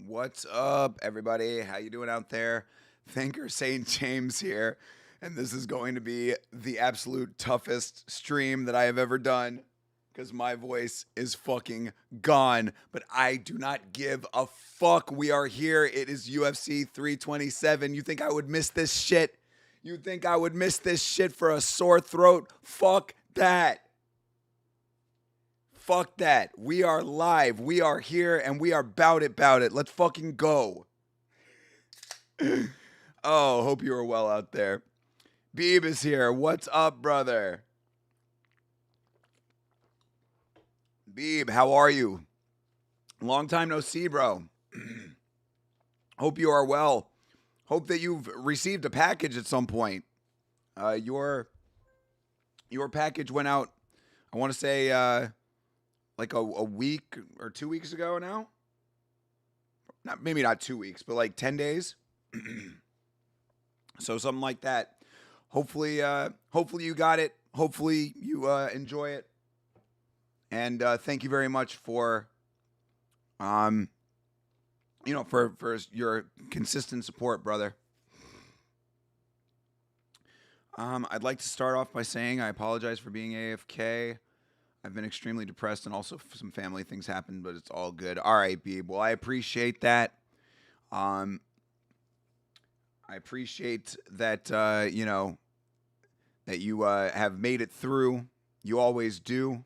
What's up, everybody? How you doing out there? Thinker St. James here, and this is going to be the absolute toughest stream that I have ever done because my voice is fucking gone, but I do not give a fuck. We are here. It is UFC 327. You think I would miss this shit? You think I would miss this shit for a sore throat? Fuck that. Fuck that. We are live. We are here and we are bout it. Let's fucking go. Oh, hope you are well out there. Beeb is here. What's up, brother? Beeb, how are you? Long time no see, bro. Hope you are well. Hope that you've received a package at some point. Your package went out, I want to say, like a week or 2 weeks ago now. Maybe not 2 weeks, but like 10 days. So something like that. Hopefully you got it. Hopefully you enjoy it. And thank you very much for for your consistent support, brother. I'd like to start off by saying I apologize for being AFK. I've been extremely depressed and also some family things happened, but it's all good. All right, Beeb. Well, I appreciate that. I appreciate that, that you have made it through. You always do.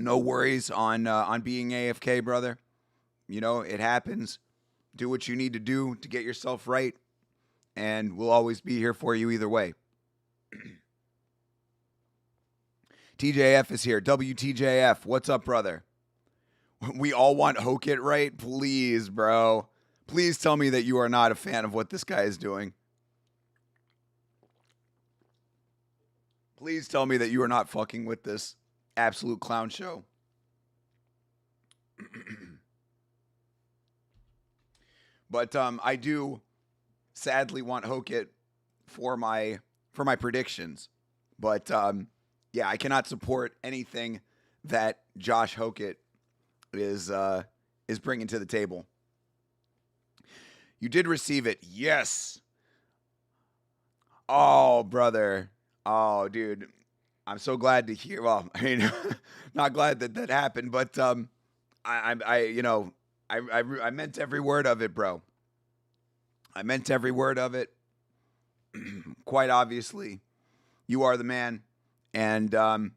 No worries on being AFK, brother. You know, it happens. Do what you need to do to get yourself right, and we'll always be here for you either way. TJF is here. WTJF. What's up, brother? We all want Hokit, right? Please, bro. Please tell me that you are not a fan of what this guy is doing. Please tell me that you are not fucking with this absolute clown show. But I do sadly want Hokit for my predictions. But yeah, I cannot support anything that Josh Hokit is bringing to the table. You did receive it, yes. Oh, brother. Oh, dude. I'm so glad to hear. Well, I mean, not glad that happened, but I meant every word of it, bro. I meant every word of it. Quite obviously, you are the man. And, it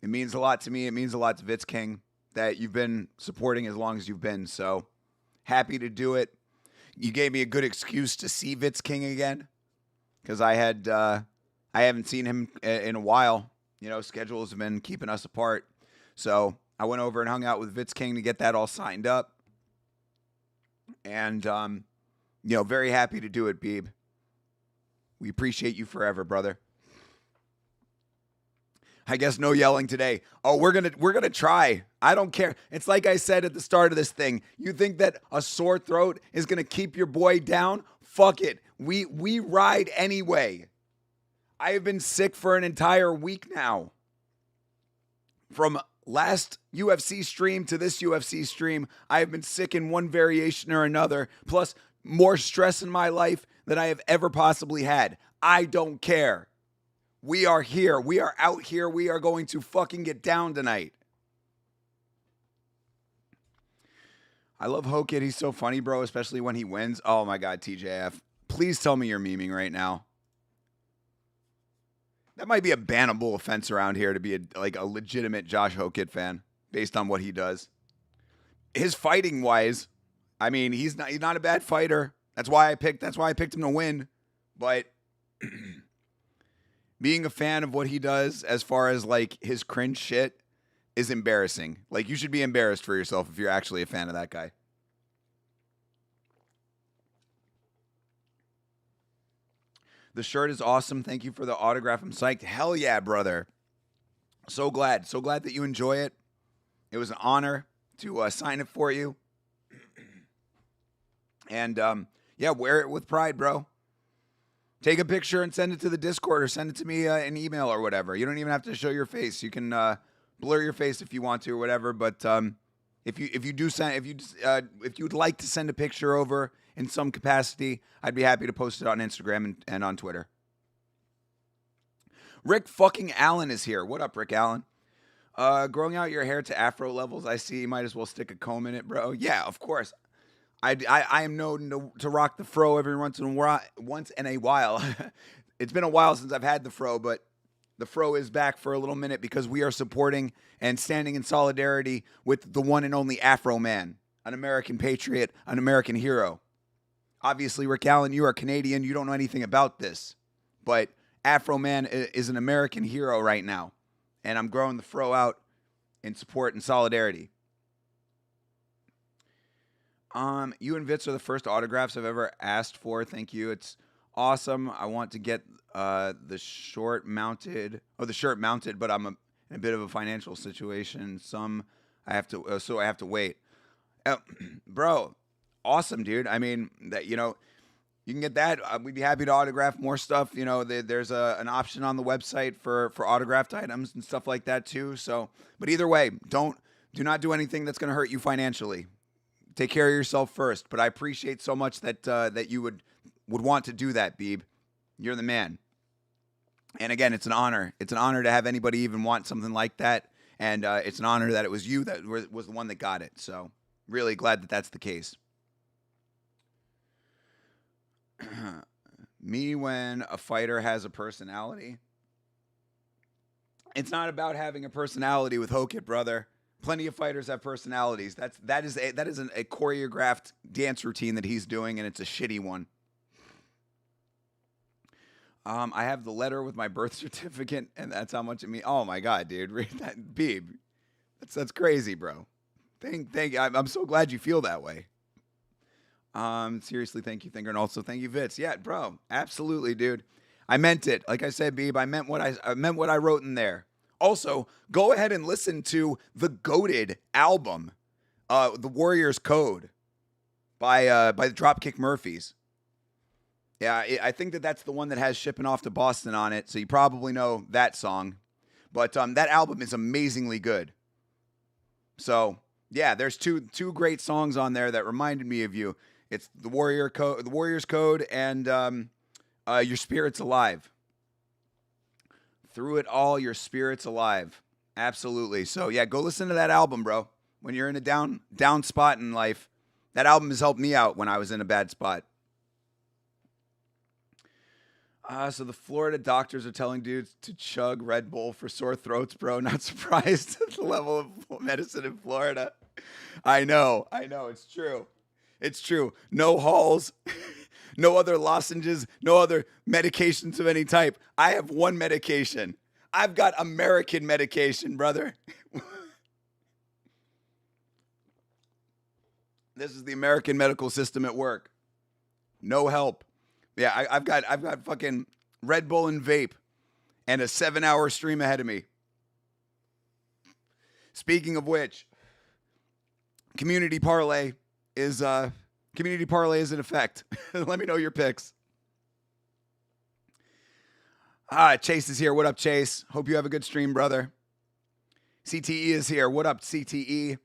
means a lot to me. It means a lot to Vitz King that you've been supporting as long as you've been. So happy to do it. You gave me a good excuse to see Vitz King again because I haven't seen him in a while. Schedules have been keeping us apart. So I went over and hung out with Vitz King to get that all signed up. And, very happy to do it, Beeb. We appreciate you forever, brother. I guess no yelling today. Oh, we're gonna try. I don't care. It's like I said at the start of this thing. You think that a sore throat is gonna keep your boy down? Fuck it. We ride anyway. I have been sick for an entire week now. From last UFC stream to this UFC stream, I have been sick in one variation or another, plus more stress in my life than I have ever possibly had. I don't care. We are here. We are out here. We are going to fucking get down tonight. I love Hokit. He's so funny, bro, especially when he wins. Oh, my God, TJF. Please tell me you're memeing right now. That might be a bannable offense around here to be a legitimate Josh Hokit fan based on what he does. His fighting wise, I mean, he's not a bad fighter. That's why I picked him to win. But being a fan of what he does as far as like his cringe shit is embarrassing. Like, you should be embarrassed for yourself if you're actually a fan of that guy. The shirt is awesome. Thank you for the autograph. I'm psyched. Hell yeah, brother. So glad that you enjoy it. It was an honor to sign it for you. And yeah, wear it with pride, bro. Take a picture and send it to the Discord or send it to me an email or whatever. You don't even have to show your face. You can blur your face if you want to or whatever. But if you'd like to send a picture over in some capacity, I'd be happy to post it on Instagram and on Twitter. Rick fucking Allen is here. What up, Rick Allen? Growing out your hair to afro levels, I see. You might as well stick a comb in it, bro. Yeah, of course. I am known to rock the fro every once in a while. It's been a while since I've had the fro, but the fro is back for a little minute because we are supporting and standing in solidarity with the one and only Afro Man, an American patriot, an American hero. Obviously, Rick Allen, you are Canadian. You don't know anything about this, but Afro Man is an American hero right now, and I'm growing the fro out in support and solidarity. You and Vitz are the first autographs I've ever asked for. Thank you. It's awesome. I want to get the shirt mounted, but I'm in a bit of a financial situation. I have to wait. Bro, awesome, dude. I mean, that you can get that. We'd be happy to autograph more stuff. There's an option on the website for autographed items and stuff like that too. So, but either way, do not do anything that's going to hurt you financially. Take care of yourself first. But I appreciate so much that you would want to do that, Beeb. You're the man. And again, it's an honor. It's an honor to have anybody even want something like that. And it's an honor that it was you that was the one that got it. So really glad that that's the case. Me when a fighter has a personality. It's not about having a personality with Hokit, brother. Plenty of fighters have personalities. That is a choreographed dance routine that he's doing, and it's a shitty one. I have the letter with my birth certificate, and that's how much it means. Oh my god, dude, read that, Beeb. That's crazy, bro. Thank you. I'm so glad you feel that way. Seriously, thank you, Thinker, and also thank you, Vitz. Yeah, bro, absolutely, dude. I meant it. Like I said, Beeb, I meant what I wrote in there. Also, go ahead and listen to the goated album, The Warrior's Code, by the Dropkick Murphys. Yeah, I think that's the one that has Shipping Off to Boston on it, so you probably know that song. But that album is amazingly good. So, yeah, there's two great songs on there that reminded me of you. It's The Warrior's Code, and Your Spirit's Alive. Through it all, your spirit's alive. Absolutely. So, yeah, go listen to that album, bro. When you're in a down spot in life, that album has helped me out when I was in a bad spot. So the Florida doctors are telling dudes to chug Red Bull for sore throats, bro. Not surprised at the level of medicine in Florida. I know. It's true. It's true. No Halls. No other lozenges, no other medications of any type. I have one medication. I've got American medication, brother. This is the American medical system at work. No help. Yeah, I've got fucking Red Bull and vape and a 7-hour stream ahead of me. Speaking of which, Community Parlay is in effect. Let me know your picks. Chase is here. What up, Chase? Hope you have a good stream, brother. CTE is here. What up, CTE?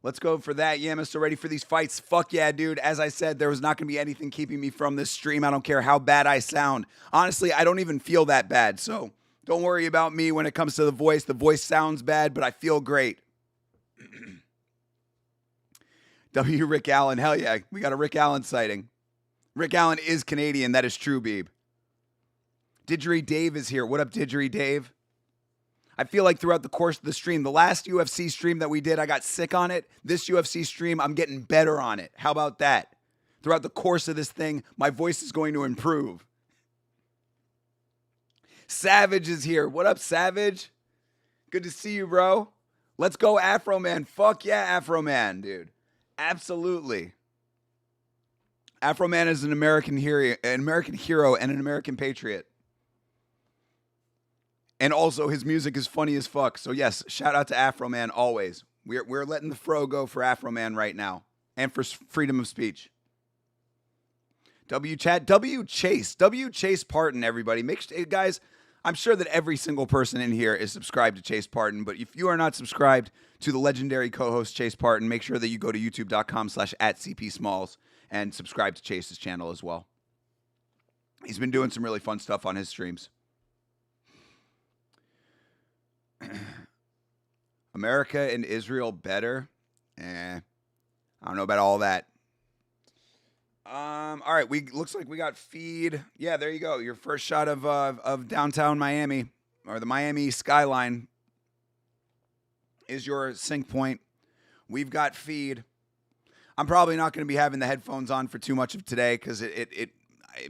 Let's go for that. Yamas, so ready for these fights? Fuck yeah, dude. As I said, there was not going to be anything keeping me from this stream. I don't care how bad I sound. Honestly, I don't even feel that bad. So don't worry about me when it comes to the voice. The voice sounds bad, but I feel great. W. Rick Allen. Hell yeah. We got a Rick Allen sighting. Rick Allen is Canadian. That is true, Beeb. Didgery Dave is here. What up, Didgery Dave? I feel like throughout the course of the stream, the last UFC stream that we did, I got sick on it. This UFC stream, I'm getting better on it. How about that? Throughout the course of this thing, my voice is going to improve. Savage is here. What up, Savage? Good to see you, bro. Let's go, Afro Man. Fuck yeah, Afro Man, dude. Absolutely. Afro Man is an American hero and an American patriot. And also, his music is funny as fuck. So yes, shout out to Afro Man always. We're letting the fro go for Afro Man right now, and for freedom of speech. W Chase Parton, everybody. Guys, I'm sure that every single person in here is subscribed to Chase Parton, but if you are not subscribed to the legendary co-host Chase Parton, make sure that you go to youtube.com/@CPSmalls and subscribe to Chase's channel as well. He's been doing some really fun stuff on his streams. America and Israel better? I don't know about all that. All right, looks like we got feed. Yeah, there you go. Your first shot of downtown Miami, or the Miami skyline, is your sync point. We've got feed. I'm probably not going to be having the headphones on for too much of today because it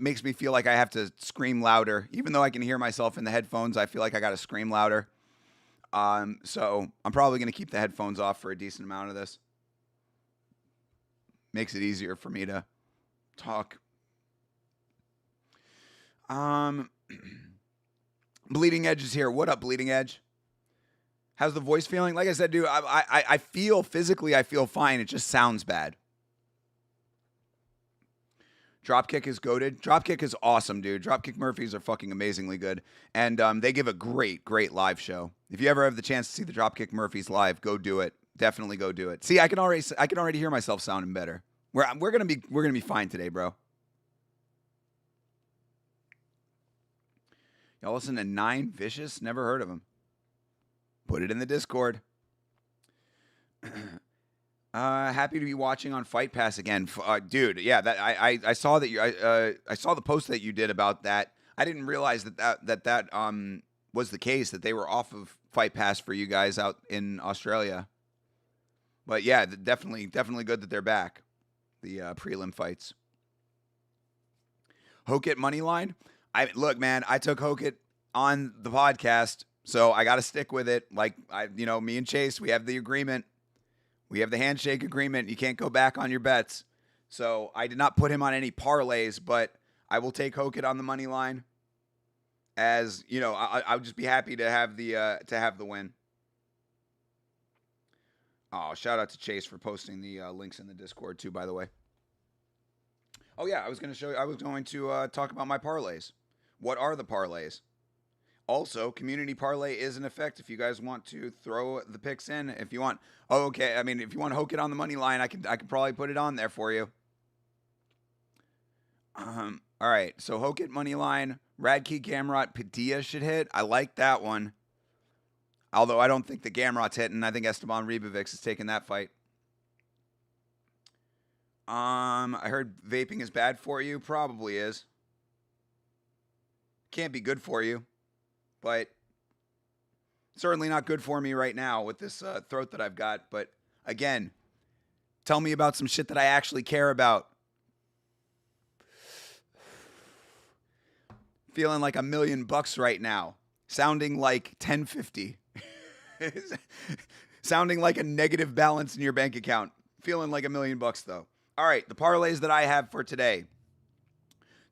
makes me feel like I have to scream louder. Even though I can hear myself in the headphones, I feel like I got to scream louder. So I'm probably going to keep the headphones off for a decent amount of this. Makes it easier for me to talk. Bleeding Edge is here. What up, Bleeding Edge? How's the voice feeling? Like I said, dude, I feel physically, I feel fine. It just sounds bad. Dropkick is goated. Dropkick is awesome, dude. Dropkick Murphys are fucking amazingly good. And they give a great great live show. If you ever have the chance to see the Dropkick Murphys live, go do it. Definitely go do it. See, I can already hear myself sounding better. We're gonna be fine today, bro. Y'all listen to Nine Vicious? Never heard of him. Put it in the Discord. Happy to be watching on Fight Pass again, dude. Yeah, that I saw that I saw the post that you did about that. I didn't realize that was the case, that they were off of Fight Pass for you guys out in Australia. But yeah, definitely good that they're back. The prelim fights. Hokit Moneyline. Look, man, I took Hokit on the podcast, so I got to stick with it. Like me and Chase, we have the agreement. We have the handshake agreement. You can't go back on your bets. So I did not put him on any parlays, but I will take Hokit on the money line. As I would just be happy to have the win. Oh, shout out to Chase for posting the links in the Discord too, by the way. Oh yeah, I was going to talk about my parlays. What are the parlays? Also, community parlay is in effect if you guys want to throw the picks in. If you want, if you want to hook it on the money line, I could probably put it on there for you. All right, so Hokit money line, Radke, Gamrot, Padilla should hit. I like that one. Although I don't think the Gamrot's hitting. I think Esteban Ribovics is taking that fight. I heard vaping is bad for you. Probably is. Can't be good for you. But certainly not good for me right now with this throat that I've got. But again, tell me about some shit that I actually care about. Feeling like $1 million right now. Sounding like 1050. Sounding like a negative balance in your bank account. Feeling like $1 million though. All right, the parlays that I have for today.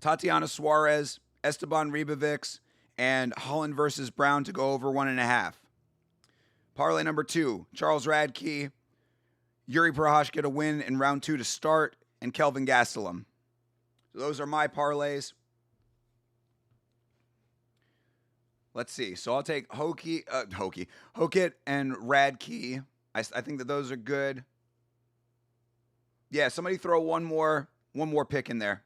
Tatiana Suarez, Esteban Ribovics, and Holland versus Brown to go over 1.5. Parlay number 2, Charles Radke, Yuri Procházka to win in round 2 to start, and Kelvin Gastelum. So those are my parlays. Let's see. So I'll take Hokit and Radke. I think that those are good. Yeah, somebody throw one more pick in there.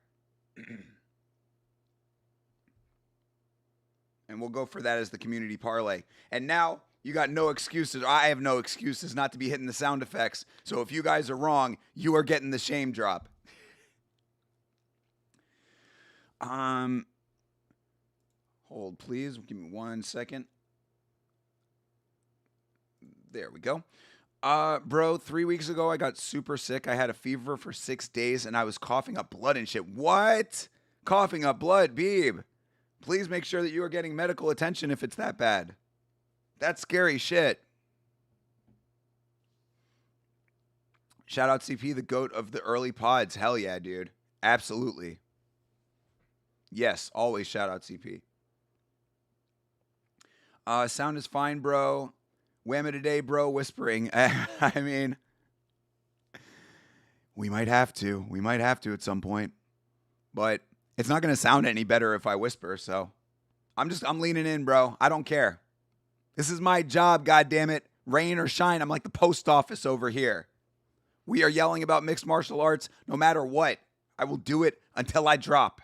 And we'll go for that as the community parlay. And now you got no excuses. I have no excuses not to be hitting the sound effects. So if you guys are wrong, you are getting the shame drop. Hold, please. Give me 1 second. There we go. Bro, 3 weeks ago, I got super sick. I had a fever for 6 days, and I was coughing up blood and shit. What? Coughing up blood, Beeb. Please make sure that you are getting medical attention if it's that bad. That's scary shit. Shout out CP, the GOAT of the early pods. Hell yeah, dude. Absolutely. Yes, always shout out CP. Sound is fine, bro. Whammy today, bro, whispering. I mean, we might have to. We might have to at some point. But it's not going to sound any better if I whisper, so I'm leaning in, bro. I don't care. This is my job, goddammit. Rain or shine, I'm like the post office over here. We are yelling about mixed martial arts no matter what. I will do it until I drop.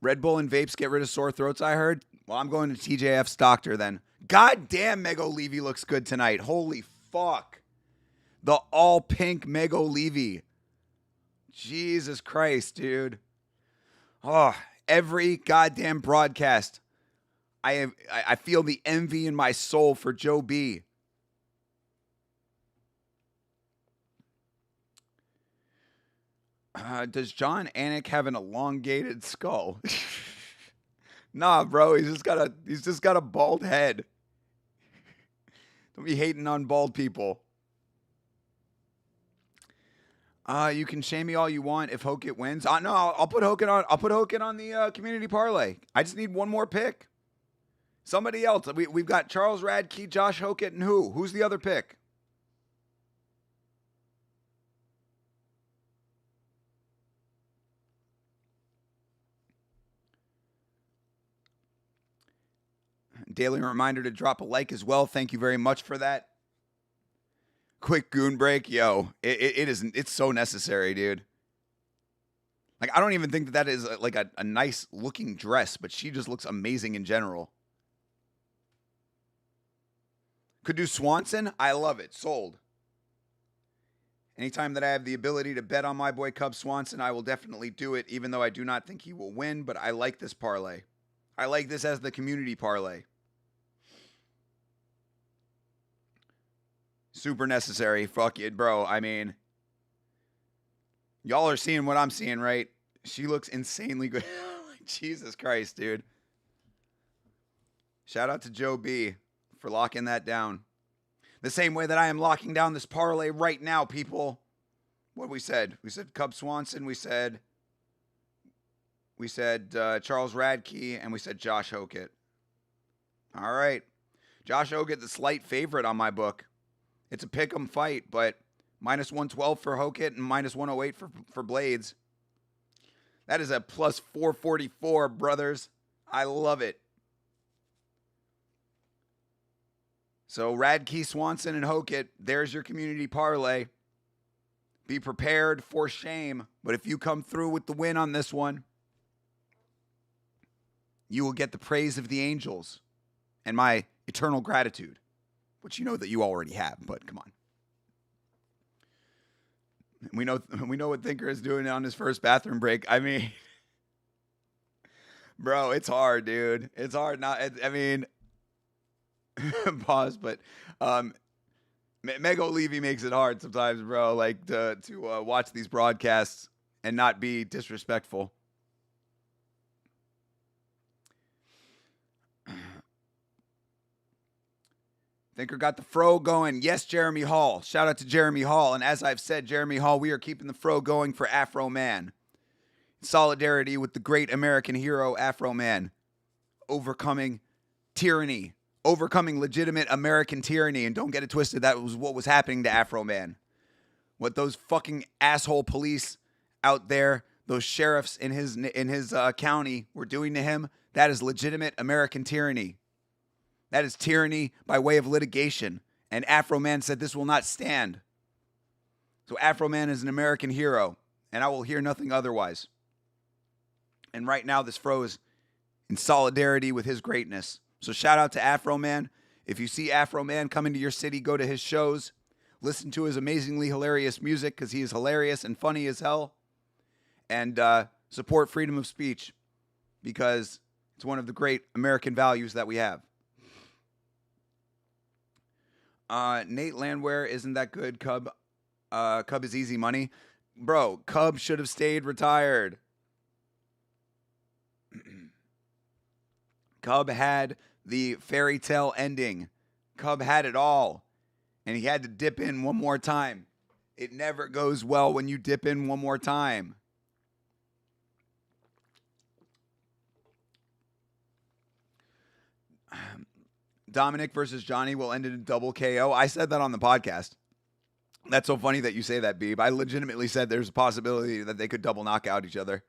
Red Bull and vapes get rid of sore throats, I heard. Well, I'm going to TJF's doctor then. God damn, Mego Levy looks good tonight. Holy fuck. The all pink Mego Levy. Jesus Christ, dude. Oh, every goddamn broadcast. I feel the envy in my soul for Joe B. Does John Anik have an elongated skull? Nah, bro. He's just got a bald head. Don't be hating on bald people. You can shame me all you want if Hoket wins. No, I'll put Hoket on. I'll put Hoket on the community parlay. I just need one more pick. Somebody else. We've got Charles Radke, Josh Hoket, and who? Who's the other pick? Daily reminder to drop a like as well. Thank you very much for that. Quick goon break. Yo, it's so necessary, dude. Like, I don't even think that is like a nice looking dress, but she just looks amazing in general. Could do Swanson. I love it. Sold. Anytime that I have the ability to bet on my boy Cub Swanson, I will definitely do it, even though I do not think he will win, but I like this parlay. I like this as the community parlay. Super necessary. Fuck it, bro. I mean, y'all are seeing what I'm seeing, right? She looks insanely good. Jesus Christ, dude. Shout out to Joe B for locking that down. The same way that I am locking down this parlay right now, people. What we said? We said Cub Swanson. We said Charles Radke, and we said Josh Hoket. All right. Josh Hoket, the slight favorite on my book. It's a pick'em fight, but minus 112 for Hoket and minus 108 for Blades. That is a plus 444, brothers. I love it. So Radke, Swanson, and Hoket, there's your community parlay. Be prepared for shame, but if you come through with the win on this one, you will get the praise of the angels and my eternal gratitude, which you know that you already have, but come on. We know what Thinker is doing on his first bathroom break. I mean, bro, it's hard, dude. It's hard not. I mean, pause, but Mego Levy makes it hard sometimes, bro. Like to watch these broadcasts and not be disrespectful. Thinker got the fro going. Yes, Jeremy Hall. Shout out to Jeremy Hall. And as I've said, Jeremy Hall, we are keeping the fro going for Afro Man. In solidarity with the great American hero, Afro Man. Overcoming tyranny. Overcoming legitimate American tyranny. And don't get it twisted, that was what was happening to Afro Man. What those fucking asshole police out there, those sheriffs in his county were doing to him, that is legitimate American tyranny. That is tyranny by way of litigation. And Afro Man said this will not stand. So Afro Man is an American hero, and I will hear nothing otherwise. And right now, this fro is in solidarity with his greatness. So shout out to Afro Man. If you see Afro Man coming to your city, go to his shows. Listen to his amazingly hilarious music because he is hilarious and funny as hell. And support freedom of speech because it's one of the great American values that we have. Nate Landwehr isn't that good. Cub is easy money. Bro, Cub should have stayed retired. Cub had the fairy tale ending. Cub had it all. And he had to dip in one more time. It never goes well when you dip in one more time. Dominic versus Johnny will end in a double KO. I said that on the podcast. That's so funny that you say that, Beeb. I legitimately said there's a possibility that they could double knock out each other.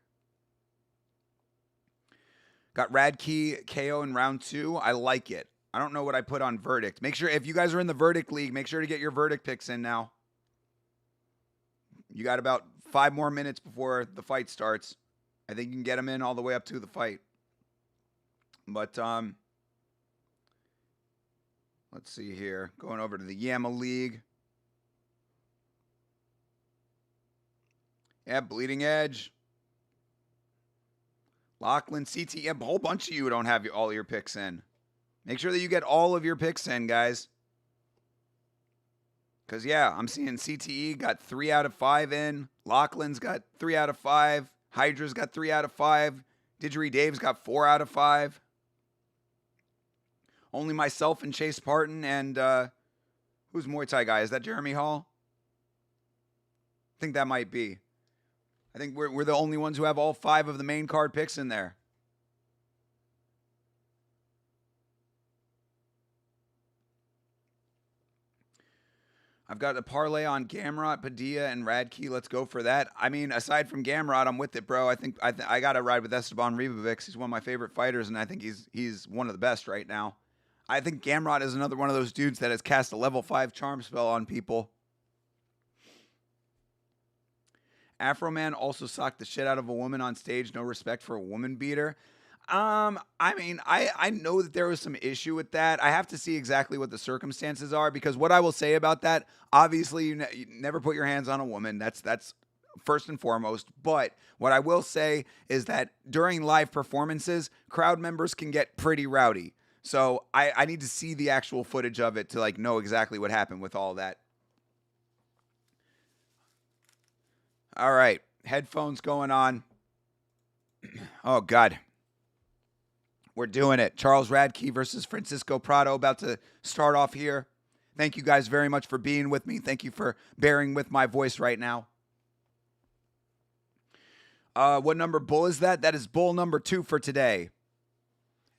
Got Radke KO in round 2. I like it. I don't know what I put on verdict. Make sure, if you guys are in the verdict league, make sure to get your verdict picks in now. You got about 5 more minutes before the fight starts. I think you can get them in all the way up to the fight. But, let's see here. Going over to the Yama League. Yeah, Bleeding Edge. Lachlan, CT. Yeah, a whole bunch of you don't have all your picks in. Make sure that you get all of your picks in, guys. Because, yeah, I'm seeing CTE got 3 out of 5 in. Lachlan's got 3 out of 5. Hydra's got 3 out of 5. Didgeridoo Dave's got 4 out of 5. Only myself and Chase Parton and, who's Muay Thai guy? Is that Jeremy Hall? I think that might be. I think we're the only ones who have all 5 of the main card picks in there. I've got a parlay on Gamrot, Padilla, and Radke. Let's go for that. I mean, aside from Gamrot, I'm with it, bro. I think I got to ride with Esteban Ribovics. He's one of my favorite fighters, and I think he's one of the best right now. I think Gamrot is another one of those dudes that has cast a level 5 charm spell on people. Afroman also socked the shit out of a woman on stage. No respect for a woman beater. I mean, I know that there was some issue with that. I have to see exactly what the circumstances are, because what I will say about that, obviously, you never put your hands on a woman. That's first and foremost. But what I will say is that during live performances, crowd members can get pretty rowdy. So I need to see the actual footage of it to like know exactly what happened with all that. All right, headphones going on. Oh, God. We're doing it. Charles Radke versus Francisco Prado about to start off here. Thank you guys very much for being with me. Thank you for bearing with my voice right now. What number bull is that? That is bull number 2 for today.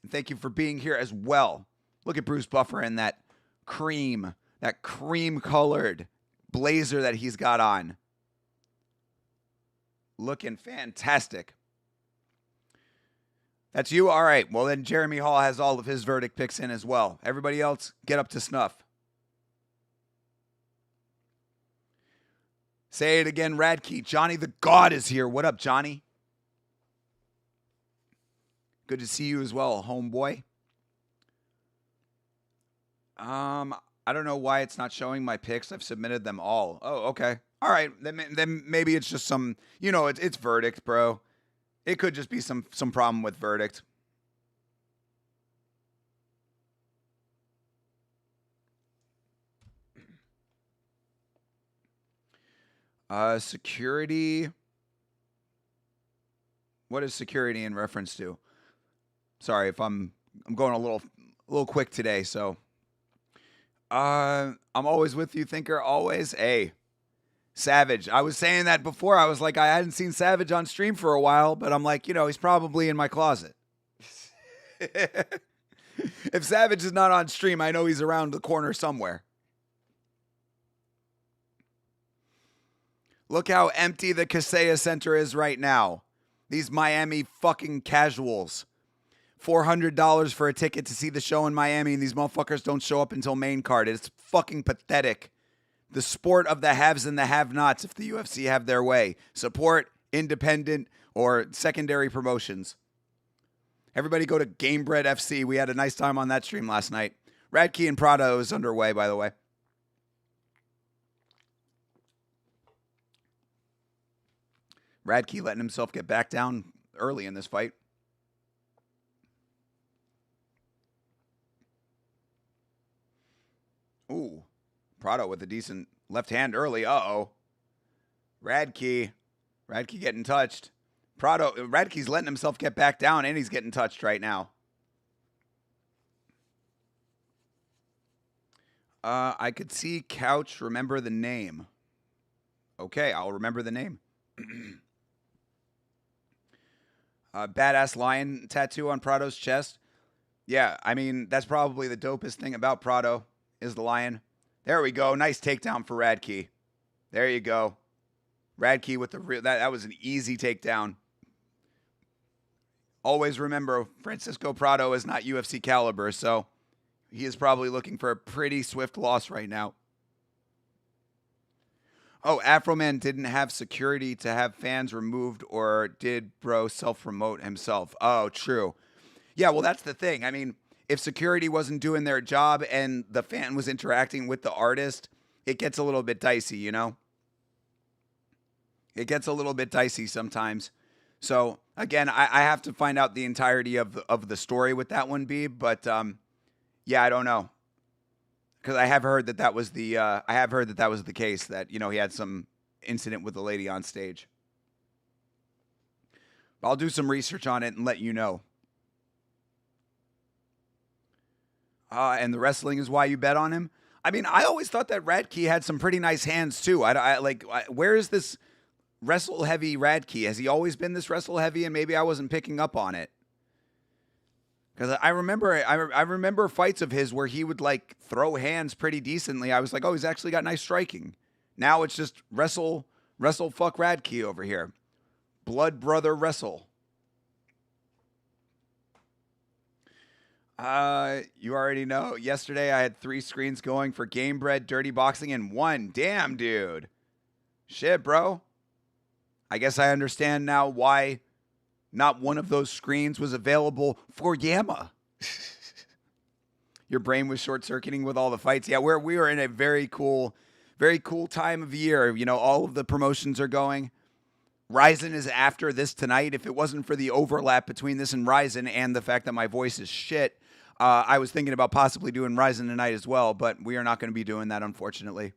And thank you for being here as well. Look at Bruce Buffer in that cream-colored blazer that he's got on. Looking fantastic. That's you? All right. Well, then Jeremy Hall has all of his verdict picks in as well. Everybody else, get up to snuff. Say it again, Radke. Johnny the God is here. What up, Johnny? Good to see you as well, homeboy. I don't know why it's not showing my picks. I've submitted them all. Oh, okay. All right. Then maybe it's just some, it's verdict, bro. It could just be some problem with verdict. Security. What is security in reference to? Sorry if I'm going a little quick today, so I'm always with you, thinker, always. Hey, Savage. I was saying that before. I was like, I hadn't seen Savage on stream for a while, but I'm like, he's probably in my closet. If Savage is not on stream, I know he's around the corner somewhere. Look how empty the Kaseya Center is right now. These Miami fucking casuals. $400 for a ticket to see the show in Miami, and these motherfuckers don't show up until main card. It's fucking pathetic. The sport of the haves and the have-nots if the UFC have their way. Support independent or secondary promotions. Everybody go to Gamebred FC. We had a nice time on that stream last night. Radke and Prado is underway, by the way. Radke letting himself get back down early in this fight. Ooh. Prado with a decent left hand early. Uh-oh. Radke getting touched. Radke's letting himself get back down, and he's getting touched right now. I could see Couch remember the name. Okay, I'll remember the name. Badass lion tattoo on Prado's chest. Yeah, I mean, that's probably the dopest thing about Prado is the lion. There we go. Nice takedown for Radke. There you go. Radke with the real that was an easy takedown. Always remember Francisco Prado is not UFC caliber, so he is probably looking for a pretty swift loss right now. Oh, Afroman didn't have security to have fans removed, or did bro self-promote himself? Oh, true. Yeah, well, that's the thing. I mean, if security wasn't doing their job and the fan was interacting with the artist, it gets a little bit dicey, you know? It gets a little bit dicey sometimes. So, again, I have to find out the entirety of the story with that one, B, but yeah, I don't know. Because I have heard that that was the case, that, you know, he had some incident with the lady on stage. I'll do some research on it and let you know. And the wrestling is why you bet on him. I mean, I always thought that Radke had some pretty nice hands too. Where is this wrestle heavy Radke? Has he always been this wrestle heavy? And maybe I wasn't picking up on it. Because I remember fights of his where he would like throw hands pretty decently. I was like, oh, he's actually got nice striking. Now it's just wrestle fuck Radke over here. Blood brother wrestle. You already know. Yesterday I had 3 screens going for Game Bread, Dirty Boxing, and 1. Damn, dude. Shit, bro. I guess I understand now why not one of those screens was available for Yama. Your brain was short-circuiting with all the fights. Yeah, we are in a very cool time of year. You know, all of the promotions are going. Ryzen is after this tonight. If it wasn't for the overlap between this and Ryzen and the fact that my voice is shit, I was thinking about possibly doing Ryzen tonight as well, but we are not going to be doing that, unfortunately.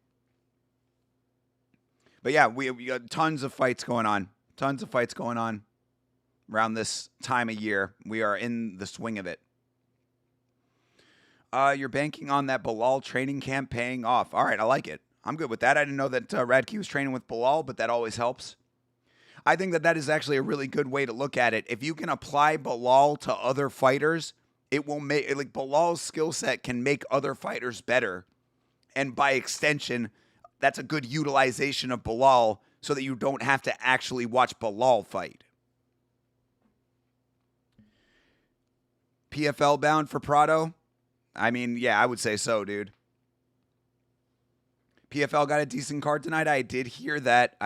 But yeah, we got tons of fights going on. Tons of fights going on around this time of year. We are in the swing of it. You're banking on that Bilal training camp paying off. All right, I like it. I'm good with that. I didn't know that Radke was training with Bilal, but that always helps. I think that is actually a really good way to look at it. If you can apply Bilal to other fighters, it will make, like, Bilal's skill set can make other fighters better. And by extension, that's a good utilization of Bilal so that you don't have to actually watch Bilal fight. PFL bound for Prado? I mean, yeah, I would say so, dude. PFL got a decent card tonight. I did hear that.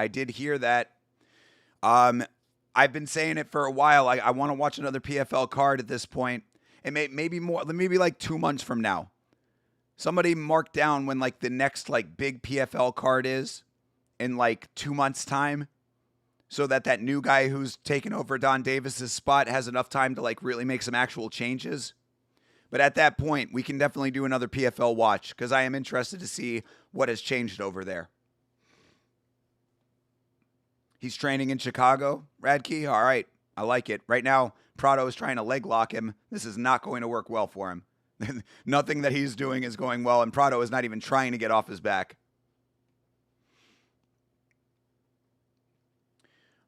I've been saying it for a while. I want to watch another PFL card at this point. And maybe more, maybe like 2 months from now. Somebody mark down when like the next like big PFL card is in like 2 months' time, so that new guy who's taken over Don Davis's spot has enough time to like really make some actual changes. But at that point, we can definitely do another PFL watch, because I am interested to see what has changed over there. He's training in Chicago, Radke. All right, I like it. Right now, Prado is trying to leg lock him. This is not going to work well for him. Nothing that he's doing is going well, and Prado is not even trying to get off his back.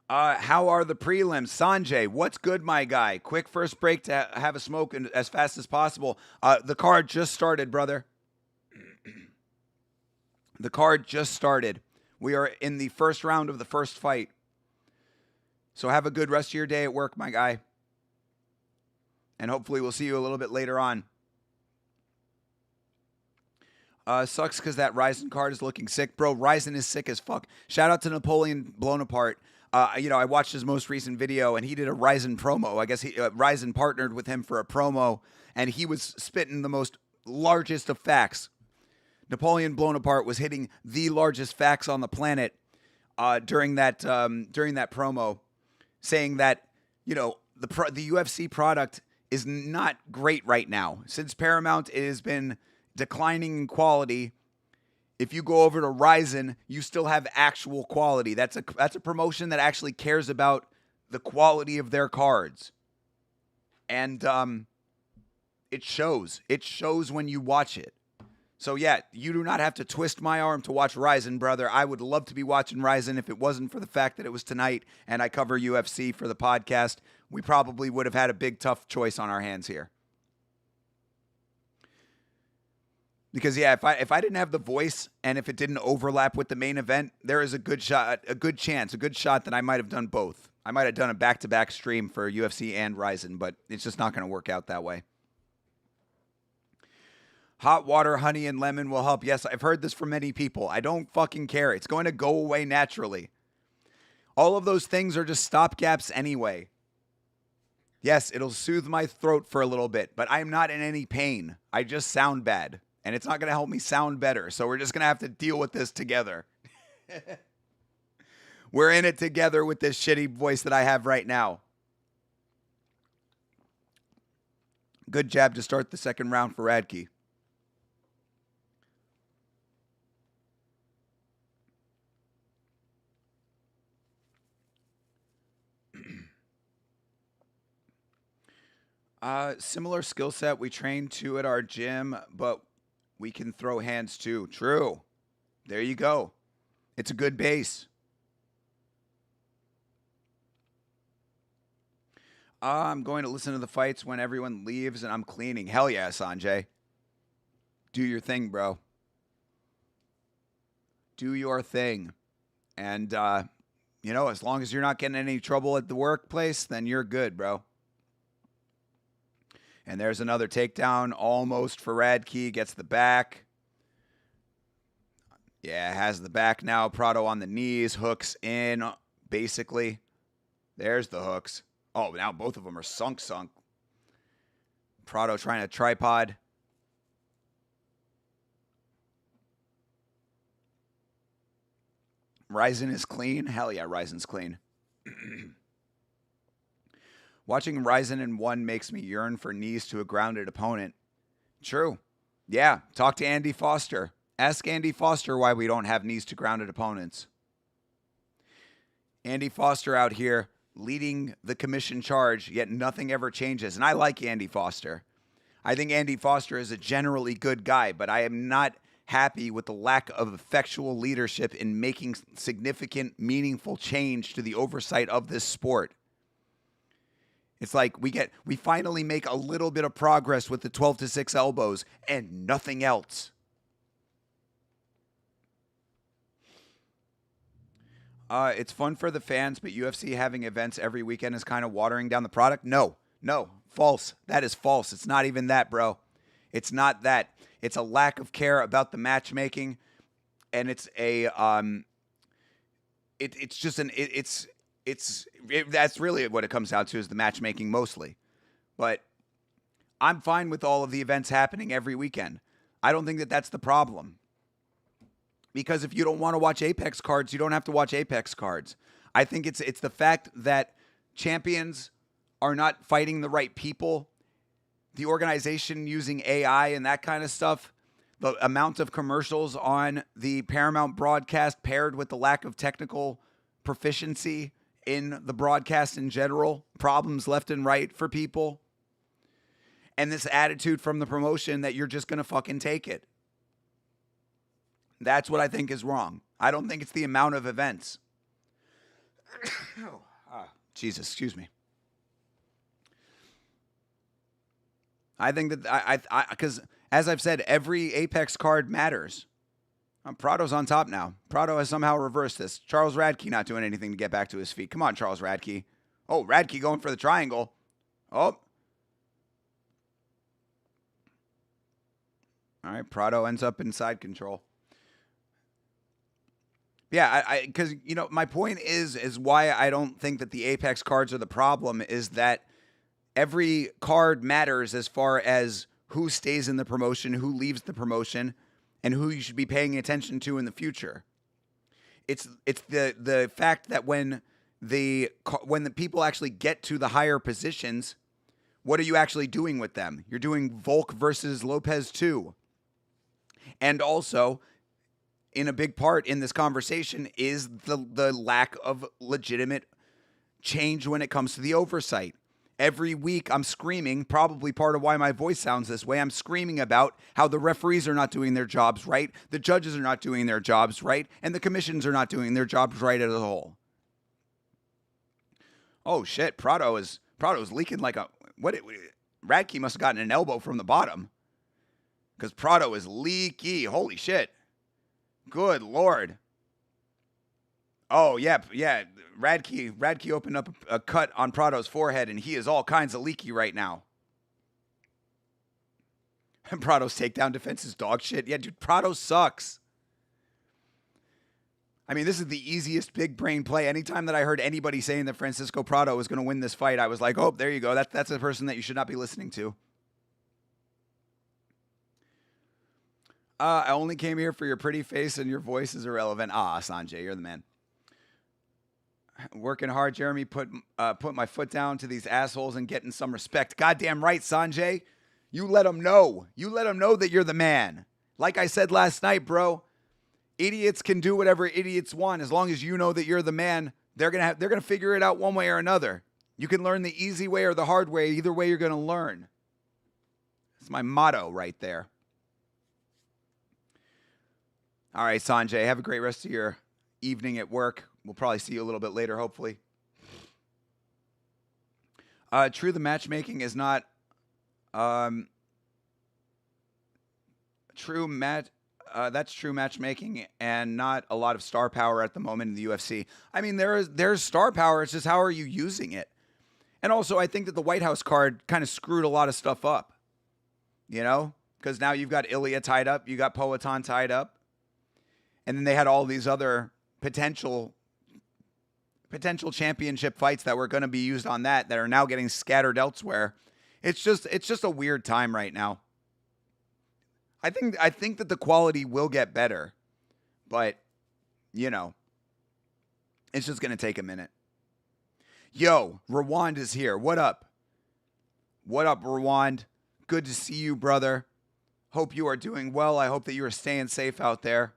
How are the prelims? Sanjay, what's good, my guy? Quick first break to have a smoke as fast as possible. The card just started, brother. The card just started. We are in the first round of the first fight. So have a good rest of your day at work, my guy. And hopefully we'll see you a little bit later on. Sucks because that Ryzen card is looking sick. Bro, Ryzen is sick as fuck. Shout out to Napoleon Blown Apart. I watched his most recent video, and he did a Ryzen promo. I guess Ryzen partnered with him for a promo, and he was spitting the most largest of facts. Napoleon Blown Apart was hitting the largest facts on the planet during that promo, saying that, you know, the UFC product is not great right now. Since Paramount, it has been declining in quality. If you go over to Ryzen, you still have actual quality. That's a promotion that actually cares about the quality of their cards. And it shows. It shows when you watch it. So yeah, you do not have to twist my arm to watch Ryzen, brother. I would love to be watching Ryzen if it wasn't for the fact that it was tonight and I cover UFC for the podcast. We probably would have had a big, tough choice on our hands here. Because yeah, if I didn't have the voice and if it didn't overlap with the main event, there is a good shot, a good chance, a good shot that I might have done both. I might have done a back-to-back stream for UFC and Ryzen, but it's just not going to work out that way. Hot water, honey, and lemon will help. Yes, I've heard this from many people. I don't fucking care. It's going to go away naturally. All of those things are just stopgaps anyway. Yes, it'll soothe my throat for a little bit, but I'm not in any pain. I just sound bad. And it's not going to help me sound better. So we're just going to have to deal with this together. We're in it together with this shitty voice that I have right now. Good jab to start the second round for Radke. Similar skill set. We train two at our gym, but we can throw hands too. True. There you go. It's a good base. I'm going to listen to the fights when everyone leaves and I'm cleaning. Hell yeah, Sanjay. Do your thing, bro. Do your thing. And, as long as you're not getting any trouble at the workplace, then you're good, bro. And there's another takedown almost for Radke. Gets the back. Yeah, has the back now. Prado on the knees. Hooks in, basically. There's the hooks. Oh, now both of them are sunk. Prado trying to tripod. Ryzen is clean. Hell yeah, Ryzen's clean. Watching Ryzen in one makes me yearn for knees to a grounded opponent. True. Yeah, talk to Andy Foster. Ask Andy Foster why we don't have knees to grounded opponents. Andy Foster out here leading the commission charge, yet nothing ever changes. And I like Andy Foster. I think Andy Foster is a generally good guy, but I am not happy with the lack of effectual leadership in making significant, meaningful change to the oversight of this sport. It's like we finally make a little bit of progress with the 12-6 elbows and nothing else. It's fun for the fans, but UFC having events every weekend is kind of watering down the product. No, false. That is false. It's not even that, bro. It's not that. It's a lack of care about the matchmaking, and it's a that's really what it comes down to, is the matchmaking mostly. But I'm fine with all of the events happening every weekend. I don't think that that's the problem. Because if you don't want to watch Apex cards, you don't have to watch Apex cards. I think it's the fact that champions are not fighting the right people, the organization using AI and that kind of stuff, the amount of commercials on the Paramount broadcast paired with the lack of technical proficiency in the broadcast in general, problems left and right for people, and this attitude from the promotion that you're just going to fucking take it. That's what I think is wrong. I don't think it's the amount of events. Jesus, excuse me. I think that because as I've said, every Apex card matters. Prado's on top now. Prado has somehow reversed this. Charles Radke not doing anything to get back to his feet. Come on, Charles Radke. Oh, Radke going for the triangle. Oh. All right, Prado ends up in side control. Yeah, because, my point is why I don't think that the Apex cards are the problem is that every card matters as far as who stays in the promotion, who leaves the promotion, and who you should be paying attention to in the future. It's the fact that when the people actually get to the higher positions, what are you actually doing with them? You're doing Volk versus Lopez 2. And also, in a big part in this conversation is the lack of legitimate change when it comes to the oversight. Every week I'm screaming, probably part of why my voice sounds this way, I'm screaming about how the referees are not doing their jobs right, the judges are not doing their jobs right, and the commissions are not doing their jobs right as a whole. Oh shit, Prado's leaking like a... Radke must have gotten an elbow from the bottom. Because Prado is leaky. Holy shit. Good Lord. Oh, yeah. Radke opened up a cut on Prado's forehead, and he is all kinds of leaky right now. And Prado's takedown defense is dog shit. Yeah, dude, Prado sucks. I mean, this is the easiest big brain play. Anytime that I heard anybody saying that Francisco Prado was going to win this fight, I was like, oh, there you go. That's a person that you should not be listening to. I only came here for your pretty face and your voice is irrelevant. Sanjay, you're the man. Working hard, Jeremy. Put my foot down to these assholes and getting some respect. Goddamn right, Sanjay. You let them know. You let them know that you're the man. Like I said last night, bro. Idiots can do whatever idiots want as long as you know that you're the man. They're gonna figure it out one way or another. You can learn the easy way or the hard way. Either way, you're gonna learn. That's my motto right there. All right, Sanjay, have a great rest of your evening at work. We'll probably see you a little bit later, hopefully. True, the matchmaking is not that's true matchmaking and not a lot of star power at the moment in the UFC. I mean, there's star power. It's just how are you using it? And also, I think that the White House card kind of screwed a lot of stuff up. You know? Because now you've got Ilya tied up. You got Poatan tied up. And then they had all these other potential championship fights that were going to be used on that are now getting scattered elsewhere. It's just a weird time right now. I think that the quality will get better, but you know, it's just going to take a minute. Yo, Rwand is here. What up? What up, Rwand? Good to see you, brother. Hope you are doing well. I hope that you are staying safe out there.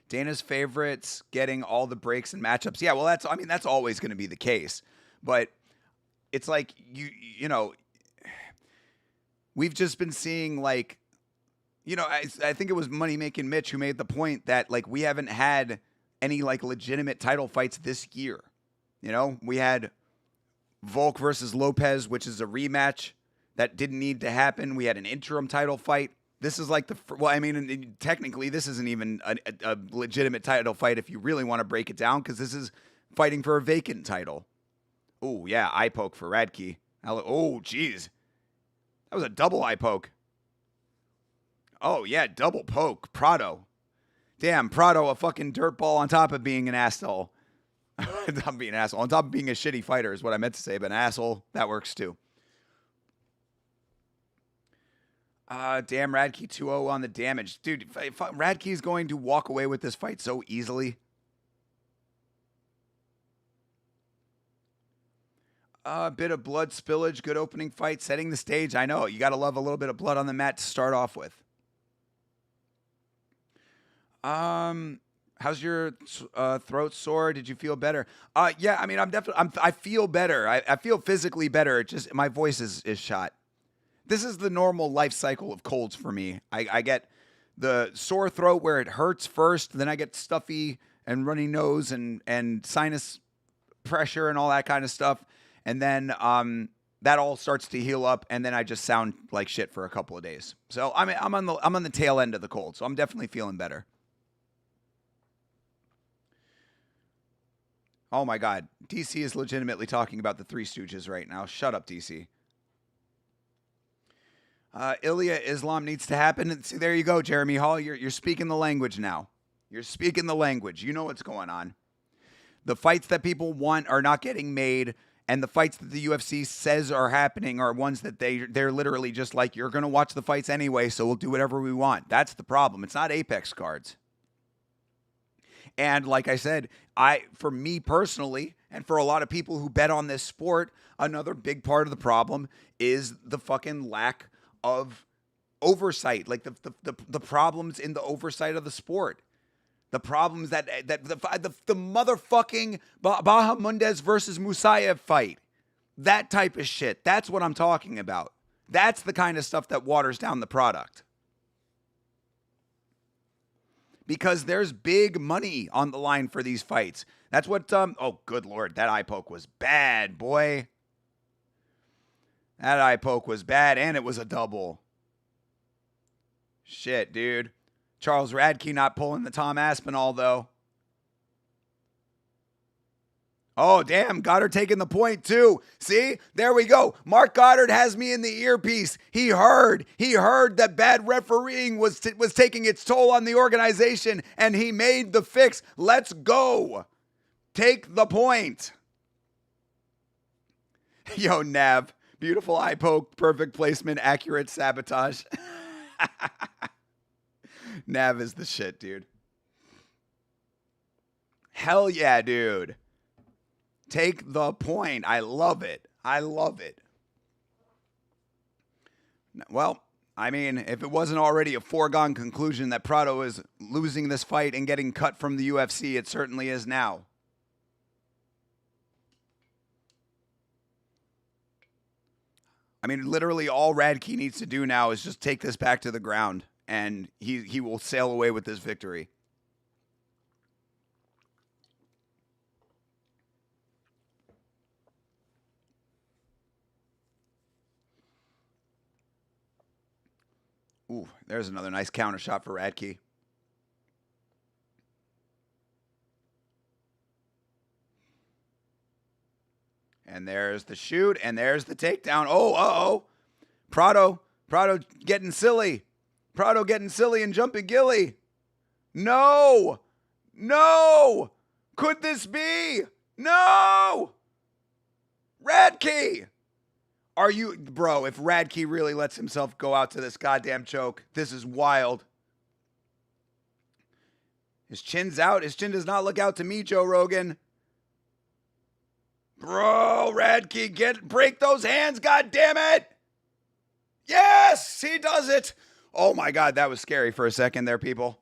Dana's favorites getting all the breaks and matchups. Yeah, well, that's always going to be the case. But it's like you know, we've just been seeing like, you know, I think it was Money Making Mitch who made the point that like we haven't had any like legitimate title fights this year. You know, we had Volk versus Lopez, which is a rematch that didn't need to happen. We had an interim title fight. This is like technically this isn't even a legitimate title fight if you really want to break it down, because this is fighting for a vacant title. Oh, yeah, eye poke for Radke. Oh, geez. That was a double eye poke. Oh, yeah, double poke. Prado. Damn, Prado, a fucking dirtball on top of being an asshole. On top of being an asshole. On top of being a shitty fighter is what I meant to say, but an asshole, that works too. Damn, Radke 2-0 on the damage. Dude, Radke is going to walk away with this fight so easily. A bit of blood spillage, good opening fight, setting the stage. I know, you got to love a little bit of blood on the mat to start off with. How's your throat sore? Did you feel better? Yeah, I mean, I feel better. I feel physically better. It just, my voice is shot. This is the normal life cycle of colds for me. I get the sore throat where it hurts first, then I get stuffy and runny nose and sinus pressure and all that kind of stuff. And then that all starts to heal up, and then I just sound like shit for a couple of days. So I mean, I'm on the tail end of the cold, so I'm definitely feeling better. Oh my God, DC is legitimately talking about the Three Stooges right now. Shut up, DC. Ilya Islam needs to happen. See, there you go, Jeremy Hall. You're speaking the language now. You're speaking the language. You know what's going on. The fights that people want are not getting made, and the fights that the UFC says are happening are ones that they're literally just like, you're going to watch the fights anyway, so we'll do whatever we want. That's the problem. It's not Apex cards. And like I said, for me personally, and for a lot of people who bet on this sport, another big part of the problem is the fucking lack of oversight, like the problems in the oversight of the sport, the problems that the motherfucking Bahamundez versus Musayev fight, that type of shit. That's what I'm talking about. That's the kind of stuff that waters down the product. Because there's big money on the line for these fights. That's what, oh, good Lord, that eye poke was bad, boy. That eye poke was bad, and it was a double. Shit, dude. Charles Radke not pulling the Tom Aspinall, though. Oh, damn. Goddard taking the point, too. See? There we go. Mark Goddard has me in the earpiece. He heard that bad refereeing was taking its toll on the organization, and he made the fix. Let's go. Take the point. Yo, Nav. Beautiful eye poke, perfect placement, accurate sabotage. Nav is the shit, dude. Hell yeah, dude. Take the point. I love it. I love it. Well, I mean, if it wasn't already a foregone conclusion that Prado is losing this fight and getting cut from the UFC, it certainly is now. I mean, literally all Radke needs to do now is just take this back to the ground, and he will sail away with this victory. Ooh, there's another nice counter shot for Radke. And there's the shoot, and there's the takedown. Oh, uh-oh. Prado getting silly. Prado getting silly and jumping Gilly. No! Could this be? No! Radke! Are you, bro, if Radke really lets himself go out to this goddamn choke, this is wild. His chin's out. His chin does not look out to me, Joe Rogan. Bro, Radke, break those hands, goddammit! Yes, he does it! Oh my God, that was scary for a second there, people.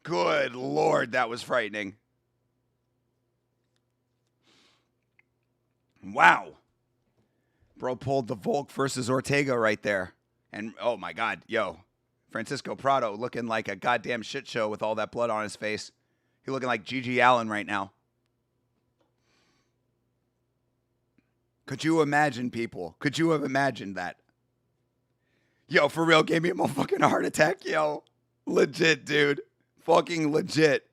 Good Lord, that was frightening. Wow. Bro pulled the Volk versus Ortega right there. And oh my God, yo. Francisco Prado looking like a goddamn shit show with all that blood on his face. He looking like Gigi Allen right now. Could you imagine, people? Could you have imagined that? Yo, for real, gave me a motherfucking heart attack, yo. Legit, dude. Fucking legit.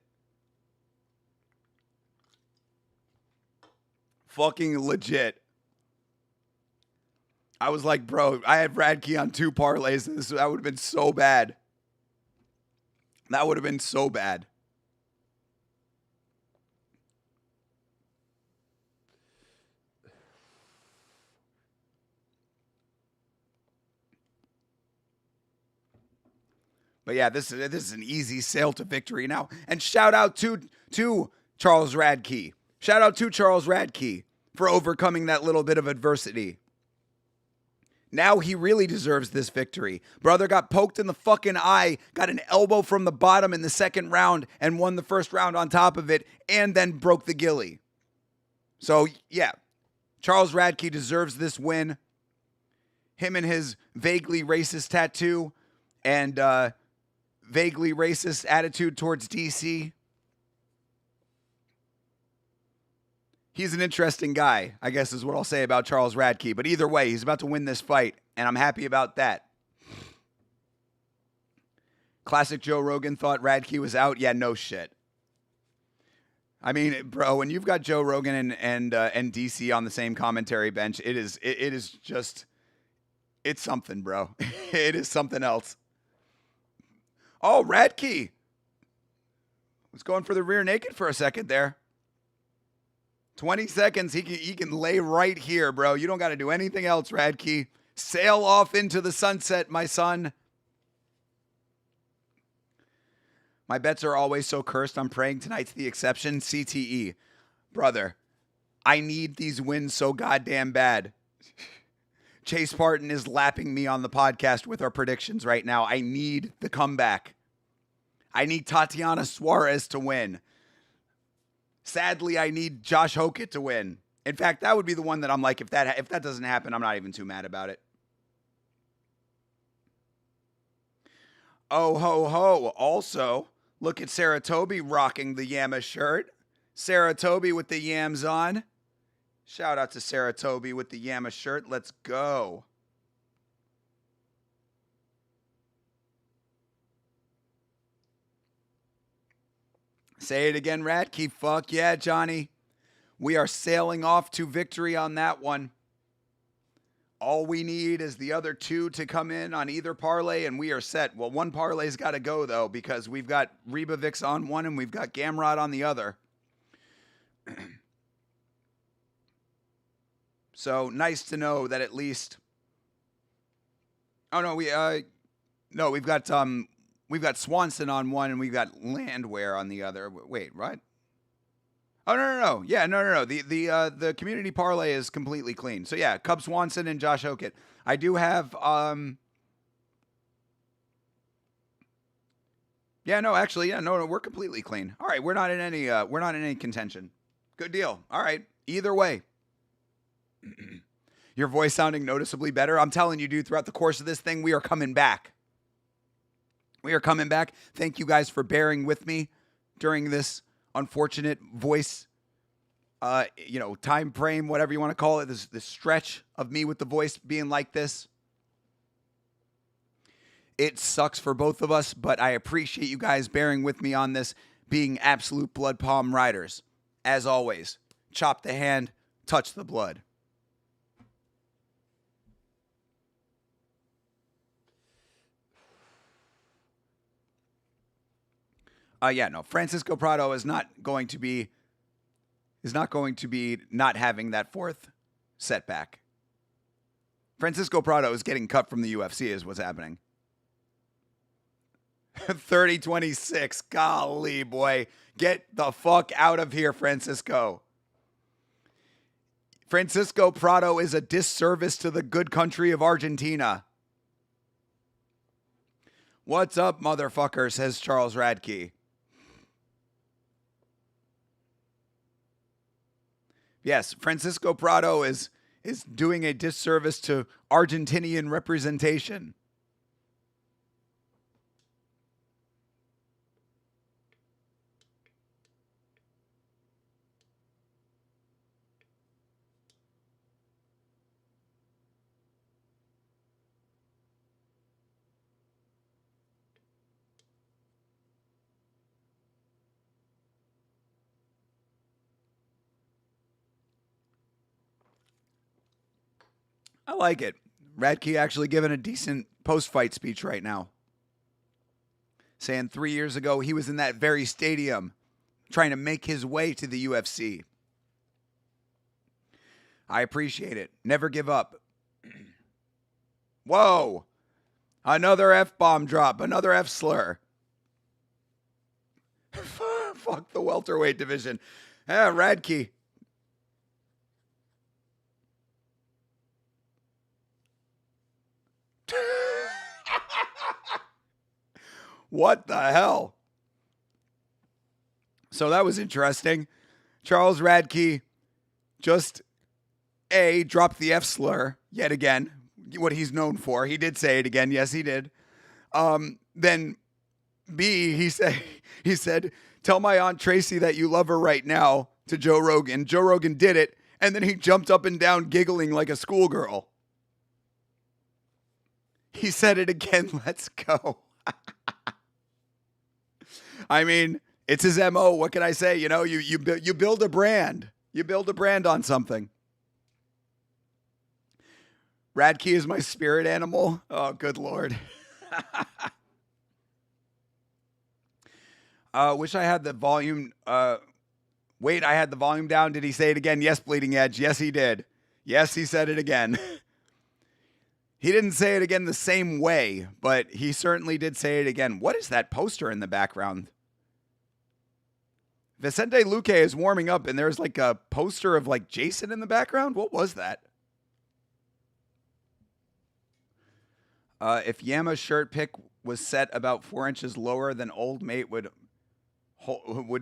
Fucking legit. I was like, bro, I had Radke on 2 parlays. That would have been so bad. That would have been so bad. But yeah, this is an easy sail to victory now. And shout out to Charles Radke. Shout out to Charles Radke for overcoming that little bit of adversity. Now he really deserves this victory. Brother got poked in the fucking eye, got an elbow from the bottom in the second round, and won the first round on top of it, and then broke the Gilly. So, yeah, Charles Radke deserves this win. Him and his vaguely racist tattoo and vaguely racist attitude towards DC. He's an interesting guy, I guess is what I'll say about Charles Radke. But either way, he's about to win this fight, and I'm happy about that. Classic Joe Rogan thought Radke was out. Yeah, no shit. I mean, bro, when you've got Joe Rogan and DC on the same commentary bench, it is just, it's something, bro. It is something else. Oh, Radke was going for the rear naked for a second there. 20 seconds, he can lay right here, bro. You don't got to do anything else, Radke. Sail off into the sunset, my son. My bets are always so cursed. I'm praying tonight's the exception. CTE. Brother, I need these wins so goddamn bad. Chase Parton is lapping me on the podcast with our predictions right now. I need the comeback. I need Tatiana Suarez to win. Sadly, I need Josh Hokett to win. In fact, that would be the one that I'm like, if that doesn't happen, I'm not even too mad about it. Oh, ho, ho. Also, look at Sarah Toby rocking the Yama shirt. Sarah Toby with the yams on. Shout out to Sarah Toby with the Yama shirt. Let's go. Say it again, Radke. Fuck yeah, Johnny. We are sailing off to victory on that one. All we need is the other two to come in on either parlay, and we are set. Well, one parlay's got to go, though, because we've got Rebavix on one and we've got Gamrot on the other. So nice to know that at least. Oh no, we've got Swanson on one and we've got Landwehr on the other. Wait, what? Oh no. Yeah, no. The community parlay is completely clean. So yeah, Cub Swanson and Josh Hokett. I do have yeah, no, actually, yeah, no, we're completely clean. All right, we're not in any contention. Good deal. All right. Either way. Your voice sounding noticeably better. I'm telling you, dude, throughout the course of this thing, we are coming back. We are coming back. Thank you guys for bearing with me during this unfortunate voice, time frame, whatever you want to call it, this stretch of me with the voice being like this. It sucks for both of us, but I appreciate you guys bearing with me on this, being absolute blood palm riders. As always, chop the hand, touch the blood. Francisco Prado is not going to be not having that fourth setback. Francisco Prado is getting cut from the UFC is what's happening. 30-26. Golly, boy. Get the fuck out of here, Francisco. Francisco Prado is a disservice to the good country of Argentina. What's up, motherfucker, says Charles Radke. Yes, Francisco Prado is doing a disservice to Argentinian representation. I like it. Radke actually giving a decent post-fight speech right now. Saying 3 years ago he was in that very stadium trying to make his way to the UFC. I appreciate it. Never give up. Whoa. Another F-bomb drop. Another F-slur. Fuck the welterweight division. Radke. What the hell? So that was interesting. Charles Radke just dropped the F slur yet again, what he's known for. He did say it again. Yes, he did. Then B, he said, tell my Aunt Tracy that you love her right now to Joe Rogan. Joe Rogan did it. And then he jumped up and down giggling like a schoolgirl. He said it again. Let's go. I mean, it's his MO. What can I say? You know, you build a brand. You build a brand on something. Radke is my spirit animal. Oh, good Lord. Wish I had the volume. Wait, I had the volume down. Did he say it again? Yes, Bleeding Edge. Yes, he did. Yes, he said it again. He didn't say it again the same way, but he certainly did say it again. What is that poster in the background? Vicente Luque is warming up, and there's like a poster of like Jason in the background. What was that? If Yama's shirt pick was set about 4 inches lower than Old Mate would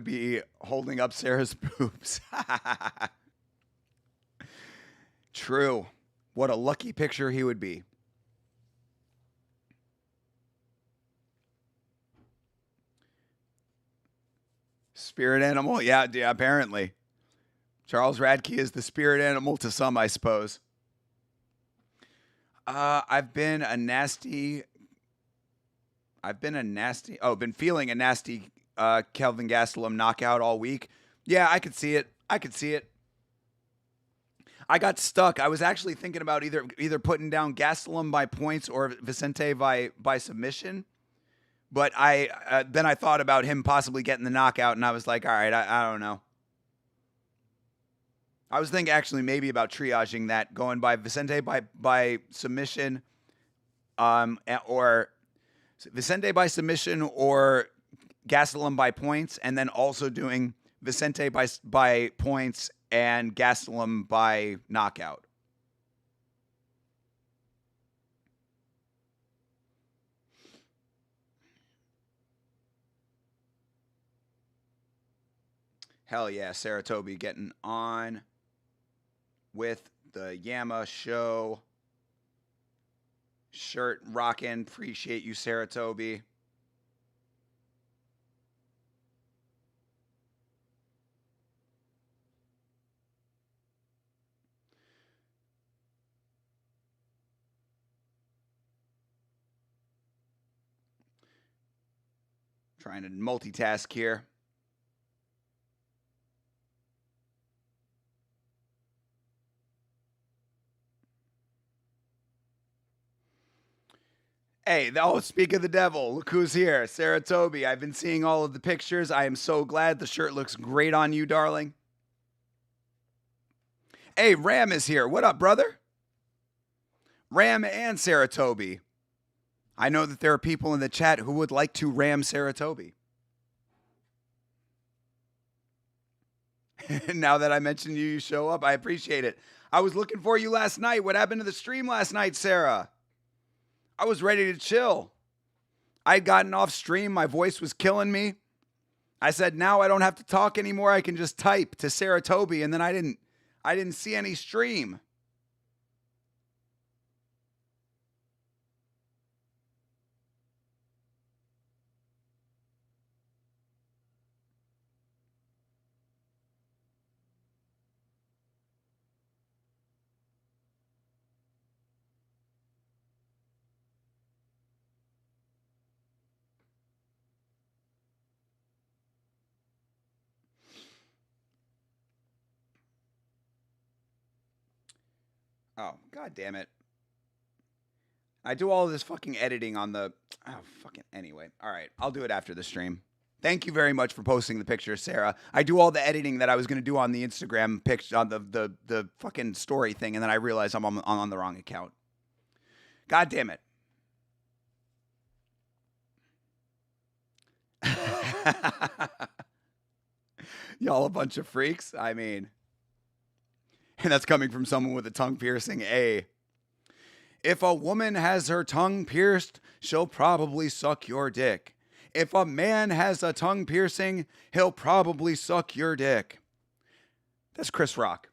be holding up Sarah's boobs. True. What a lucky picture he would be. Spirit animal? Yeah, apparently. Charles Radke is the spirit animal to some, I suppose. I've been feeling a nasty Kelvin Gastelum knockout all week. Yeah, I could see it. I got stuck. I was actually thinking about either putting down Gastelum by points or Vicente by submission. But then I thought about him possibly getting the knockout, and I was like, all right, I don't know. I was thinking actually maybe about triaging that, going by Vicente by submission, or Vicente by submission or Gastelum by points, and then also doing Vicente by points and Gastelum by knockout. Hell yeah, Sarah Toby getting on with the Yama show. Shirt rocking. Appreciate you, Sarah Toby. Trying to multitask here. Hey, speak of the devil. Look who's here. Sarah Toby. I've been seeing all of the pictures. I am so glad. The shirt looks great on you, darling. Hey, Ram is here. What up, brother? Ram and Sarah Toby. I know that there are people in the chat who would like to ram Sarah Toby. Now that I mentioned you show up, I appreciate it. I was looking for you last night. What happened to the stream last night, Sarah? I was ready to chill. I'd gotten off stream. My voice was killing me. I said, now I don't have to talk anymore. I can just type to Sarah Toby. And then I didn't see any stream. Oh, god damn it. I do all of this fucking editing on the... Oh, fucking... Anyway. All right. I'll do it after the stream. Thank you very much for posting the picture, Sarah. I do all the editing that I was going to do on the Instagram picture, on the fucking story thing, and then I realized I'm on the wrong account. God damn it. Y'all a bunch of freaks? I mean... And that's coming from someone with a tongue piercing. If a woman has her tongue pierced, she'll probably suck your dick. If a man has a tongue piercing, he'll probably suck your dick. That's Chris Rock.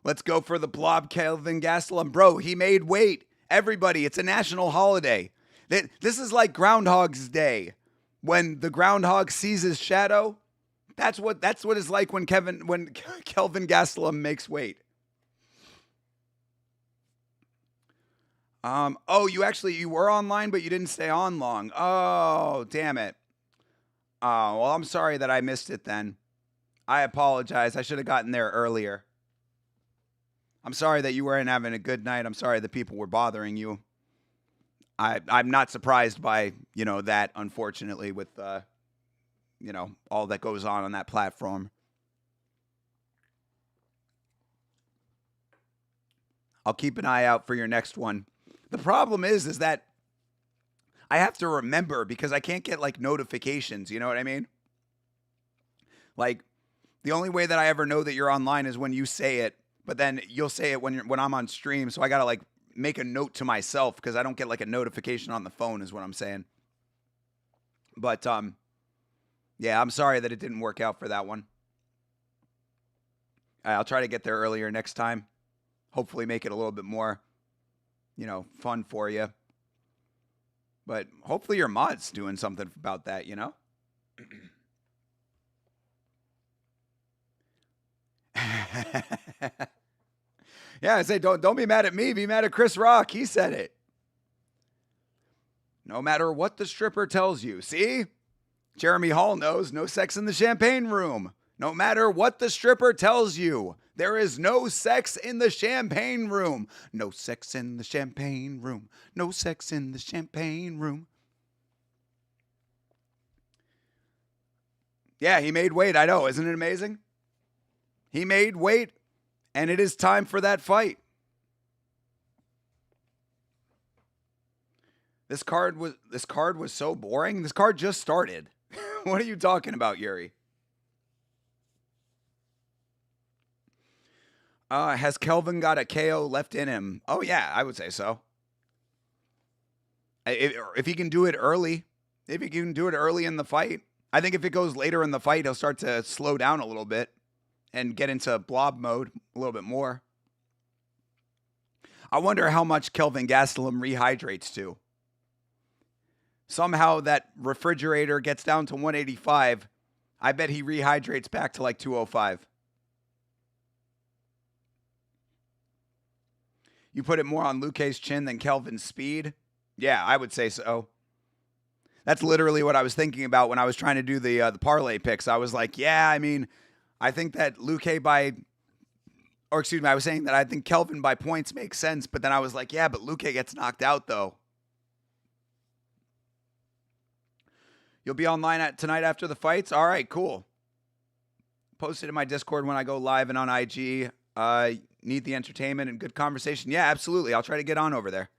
Let's go for the blob, Kelvin Gastelum. Bro, he made weight. Everybody, it's a national holiday. This is like Groundhog's Day. When the groundhog sees his shadow, that's what it's like when Kelvin Gastelum makes weight. Oh, you were online, but you didn't stay on long. Oh, damn it. Oh, well, I'm sorry that I missed it then. I apologize. I should have gotten there earlier. I'm sorry that you weren't having a good night. I'm sorry that people were bothering you. I'm not surprised by, that, unfortunately, with, all that goes on that platform. I'll keep an eye out for your next one. The problem is that I have to remember because I can't get, notifications. You know what I mean? The only way that I ever know that you're online is when you say it, but then you'll say it when I'm on stream. So I got to, make a note to myself because I don't get, a notification on the phone is what I'm saying. But, yeah, I'm sorry that it didn't work out for that one. I'll try to get there earlier next time. Hopefully make it a little bit more, fun for you. But hopefully your mod's doing something about that, Yeah, I say don't be mad at me. Be mad at Chris Rock. He said it. No matter what the stripper tells you. See? Jeremy Hall knows no sex in the champagne room. No matter what the stripper tells you, there is no sex in the champagne room. No sex in the champagne room. No sex in the champagne room. Yeah, he made weight. I know. Isn't it amazing? He made weight, and it is time for that fight. This card was so boring. This card just started. What are you talking about, Yuri? Has Kelvin got a KO left in him? Oh yeah, I would say so. If he can do it early, if he can do it early in the fight, I think if it goes later in the fight, he'll start to slow down a little bit and get into blob mode a little bit more. I wonder how much Kelvin Gastelum rehydrates to. Somehow that refrigerator gets down to 185. I bet he rehydrates back to like 205. You put it more on Luque's chin than Kelvin's speed? Yeah, I would say so. That's literally what I was thinking about when I was trying to do the parlay picks. I was like, yeah, I mean, I think that I was saying that I think Kelvin by points makes sense, but then I was like, yeah, but Luque gets knocked out though. You'll be online tonight after the fights? All right, cool. Post it in my Discord when I go live and on IG. Need the entertainment and good conversation? Yeah, absolutely. I'll try to get on over there.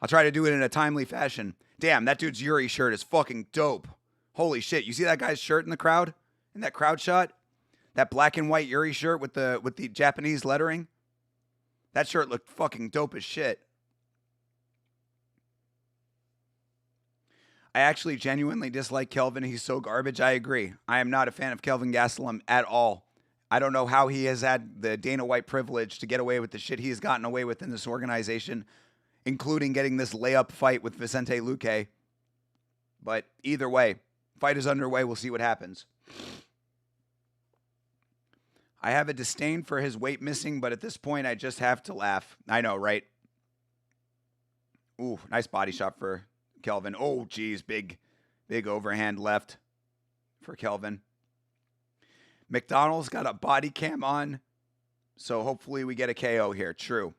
I'll try to do it in a timely fashion. Damn, that dude's Yuri shirt is fucking dope. Holy shit. You see that guy's shirt in the crowd? In that crowd shot? That black and white Yuri shirt with the Japanese lettering? That shirt looked fucking dope as shit. I actually genuinely dislike Kelvin. He's so garbage. I agree. I am not a fan of Kelvin Gastelum at all. I don't know how he has had the Dana White privilege to get away with the shit he has gotten away with in this organization, including getting this layup fight with Vicente Luque. But either way, fight is underway. We'll see what happens. I have a disdain for his weight missing, but at this point, I just have to laugh. I know, right? Ooh, nice body shot for Kelvin. Oh, geez, big overhand left for Kelvin. McDonald's got a body cam on, so hopefully we get a KO here. True.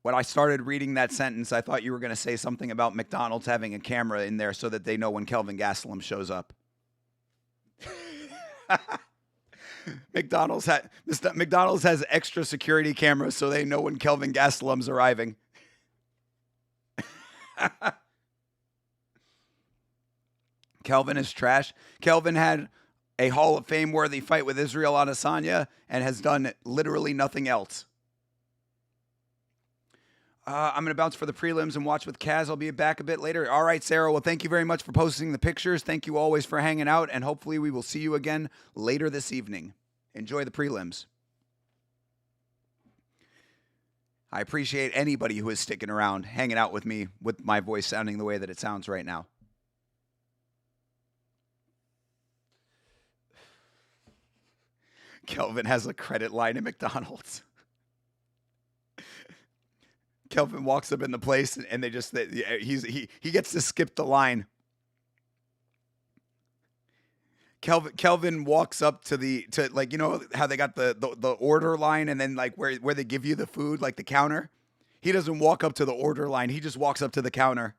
When I started reading that sentence, I thought you were going to say something about McDonald's having a camera in there so that they know when Kelvin Gastelum shows up. McDonald's has extra security cameras so they know when Kelvin Gastelum's arriving. Kelvin is trash. Kelvin had a Hall of Fame worthy fight with Israel Adesanya and has done literally nothing else. I'm going to bounce for the prelims and watch with Kaz. I'll be back a bit later. All right, Sarah. Well, thank you very much for posting the pictures. Thank you always for hanging out, and hopefully we will see you again later this evening. Enjoy the prelims. I appreciate anybody who is sticking around, hanging out with me, with my voice sounding the way that it sounds right now. Kelvin has a credit line at McDonald's. Kelvin walks up in the place and he gets to skip the line. Kelvin walks up to like, you know how they got the order line and then like where they give you the food, like the counter. He doesn't walk up to the order line. He just walks up to the counter.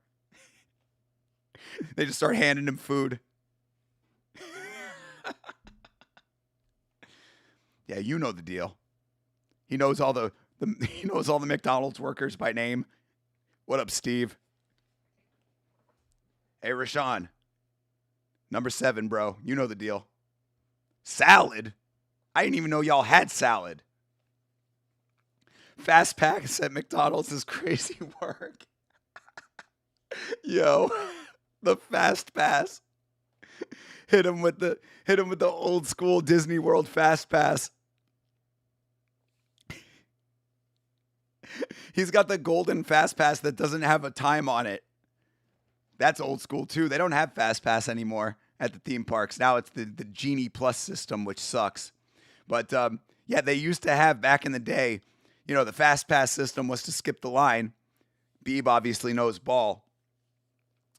They just start handing him food. Yeah, you know the deal. He knows all the McDonald's workers by name. What up, Steve? Hey, Rashawn. Number 7, bro. You know the deal. Salad? I didn't even know y'all had salad. Fast packs at McDonald's is crazy work. Yo, the fast pass. Hit him with the old school Disney World fast pass. He's got the golden fast pass that doesn't have a time on it. That's old school too. They don't have Fast Pass anymore at the theme parks. Now it's the Genie Plus system, which sucks. But yeah, they used to have back in the day, the Fast Pass system was to skip the line. Beeb obviously knows ball.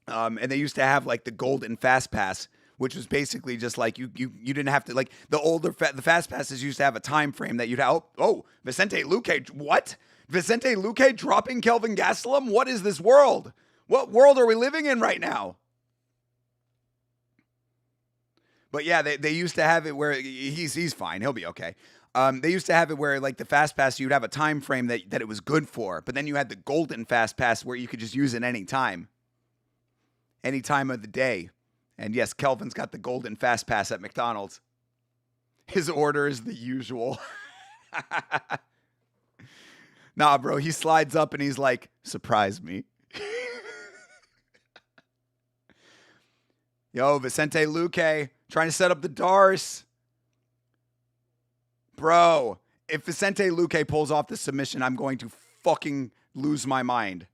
And they used to have like the golden Fast Pass, which was basically just like you didn't have to, like the Fast Passes used to have a time frame that you'd have. Oh, Vicente Luque, what? Vicente Luque dropping Kelvin Gastelum? What is this world? What world are we living in right now? But yeah, they used to have it where he's fine. He'll be okay. They used to have it where like the Fast Pass, you'd have a time frame that it was good for. But then you had the golden Fast Pass where you could just use it any time of the day. And yes, Kelvin's got the golden Fast Pass at McDonald's. His order is the usual. Nah, bro, he slides up and he's like, surprise me. Yo, Vicente Luque trying to set up the Darce. Bro, if Vicente Luque pulls off the submission, I'm going to fucking lose my mind.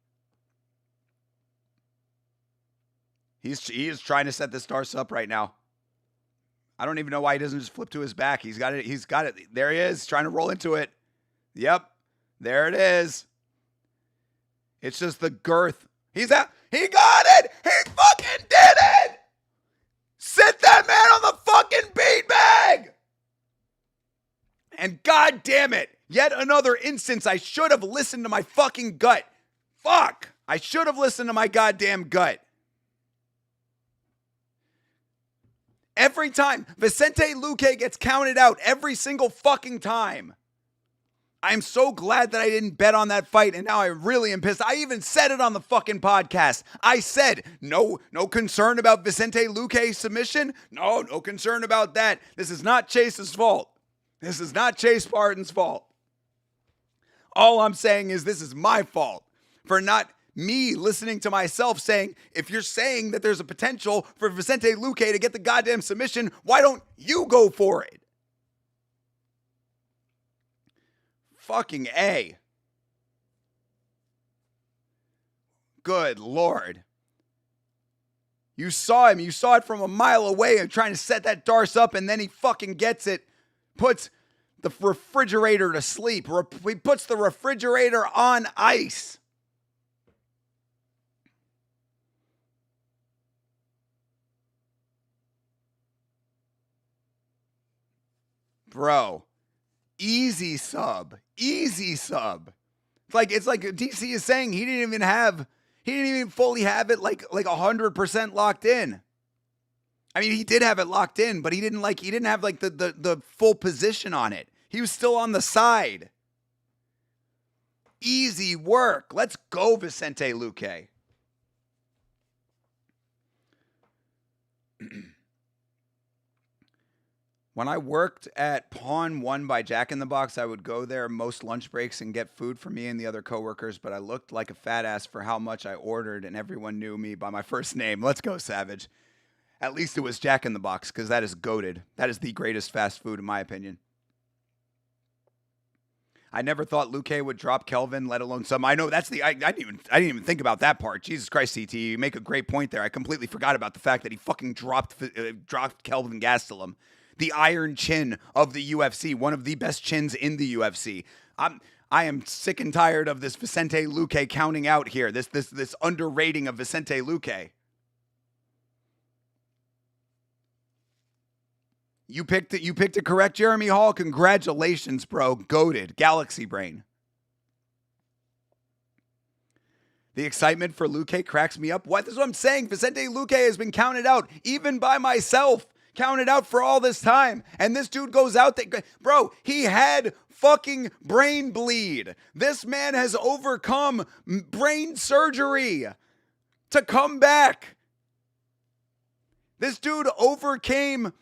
He is trying to set this Darce up right now. I don't even know why he doesn't just flip to his back. He's got it. There he is, trying to roll into it. Yep. There it is. It's just the girth. He's out. He got it. He fucking did it. Sit that man on the fucking beanbag. And god damn it. Yet another instance I should have listened to my fucking gut. Fuck. I should have listened to my goddamn gut. Every time Vicente Luque gets counted out, every single fucking time. I'm so glad that I didn't bet on that fight, and now I really am pissed. I even said it on the fucking podcast. I said, no concern about Vicente Luque's submission. No concern about that. This is not Chase's fault. This is not Chase Parton's fault. All I'm saying is this is my fault for not me listening to myself saying, if you're saying that there's a potential for Vicente Luque to get the goddamn submission, why don't you go for it? Fucking A. Good Lord. You saw him. You saw it from a mile away and trying to set that Darce up, and then he fucking gets it. Puts the refrigerator to sleep. He puts the refrigerator on ice. Bro. Easy sub. It's like DC is saying he didn't even fully have it like 100% locked in. I mean, he did have it locked in, but he didn't have like the full position on it. He was still on the side. Easy work. Let's go, Vicente Luque. When I worked at Pawn 1 by Jack in the Box, I would go there most lunch breaks and get food for me and the other coworkers, but I looked like a fat ass for how much I ordered, and everyone knew me by my first name. Let's go, Savage. At least it was Jack in the Box, because that is goated. That is the greatest fast food, in my opinion. I never thought Luque would drop Kelvin, let alone some. I know that's I didn't even think about that part. Jesus Christ, CT, you make a great point there. I completely forgot about the fact that he fucking dropped Kelvin Gastelum. The iron chin of the UFC, one of the best chins in the UFC. I am sick and tired of this Vicente Luque counting out here. This underrating of Vicente Luque. You picked it correct, Jeremy Hall. Congratulations, bro. Goated. Galaxy brain. The excitement for Luque cracks me up. What? This is what I'm saying. Vicente Luque has been counted out, even by myself. Counted out for all this time. And this dude goes out there. Bro, he had fucking brain bleed. This man has overcome brain surgery to come back. This dude overcame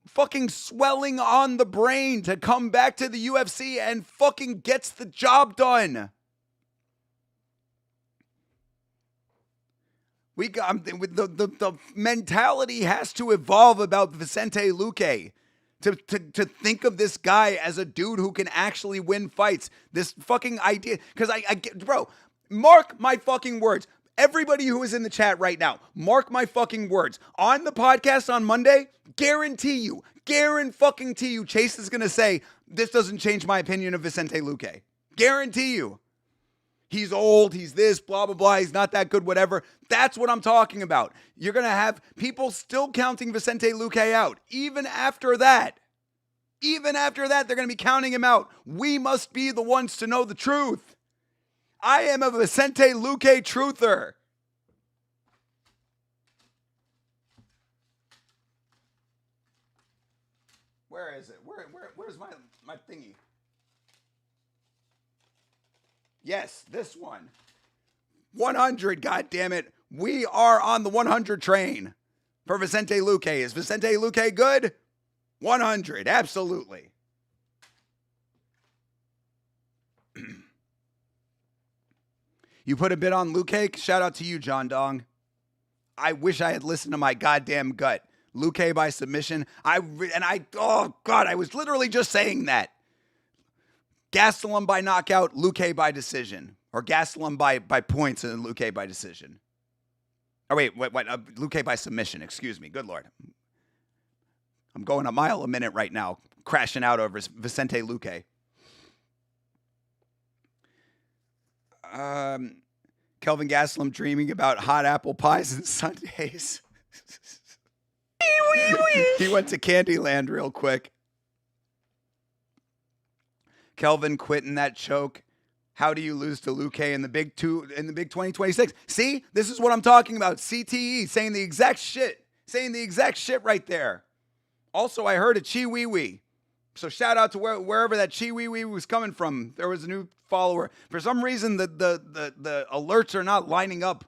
fucking swelling on the brain to come back to the UFC and fucking gets the job done. The mentality has to evolve about Vicente Luque to think of this guy as a dude who can actually win fights. This fucking idea, because I get, bro, mark my fucking words. Everybody who is in the chat right now, mark my fucking words. On the podcast on Monday, guarantee you, Chase is going to say, this doesn't change my opinion of Vicente Luque. Guarantee you. He's old, he's this, blah, blah, blah, he's not that good, whatever. That's what I'm talking about. You're going to have people still counting Vicente Luque out. Even after that, they're going to be counting him out. We must be the ones to know the truth. I am a Vicente Luque truther. Where is it? Where's my thingy? Yes, this one. 100, goddammit. We are on the 100 train for Vicente Luque. Is Vicente Luque good? 100, absolutely. You put a bit on Luque? Shout out to you, John Dong. I wish I had listened to my goddamn gut. Luque by submission. Oh God, I was literally just saying that. Gastelum by knockout, Luque by decision. Or Gastelum by points and Luque by decision. Oh, wait, Luque by submission, excuse me. Good Lord. I'm going a mile a minute right now, crashing out over Vicente Luque. Kelvin Gastelum dreaming about hot apple pies and sundaes. He went to Candyland real quick. Kelvin quitting that choke. How do you lose to Luque in the big 2026? See, this is what I'm talking about. CTE saying the exact shit. Right there. Also, I heard a Chi Wee Wee. So shout out to wherever that Chi Wee Wee was coming from. There was a new follower. For some reason, the alerts are not lining up.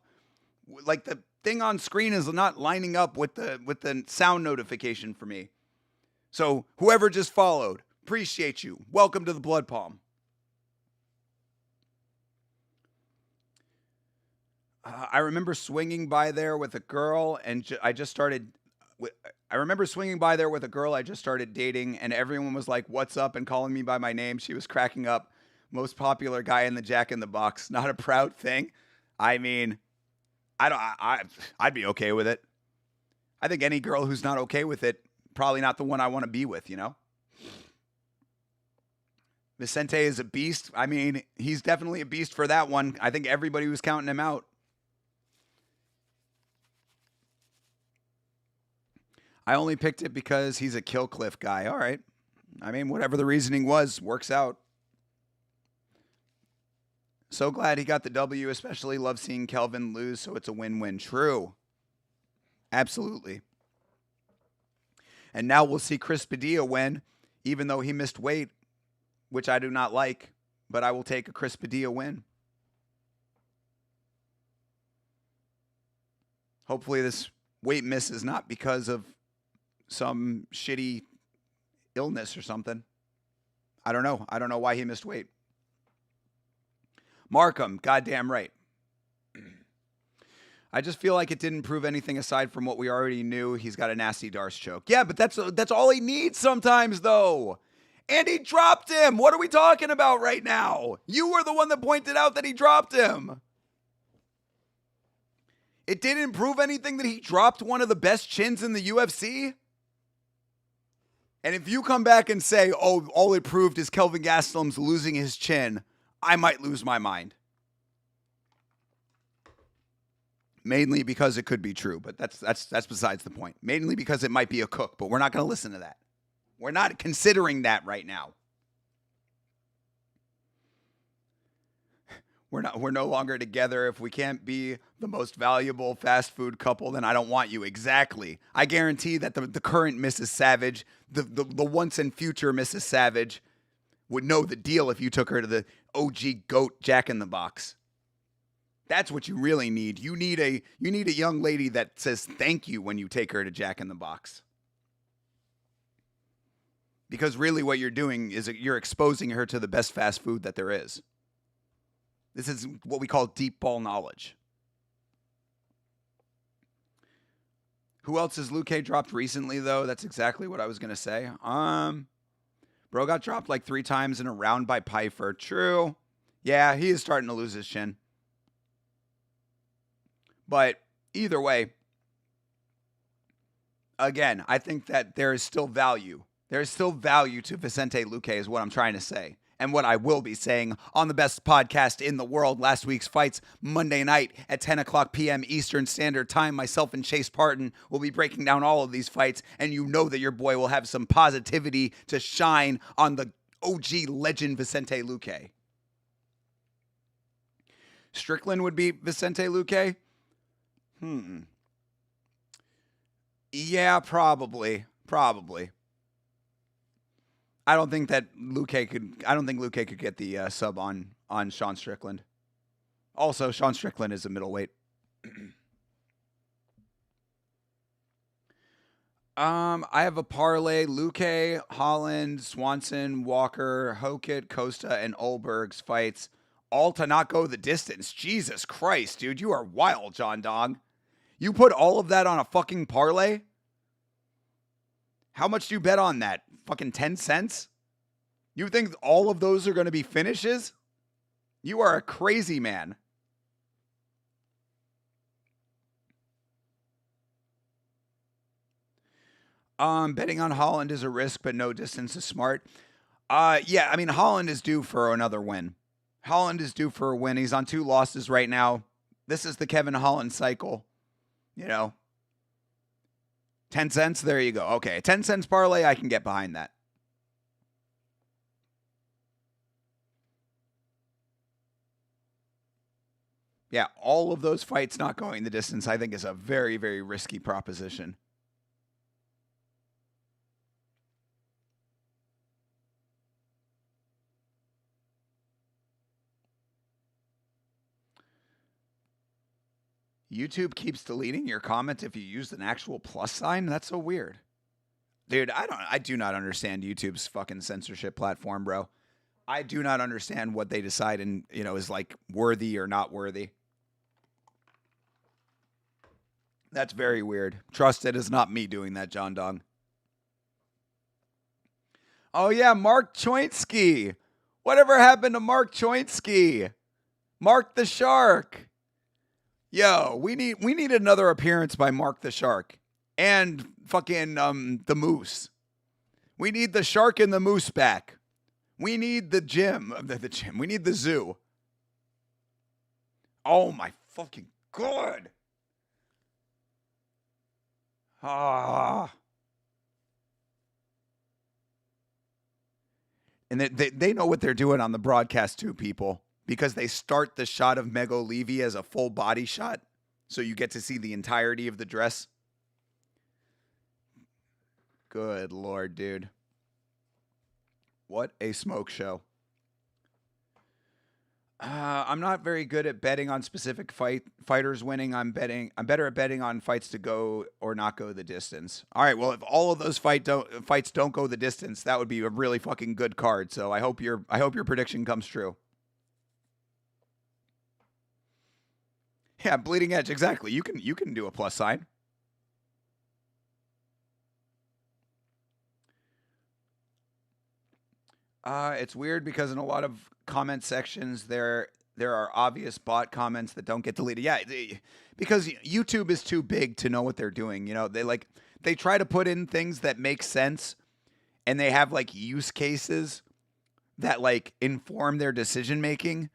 Like the thing on screen is not lining up with the sound notification for me. So whoever just followed, appreciate you. Welcome to the Blood Palm. I remember swinging by there with a girl, and I just started dating, and everyone was like, "What's up?" and calling me by my name. She was cracking up. Most popular guy in the Jack in the Box. Not a proud thing. I mean, I'd be okay with it. I think any girl who's not okay with it, probably not the one I want to be with, you know? Vicente is a beast. I mean, he's definitely a beast for that one. I think everybody was counting him out. I only picked it because he's a Kill Cliff guy. All right. I mean, whatever the reasoning was, works out. So glad he got the W, especially love seeing Kelvin lose, so it's a win-win. True. Absolutely. And now we'll see Chris Padilla win, even though he missed weight, which I do not like, but I will take a Chris Padilla win. Hopefully this weight miss is not because of some shitty illness or something. I don't know. I don't know why he missed weight. Markham, goddamn right. I just feel like it didn't prove anything aside from what we already knew. He's got a nasty Darce choke. Yeah, but that's all he needs sometimes, though. And he dropped him. What are we talking about right now? You were the one that pointed out that he dropped him. It didn't prove anything that he dropped one of the best chins in the UFC. And if you come back and say, oh, all it proved is Kelvin Gastelum's losing his chin, I might lose my mind. Mainly because it could be true, but that's besides the point. Mainly because it might be a cook, but we're not going to listen to that. We're not considering that right now. We're no longer together. If we can't be the most valuable fast food couple, then I don't want you. Exactly. I guarantee that the current Mrs. Savage, the once and future Mrs. Savage, would know the deal if you took her to the OG GOAT Jack in the Box. That's what you really need. You need a young lady that says thank you when you take her to Jack in the Box. Because really what you're doing is you're exposing her to the best fast food that there is. This is what we call deep ball knowledge. Who else has Luque dropped recently, though? That's exactly what I was going to say. Bro got dropped like 3 times in a round by Pyfer. True. Yeah, he is starting to lose his chin. But either way, again, I think that there is still value. There is still value to Vicente Luque is what I'm trying to say. And what I will be saying on the best podcast in the world, Last Week's Fights, Monday night at 10 o'clock p.m. Eastern Standard Time. Myself and Chase Parton will be breaking down all of these fights, and you know that your boy will have some positivity to shine on the OG legend Vicente Luque. Strickland would be Vicente Luque? Yeah, probably. I don't think Luque could get the sub on Sean Strickland. Also, Sean Strickland is a middleweight. I have a parlay: Luque, Holland, Swanson, Walker, Hokett, Costa, and Ulberg's fights, all to not go the distance. Jesus Christ, dude, you are wild, John Dog. You put all of that on a fucking parlay? How much do you bet on that? Fucking 10 cents? You think all of those are going to be finishes? You are a crazy man. Betting on Holland is a risk, but no distance is smart. Yeah, I mean, Holland is due for another win. Holland is due for a win. He's on 2 losses right now. This is the Kevin Holland cycle. 10 cents, there you go. Okay, 10 cents parlay, I can get behind that. Yeah, all of those fights not going the distance, I think, is a very, very risky proposition. YouTube keeps deleting your comments if you used an actual plus sign? That's so weird. Dude, I do not understand YouTube's fucking censorship platform, bro. I do not understand what they decide and, is like worthy or not worthy. That's very weird. Trust it is not me doing that, John Dong. Oh yeah, Mark Choinsky. Whatever happened to Mark Choinsky? Mark the Shark. Yo, we need another appearance by Mark the Shark and fucking the Moose. We need the Shark and the Moose back. We need the gym. We need the zoo. Oh my fucking god. Ah. And they know what they're doing on the broadcast too, people. Because they start the shot of Mego Levy as a full body shot. So you get to see the entirety of the dress. Good Lord, dude. What a smoke show. I'm not very good at betting on specific fighters winning. I'm better at betting on fights to go or not go the distance. All right, well, if all of those fights don't go the distance, that would be a really fucking good card. So I hope your prediction comes true. Yeah, bleeding edge, exactly. You can do a plus sign. It's weird because in a lot of comment sections there are obvious bot comments that don't get deleted. Yeah, because YouTube is too big to know what they're doing. They try to put in things that make sense, and they have like use cases that like inform their decision making.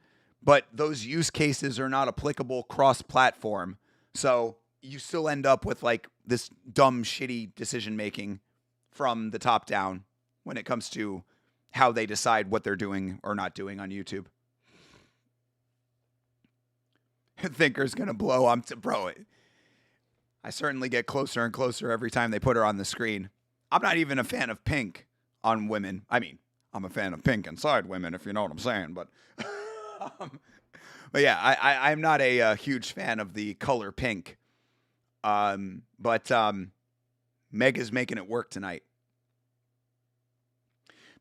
But those use cases are not applicable cross-platform. So you still end up with like this dumb, shitty decision-making from the top down when it comes to how they decide what they're doing or not doing on YouTube. Thinker's going to blow. Bro, I certainly get closer and closer every time they put her on the screen. I'm not even a fan of pink on women. I mean, I'm a fan of pink inside women, if you know what I'm saying, but... but yeah, I'm not a huge fan of the color pink. But Meg is making it work tonight.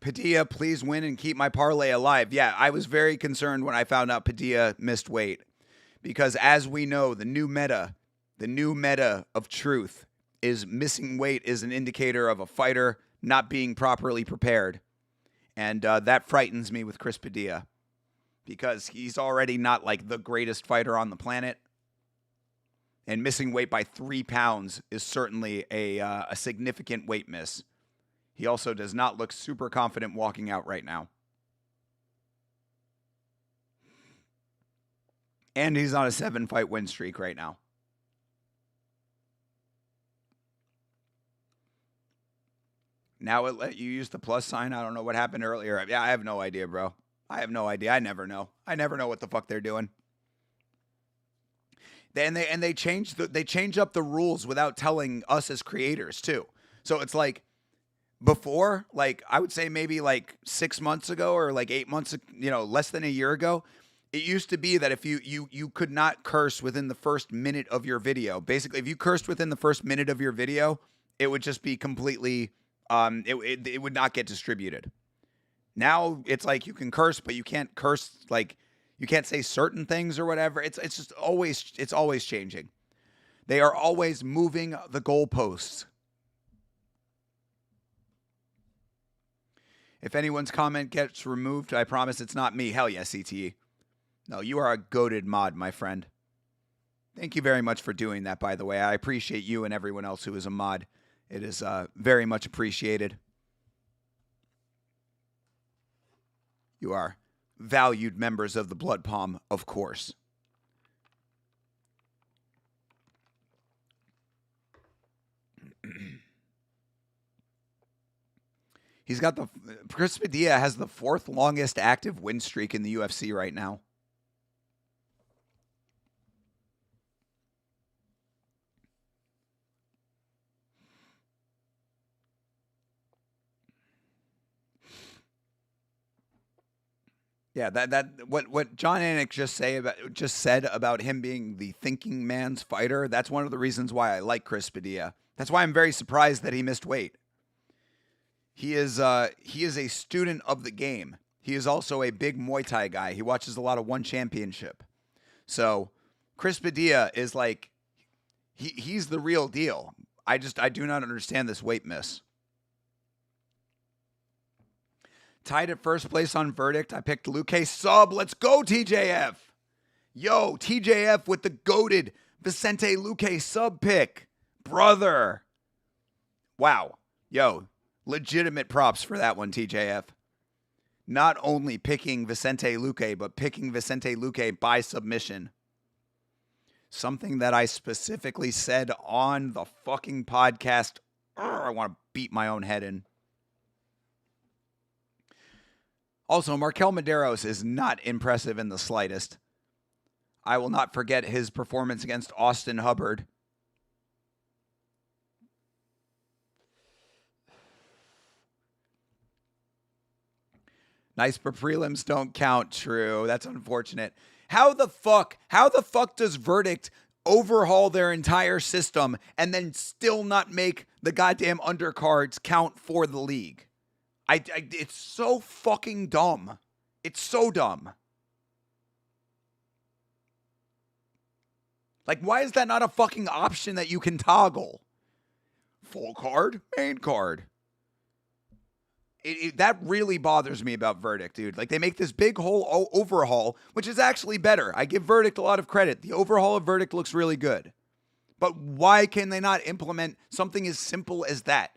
Padilla, please win and keep my parlay alive. Yeah, I was very concerned when I found out Padilla missed weight. Because as we know, the new meta of truth is missing weight is an indicator of a fighter not being properly prepared. And that frightens me with Chris Padilla. Because he's already not like the greatest fighter on the planet. And missing weight by 3 pounds is certainly a significant weight miss. He also does not look super confident walking out right now. And he's on a 7-fight win streak right now. Now it let you use the plus sign. I don't know what happened earlier. Yeah, I have no idea, bro. I have no idea. I never know. I never know what the fuck they're doing. They change up the rules without telling us as creators too. So it's like before, like I would say maybe like 6 months ago or like 8 months, less than a year ago, it used to be that if you could not curse within the first minute of your video. Basically, if you cursed within the first minute of your video, it would just be completely it would not get distributed. Now it's like you can curse, but you can't curse, like you can't say certain things or whatever. It's always changing. They are always moving the goalposts. If anyone's comment gets removed, I promise it's not me. Hell yeah, CTE. No, you are a goated mod, my friend. Thank you very much for doing that, by the way. I appreciate you and everyone else who is a mod. It is very much appreciated. You are valued members of the Blood Palm, of course. He's got Chris Padilla has the 4th longest active win streak in the UFC right now. Yeah, what John Anik just said about him being the thinking man's fighter, that's one of the reasons why I like Chris Padilla. That's why I'm very surprised that he missed weight. He is a student of the game. He is also a big Muay Thai guy. He watches a lot of One Championship. So Chris Padilla is like he's the real deal. I do not understand this weight miss. Tied at first place on verdict. I picked Luque sub. Let's go, TJF. Yo, TJF with the goated Vicente Luque sub pick. Brother. Wow. Yo, legitimate props for that one, TJF. Not only picking Vicente Luque, but picking Vicente Luque by submission. Something that I specifically said on the fucking podcast. I want to beat my own head in. Also, Markel Medeiros is not impressive in the slightest. I will not forget his performance against Austin Hubbard. Nice, but prelims don't count. True. That's unfortunate. How the fuck does Verdict overhaul their entire system and then still not make the goddamn undercards count for the league? It's so fucking dumb. It's so dumb. Like, why is that not a fucking option that you can toggle? Full card, main card. That really bothers me about Verdict, dude. Like, they make this big whole overhaul, which is actually better. I give Verdict a lot of credit. The overhaul of Verdict looks really good. But why can they not implement something as simple as that?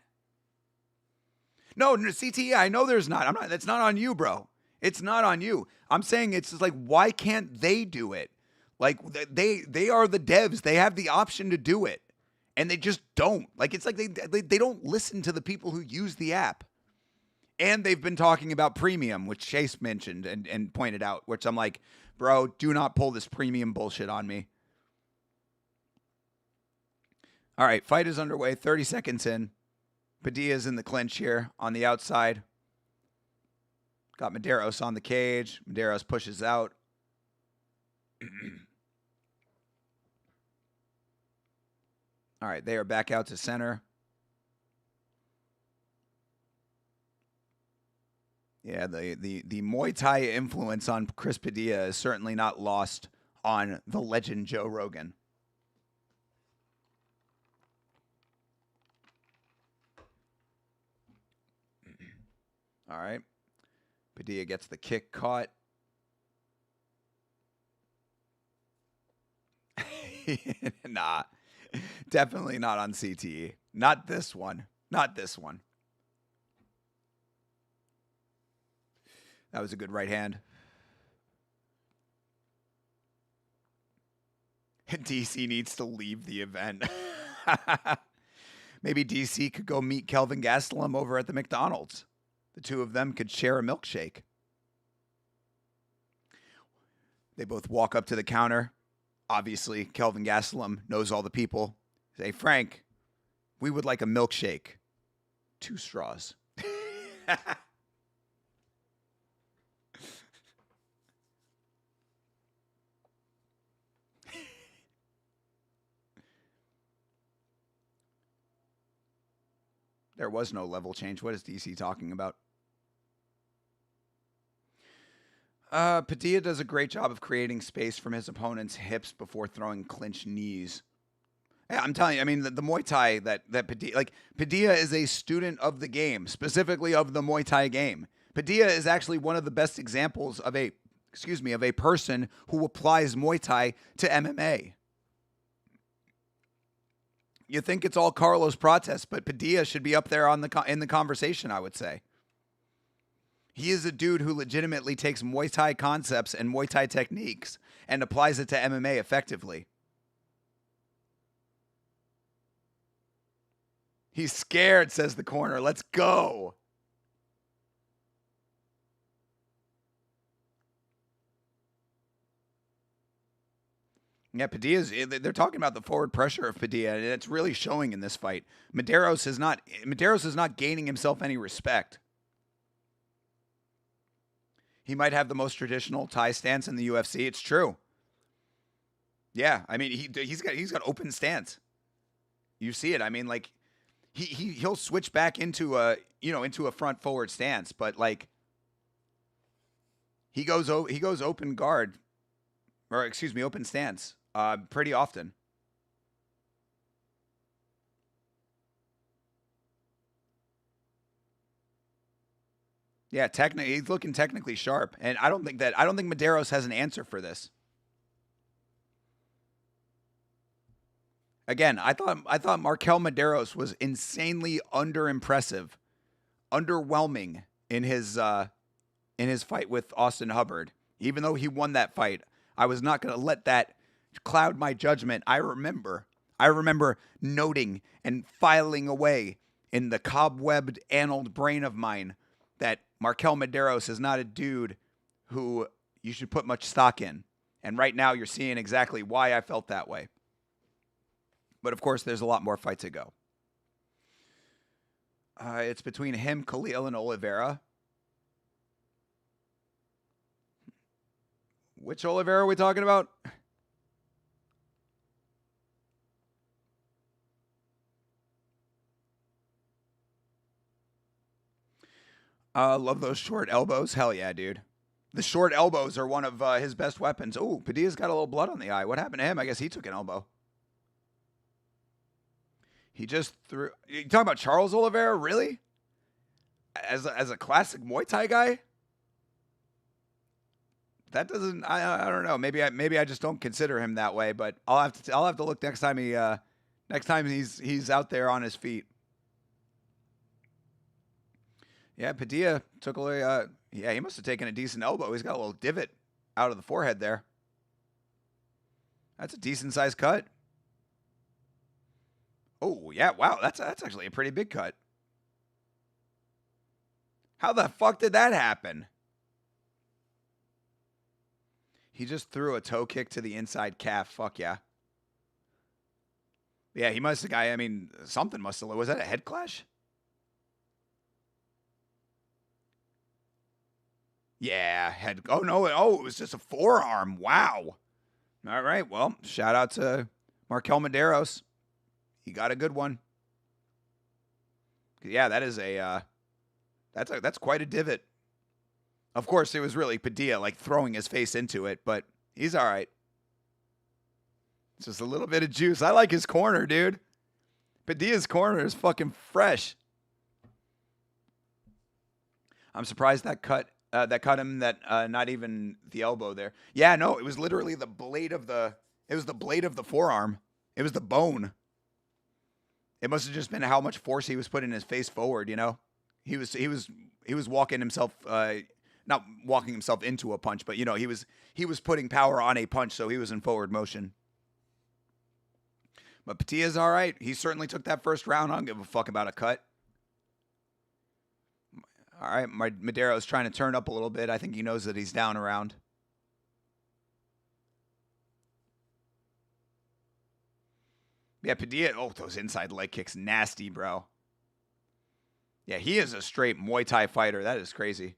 No, CTE, I know there's not. That's not on you, bro. It's not on you. I'm saying it's just like, why can't they do it? Like, they are the devs. They have the option to do it. And they just don't. Like, it's like they don't listen to the people who use the app. And they've been talking about premium, which Chase mentioned and pointed out, which I'm like, bro, do not pull this premium bullshit on me. All right, fight is underway. 30 seconds in. Padilla's in the clinch here on the outside. Got Medeiros on the cage. Medeiros pushes out. All right, they are back out to center. Yeah, the Muay Thai influence on Chris Padilla is certainly not lost on the legend Joe Rogan. All right. Padilla gets the kick caught. Nah, definitely not on CTE. Not this one. Not this one. That was a good right hand. DC needs to leave the event. Maybe DC could go meet Kelvin Gastelum over at the McDonald's. The two of them could share a milkshake. They both walk up to the counter. Obviously, Kelvin Gastelum knows all the people. Say, Frank, we would like a milkshake. 2 straws. There was no level change. What is DC talking about? Padilla does a great job of creating space from his opponent's hips before throwing clinch knees. Yeah, I'm telling you, I mean, the Muay Thai that Padilla, like, Padilla is a student of the game, specifically of the Muay Thai game. Padilla is actually one of the best examples of a person who applies Muay Thai to MMA. You think it's all Carlos Prates, but Padilla should be up there in the conversation, I would say. He is a dude who legitimately takes Muay Thai concepts and Muay Thai techniques and applies it to MMA effectively. He's scared, says the corner. Let's go. Yeah, they're talking about the forward pressure of Padilla, and it's really showing in this fight. Medeiros is not gaining himself any respect. He might have the most traditional Thai stance in the UFC. It's true. Yeah, I mean, he's got open stance. You see it. I mean, like, he'll switch back into a front forward stance, but like he goes open guard, or excuse me, open stance pretty often. Yeah, he's looking technically sharp, and I don't think Medeiros has an answer for this. Again, I thought Markel Medeiros was insanely underimpressive, underwhelming in his fight with Austin Hubbard. Even though he won that fight, I was not going to let that cloud my judgment. I remember noting and filing away in the cobwebbed, annaled brain of mine that Markel Medeiros is not a dude who you should put much stock in. And right now you're seeing exactly why I felt that way. But of course, there's a lot more fight to go. It's between him, Khalil, and Oliveira. Which Oliveira are we talking about? Love those short elbows. Hell yeah, dude. The short elbows are one of his best weapons. Oh, Padilla's got a little blood on the eye. What happened to him? I guess he took an elbow. He just threw. You talking about Charles Oliveira? Really? As a classic Muay Thai guy? That doesn't. I don't know. Maybe I just don't consider him that way. But I'll have to look next time he's out there on his feet. Yeah, Padilla took away. Yeah, he must have taken a decent elbow. He's got a little divot out of the forehead there. That's a decent sized cut. Oh yeah, wow, that's actually a pretty big cut. How the fuck did that happen? He just threw a toe kick to the inside calf. Fuck yeah. Yeah, he must have. I mean, something must have. Was that a head clash? Yeah, head. Oh no! Oh, it was just a forearm. Wow. All right. Well, shout out to Markel Medeiros. He got a good one. Yeah, that is that's quite a divot. Of course, it was really Padilla like throwing his face into it, but he's all right. It's just a little bit of juice. I like his corner, dude. Padilla's corner is fucking fresh. I'm surprised that cut him. Not even the elbow there. Yeah, no, it was literally the blade of the It was the blade of the forearm. It was the bone. It must have just been how much force he was putting his face forward, you know? He was walking himself not walking himself into a punch, but you know, he was putting power on a punch, so he was in forward motion. But Patia's all right. He certainly took that first round. I don't give a fuck about a cut. All right, Madero's trying to turn up a little bit. I think he knows that he's down around. Yeah, Padilla, oh, those inside leg kicks, nasty, bro. Yeah, he is a straight Muay Thai fighter. That is crazy.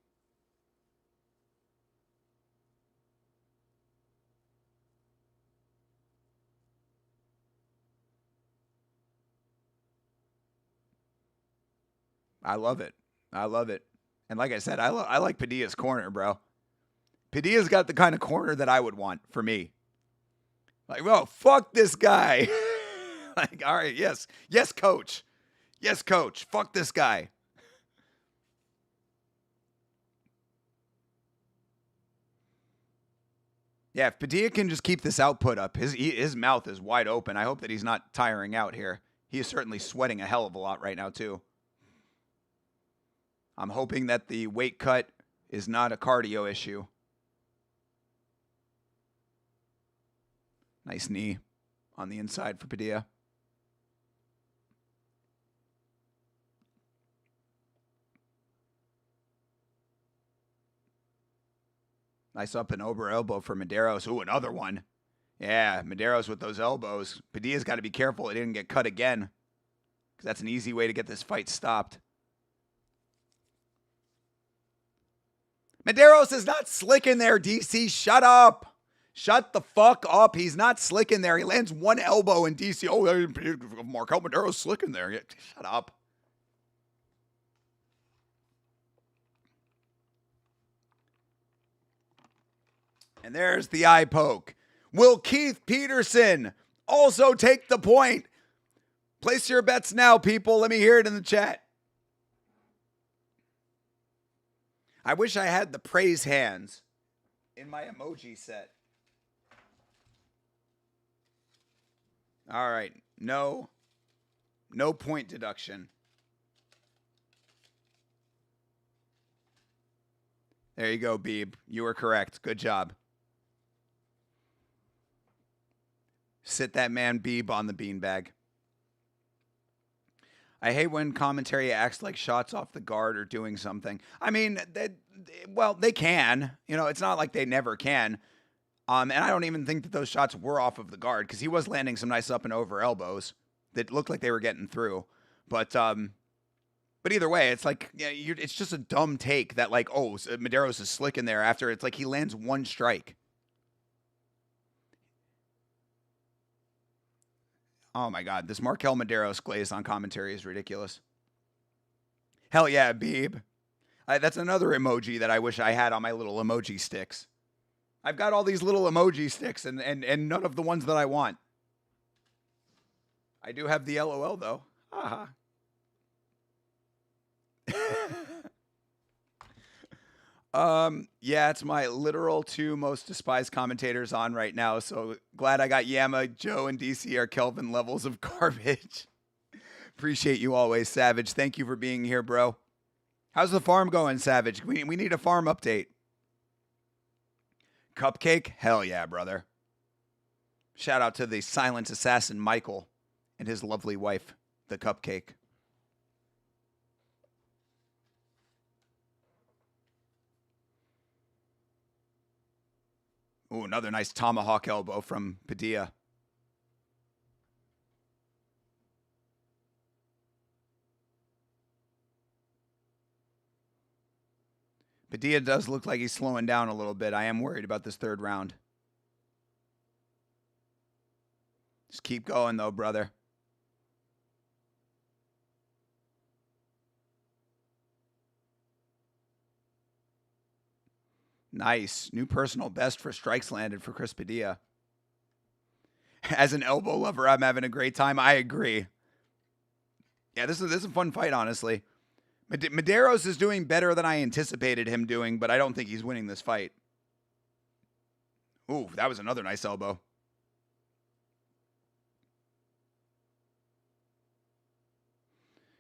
I love it. I love it. And like I said, I like Padilla's corner, bro. Padilla's got the kind of corner that I would want for me. Like, well, fuck this guy. Like, all right, yes. Yes, coach. Yes, coach. Fuck this guy. Yeah, if Padilla can just keep this output up, his mouth is wide open. I hope that he's not tiring out here. He is certainly sweating a hell of a lot right now, too. I'm hoping that the weight cut is not a cardio issue. Nice knee on the inside for Padilla. Nice up and over elbow for Medeiros. Ooh, another one. Yeah, Medeiros with those elbows. Padilla's got to be careful he didn't get cut again, because that's an easy way to get this fight stopped. Medeiros is not slick in there, DC. Shut up. Shut the fuck up. He's not slick in there. He lands one elbow in DC. Oh, Markel Medeiros slick in there. Shut up. And there's the eye poke. Will Keith Peterson also take the point? Place your bets now, people. Let me hear it in the chat. I wish I had the praise hands in my emoji set. All right. No point deduction. There you go, Beeb. You were correct. Good job. Sit that man Beeb on the beanbag. I hate when commentary acts like shots off the guard or doing something. I mean, they can. You know, it's not like they never can. And I don't even think that those shots were off of the guard, because he was landing some nice up and over elbows that looked like they were getting through. But either way, it's like, yeah, it's just a dumb take that, like, oh, Medeiros is slick in there after it's like he lands one strike. Oh my God, this Markel Medeiros glaze on commentary is ridiculous. Hell yeah, Beeb. That's another emoji that I wish I had on my little emoji sticks. I've got all these little emoji sticks and none of the ones that I want. I do have the LOL though. Haha. Yeah, it's my literal two most despised commentators on right now. So glad I got Yama, Joe, and DC are Kelvin levels of garbage. Appreciate you always, Savage. Thank you for being here, bro. How's the farm going, Savage? We need a farm update. Cupcake? Hell yeah, brother. Shout out to the silent assassin, Michael, and his lovely wife, the Cupcake. Ooh, another nice tomahawk elbow from Padilla. Padilla does look like he's slowing down a little bit. I am worried about this third round. Just keep going, though, brother. Nice. New personal best for strikes landed for Chris Padilla. As an elbow lover, I'm having a great time. I agree. Yeah, this is a fun fight, honestly. Medeiros is doing better than I anticipated him doing, but I don't think he's winning this fight. Ooh, that was another nice elbow.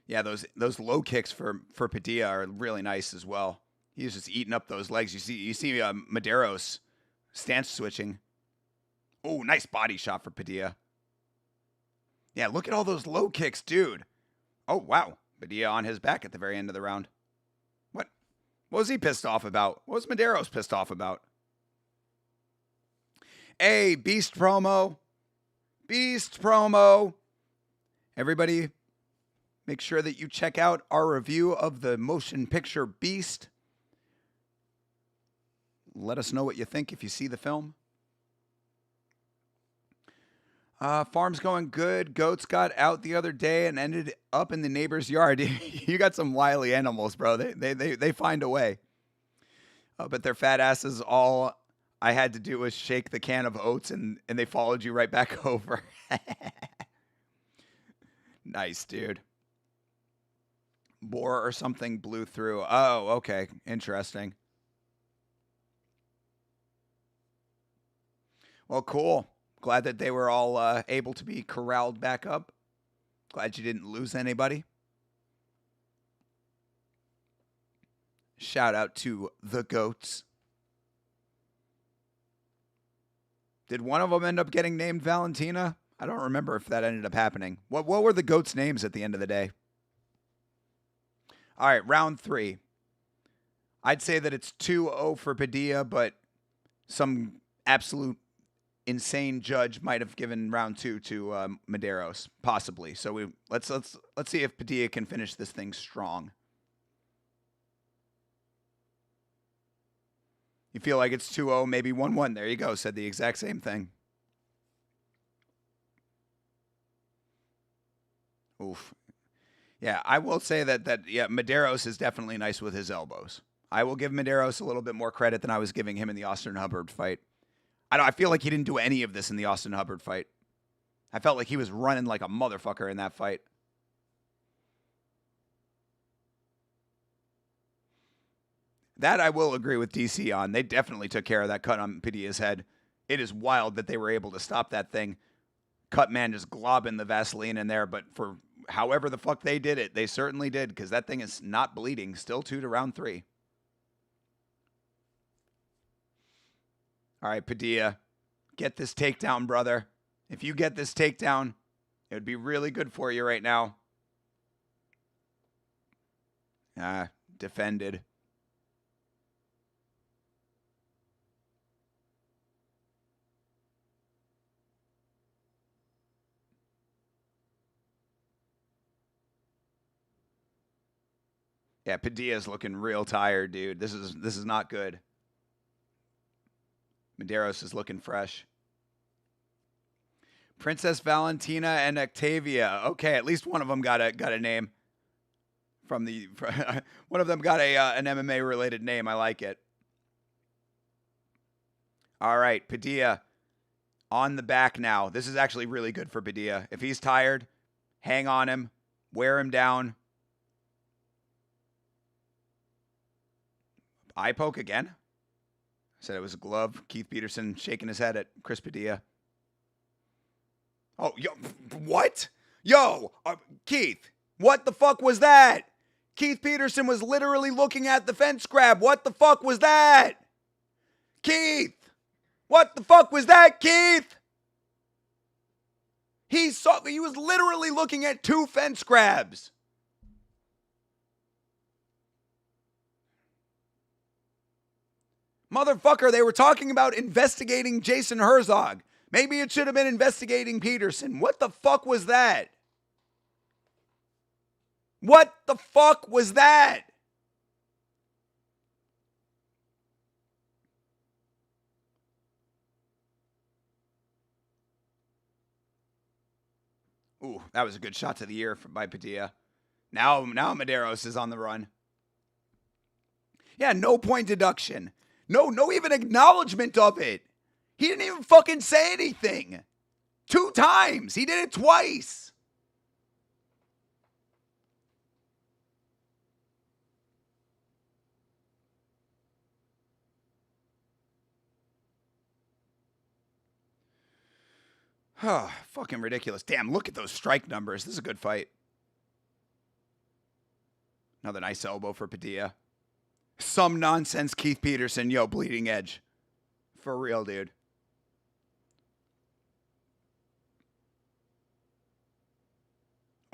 Yeah, those low kicks for Padilla are really nice as well. He's just eating up those legs. You see Medeiros stance switching. Oh, nice body shot for Padilla. Yeah, look at all those low kicks, dude. Oh, wow. Padilla on his back at the very end of the round. What was he pissed off about? What was Medeiros pissed off about? Hey, Beast promo. Beast promo. Everybody, make sure that you check out our review of the motion picture Beast. Let us know what you think if you see the film. Farm's going good. Goats got out the other day and ended up in the neighbor's yard. You got some wily animals, bro. They find a way. But their fat asses, all I had to do was shake the can of oats and they followed you right back over. Nice, dude. Boar or something blew through. Oh, okay. Interesting. Well, cool. Glad that they were all able to be corralled back up. Glad you didn't lose anybody. Shout out to the goats. Did one of them end up getting named Valentina? I don't remember if that ended up happening. What were the goats' names at the end of the day? All right, round 3. I'd say that it's 2-0 for Padilla, but some absolute insane judge might have given round 2 to Medeiros, possibly. So let's see if Padilla can finish this thing strong. You feel like it's 2-0, maybe 1-1. There you go. Said the exact same thing. Oof. Yeah, I will say that Medeiros is definitely nice with his elbows. I will give Medeiros a little bit more credit than I was giving him in the Austin Hubbard fight. I feel like he didn't do any of this in the Austin Hubbard fight. I felt like he was running like a motherfucker in that fight. That I will agree with DC on. They definitely took care of that cut on Padilla's head. It is wild that they were able to stop that thing. Cut man just globbing the Vaseline in there, but for however the fuck they did it, they certainly did, because that thing is not bleeding. Still 2 to round 3. All right, Padilla, get this takedown, brother. If you get this takedown, it would be really good for you right now. Defended. Yeah, Padilla's looking real tired, dude. This is not good. Medeiros is looking fresh. Princess Valentina and Octavia. Okay, at least one of them got a name from the. One of them got an MMA related name. I like it. All right, Padilla on the back now. This is actually really good for Padilla. If he's tired, hang on him, wear him down. Eye poke again? I said it was a glove. Keith Peterson shaking his head at Chris Padilla. Oh, yo, what? Yo, Keith, what the fuck was that? Keith Peterson was literally looking at the fence grab. What the fuck was that? Keith, what the fuck was that, Keith? He was literally looking at 2 fence grabs. Motherfucker, they were talking about investigating Jason Herzog. Maybe it should have been investigating Peterson. What the fuck was that? What the fuck was that? Ooh, that was a good shot to the ear by Padilla. Now Medeiros is on the run. Yeah, no point deduction. No even acknowledgement of it. He didn't even fucking say anything. 2 times. He did it twice. Fucking ridiculous. Damn, look at those strike numbers. This is a good fight. Another nice elbow for Padilla. Some nonsense Keith Peterson, yo, bleeding edge. For real, dude.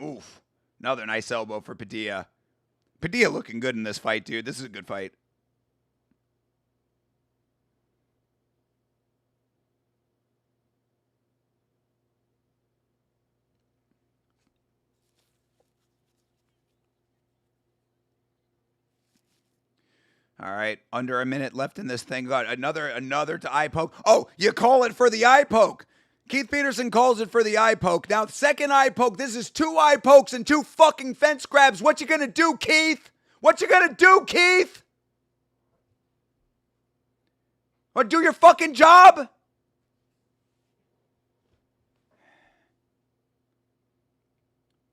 Oof. Another nice elbow for Padilla. Padilla looking good in this fight, dude. This is a good fight. All right, under a minute left in this thing. Got another to eye poke. Oh, you call it for the eye poke. Keith Peterson calls it for the eye poke. Now, second eye poke. This is 2 eye pokes and 2 fucking fence grabs. What you gonna do, Keith? What you gonna do, Keith? Or do your fucking job?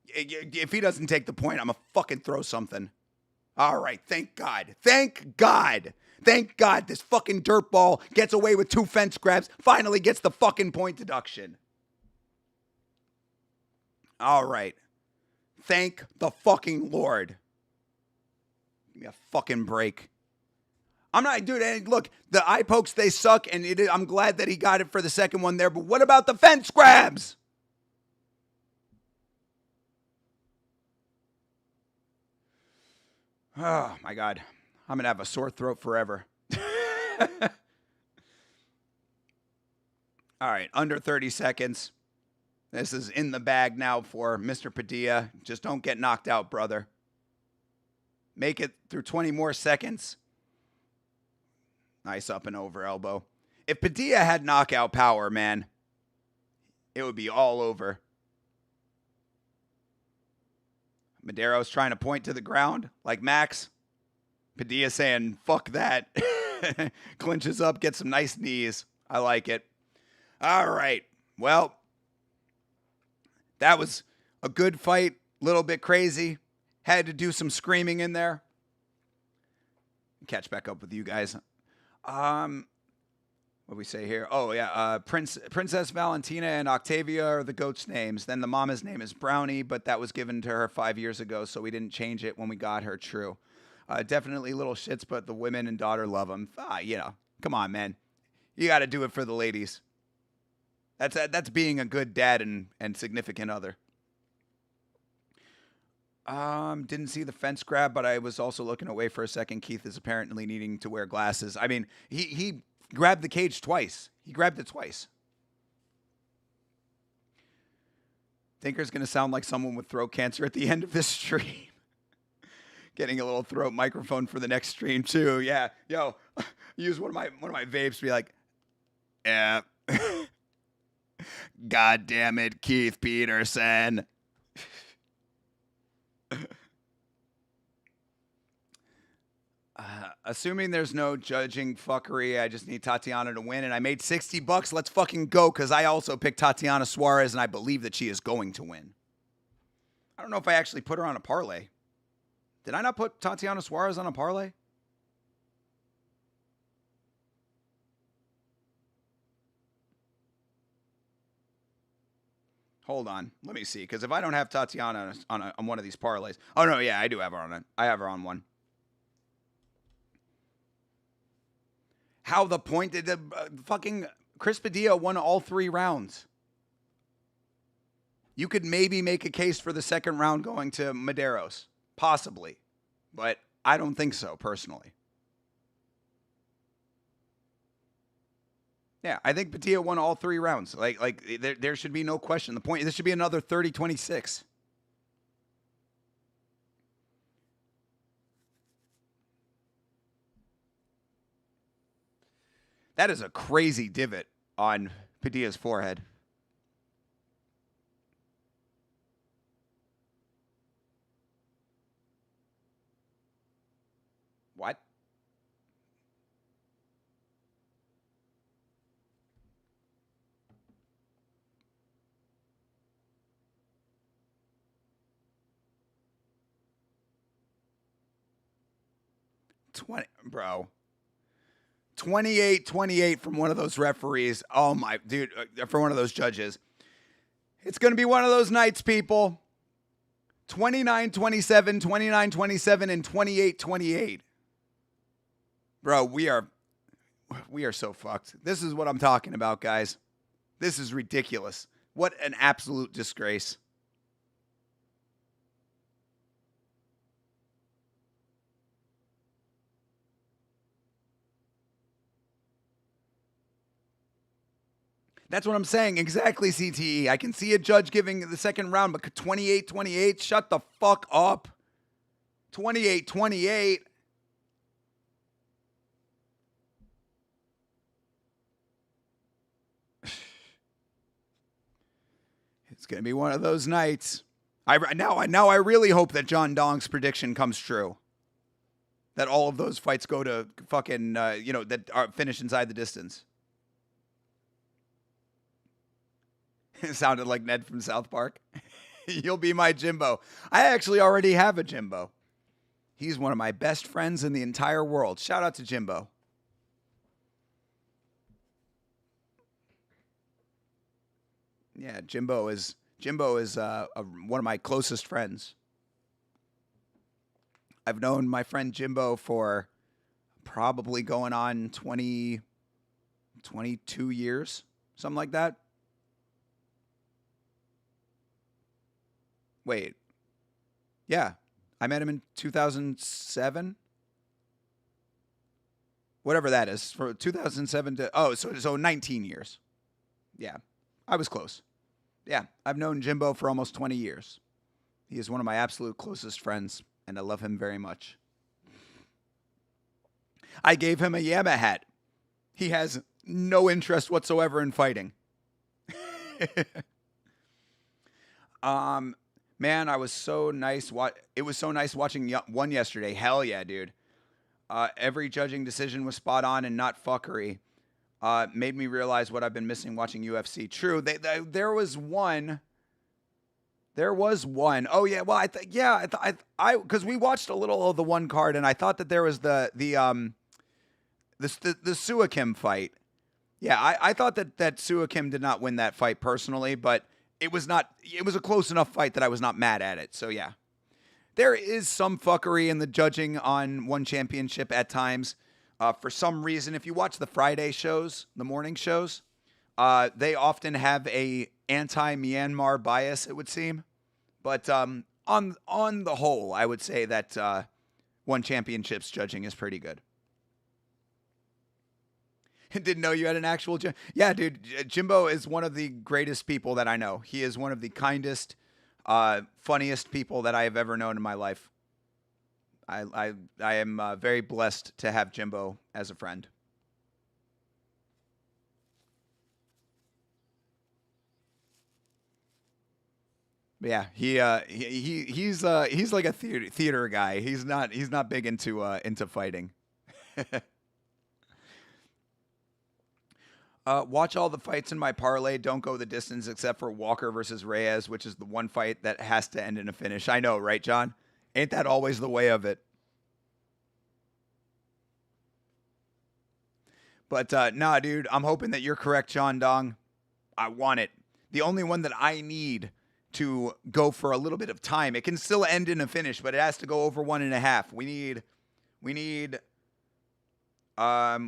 If he doesn't take the point, I'm gonna fucking throw something. All right, thank God. Thank God. Thank God this fucking dirtball gets away with 2 fence grabs, finally gets the fucking point deduction. All right. Thank the fucking Lord. Give me a fucking break. I'm not, dude, look, the eye pokes, they suck, and I'm glad that he got it for the second one there, but what about the fence grabs? Oh, my God. I'm going to have a sore throat forever. All right, under 30 seconds. This is in the bag now for Mr. Padilla. Just don't get knocked out, brother. Make it through 20 more seconds. Nice up and over elbow. If Padilla had knockout power, man, it would be all over. Madero's trying to point to the ground like Max. Padilla saying, fuck that. Clinches up, gets some nice knees. I like it. All right. Well, that was a good fight. Little bit crazy. Had to do some screaming in there. Catch back up with you guys. What do we say here? Oh, yeah. Princess Valentina and Octavia are the goat's names. Then the mama's name is Brownie, but that was given to her 5 years ago, so we didn't change it when we got her. True. Definitely little shits, but the women and daughter love them. Come on, man. You got to do it for the ladies. That's being a good dad and significant other. Didn't see the fence grab, but I was also looking away for a second. Keith is apparently needing to wear glasses. I mean, he grabbed the cage twice. He grabbed it twice. Thinker's going to sound like someone with throat cancer at the end of this stream. Getting a little throat microphone for the next stream too. Yeah. Yo, use one of my vapes to be like, yeah. God damn it, Keith Peterson. Assuming there's no judging fuckery, I just need Tatiana to win, and I made $60. Let's fucking go, because I also picked Tatiana Suarez, and I believe that she is going to win. I don't know if I actually put her on a parlay. Did I not put Tatiana Suarez on a parlay? Hold on. Let me see, because if I don't have Tatiana on one of these parlays. Oh, no, yeah, I do have her on it. I have her on one. How the point did fucking Chris Padilla won all 3 rounds. You could maybe make a case for the second round going to Medeiros. Possibly. But I don't think so, personally. Yeah, I think Padilla won all 3 rounds. There should be no question. The point, this should be another 30-26. That is a crazy divot on Padilla's forehead. What? Bro. 28-28 from one of those referees. Oh my, dude, for one of those judges. It's going to be one of those nights, people. 29-27, 29-27, and 28-28. Bro, we are so fucked. This is what I'm talking about, guys. This is ridiculous. What an absolute disgrace. That's what I'm saying. Exactly, CTE. I can see a judge giving the second round, but 28-28, shut the fuck up. 28-28. It's going to be one of those nights. Now I really hope that John Dong's prediction comes true. That all of those fights go to fucking, that are finish inside the distance. It sounded like Ned from South Park. You'll be my Jimbo. I actually already have a Jimbo. He's one of my best friends in the entire world. Shout out to Jimbo. Yeah, Jimbo is one of my closest friends. I've known my friend Jimbo for probably going on 22 years, something like that. Wait. Yeah. I met him in 2007. Whatever that is. For 2007 to so 19 years. Yeah. I was close. Yeah. I've known Jimbo for almost 20 years. He is one of my absolute closest friends, and I love him very much. I gave him a Yama hat. He has no interest whatsoever in fighting. Man, I was so nice. It was so nice watching one yesterday. Hell yeah, dude. Every judging decision was spot on and not fuckery. Made me realize what I've been missing watching UFC. True, there was one. There was one. Oh yeah, well I because we watched a little of the one card and I thought that there was the Suakim fight. Yeah, I thought that Suakim did not win that fight personally, but it was a close enough fight that I was not mad at it. So yeah. There is some fuckery in the judging on one championship at times. For some reason, if you watch the Friday shows, the morning shows, they often have a anti-Myanmar bias, it would seem. But on the whole, I would say that one championships judging is pretty good. Didn't know you had an actual Jimbo. Yeah, dude, Jimbo is one of the greatest people that I know. He is one of the kindest, funniest people that I have ever known in my life. I am very blessed to have Jimbo as a friend. But yeah, he's like a theater guy. He's not big into fighting. Watch all the fights in my parlay. Don't go the distance except for Walker versus Reyes, which is the one fight that has to end in a finish. I know, right, John? Ain't that always the way of it? But nah, dude, I'm hoping that you're correct, John Dong. I want it. The only one that I need to go for a little bit of time. It can still end in a finish, but it has to go over 1.5. We need.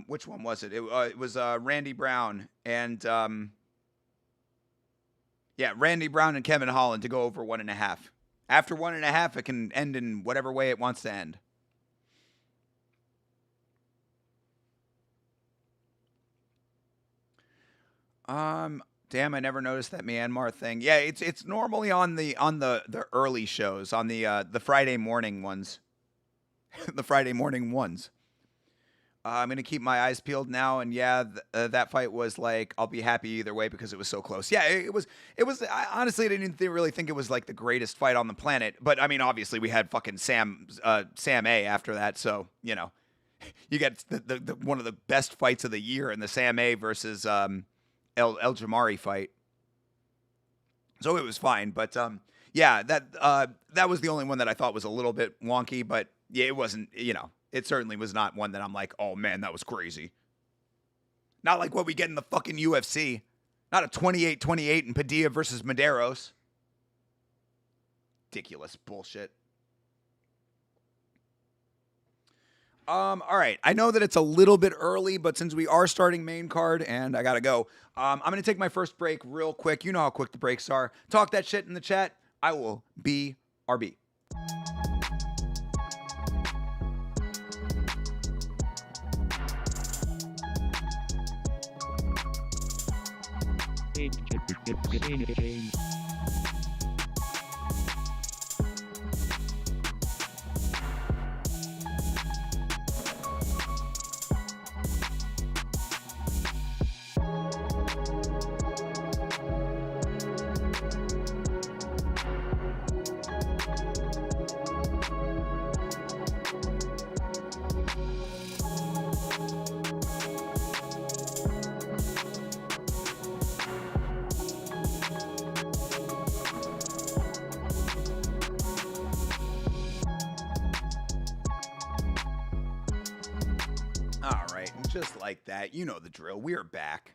Which one was it? It was Randy Brown and Randy Brown and Kevin Holland to go over 1.5. After 1.5, it can end in whatever way it wants to end. Damn, I never noticed that Myanmar thing. Yeah, it's normally on the early shows, on the Friday morning ones. The Friday morning ones. I'm going to keep my eyes peeled now. And yeah, that fight was like, I'll be happy either way because it was so close. Yeah, it was, I honestly didn't really think it was like the greatest fight on the planet. But I mean, obviously we had fucking Sam A after that. So, you know, you get the one of the best fights of the year in the Sam A versus El Jamari fight. So it was fine. But yeah, that was the only one that I thought was a little bit wonky. But yeah, it wasn't, it certainly was not one that I'm like, oh man, that was crazy. Not like what we get in the fucking UFC. Not a 28-28 in Padilla versus Medeiros. ridiculous bullshit. All right. I know that it's a little bit early, but since we are starting main card and I gotta go, I'm gonna take my first break real quick. You know how quick the breaks are. Talk that shit in the chat. I will be RB. All right, and just like that, you know the drill. We are back.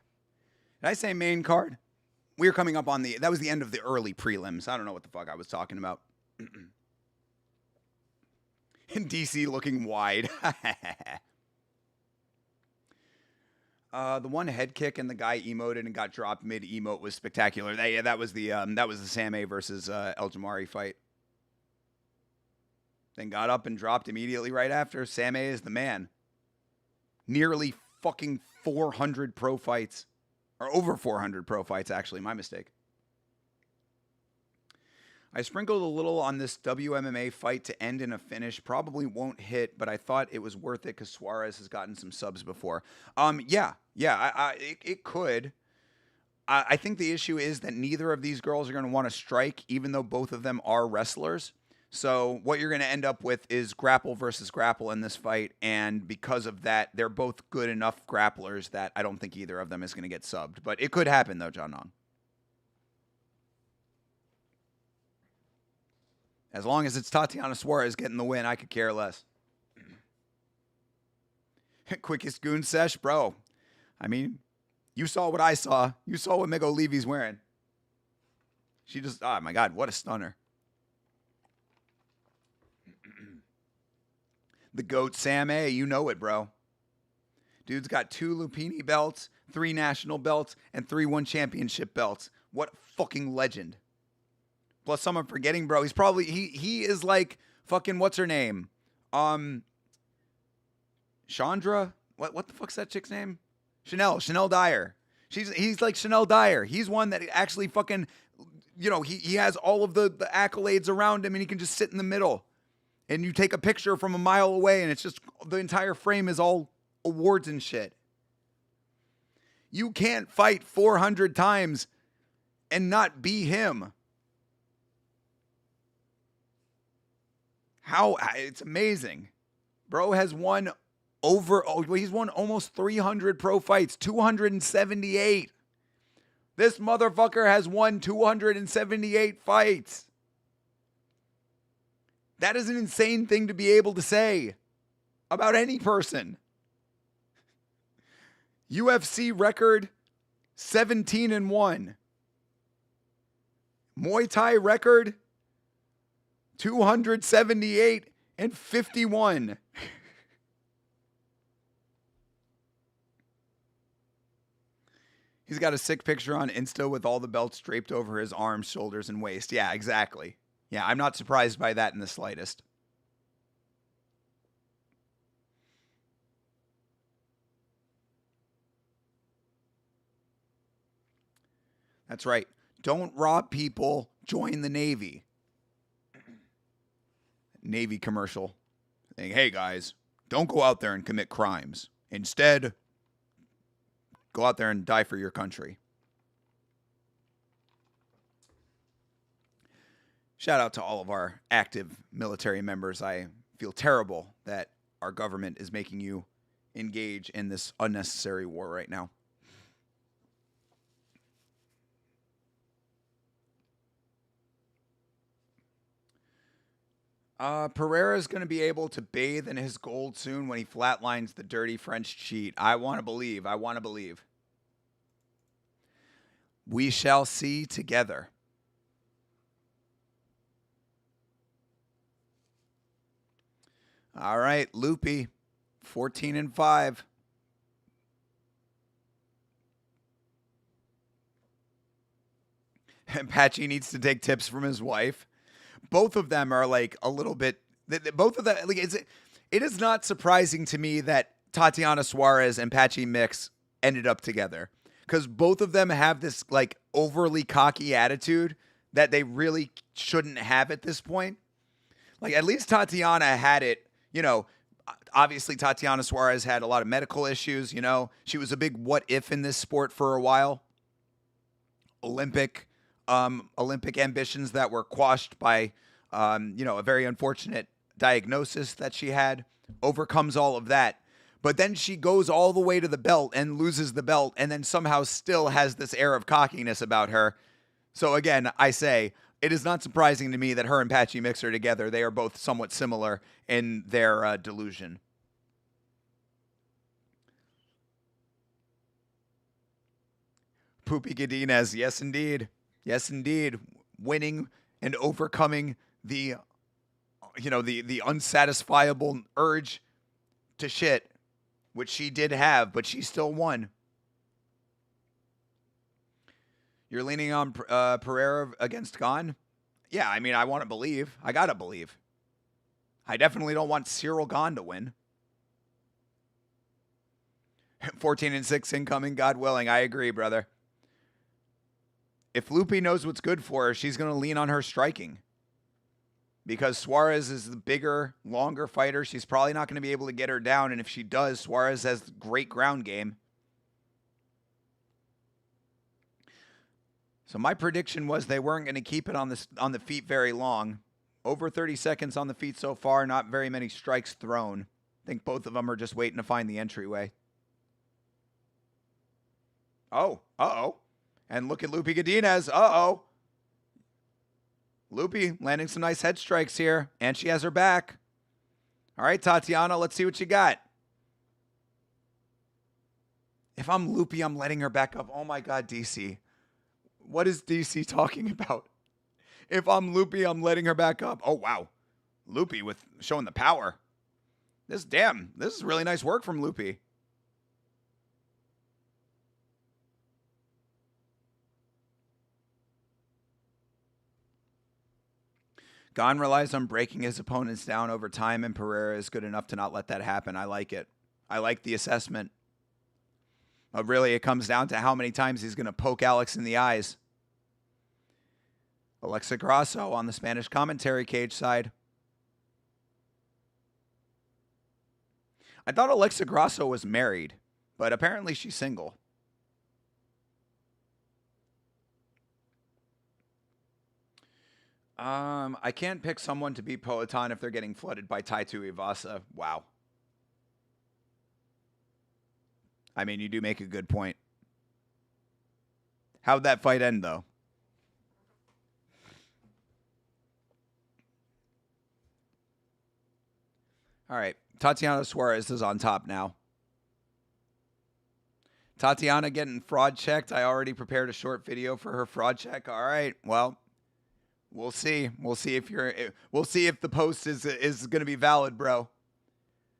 Did I say main card? We are coming up on that was the end of the early prelims. I don't know what the fuck I was talking about. And DC looking wide. The one head kick and the guy emoted and got dropped mid emote was spectacular. That was the Sam A versus El Jamari fight. Then got up and dropped immediately right after. Sam A is the man. Nearly fucking 400 pro fights. Or over 400 pro fights, actually. My mistake. I sprinkled a little on this WMMA fight to end in a finish. Probably won't hit, but I thought it was worth it because Suarez has gotten some subs before. It could. I think the issue is that neither of these girls are going to want to strike, even though both of them are wrestlers. So what you're going to end up with is grapple versus grapple in this fight, and because of that, they're both good enough grapplers that I don't think either of them is going to get subbed. But it could happen, though, John Nong. As long as it's Tatiana Suarez getting the win, I could care less. Quickest goon sesh, bro. I mean, you saw what I saw. You saw what Migo Levy's wearing. She just, oh my God, what a stunner. The GOAT Sam A, you know it, bro. Dude's got 2 Lupini belts, 3 national belts, and 3 1 championship belts. What a fucking legend. Plus, some I'm forgetting, bro. He's probably, he is like fucking, what's her name? Chandra? What the fuck's that chick's name? Chanel Dyer. He's like Chanel Dyer. He's one that actually fucking, he has all of the accolades around him and he can just sit in the middle. And you take a picture from a mile away and it's just, the entire frame is all awards and shit. You can't fight 400 times and not be him. It's amazing. Bro has won he's won almost 300 pro fights, 278. This motherfucker has won 278 fights. That is an insane thing to be able to say about any person. UFC record 17-1. Muay Thai record 278-51. He's got a sick picture on Insta with all the belts draped over his arms, shoulders, and waist. Yeah, exactly. Yeah, I'm not surprised by that in the slightest. That's right. Don't rob people, join the Navy. Navy commercial saying, hey guys, don't go out there and commit crimes. Instead, go out there and die for your country. Shout out to all of our active military members. I feel terrible that our government is making you engage in this unnecessary war right now. Pereira's going to be able to bathe in his gold soon when he flatlines the dirty French cheat. I want to believe. We shall see together. All right, Loopy, 14-5. And Patchy needs to take tips from his wife. Both of them are like a little bit. Both of them. Like, it is not surprising to me that Tatiana Suarez and Patchy Mix ended up together, because both of them have this like overly cocky attitude that they really shouldn't have at this point. Like, at least Tatiana had it, obviously Tatiana Suarez had a lot of medical issues, She was a big what if in this sport for a while. Olympic ambitions that were quashed by a very unfortunate diagnosis that she had, overcomes all of that. But then she goes all the way to the belt and loses the belt, and then somehow still has this air of cockiness about her. So again, I say, it is not surprising to me that her and Patchy Mix are together. They are both somewhat similar in their delusion. Poopy Godinez, yes indeed. Yes indeed. Winning and overcoming the unsatisfiable urge to shit, which she did have, but she still won. You're leaning on Pereira against Gane? Yeah, I mean, I want to believe. I got to believe. I definitely don't want Cyril Gane to win. 14-6 incoming, God willing. I agree, brother. If Lupe knows what's good for her, she's going to lean on her striking. Because Suarez is the bigger, longer fighter. She's probably not going to be able to get her down. And if she does, Suarez has great ground game. So my prediction was they weren't going to keep it on the feet very long. Over 30 seconds on the feet so far, not very many strikes thrown. I think both of them are just waiting to find the entryway. Oh, uh-oh. And look at Lupe Godinez. Uh-oh. Lupe landing some nice head strikes here, and she has her back. All right, Tatiana, let's see what you got. If I'm Lupe, I'm letting her back up. Oh, my God, DC. What is DC talking about? If I'm Lupe, I'm letting her back up. Oh, wow. Lupe with showing the power. This is really nice work from Lupe. Gane relies on breaking his opponents down over time, and Pereira is good enough to not let that happen. I like it. I like the assessment. But really, it comes down to how many times he's going to poke Alex in the eyes. Alexa Grasso on the Spanish commentary cage side. I thought Alexa Grasso was married, but apparently she's single. I can't pick someone to beat Poatan if they're getting flooded by Taito Ivasa. Wow. I mean, you do make a good point. How'd that fight end, though? All right. Tatiana Suarez is on top now. Tatiana getting fraud checked. I already prepared a short video for her fraud check. All right. Well, we'll see. We'll see if the post is going to be valid, bro.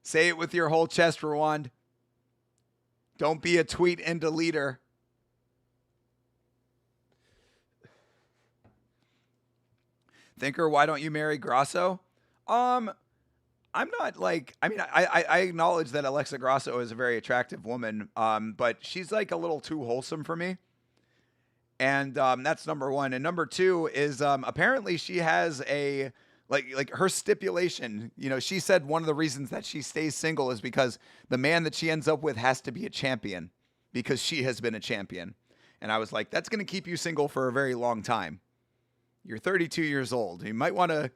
Say it with your whole chest, Rwand. Don't be a tweet and deleter. Thinker, why don't you marry Grasso? I'm not like, I mean, I acknowledge that Alexa Grasso is a very attractive woman, but she's like a little too wholesome for me. And that's number one. And number two is apparently she has a, like her stipulation, she said one of the reasons that she stays single is because the man that she ends up with has to be a champion, because she has been a champion. And I was like, that's going to keep you single for a very long time. You're 32 years old. You might want to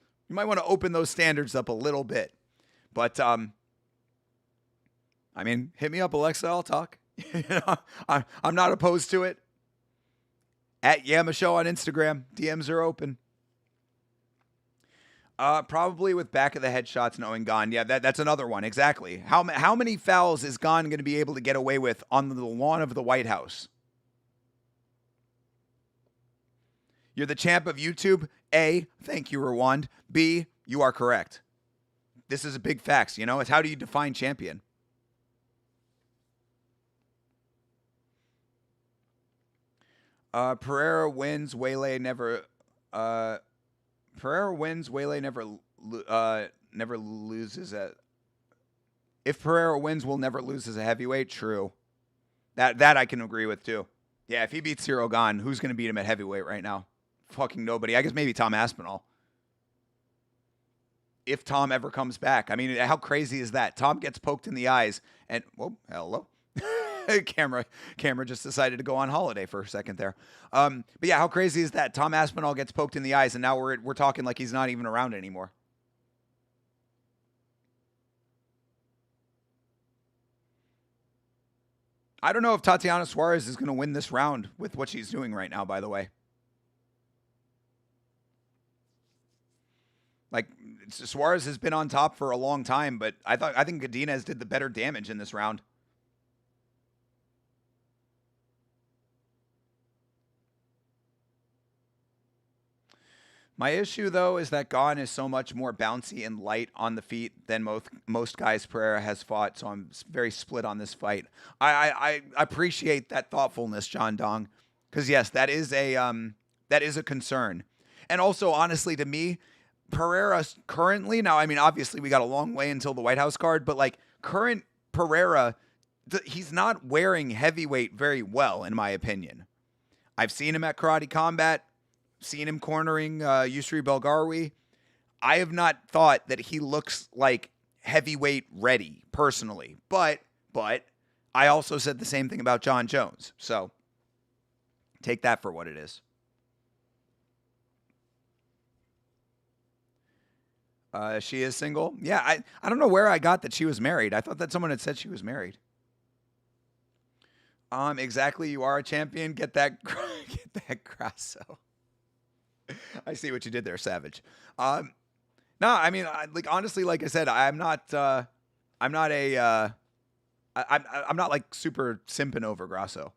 open those standards up a little bit. But I mean, hit me up, Alexa. I'll talk. I'm not opposed to it. At Yama Show on Instagram, DMs are open. Probably with back of the head shots knowing Gane. Yeah, that's another one. Exactly. How many fouls is Gane going to be able to get away with on the lawn of the White House? You're the champ of YouTube. A, thank you, Rwand. B, you are correct. This is a big facts, you know? It's how do you define champion? Pereira wins, Waylay never Pereira wins, Waylay never loses at. If Pereira wins, we'll never lose as a heavyweight. True. That I can agree with too. Yeah, if he beats Cyril Gane, who's going to beat him at heavyweight right now? Fucking nobody. I guess maybe Tom Aspinall. If Tom ever comes back. I mean, how crazy is that? Tom gets poked in the eyes and, whoa, hello. camera just decided to go on holiday for a second there. But yeah, how crazy is that? Tom Aspinall gets poked in the eyes and now we're talking like he's not even around anymore. I don't know if Tatiana Suarez is going to win this round with what she's doing right now, by the way. Like, Suarez has been on top for a long time, but I think Godinez did the better damage in this round. My issue, though, is that Gane is so much more bouncy and light on the feet than most guys Pereira has fought, so I'm very split on this fight. I appreciate that thoughtfulness, John Dong, because, yes, that is a concern. And also, honestly, to me, Pereira currently, now, I mean, obviously, we got a long way until the White House card, but, like, current Pereira, he's not wearing heavyweight very well, in my opinion. I've seen him at Karate Combat. Seen him cornering Yusri Belgaroui. I have not thought that he looks like heavyweight ready, personally. But I also said the same thing about John Jones. So take that for what it is. She is single. Yeah, I don't know where I got that she was married. I thought that someone had said she was married. Exactly. You are a champion. Get that Grasso. I see what you did there, Savage. No, I mean, honestly, like I said, I'm not like super simping over Grasso.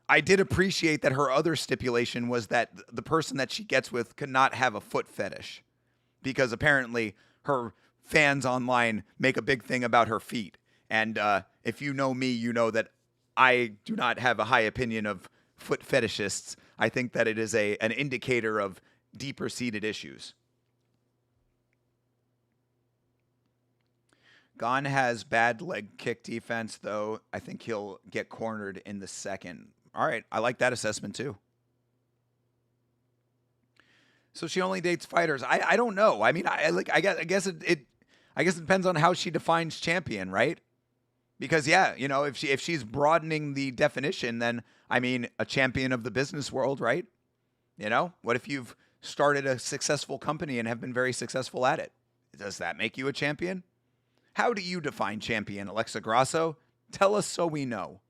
I did appreciate that her other stipulation was that the person that she gets with could not have a foot fetish, because apparently her fans online make a big thing about her feet. And if you know me, you know that I do not have a high opinion of foot fetishists. I think that it is an indicator of deeper seated issues. Gane has bad leg kick defense, though. I think he'll get cornered in the second. All right, I like that assessment too. So she only dates fighters. I don't know. I mean, I guess it depends on how she defines champion, right? Because yeah, you know, if she's broadening the definition, then I mean, a champion of the business world, right? You know, what if you've started a successful company and have been very successful at it? Does that make you a champion? How do you define champion, Alexa Grasso? Tell us so we know.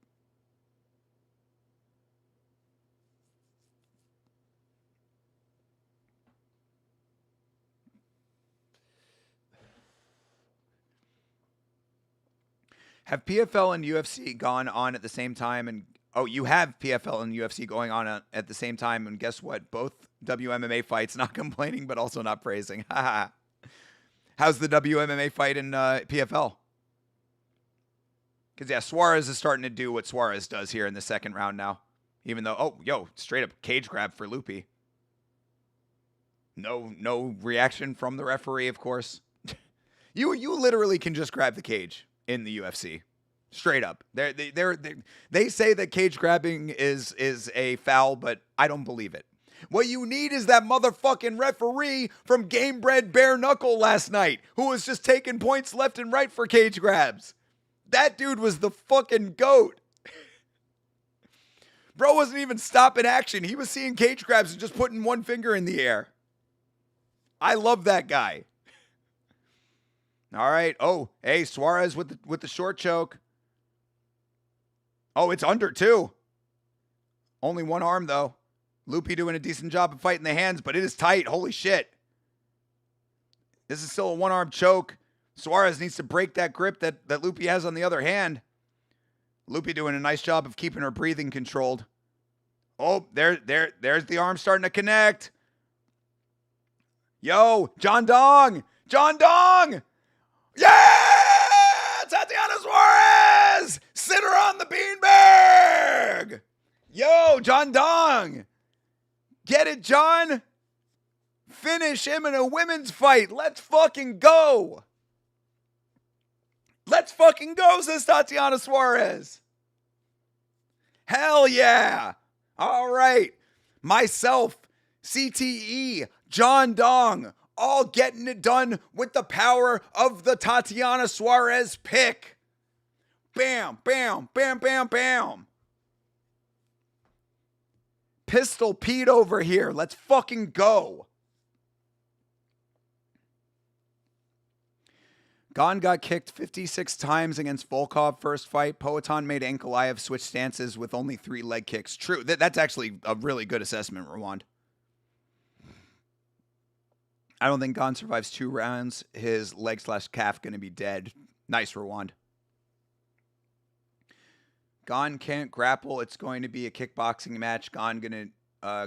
Have PFL and UFC gone on at the same time? And oh, you have PFL and UFC going on at the same time. And guess what? Both WMMA fights, not complaining, but also not praising. How's the WMMA fight in PFL? Because, yeah, Suarez is starting to do what Suarez does here in the second round now. Even though, straight up cage grab for Loopy. No reaction from the referee, of course. You literally can just grab the cage in the UFC. Straight up. They say that cage grabbing is a foul, but I don't believe it. What you need is that motherfucking referee from Game Bred Bare Knuckle last night, who was just taking points left and right for cage grabs. That dude was the fucking GOAT. Bro wasn't even stopping action. He was seeing cage grabs and just putting one finger in the air. I love that guy. All right. Oh, hey, Suarez with the short choke. Oh, it's under two. Only one arm, though. Loopy doing a decent job of fighting the hands, but it is tight. Holy shit. This is still a one-arm choke. Suarez needs to break that grip that Loopy has on the other hand. Loopy doing a nice job of keeping her breathing controlled. Oh, there's the arm starting to connect. Yo, John Dong. John Dong! Yeah! Tatiana Suarez! Sit her on the beanbag! Yo, John Dong! Get it, John? Finish him in a women's fight. Let's fucking go. Let's fucking go, says Tatiana Suarez. Hell yeah. All right. Myself, CTE, John Dong, all getting it done with the power of the Tatiana Suarez pick. Bam, bam, bam, bam, bam. Pistol Pete over here. Let's fucking go. Gon got kicked 56 times against Volkov first fight. Poatan made Ankalaev switch stances with only 3 leg kicks. True. That's actually a really good assessment, Rwand. I don't think Gon survives 2 rounds. His leg/calf going to be dead. Nice, Rwand. Gon can't grapple. It's going to be a kickboxing match. Gon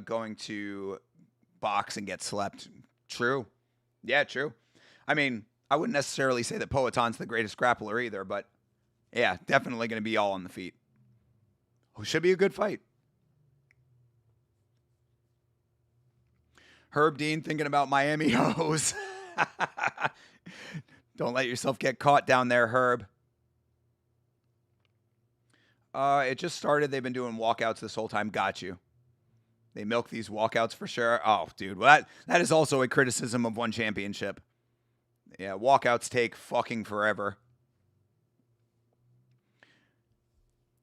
going to box and get slept. True. Yeah, true. I mean, I wouldn't necessarily say that Poatan's the greatest grappler either, but yeah, definitely going to be all on the feet. Should be a good fight. Herb Dean thinking about Miami hoes. Don't let yourself get caught down there, Herb. It just started. They've been doing walkouts this whole time. Got you. They milk these walkouts for sure. Oh, dude. Well, that is also a criticism of one championship. Yeah, walkouts take fucking forever.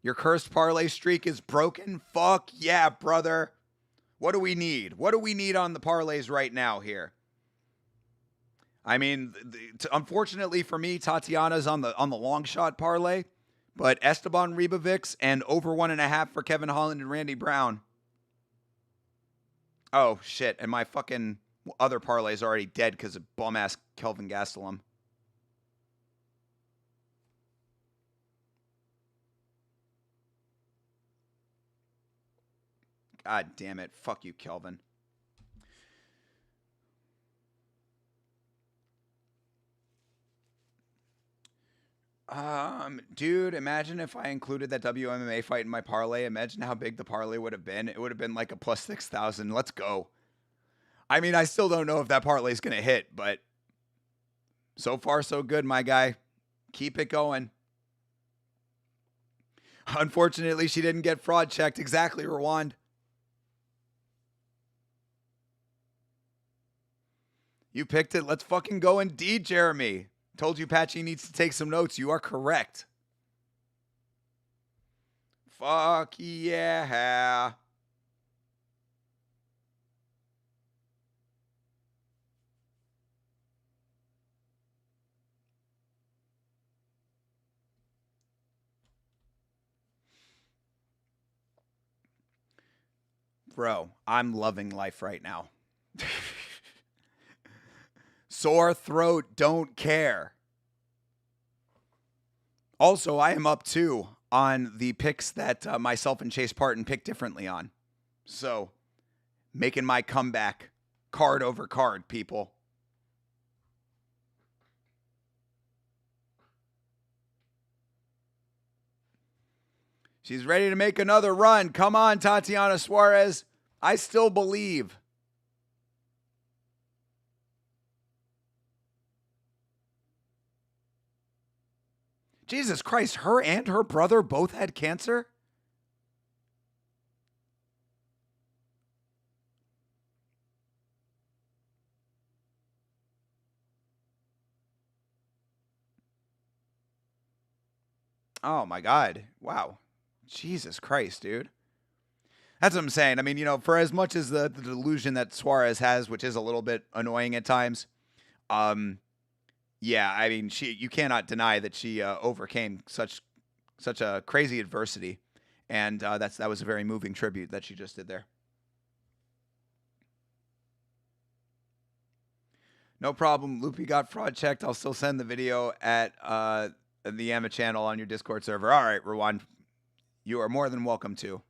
Your cursed parlay streak is broken? Fuck yeah, brother. What do we need? What do we need on the parlays right now here? I mean, unfortunately for me, Tatiana's on the long shot parlay, but Esteban Ribovics and over 1.5 for Kevin Holland and Randy Brown. Oh, shit. And my fucking other parlay is already dead because of bum-ass Kelvin Gastelum. God damn it. Fuck you, Kelvin. Dude, imagine if I included that WMMA fight in my parlay. Imagine how big the parlay would have been. It would have been like a plus 6,000. Let's go. I mean, I still don't know if that parlay is going to hit, but so far so good, my guy. Keep it going. Unfortunately, she didn't get fraud checked. Exactly, Rwand. You picked it. Let's fucking go indeed, Jeremy. Told you Patchy needs to take some notes. You are correct. Fuck yeah. Bro, I'm loving life right now. Sore throat, don't care. Also, I am up too on the picks that myself and Chase Parton picked differently on. So, making my comeback card over card, people. She's ready to make another run. Come on, Tatiana Suarez. I still believe. Jesus Christ, her and her brother both had cancer? Oh my God. Wow. Jesus Christ, dude. That's what I'm saying. I mean, for as much as the delusion that Suarez has, which is a little bit annoying at times, yeah, I mean, you cannot deny that she overcame such a crazy adversity, and that was a very moving tribute that she just did there. No problem. Loopy got fraud checked. I'll still send the video at the Emma channel on your Discord server. All right, Rwan, you are more than welcome to.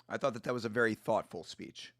I thought that was a very thoughtful speech.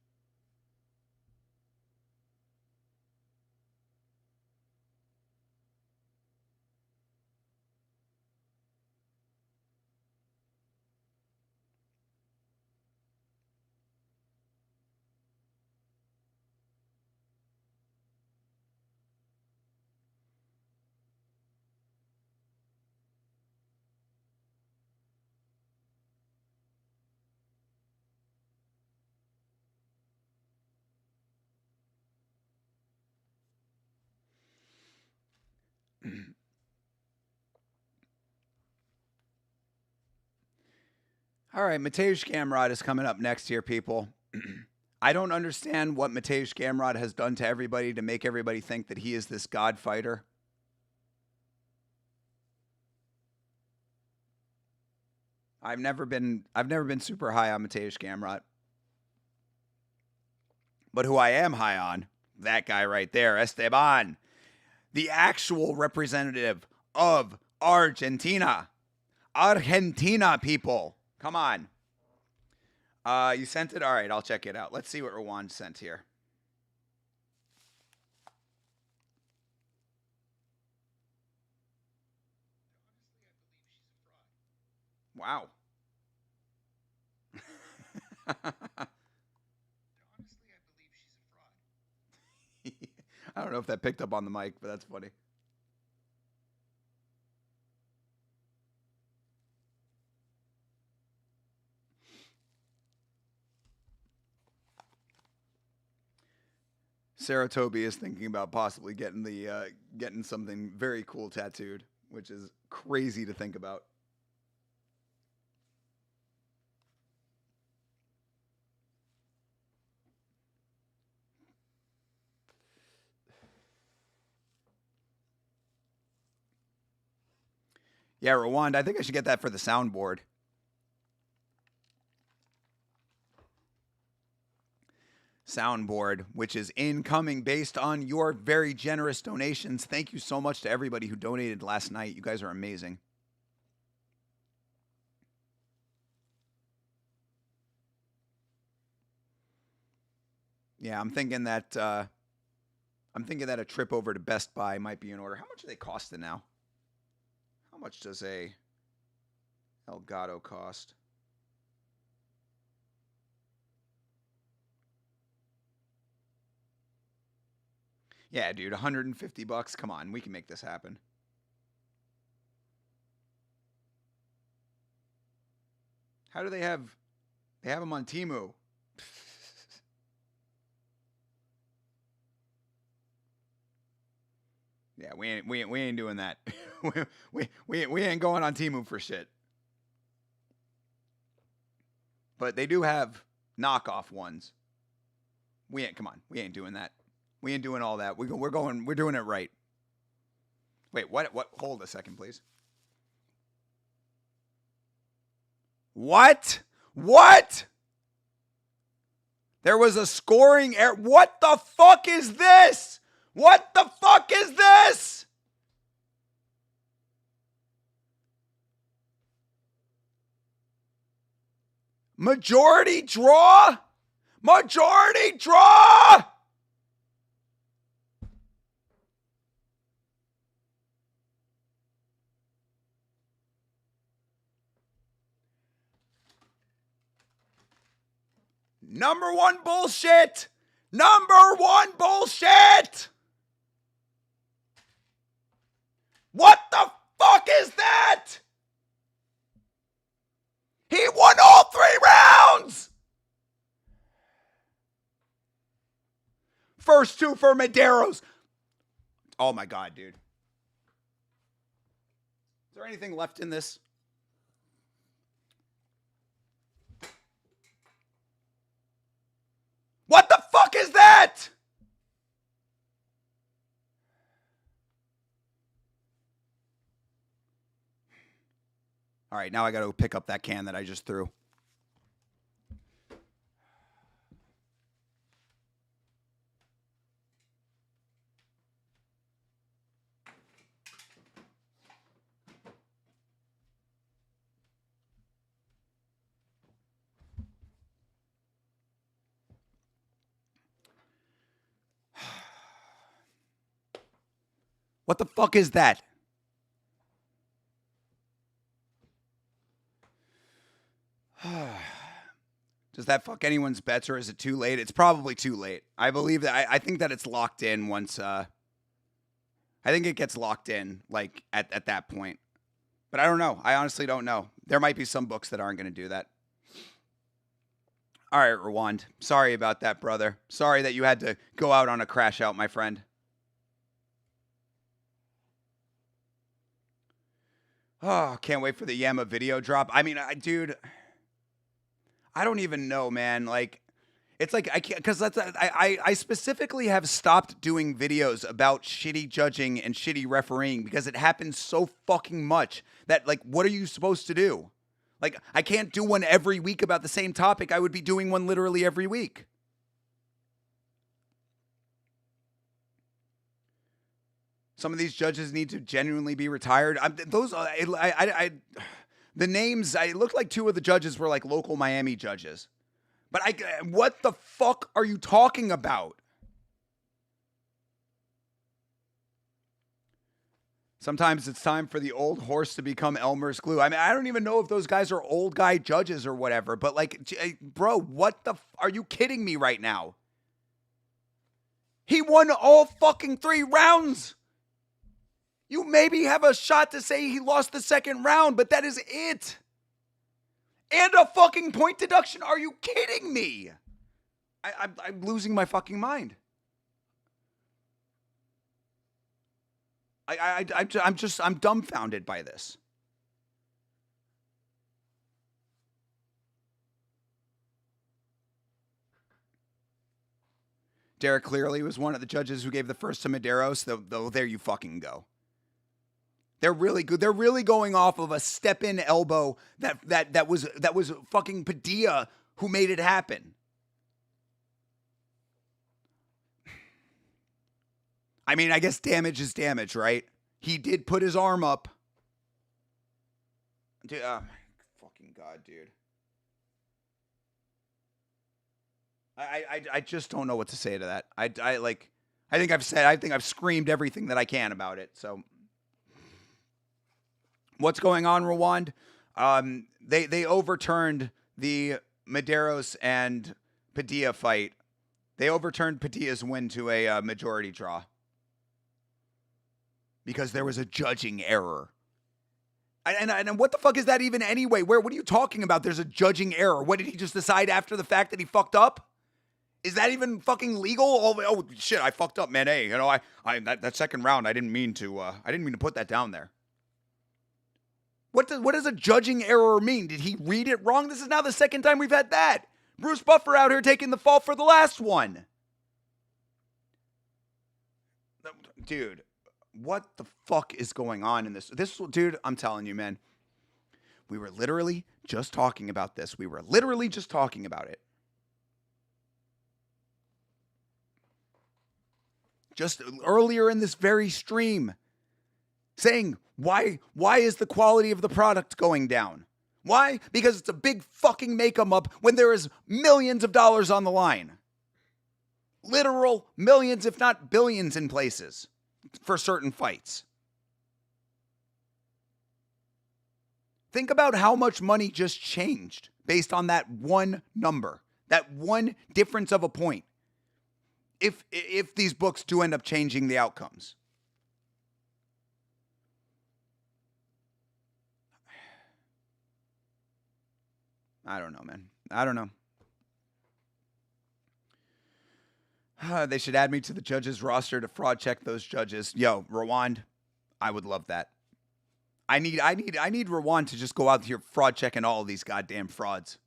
All right, Mateusz Gamrot is coming up next here, people. I don't understand what Mateusz Gamrot has done to everybody to make everybody think that he is this god fighter. I've never been super high on Mateusz Gamrot. But who I am high on, that guy right there, Esteban, the actual representative of Argentina. Argentina, people. Come on. You sent it? All right, I'll check it out. Let's see what Rwand sent here. Wow. I don't know if that picked up on the mic, but that's funny. Sarah Toby is thinking about possibly getting getting something very cool tattooed, which is crazy to think about. Yeah, Rwanda, I think I should get that for the soundboard. Soundboard, which is incoming based on your very generous donations. Thank you so much to everybody who donated last night. You guys are amazing. Yeah, I'm thinking that a trip over to Best Buy might be in order. How much are they costing now? How much does a Elgato cost? Yeah, dude, $150. Come on, we can make this happen. How do they have? They have them on Temu. Yeah, we ain't doing that. we ain't going on Temu for shit. But they do have knockoff ones. Come on, we ain't doing that. We ain't doing all that. We're doing it right. Wait, what? Hold a second, please. What? There was a scoring error. What the fuck is this? What the fuck is this? Majority draw? Majority draw? Number one bullshit. Number one bullshit. What the fuck is that? He won all 3 rounds. First 2 for Medeiros. Oh my God, dude. Is there anything left in this? What the fuck is that? All right, now I got to pick up that can that I just threw. What the fuck is that? Does that fuck anyone's bets, or is it too late? It's probably too late. I believe that. I think that it's locked in once. I think it gets locked in like at that point. But I don't know. I honestly don't know. There might be some books that aren't going to do that. All right, Rwand. Sorry about that, brother. Sorry that you had to go out on a crash out, my friend. Oh, can't wait for the Yama video drop. I mean, dude, I don't even know, man. Like, it's like I can't because I specifically have stopped doing videos about shitty judging and shitty refereeing because it happens so fucking much that like, what are you supposed to do? Like, I can't do one every week about the same topic. I would be doing one literally every week. Some of these judges need to genuinely be retired. The names. I looked like two of the judges were like local Miami judges. But what the fuck are you talking about? Sometimes it's time for the old horse to become Elmer's glue. I mean, I don't even know if those guys are old guy judges or whatever, but like, bro, are you kidding me right now? He won all fucking 3 rounds. You maybe have a shot to say he lost the second round, but that is it. And a fucking point deduction. Are you kidding me? I'm losing my fucking mind. I'm dumbfounded by this. Derek clearly was one of the judges who gave the first to Medeiros, though there you fucking go. They're really good. They're really going off of a step-in elbow that was fucking Padilla who made it happen. I mean, I guess damage is damage, right? He did put his arm up. Dude, oh my fucking God, dude. I just don't know what to say to that. I think I've screamed everything that I can about it. So what's going on, Rwand? They overturned the Medeiros and Padilla fight. They overturned Padilla's win to a majority draw because there was a judging error. And what the fuck is that even anyway? What are you talking about? There's a judging error. What, did he just decide after the fact that he fucked up? Is that even fucking legal? Oh shit, I fucked up, man. Hey, you know, that second round, I didn't mean to put that down there. What does a judging error mean? Did he read it wrong? This is now the second time we've had that. Bruce Buffer out here taking the fall for the last one. Dude, what the fuck is going on in this? Dude, I'm telling you, man. We were literally just talking about this. We were literally just talking about it. Just earlier in this very stream, saying, why is the quality of the product going down? Why? Because it's a big fucking make-em-up when there is millions of dollars on the line. Literal millions, if not billions in places for certain fights. Think about how much money just changed based on that one number, that one difference of a point. If these books do end up changing the outcomes. I don't know, man. I don't know. They should add me to the judges roster to fraud check those judges. Yo, Rwand, I would love that. I need Rwand to just go out here fraud checking all of these goddamn frauds.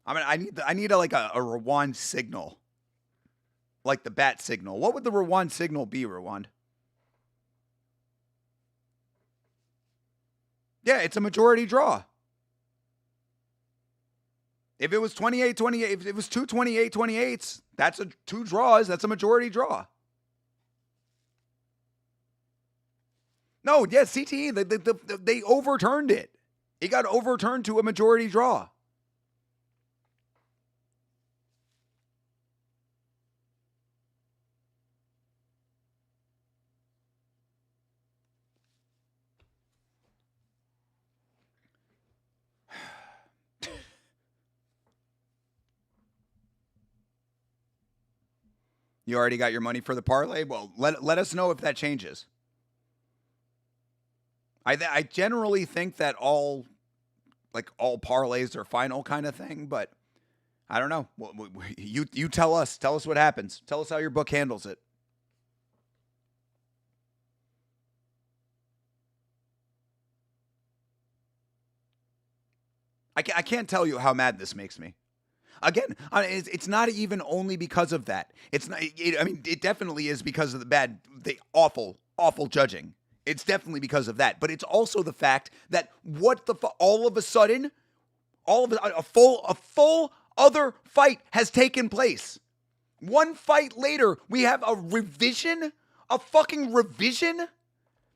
I mean, I need a Rwand signal. Like the bat signal. What would the Rwand signal be, Rwand? Yeah, it's a majority draw. If it was 28-28, if it was 2 28-28s, that's 2 draws. That's a majority draw. No, yeah, CTE, they overturned it. It got overturned to a majority draw. You already got your money for the parlay? Well, let us know if that changes. I generally think that all parlays are final kind of thing, but I don't know. You tell us. Tell us what happens. Tell us how your book handles it. I can't tell you how mad this makes me. Again, it's not even only because of that. It's not. I mean, it definitely is because of the awful judging. It's definitely because of that. But it's also the fact that all of a sudden, a full other fight has taken place. One fight later, we have a revision, a fucking revision.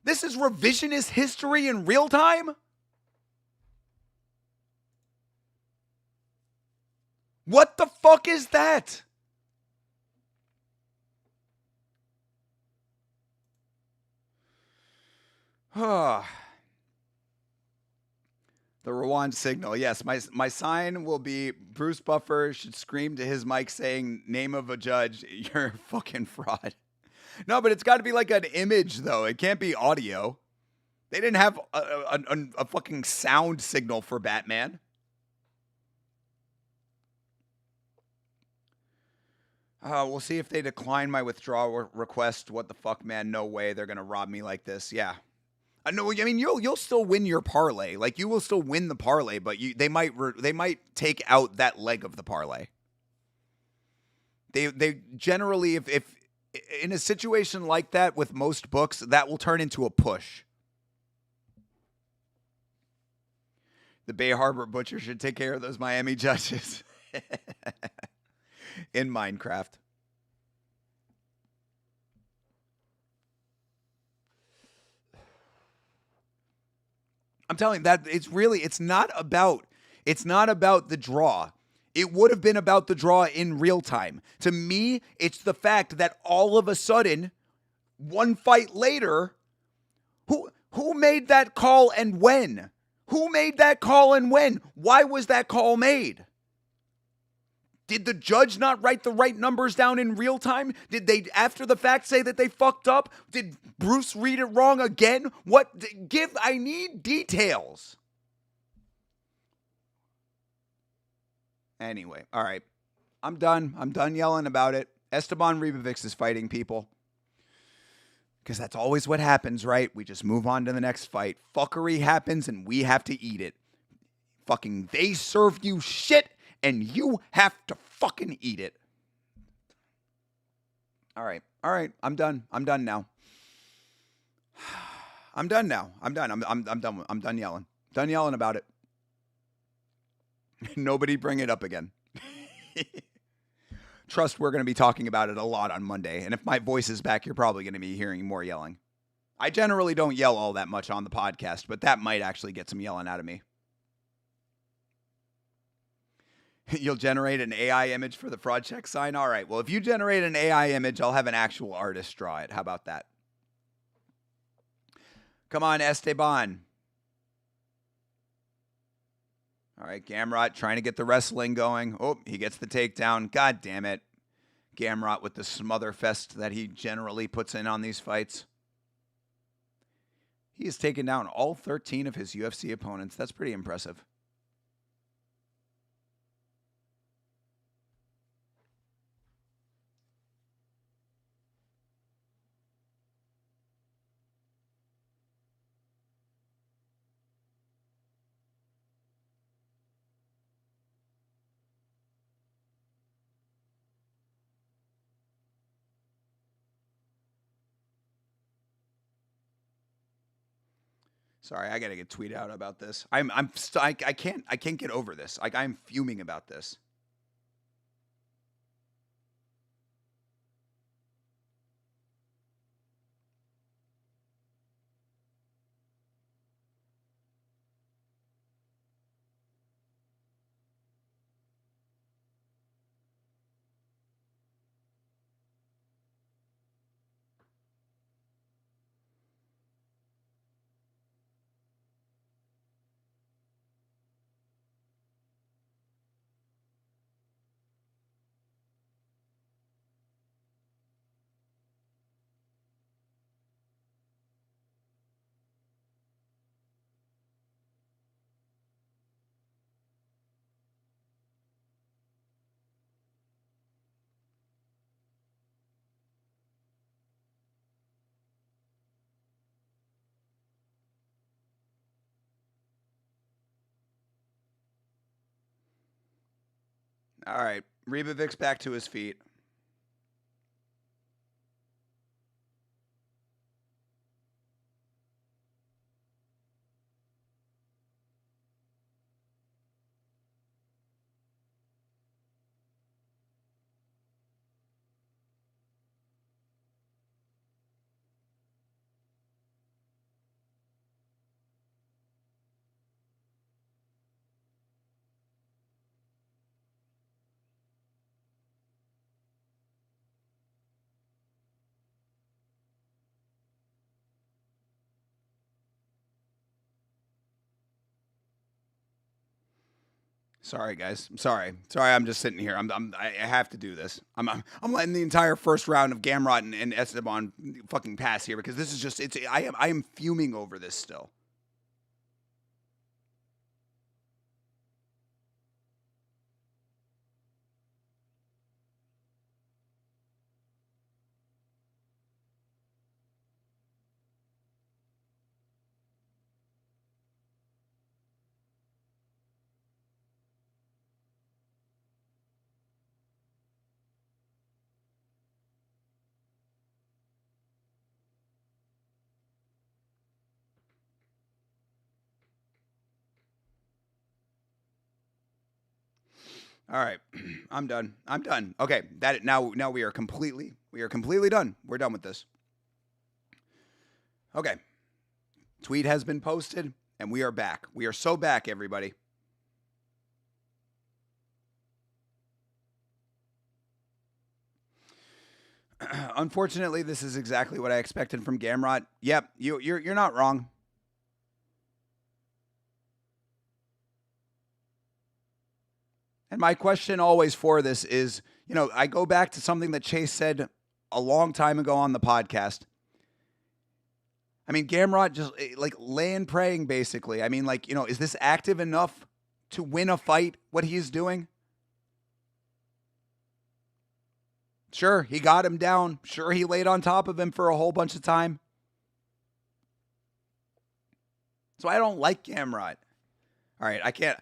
This is revisionist history in real time. What the fuck is that? The Rwand signal. Yes, my sign will be Bruce Buffer should scream to his mic saying, name of a judge, you're a fucking fraud. No, but it's got to be like an image, though. It can't be audio. They didn't have a fucking sound signal for Batman. We'll see if they decline my withdrawal request. What the fuck, man? No way. They're gonna rob me like this. Yeah. No, I mean you'll still win your parlay. Like you will still win the parlay, but they might take out that leg of the parlay. They generally, if in a situation like that with most books, that will turn into a push. The Bay Harbor Butcher should take care of those Miami judges. In Minecraft. I'm telling you that it's not about the draw. It would have been about the draw in real time. To me, it's the fact that all of a sudden, one fight later, who made that call and when? Who made that call and when? Why was that call made? Did the judge not write the right numbers down in real time? Did they, after the fact, say that they fucked up? Did Bruce read it wrong again? I need details. Anyway, all right. I'm done. I'm done yelling about it. Esteban Ribovics is fighting people. Because that's always what happens, right? We just move on to the next fight. Fuckery happens and we have to eat it. Fucking they serve you shit and you have to fucking eat it. All right. I'm done. I'm done now. I'm done now. I'm done. I'm done. I'm done yelling. Done yelling about it. Nobody bring it up again. Trust we're going to be talking about it a lot on Monday. And if my voice is back, you're probably going to be hearing more yelling. I generally don't yell all that much on the podcast, but that might actually get some yelling out of me. You'll generate an AI image for the fraud check sign? All right. Well, if you generate an AI image, I'll have an actual artist draw it. How about that? Come on, Esteban. All right, Gamrot trying to get the wrestling going. Oh, he gets the takedown. God damn it. Gamrot with the smother fest that he generally puts in on these fights. He has taken down all 13 of his UFC opponents. That's pretty impressive. Sorry, I gotta get tweeted out about this. I can't get over this. Like I'm fuming about this. All right. Rebovic's back to his feet. Sorry, guys. I'm sorry. Sorry, I'm just sitting here. I have to do this. I'm letting the entire first round of Gamrot and Esteban fucking pass here because this is just I am fuming over this still. All right, I'm done. I'm done. Okay, that now we are completely done. We're done with this. Okay, tweet has been posted, and we are back. We are so back, everybody. Unfortunately, this is exactly what I expected from Gamrot. Yep, you're not wrong. And my question always for this is, I go back to something that Chase said a long time ago on the podcast. I mean, Gamrot just like laying praying basically. I mean, like, is this active enough to win a fight, what he's doing? Sure, he got him down. Sure, he laid on top of him for a whole bunch of time. So I don't like Gamrot. All right, I can't.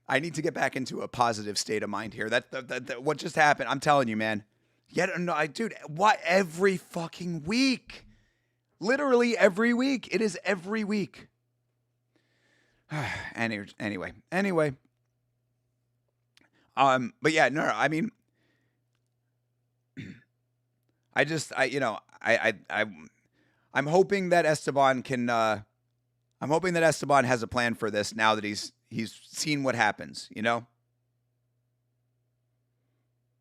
I need to get back into a positive state of mind here. That what just happened? I'm telling you, man. Dude, what every fucking week? Literally every week. It is every week. Anyway. But yeah, no. I mean, I'm hoping that Esteban can. I'm hoping that Esteban has a plan for this now that he's seen what happens.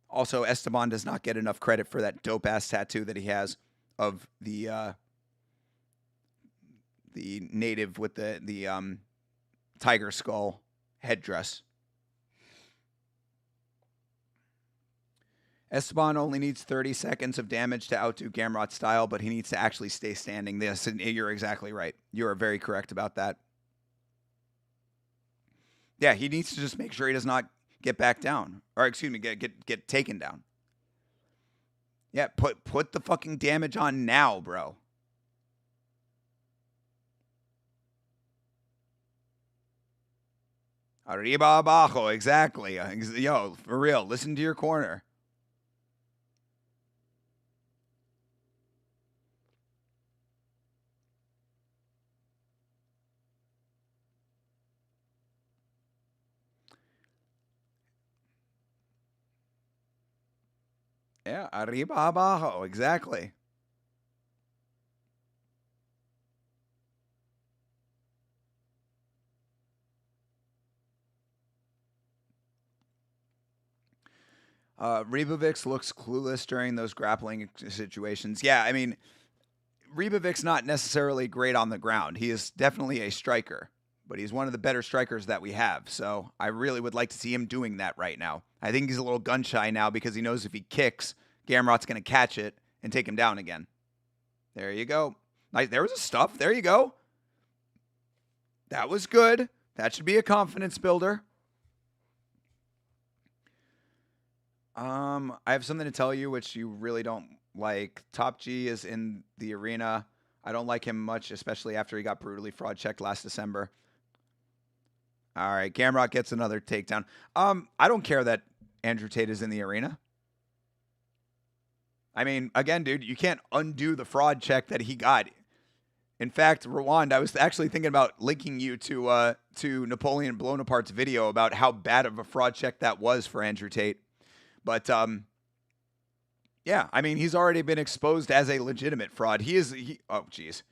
Also, Esteban does not get enough credit for that dope ass tattoo that he has of the native with the tiger skull headdress. Esteban only needs 30 seconds of damage to outdo Gamrot's style, but he needs to actually stay standing. This, and you're exactly right. You are very correct about that. Yeah, he needs to just make sure he does not get back down, or excuse me, get taken down. Yeah, put the fucking damage on now, bro. Arriba abajo, exactly. Yo, for real, listen to your corner. Yeah, arriba abajo, exactly. Rebovix looks clueless during those grappling situations. Yeah, I mean, Rebovic's not necessarily great on the ground. He is definitely a striker, but he's one of the better strikers that we have. So I really would like to see him doing that right now. I think he's a little gun shy now because he knows if he kicks, Gamrot's going to catch it and take him down again. There you go. Nice. There was a stuff. There you go. That was good. That should be a confidence builder. I have something to tell you which you really don't like. Top G is in the arena. I don't like him much, especially after he got brutally fraud checked last December. All right, Gamrot gets another takedown. I don't care that Andrew Tate is in the arena. I mean, again, dude, you can't undo the fraud check that he got. In fact, Rwand, I was actually thinking about linking you to Napoleon Bonaparte's video about how bad of a fraud check that was for Andrew Tate. But yeah, I mean, he's already been exposed as a legitimate fraud. Oh, geez.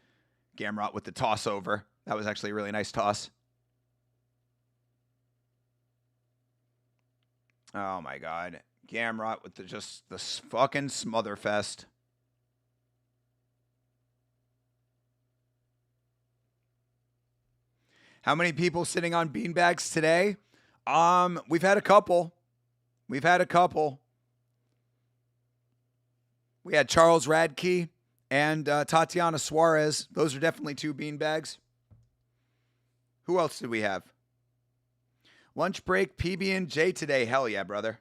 Gamrot with the toss over. That was actually a really nice toss. Oh, my God. Gamrot with the fucking smotherfest. How many people sitting on beanbags today? We've had a couple. We had Charles Radke and Tatiana Suarez. Those are definitely two beanbags. Who else did we have? Lunch break, PB&J today. Hell yeah, brother.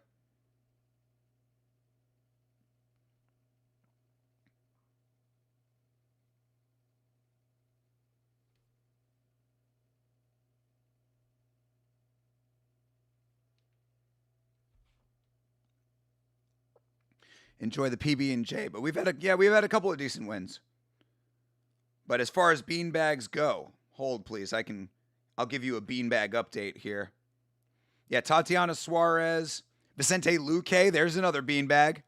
Enjoy the PB&J, but we've had a couple of decent wins. But as far as beanbags go, hold please. I'll give you a beanbag update here. Yeah, Tatiana Suarez, Vicente Luque, there's another beanbag.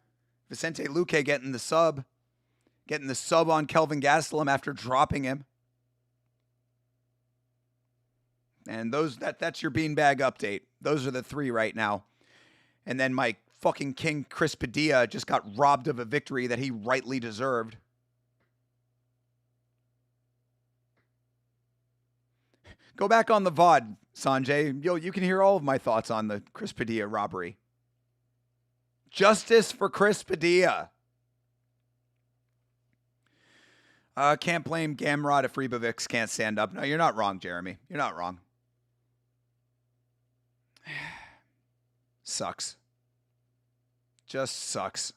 Vicente Luque getting the sub on Kelvin Gastelum after dropping him. And that's your beanbag update. Those are the three right now. And then my fucking king Chris Padilla just got robbed of a victory that he rightly deserved. Go back on the VOD, Sanjay. You can hear all of my thoughts on the Chris Padilla robbery. Justice for Chris Padilla. Can't blame Gamrot if Ribovics can't stand up. No, you're not wrong, Jeremy. You're not wrong. Sucks. Just sucks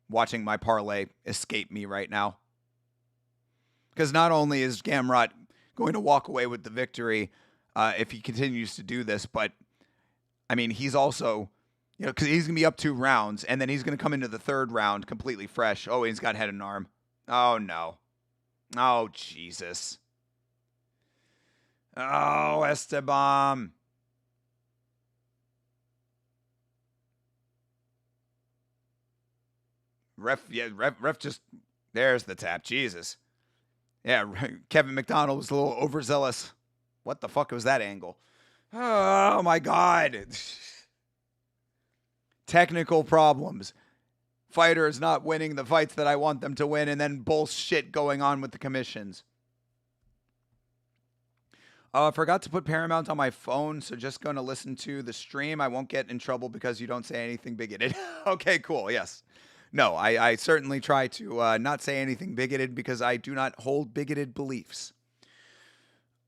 watching my parlay escape me right now. Because not only is Gamrot going to walk away with the victory if he continues to do this, but, I mean, he's also, because he's going to be up 2 rounds, and then he's going to come into the 3rd round completely fresh. Oh, he's got head and arm. Oh, no. Oh, Jesus. Oh, Esteban. Ref just, there's the tap. Jesus. Yeah, Kevin McDonald was a little overzealous. What the fuck was that angle? Oh, my God. Technical problems. Fighters not winning the fights that I want them to win, and then bullshit going on with the commissions. I forgot to put Paramount on my phone, so just going to listen to the stream. I won't get in trouble because you don't say anything bigoted. Okay, cool. Yes. No, I certainly try to not say anything bigoted because I do not hold bigoted beliefs.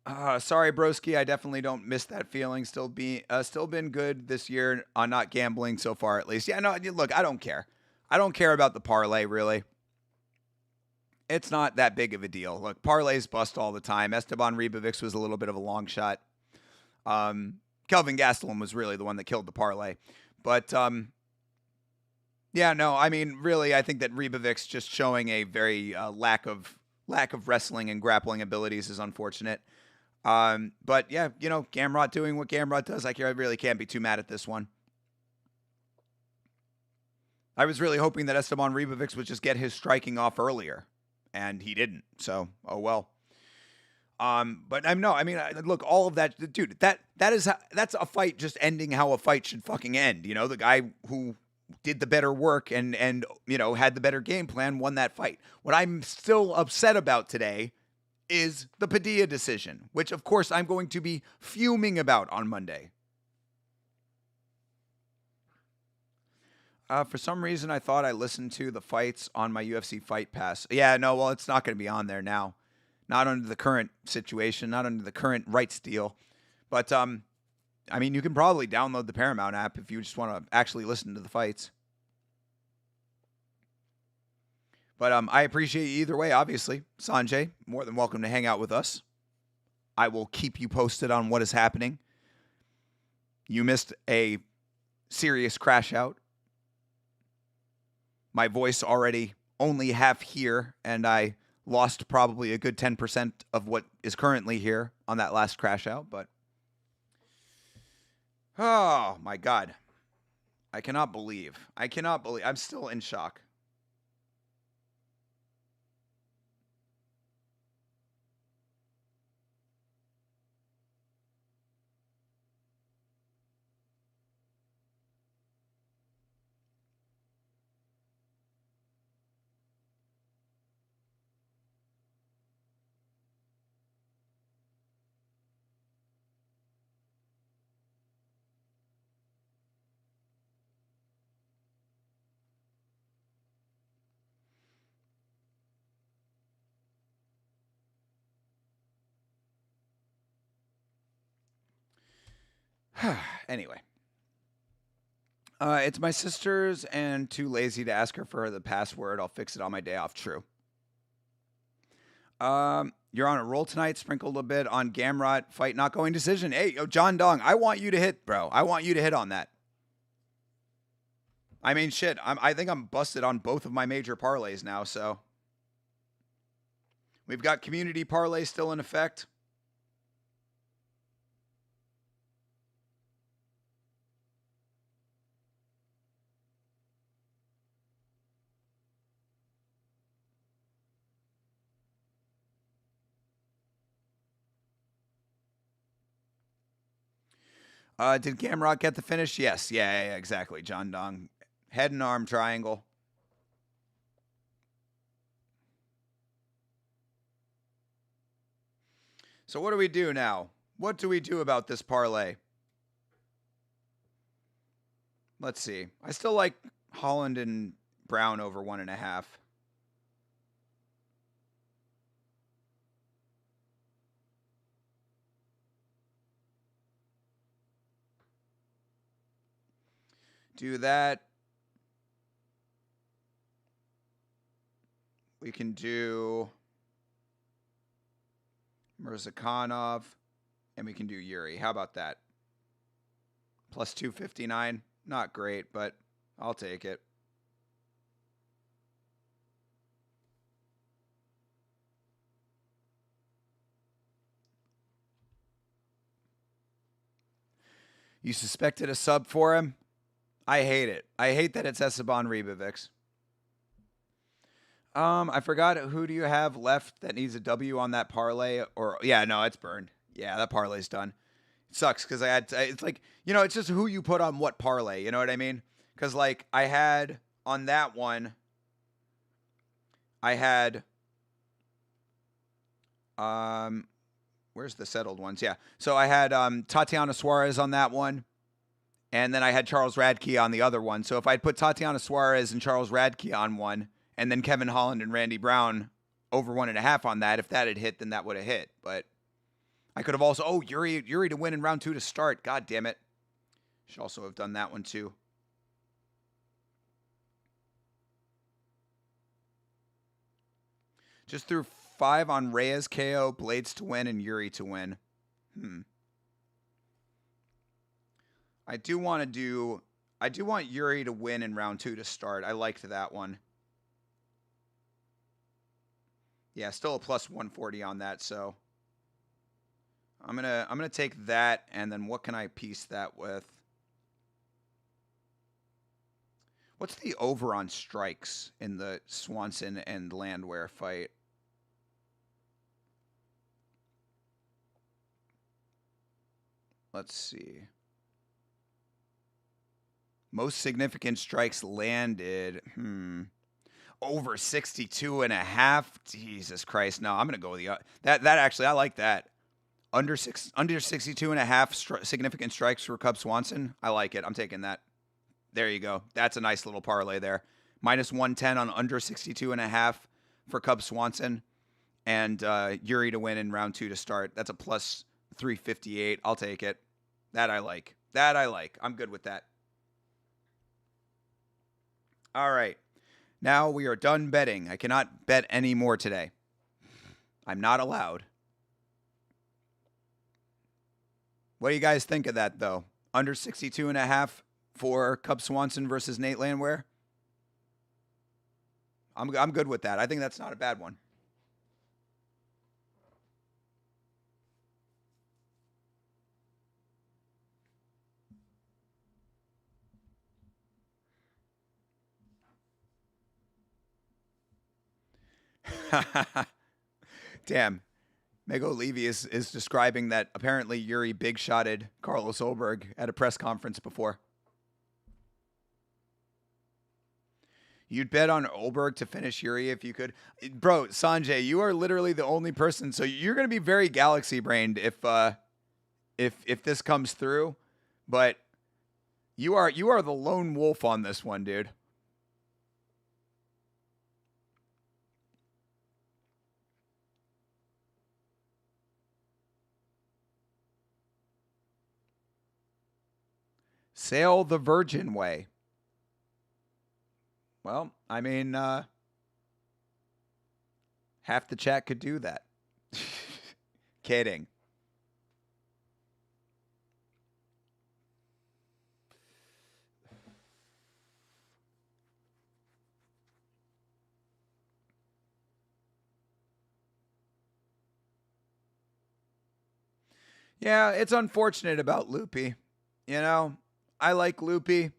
Sorry, broski. I definitely don't miss that feeling. Still been good this year on not gambling so far, at least. Yeah, no, look, I don't care. I don't care about the parlay, really. It's not that big of a deal. Look, parlays bust all the time. Esteban Ribovics was a little bit of a long shot. Kelvin Gastelum was really the one that killed the parlay. But, yeah, no, I mean, really, I think that Ribovics just showing a very lack of wrestling and grappling abilities is unfortunate. But, yeah, Gamrot doing what Gamrot does, I really can't be too mad at this one. I was really hoping that Esteban Ribovics would just get his striking off earlier, and he didn't. So, oh well. But look, all of that, dude. That's a fight just ending how a fight should fucking end. The guy who did the better work and had the better game plan won that fight. What I'm still upset about today is the Padilla decision, which of course I'm going to be fuming about on Monday. For some reason, I thought I listened to the fights on my UFC Fight Pass. Yeah, no, well, it's not going to be on there now. Not under the current situation, not under the current rights deal. But, you can probably download the Paramount app if you just want to actually listen to the fights. But I appreciate you either way, obviously. Sanjay, more than welcome to hang out with us. I will keep you posted on what is happening. You missed a serious crash out. My voice already only half here, and I lost probably a good 10% of what is currently here on that last crash out. But oh my God, I cannot believe. I'm still in shock. Anyway, it's my sister's and too lazy to ask her for the password. I'll fix it on my day off. True. You're on a roll tonight. Sprinkled a bit on Gamrot fight not going decision. Hey, yo, John Dong, I want you to hit, bro. I want you to hit on that. I mean, shit. I think I'm busted on both of my major parlays now. So we've got community parlay still in effect. Did Gamrot get the finish? Yes. Yeah, exactly. John Dong. Head and arm triangle. So what do we do now? What do we do about this parlay? Let's see. I still like Holland and Brown over 1.5. Do that. We can do Mirzakhanov, and we can do Yuri. How about that? Plus 259. Not great, but I'll take it. You suspected a sub for him? I hate it. I hate that it's Esteban Ribovics. I forgot, who do you have left that needs a W on that parlay? Or yeah, no, it's burned. Yeah, that parlay's done. It sucks because it's like, it's just who you put on what parlay. You know what I mean? Because like I had on that one, I had where's the settled ones? Yeah, so I had Tatiana Suarez on that one. And then I had Charles Radke on the other one. So if I'd put Tatiana Suarez and Charles Radke on one, and then Kevin Holland and Randy Brown over 1.5 on that, if that had hit, then that would have hit. But I could have also, Yuri to win in round 2 to start. God damn it. Should also have done that one too. Just threw 5 on Reyes KO, Blades to win, and Yuri to win. I do want Yuri to win in round 2 to start. I liked that one. Yeah, still a plus 140 on that, so I'm gonna take that, and then what can I piece that with? What's the over on strikes in the Swanson and Landwehr fight? Let's see. Most significant strikes landed. Over 62.5. Jesus Christ. No, I'm going to go with that actually, I like that. Under 62.5 significant strikes for Cub Swanson. I like it. I'm taking that. There you go. That's a nice little parlay there. Minus 110 on under 62.5 for Cub Swanson. And Yuri to win in round 2 to start. That's a plus 358. I'll take it. That I like. I'm good with that. All right. Now we are done betting. I cannot bet any more today. I'm not allowed. What do you guys think of that, though? Under 62.5 for Cub Swanson versus Nate Landwehr. I'm good with that. I think that's not a bad one. Damn. Mego Levy is describing that apparently Yuri big shotted Carlos Ulberg at a press conference before. You'd bet on Ulberg to finish Yuri if you could. Bro, Sanjay, you are literally the only person. So you're going to be very galaxy brained if this comes through, but you are the lone wolf on this one, dude. Sail the Virgin Way. Well, I mean, half the chat could do that. Kidding. Yeah, it's unfortunate about Loopy. You know, I like Loopy.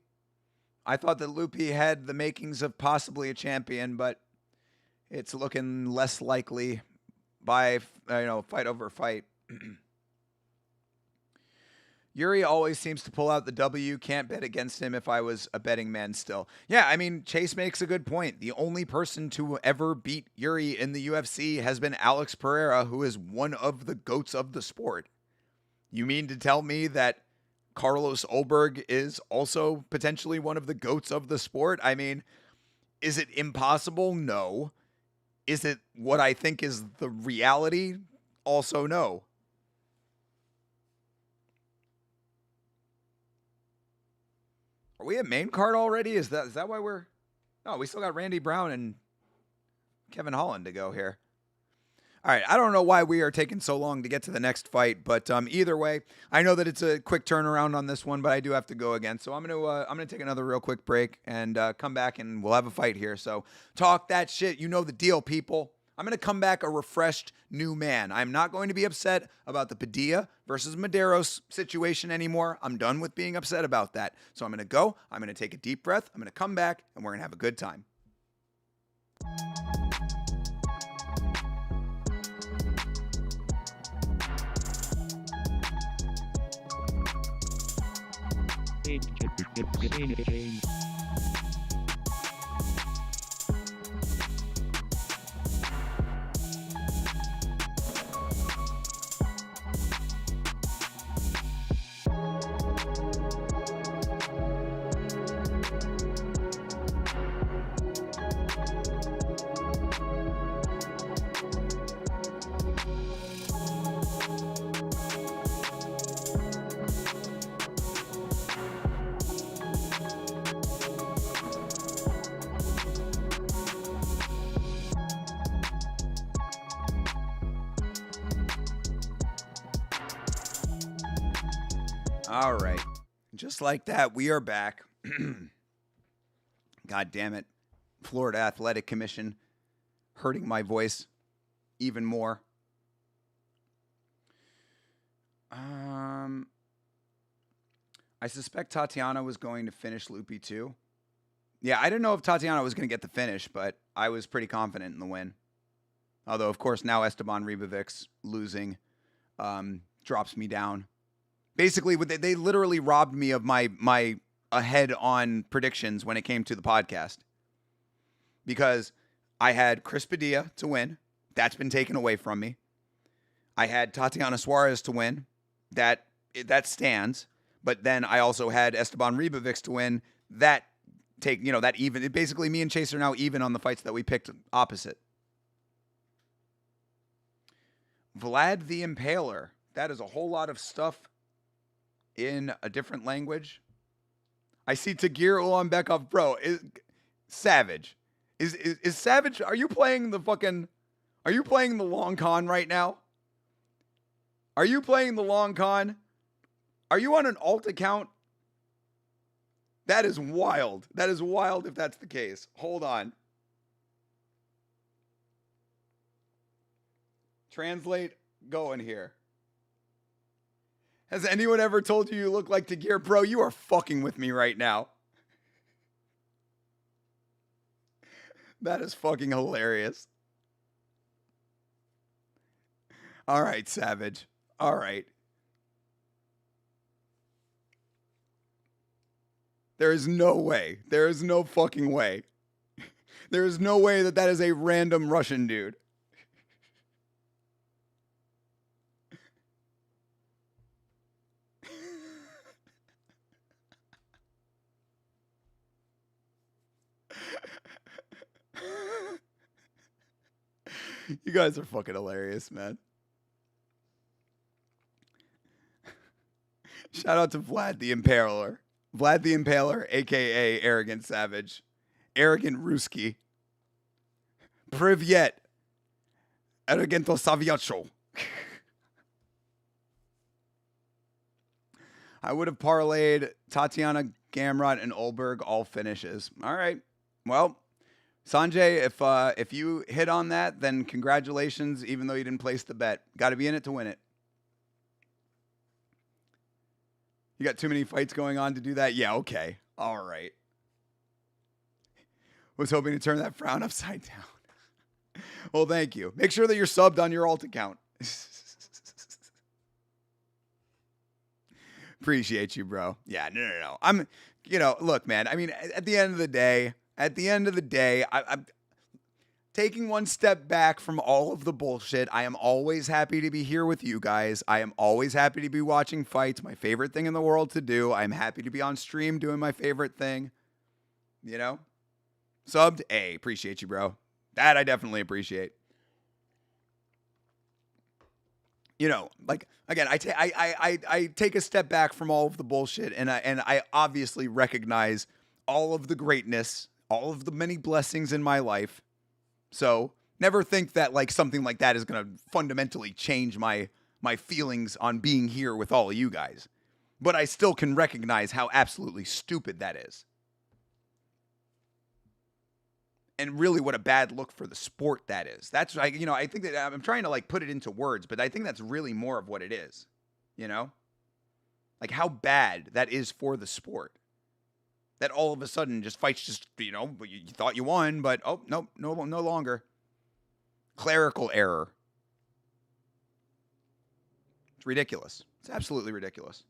I thought that Loopy had the makings of possibly a champion, but it's looking less likely by, fight over fight. Yuri always seems to pull out the W. Can't bet against him if I was a betting man still. Yeah, I mean, Chase makes a good point. The only person to ever beat Yuri in the UFC has been Alex Pereira, who is one of the GOATs of the sport. You mean to tell me that Carlos Ulberg is also potentially one of the GOATs of the sport? I mean, is it impossible? No. Is it what I think is the reality? Also, no. Are we at main card already? Is that why we're... No, we still got Randy Brown and Kevin Holland to go here. All right, I don't know why we are taking so long to get to the next fight, but either way, I know that it's a quick turnaround on this one, but I do have to go again. So I'm gonna take another real quick break and come back, and we'll have a fight here. So talk that shit. You know the deal, people. I'm gonna come back a refreshed new man. I'm not going to be upset about the Padilla versus Medeiros situation anymore. I'm done with being upset about that. So I'm gonna go. I'm gonna take a deep breath. I'm gonna come back, and we're gonna have a good time. All right. Just like that, we are back. God damn it. Florida Athletic Commission hurting my voice even more. I suspect Tatiana was going to finish Loopy too. Yeah, I didn't know if Tatiana was going to get the finish, but I was pretty confident in the win. Although, of course, now Esteban Ribovic's losing drops me down. Basically, they literally robbed me of my ahead on predictions when it came to the podcast. Because I had Chris Padilla to win. That's been taken away from me. I had Tatiana Suarez to win. That stands. But then I also had Esteban Ribovics to win. That even. Basically, me and Chase are now even on the fights that we picked opposite. Vlad the Impaler. That is a whole lot of stuff in a different language. I see Tagir Ulanbekov, bro. Savage. Is Savage, are you playing the long con right now? Are you playing the long con? Are you on an alt account? That is wild. That is wild if that's the case. Hold on. Translate going here. Has anyone ever told you look like Tagir? Bro, you are fucking with me right now. That is fucking hilarious. All right, Savage. All right. There is no way. There is no fucking way. There is no way that that is a random Russian dude. You guys are fucking hilarious, man. Shout out to Vlad the Impaler. Vlad the Impaler, a.k.a. Arrogant Savage. Arrogant Ruski. Privyet. Arrogento Saviacho. I would have parlayed Tatiana, Gamrot, and Ulberg all finishes. All right. Well, Sanjay, if you hit on that, then congratulations, even though you didn't place the bet. Got to be in it to win it. You got too many fights going on to do that? Yeah, okay. All right. Was hoping to turn that frown upside down. Well, thank you. Make sure that you're subbed on your alt account. Appreciate you, bro. Yeah, no. I'm, look, man. I mean, at the end of the day, I'm taking one step back from all of the bullshit. I am always happy to be here with you guys. I am always happy to be watching fights, my favorite thing in the world to do. I'm happy to be on stream doing my favorite thing. Subbed? Hey, appreciate you, bro. That I definitely appreciate. Again, I take a step back from all of the bullshit, and I obviously recognize all of the greatness, all of the many blessings in my life. So never think that something like that is going to fundamentally change my feelings on being here with all of you guys. But I still can recognize how absolutely stupid that is. And really what a bad look for the sport that is. That's, I think that I'm trying to put it into words, but I think that's really more of what it is. How bad that is for the sport. That all of a sudden fights you thought you won, but no longer. Clerical error. It's ridiculous. It's absolutely ridiculous.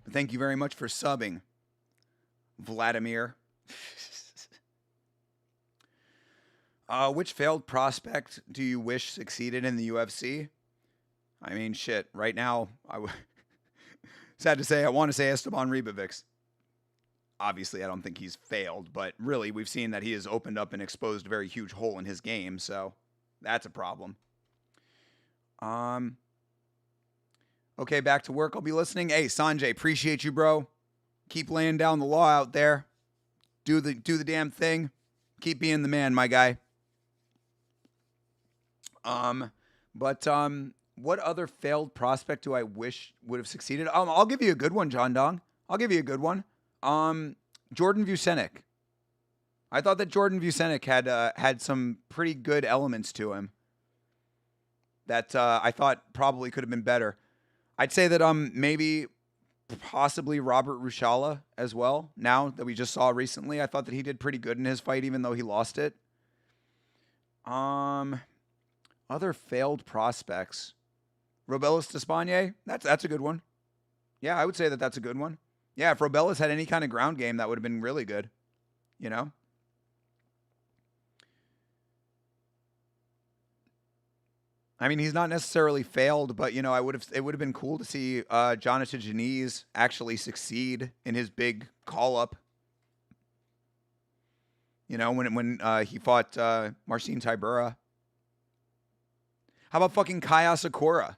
But thank you very much for subbing, Vladimir. Which failed prospect do you wish succeeded in the UFC? I mean, shit. Right now, sad to say, I want to say Esteban Ribovics. Obviously, I don't think he's failed, but really, we've seen that he has opened up and exposed a very huge hole in his game, so that's a problem. Okay, back to work. I'll be listening. Hey, Sanjay, appreciate you, bro. Keep laying down the law out there. Do the damn thing. Keep being the man, my guy. What other failed prospect do I wish would have succeeded? I'll give you a good one, John Dong. I'll give you a good one. Jordan Vucenic. I thought that Jordan Vucenic had some pretty good elements to him that I thought probably could have been better. I'd say that maybe possibly Robert Rushala as well. Now that we just saw recently, I thought that he did pretty good in his fight, even though he lost it. Other failed prospects. Robelis Despagne, that's a good one. Yeah, I would say that that's a good one. Yeah, if Robelis had any kind of ground game, that would have been really good. I mean, he's not necessarily failed, but it would have been cool to see Jonathan Janice actually succeed in his big call up. When he fought Marcin Tybura. How about fucking Kaya Sakura?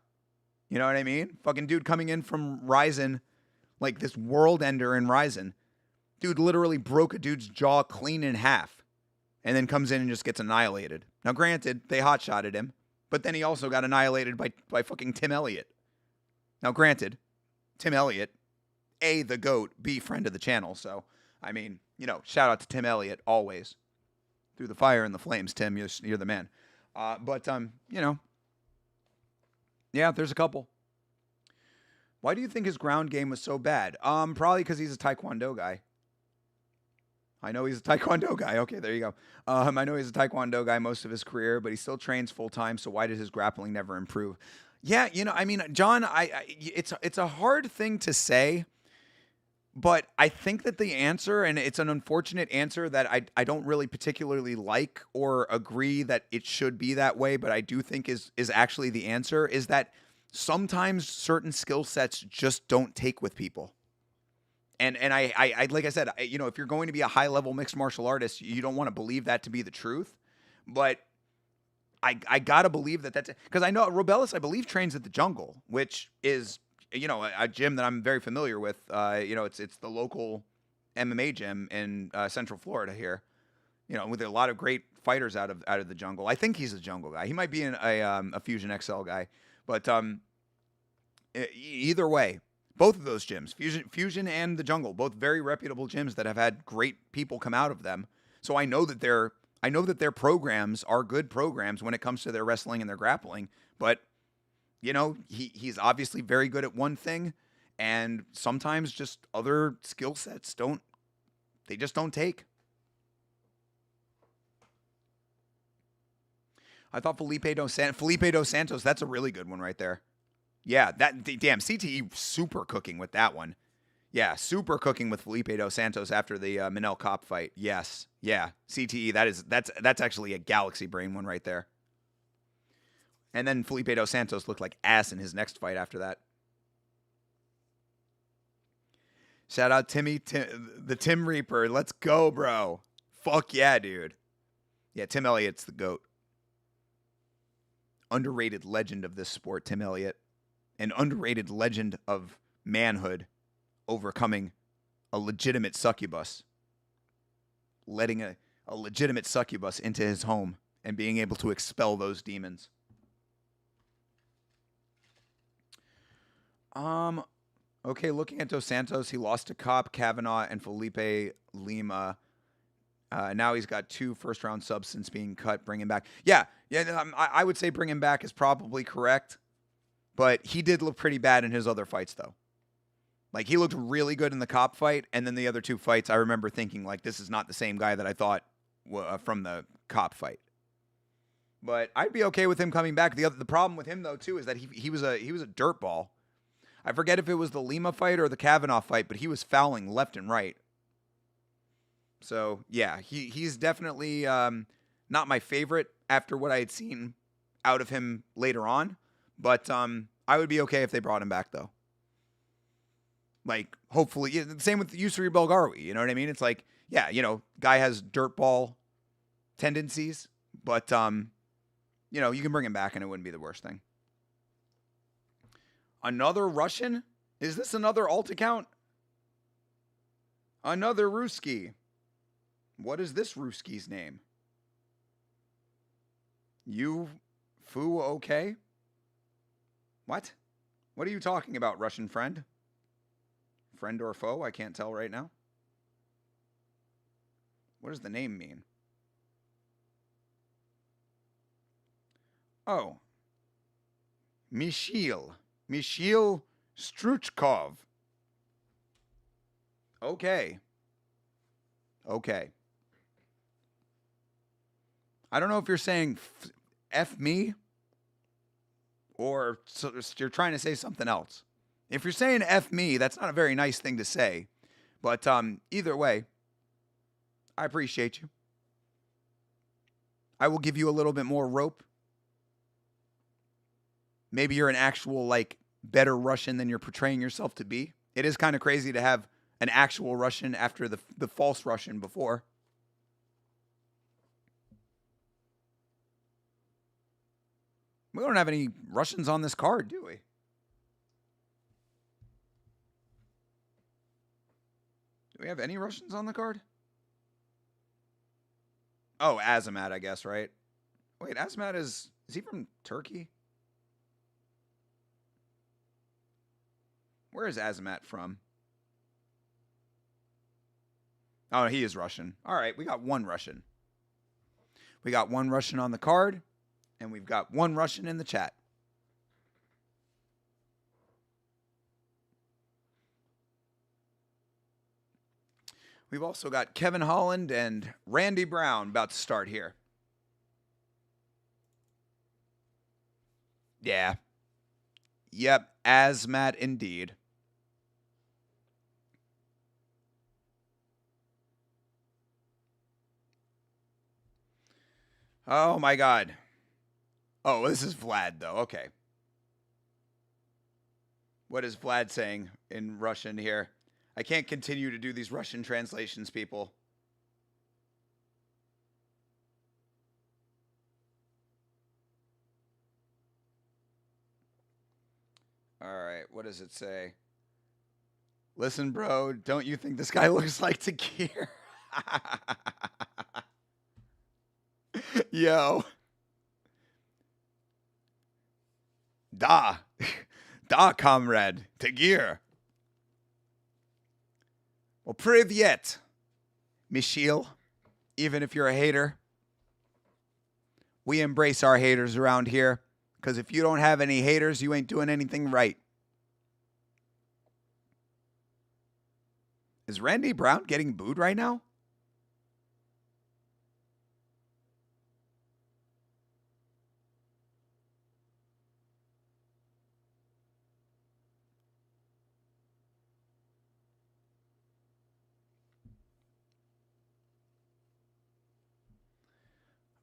You know what I mean? Fucking dude coming in from Ryzen, this world ender in Ryzen. Dude literally broke a dude's jaw clean in half and then comes in and just gets annihilated. Now, granted, they hot-shotted him, but then he also got annihilated by fucking Tim Elliott. Now, granted, Tim Elliott, A, the GOAT, B, friend of the channel. So, I mean, shout out to Tim Elliott always. Through the fire and the flames, Tim, you're the man. Yeah, there's a couple. Why do you think his ground game was so bad? Probably because he's a Taekwondo guy. I know he's a Taekwondo guy. Okay, there you go. I know he's a Taekwondo guy most of his career, but he still trains full time. So why did his grappling never improve? Yeah, I mean, John, it's a hard thing to say, but I think that the answer, and it's an unfortunate answer that I don't really particularly like or agree that it should be that way, but I do think is actually the answer, is that sometimes certain skill sets just don't take with people. And I like I said, if you're going to be a high level mixed martial artist, you don't want to believe that to be the truth. But I gotta believe that's because I know Robellis, I believe, trains at the Jungle, which is a gym that I'm very familiar with. It's the local MMA gym in Central Florida here. With a lot of great fighters out of the Jungle. I think he's a Jungle guy. He might be a Fusion XL guy, but either way. Both of those gyms, Fusion and the Jungle, both very reputable gyms that have had great people come out of them. So I know that their programs are good programs when it comes to their wrestling and their grappling. But he's obviously very good at one thing, and sometimes just other skill sets don't take. I thought Felipe Dos Santos, that's a really good one right there. Yeah, damn, CTE super cooking with that one. Yeah, super cooking with Felipe Dos Santos after the Manel Kopp fight. Yes, yeah, CTE. That's actually a galaxy brain one right there. And then Felipe Dos Santos looked like ass in his next fight after that. Shout out the Tim Reaper. Let's go, bro. Fuck yeah, dude. Yeah, Tim Elliott's the GOAT. Underrated legend of this sport, Tim Elliott. An underrated legend of manhood, overcoming a legitimate succubus, letting a legitimate succubus into his home and being able to expel those demons. Okay, looking at Dos Santos, he lost to Kopp, Kavanaugh, and Felipe Lima. Now he's got 2 first-round subs since being cut. Bring him back. Yeah. I would say bring him back is probably correct. But he did look pretty bad in his other fights, though. Like, he looked really good in the Kopp fight, and then the other 2 fights, I remember thinking, like, this is not the same guy that I thought from the Kopp fight. But I'd be okay with him coming back. The problem with him, though, too, is that he was a dirtball. I forget if it was the Lima fight or the Kavanaugh fight, but he was fouling left and right. So, yeah, he's definitely not my favorite after what I had seen out of him later on. But I would be okay if they brought him back, though. Like, hopefully, same with Yusri Belgaroui, you know what I mean? It's like, yeah, guy has dirtball tendencies, but, you can bring him back and it wouldn't be the worst thing. Another Russian? Is this another alt account? Another Ruski. What is this Ruski's name? You foo okay? What? What are you talking about, Russian friend? Friend or foe? I can't tell right now. What does the name mean? Oh. Mikhail Struchkov. Okay. I don't know if you're saying F me or you're trying to say something else. If you're saying F me, that's not a very nice thing to say. But either way, I appreciate you. I will give you a little bit more rope. Maybe you're an actual, better Russian than you're portraying yourself to be. It is kind of crazy to have an actual Russian after the false Russian before. We don't have any Russians on this card, do we? Do we have any Russians on the card? Oh, Azamat, I guess, right? Wait, Azamat is he from Turkey? Where is Azamat from? Oh, he is Russian. All right, we got one Russian. We got one Russian on the card, and we've got one Russian in the chat. We've also got Kevin Holland and Randy Brown about to start here. Yeah. Yep, Azmat indeed. Oh my god. Oh, this is Vlad though. Okay. What is Vlad saying in Russian here? I can't continue to do these Russian translations, people. All right, what does it say? Listen, bro, don't you think this guy looks like Takir? Yo. Da. Da, comrade. Tagir. Well, privyet, Michiel. Even if you're a hater, we embrace our haters around here. Because if you don't have any haters, you ain't doing anything right. Is Randy Brown getting booed right now?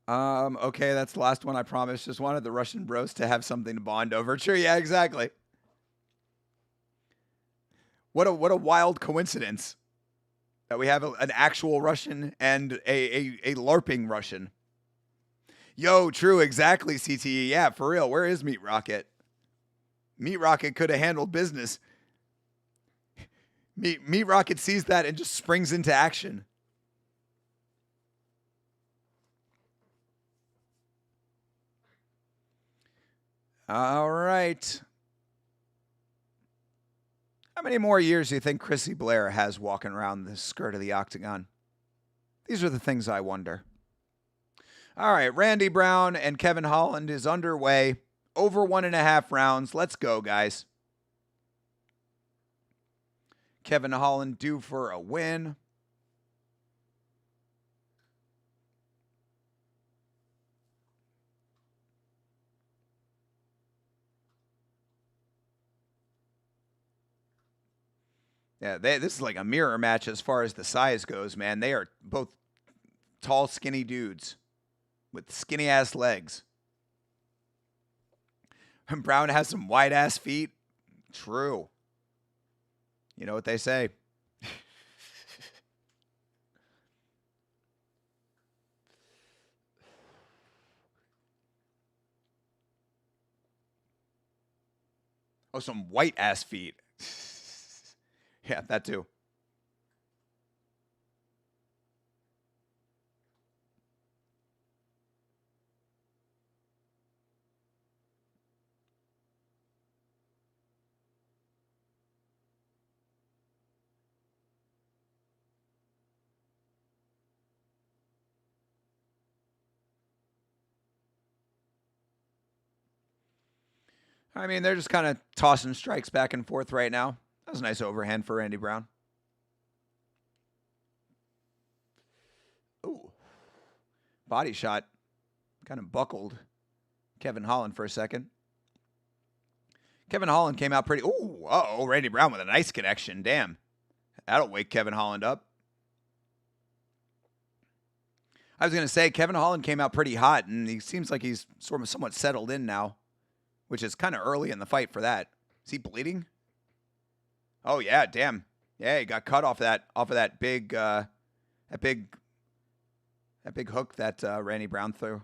Okay, that's the last one I promised. Just wanted the Russian bros to have something to bond over. Sure, yeah, exactly. What a wild coincidence that we have an actual Russian and a LARPing Russian. Yo, true, exactly, CTE. Yeah, for real. Where is Meat Rocket? Meat Rocket could have handled business. Meat Rocket sees that and just springs into action. All right. How many more years do you think Chrissy Blair has walking around the skirt of the octagon? These are the things I wonder. All right, Randy Brown and Kevin Holland is underway. Over 1.5 rounds. Let's go, guys. Kevin Holland due for a win. Yeah, this is like a mirror match as far as the size goes, man. They are both tall, skinny dudes with skinny ass legs. And Brown has some wide ass feet. True. You know what they say. Oh, some white ass feet. Yeah, that too. I mean, they're just kind of tossing strikes back and forth right now. That was a nice overhand for Randy Brown. Ooh. Body shot. Kind of buckled Kevin Holland for a second. Kevin Holland came out pretty. Ooh, uh-oh, Randy Brown with a nice connection. Damn. That'll wake Kevin Holland up. I was going to say, Kevin Holland came out pretty hot, and he seems like he's sort of somewhat settled in now, which is kind of early in the fight for that. Is he bleeding? Oh, yeah, damn. Yeah, he got cut off of that big hook that Randy Brown threw.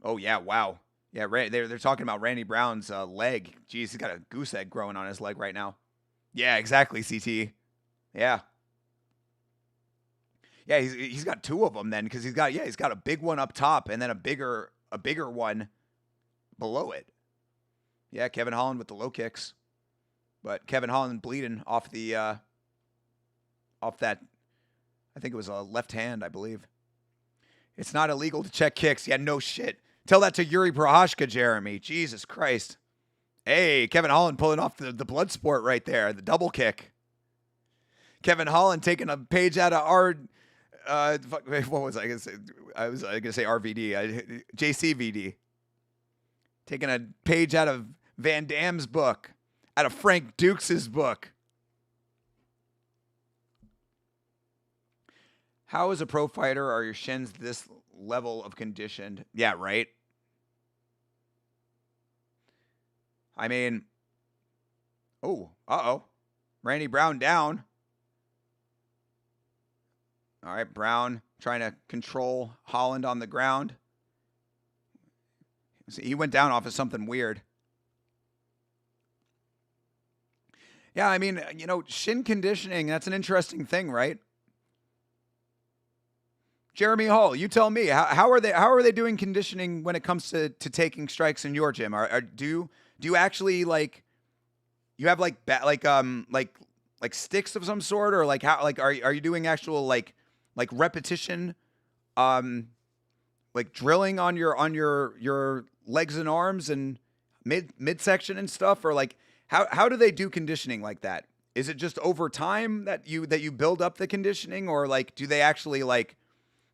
Oh, yeah, wow. Yeah, they're talking about Randy Brown's leg. Jeez, he's got a goose egg growing on his leg right now. Yeah, exactly, CT. Yeah. Yeah, he's got two of them then because he's got a big one up top and then a bigger one below it. Yeah, Kevin Holland with the low kicks. But Kevin Holland bleeding off that, I think it was a left hand, I believe. It's not illegal to check kicks. Yeah, no shit. Tell that to Yuri Procházka, Jeremy. Jesus Christ. Hey, Kevin Holland pulling off the blood sport right there, the double kick. Kevin Holland taking a page out of our, what was I going to say? I was going to say RVD, JCVD. Taking a page out of Van Damme's book, out of Frank Dukes' book. How as a pro fighter are your shins this level of conditioned? Yeah, right. I mean, Randy Brown down. All right, Brown trying to control Holland on the ground. See, he went down off of something weird. Yeah, I mean, shin conditioning, that's an interesting thing, right? Jeremy Hall, you tell me, how are they doing conditioning when it comes to taking strikes in your gym? Do you actually like you have like sticks of some sort, or like how like are you doing actual like repetition like drilling on your legs and arms and midsection and stuff, or like how do they do conditioning like that? Is it just over time that you build up the conditioning, or like do they actually like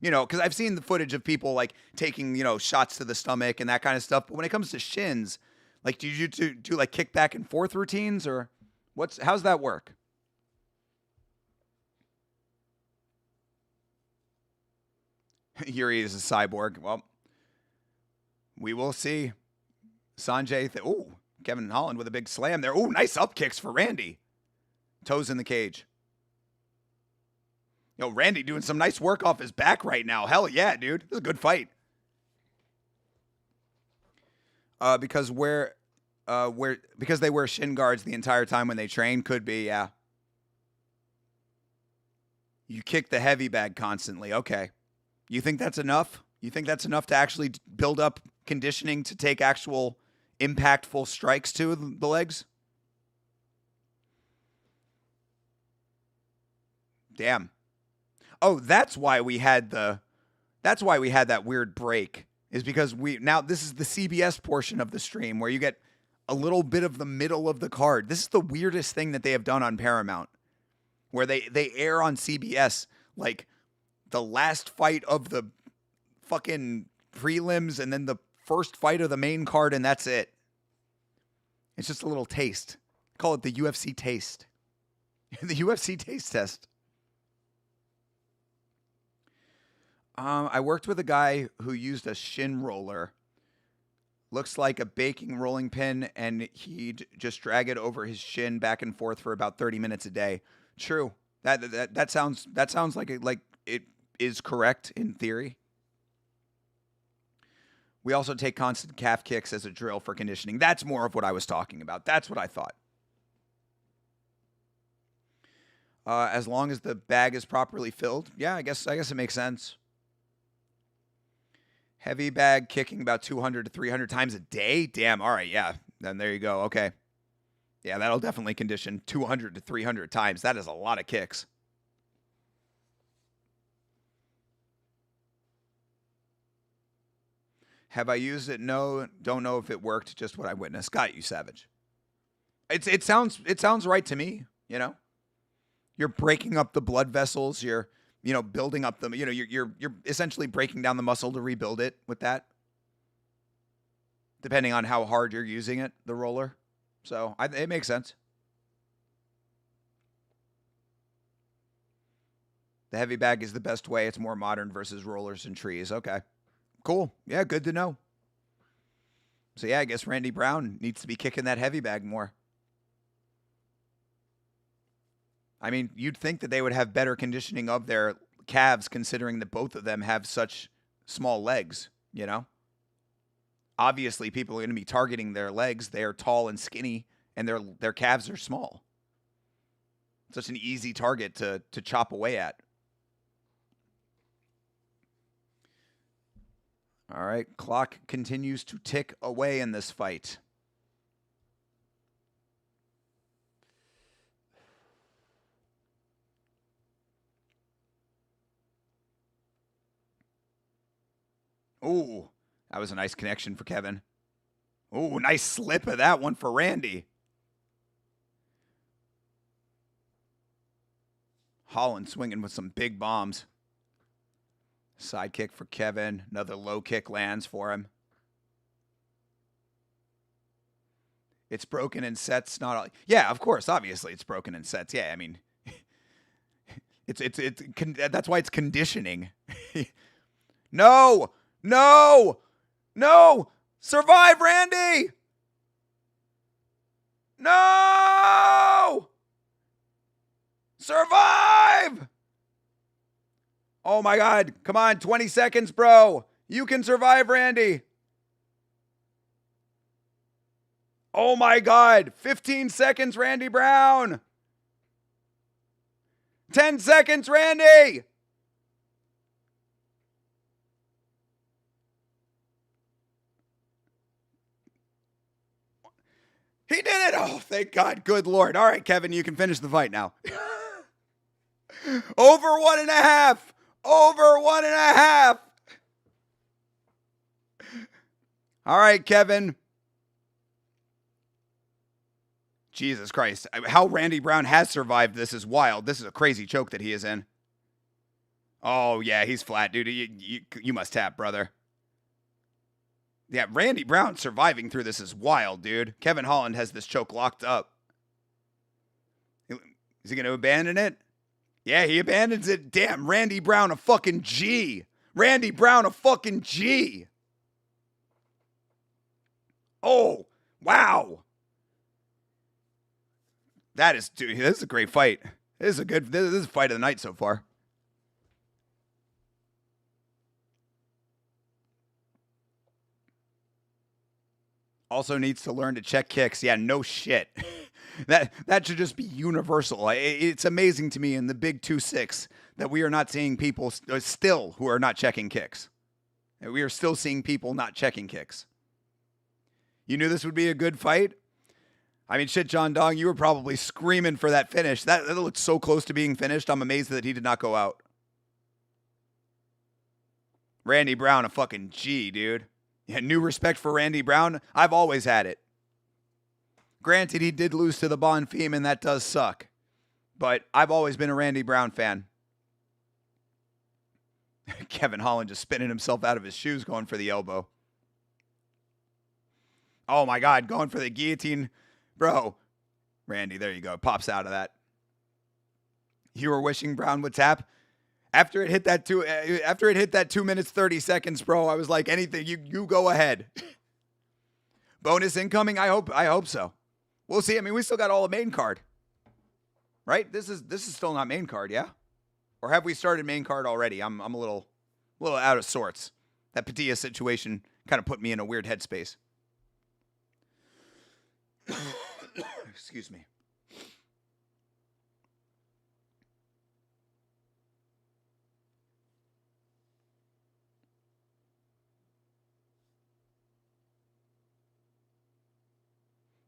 because I've seen the footage of people like taking shots to the stomach and that kind of stuff, but when it comes to shins, like do you do like kick back and forth routines, or how's that work? Yuri is a cyborg. Well, we will see. Sanjay, Kevin Holland with a big slam there. Oh, nice up kicks for Randy. Toes in the cage. Randy doing some nice work off his back right now. Hell yeah, dude. This is a good fight. Because they wear shin guards the entire time when they train, could be, yeah. You kick the heavy bag constantly. Okay. You think that's enough? You think that's enough to actually build up conditioning to take actual impactful strikes to the legs? Damn. Oh, that's why we had that weird break, is because now this is the CBS portion of the stream where you get a little bit of the middle of the card. This is the weirdest thing that they have done on Paramount, where they air on CBS like the last fight of the fucking prelims and then the first fight of the main card, and that's it. It's just a little taste. Call it the UFC taste. The UFC taste test. I worked with a guy who used a shin roller. Looks like a baking rolling pin, and he'd just drag it over his shin back and forth for about 30 minutes a day. True. That sounds like it is correct in theory. We also take constant calf kicks as a drill for conditioning. That's more of what I was talking about. That's what I thought. As long as the bag is properly filled. Yeah, I guess it makes sense. Heavy bag kicking about 200 to 300 times a day? Damn, all right, yeah. Then there you go, okay. Yeah, that'll definitely condition 200 to 300 times. That is a lot of kicks. Have I used it? No, don't know if it worked, just what I witnessed. Got you, Savage. It sounds right to me, You're breaking up the blood vessels, you're building up them. You're essentially breaking down the muscle to rebuild it with that, depending on how hard you're using it, the roller. So it makes sense. The heavy bag is the best way. It's more modern versus rollers and trees. Okay, cool. Yeah, good to know. So yeah, I guess Randy Brown needs to be kicking that heavy bag more. I mean, you'd think that they would have better conditioning of their calves, considering that both of them have such small legs, Obviously, people are going to be targeting their legs. They are tall and skinny, and their calves are small. Such an easy target to chop away at. All right, clock continues to tick away in this fight. Ooh, that was a nice connection for Kevin. Ooh, nice slip of that one for Randy. Holland swinging with some big bombs. Side kick for Kevin. Another low kick lands for him. It's broken in sets. Not all. Yeah, of course. Obviously, it's broken in sets. Yeah, I mean, it's that's why it's conditioning. No, no, no! Survive, Randy! No! Survive! Oh my God. Come on, 20 seconds, bro. You can survive, Randy. Oh my God. 15 seconds, Randy Brown. 10 seconds, Randy. He did it. Oh, thank God. Good Lord. All right, Kevin, you can finish the fight now. Over 1.5. Over 1.5. All right, Kevin. Jesus Christ. How Randy Brown has survived this is wild. This is a crazy choke that he is in. Oh, yeah, he's flat, dude. You must tap, brother. Yeah, Randy Brown surviving through this is wild, dude. Kevin Holland has this choke locked up. Is he going to abandon it? Yeah, he abandons it. Damn, Randy Brown a fucking G. Randy Brown a fucking G. Oh, wow. Dude, this is a great fight. This is a fight of the night so far. Also needs to learn to check kicks. Yeah, no shit. That should just be universal. It's amazing to me in the big 2-6 that we are not seeing people still who are not checking kicks. We are still seeing people not checking kicks. You knew this would be a good fight? I mean, shit, John Dong, you were probably screaming for that finish. That looked so close to being finished. I'm amazed that he did not go out. Randy Brown, a fucking G, dude. Yeah, new respect for Randy Brown. I've always had it. Granted, he did lose to the Bonfim, and that does suck. But I've always been a Randy Brown fan. Kevin Holland just spinning himself out of his shoes going for the elbow. Oh, my God, going for the guillotine. Bro, Randy, there you go. Pops out of that. You were wishing Brown would tap? After it hit that 2 minutes 30 seconds, bro, I was like, anything, you go ahead. Bonus incoming? I hope so. We'll see. I mean, we still got all the main card. Right? This is still not main card, yeah? Or have we started main card already? I'm a little out of sorts. That Padilla situation kind of put me in a weird headspace. Excuse me.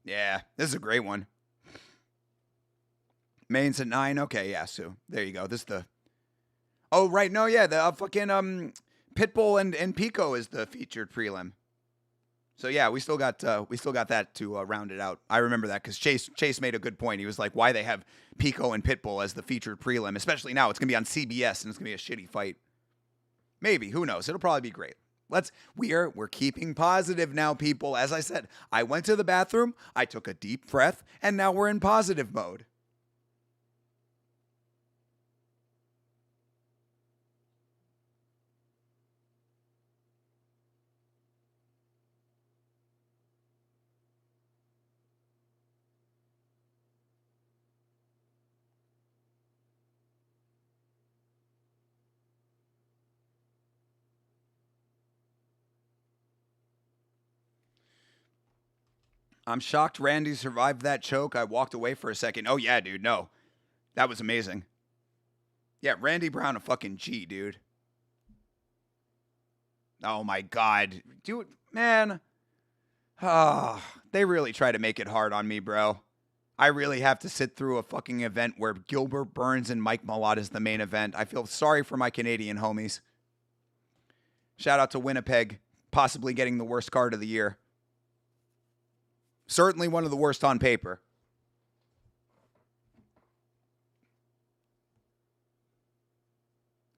Yeah, this is a great one. Main's at 9. Okay, yeah, so there you go. This is the... Oh, right, no, yeah, the fucking Pitbull and Pico is the featured prelim. So yeah, we still got that to round it out. I remember that because Chase made a good point. He was like, why they have Pico and Pitbull as the featured prelim, especially now it's gonna be on CBS and it's gonna be a shitty fight. Maybe, who knows? It'll probably be great. We're keeping positive now, people. As I said, I went to the bathroom, I took a deep breath, and now we're in positive mode. I'm shocked Randy survived that choke. I walked away for a second. Oh, yeah, dude. No. That was amazing. Yeah, Randy Brown, a fucking G, dude. Oh, my God. Dude, man. Oh, they really try to make it hard on me, bro. I really have to sit through a fucking event where Gilbert Burns and Mike Malott is the main event. I feel sorry for my Canadian homies. Shout out to Winnipeg, possibly getting the worst card of the year. Certainly one of the worst on paper.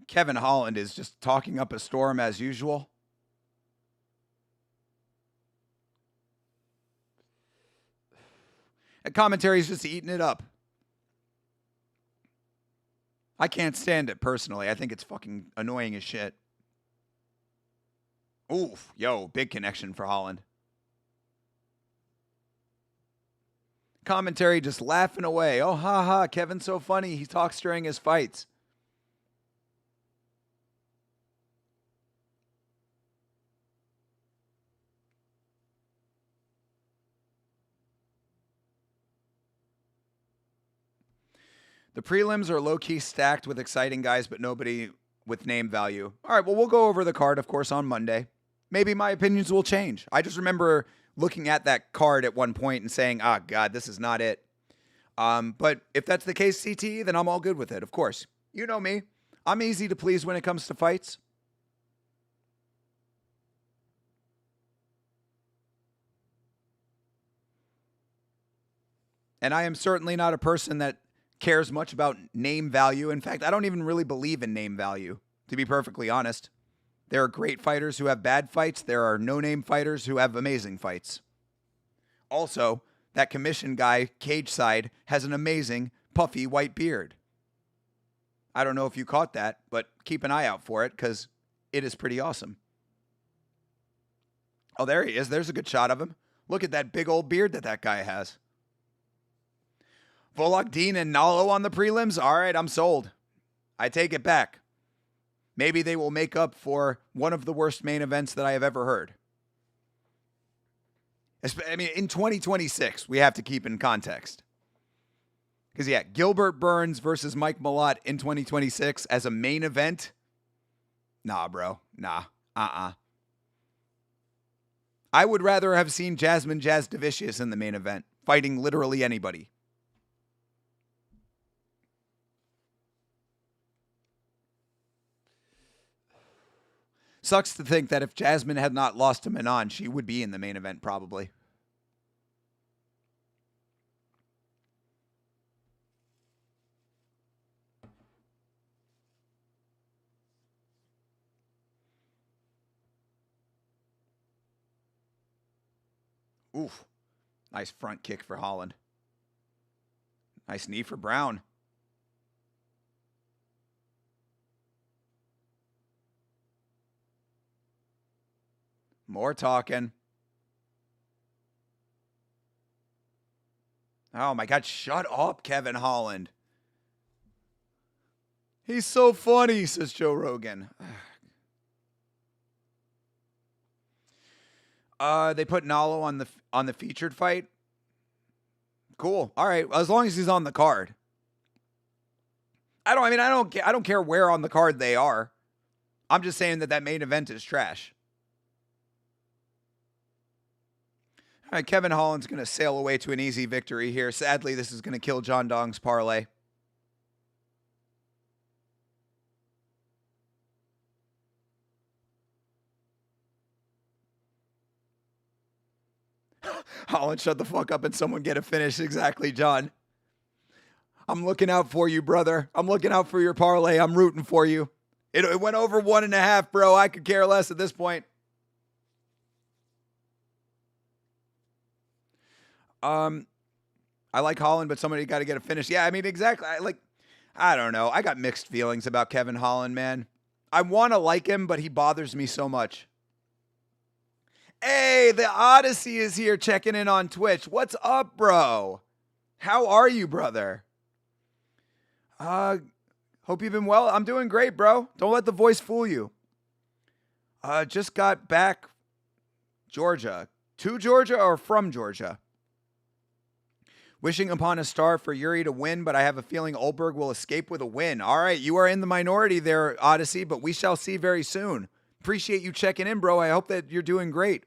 Kevin Holland is just talking up a storm as usual. And commentary's just eating it up. I can't stand it personally. I think it's fucking annoying as shit. Oof, yo, big connection for Holland. Commentary just laughing away. Oh, ha ha, Kevin's so funny. He talks during his fights. The prelims are low-key stacked with exciting guys, but nobody with name value. All right, well, we'll go over the card, of course, on Monday. Maybe my opinions will change. I just remember looking at that card at one point and saying, oh, God, this is not it. But if that's the case, CTE, then I'm all good with it, of course. You know me. I'm easy to please when it comes to fights. And I am certainly not a person that cares much about name value. In fact, I don't even really believe in name value, to be perfectly honest. There are great fighters who have bad fights. There are no-name fighters who have amazing fights. Also, that commission guy, cage side, has an amazing, puffy white beard. I don't know if you caught that, but keep an eye out for it because it is pretty awesome. Oh, there he is. There's a good shot of him. Look at that big old beard that guy has. Volok, Dean, and Nalo on the prelims? All right, I'm sold. I take it back. Maybe they will make up for one of the worst main events that I have ever heard. I mean, in 2026, we have to keep in context. Because, yeah, Gilbert Burns versus Mike Malott in 2026 as a main event? Nah, bro. Nah. I would rather have seen Jasmine Jasdavicius in the main event, fighting literally anybody. Sucks to think that if Jasmine had not lost to Manon, she would be in the main event probably. Oof. Nice front kick for Holland. Nice knee for Brown. More talking. Oh my God, shut up, Kevin Holland. He's so funny, says Joe Rogan. They put Nalo on the featured fight. Cool. All right, as long as he's on the card. I don't care where on the card they are. I'm just saying that main event is trash. All right, Kevin Holland's going to sail away to an easy victory here. Sadly, this is going to kill John Dong's parlay. Holland, shut the fuck up and someone get a finish. Exactly, John. I'm looking out for you, brother. I'm looking out for your parlay. I'm rooting for you. It went over 1.5, bro. I could care less at this point. I like Holland, but somebody got to get a finish. Yeah, I mean, exactly. I don't know. I got mixed feelings about Kevin Holland, man. I want to like him, but he bothers me so much. Hey, the Odyssey is here checking in on Twitch. What's up, bro? How are you, brother? Hope you've been well. I'm doing great, bro. Don't let the voice fool you. Just got back Georgia. To Georgia or from Georgia? Wishing upon a star for Yuri to win, but I have a feeling Ulberg will escape with a win. All right, you are in the minority there, Odyssey, but we shall see very soon. Appreciate you checking in, bro. I hope that you're doing great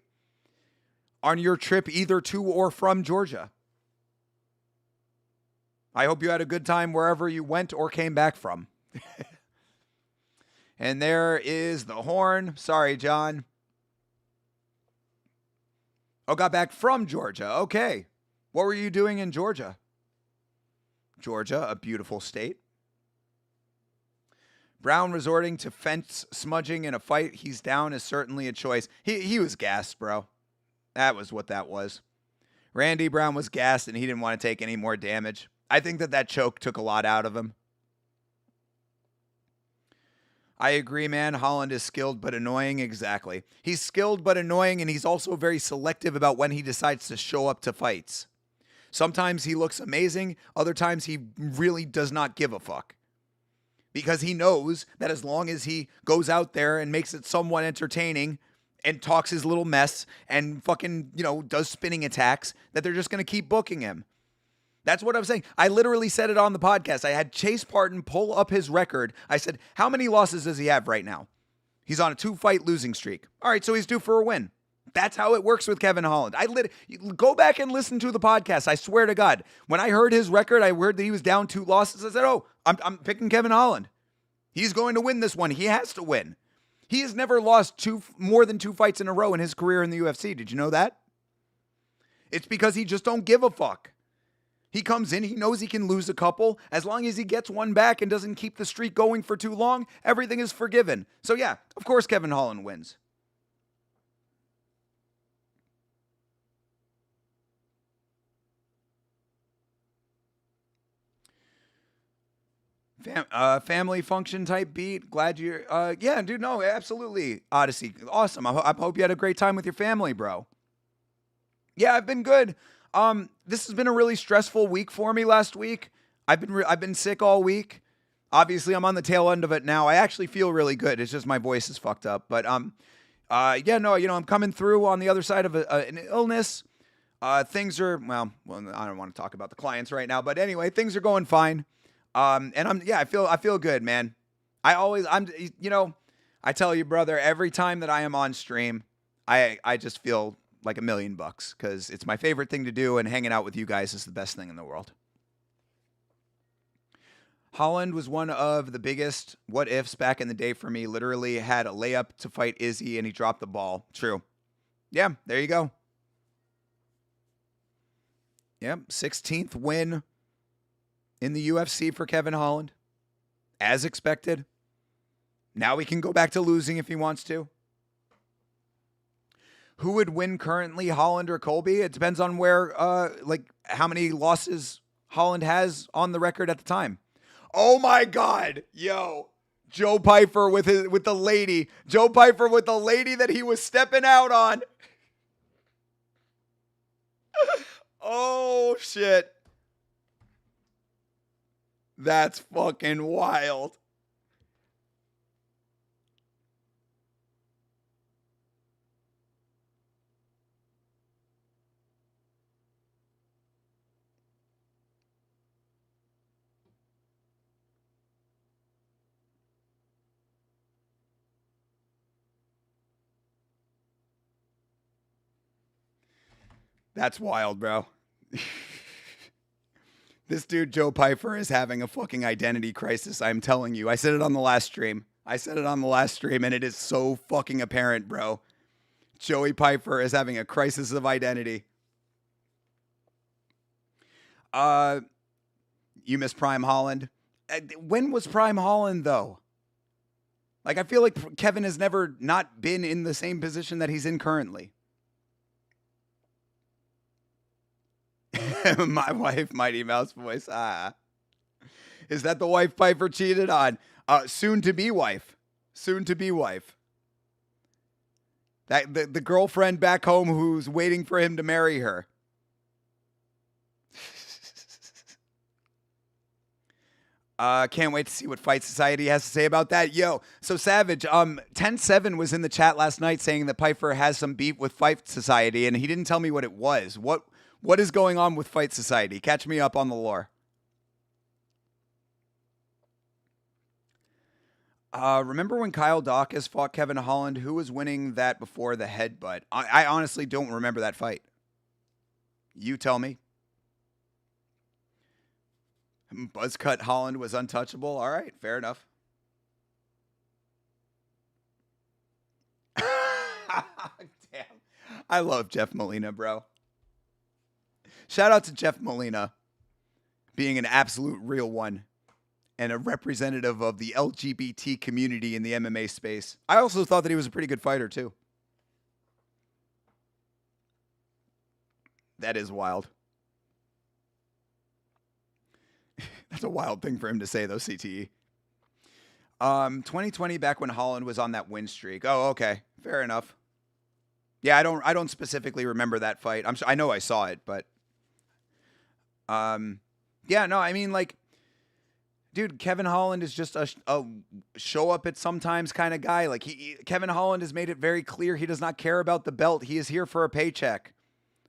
on your trip either to or from Georgia. I hope you had a good time wherever you went or came back from. And there is the horn. Sorry, John. Oh, got back from Georgia. Okay. What were you doing in Georgia? Georgia, a beautiful state. Brown resorting to fence smudging in a fight he's down is certainly a choice. He was gassed, bro. That was what that was. Randy Brown was gassed and he didn't want to take any more damage. I think that choke took a lot out of him. I agree, man. Holland is skilled but annoying. Exactly. He's skilled but annoying, and he's also very selective about when he decides to show up to fights. Sometimes he looks amazing. Other times he really does not give a fuck. Because he knows that as long as he goes out there and makes it somewhat entertaining and talks his little mess and fucking, does spinning attacks, that they're just going to keep booking him. That's what I'm saying. I literally said it on the podcast. I had Chase Parton pull up his record. I said, how many losses does he have right now? He's on a 2-fight losing streak. All right, so he's due for a win. That's how it works with Kevin Holland. Go back and listen to the podcast. I swear to God. When I heard his record, I heard that he was down 2 losses. I said, I'm picking Kevin Holland. He's going to win this one. He has to win. He has never lost more than 2 fights in a row in his career in the UFC. Did you know that? It's because he just don't give a fuck. He comes in, he knows he can lose a couple. As long as he gets one back and doesn't keep the streak going for too long, everything is forgiven. So yeah, of course Kevin Holland wins. Family function type beat. Glad you're, yeah, dude, no, absolutely. Odyssey, awesome. I hope you had a great time with your family, bro. Yeah, I've been good. This has been a really stressful week for me last week. I've been sick all week. Obviously, I'm on the tail end of it now. I actually feel really good. It's just my voice is fucked up. But, yeah, no, I'm coming through on the other side of an illness. Things are, well, I don't want to talk about the clients right now, but anyway, things are going fine. And I feel good, man. I tell you, brother, every time that I am on stream, I just feel like $1 million because it's my favorite thing to do, and hanging out with you guys is the best thing in the world. Holland was one of the biggest what ifs back in the day for me. Literally had a layup to fight Izzy and he dropped the ball. True. Yeah, there you go. Yep, 16th win in the UFC for Kevin Holland. As expected. Now he can go back to losing if he wants to. Who would win currently, Holland or Colby? It depends on where, how many losses Holland has on the record at the time. Oh my God, yo, Joe Pyfer with the lady. Joe Pyfer with the lady that he was stepping out on. Oh shit, that's fucking wild. That's wild, bro. This dude, Joe Pyfer, is having a fucking identity crisis. I'm telling you. I said it on the last stream. And it is so fucking apparent, bro. Joey Pyfer is having a crisis of identity. You miss Prime Holland. When was Prime Holland, though? Like, I feel like Kevin has never not been in the same position that he's in currently. My wife, Mighty Mouse voice. Is that the wife Pyfer cheated on? Soon-to-be wife. Soon-to-be wife. That the girlfriend back home who's waiting for him to marry her. Can't wait to see what Fight Society has to say about that. Yo, so Savage, 10-7 was in the chat last night saying that Pyfer has some beef with Fight Society, and he didn't tell me what it was. What is going on with Fight Society? Catch me up on the lore. Remember when Kyle Dawkins fought Kevin Holland? Who was winning that before the headbutt? I honestly don't remember that fight. You tell me. Buzzcut Holland was untouchable. All right, fair enough. Damn. I love Jeff Molina, bro. Shout out to Jeff Molina being an absolute real one and a representative of the LGBT community in the MMA space. I also thought that he was a pretty good fighter, too. That is wild. That's a wild thing for him to say, though, CTE. 2020, back when Holland was on that win streak. Oh, okay. Fair enough. Yeah, I don't specifically remember that fight. I know I saw it, but yeah, no, I mean, like, dude, Kevin Holland is just a show up at sometimes kind of guy. Like, Kevin Holland has made it very clear he does not care about the belt. He is here for a paycheck,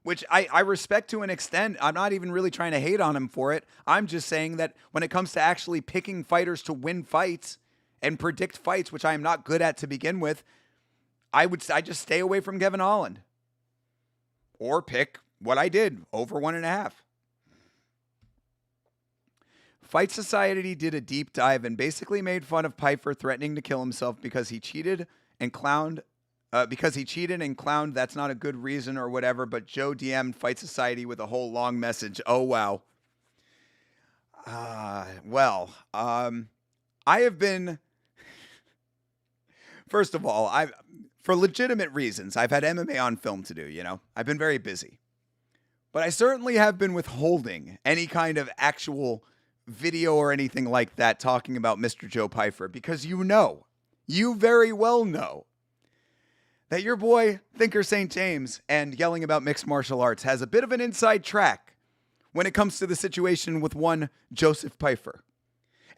which I respect to an extent. I'm not even really trying to hate on him for it. I'm just saying that when it comes to actually picking fighters to win fights and predict fights, which I am not good at to begin with, I just stay away from Kevin Holland. Or pick what I did, over 1.5. Fight Society did a deep dive and basically made fun of Pyfer threatening to kill himself because he cheated and clowned. That's not a good reason or whatever, but Joe DM'd Fight Society with a whole long message. Oh, wow. I have been... First of all, for legitimate reasons, I've had MMA on film to do, you know? I've been very busy. But I certainly have been withholding any kind of actual video or anything like that talking about Mr. Joe Pyfer because you very well know that your boy, Thinker St. James, and yelling about mixed martial arts has a bit of an inside track when it comes to the situation with one Joseph Pyfer.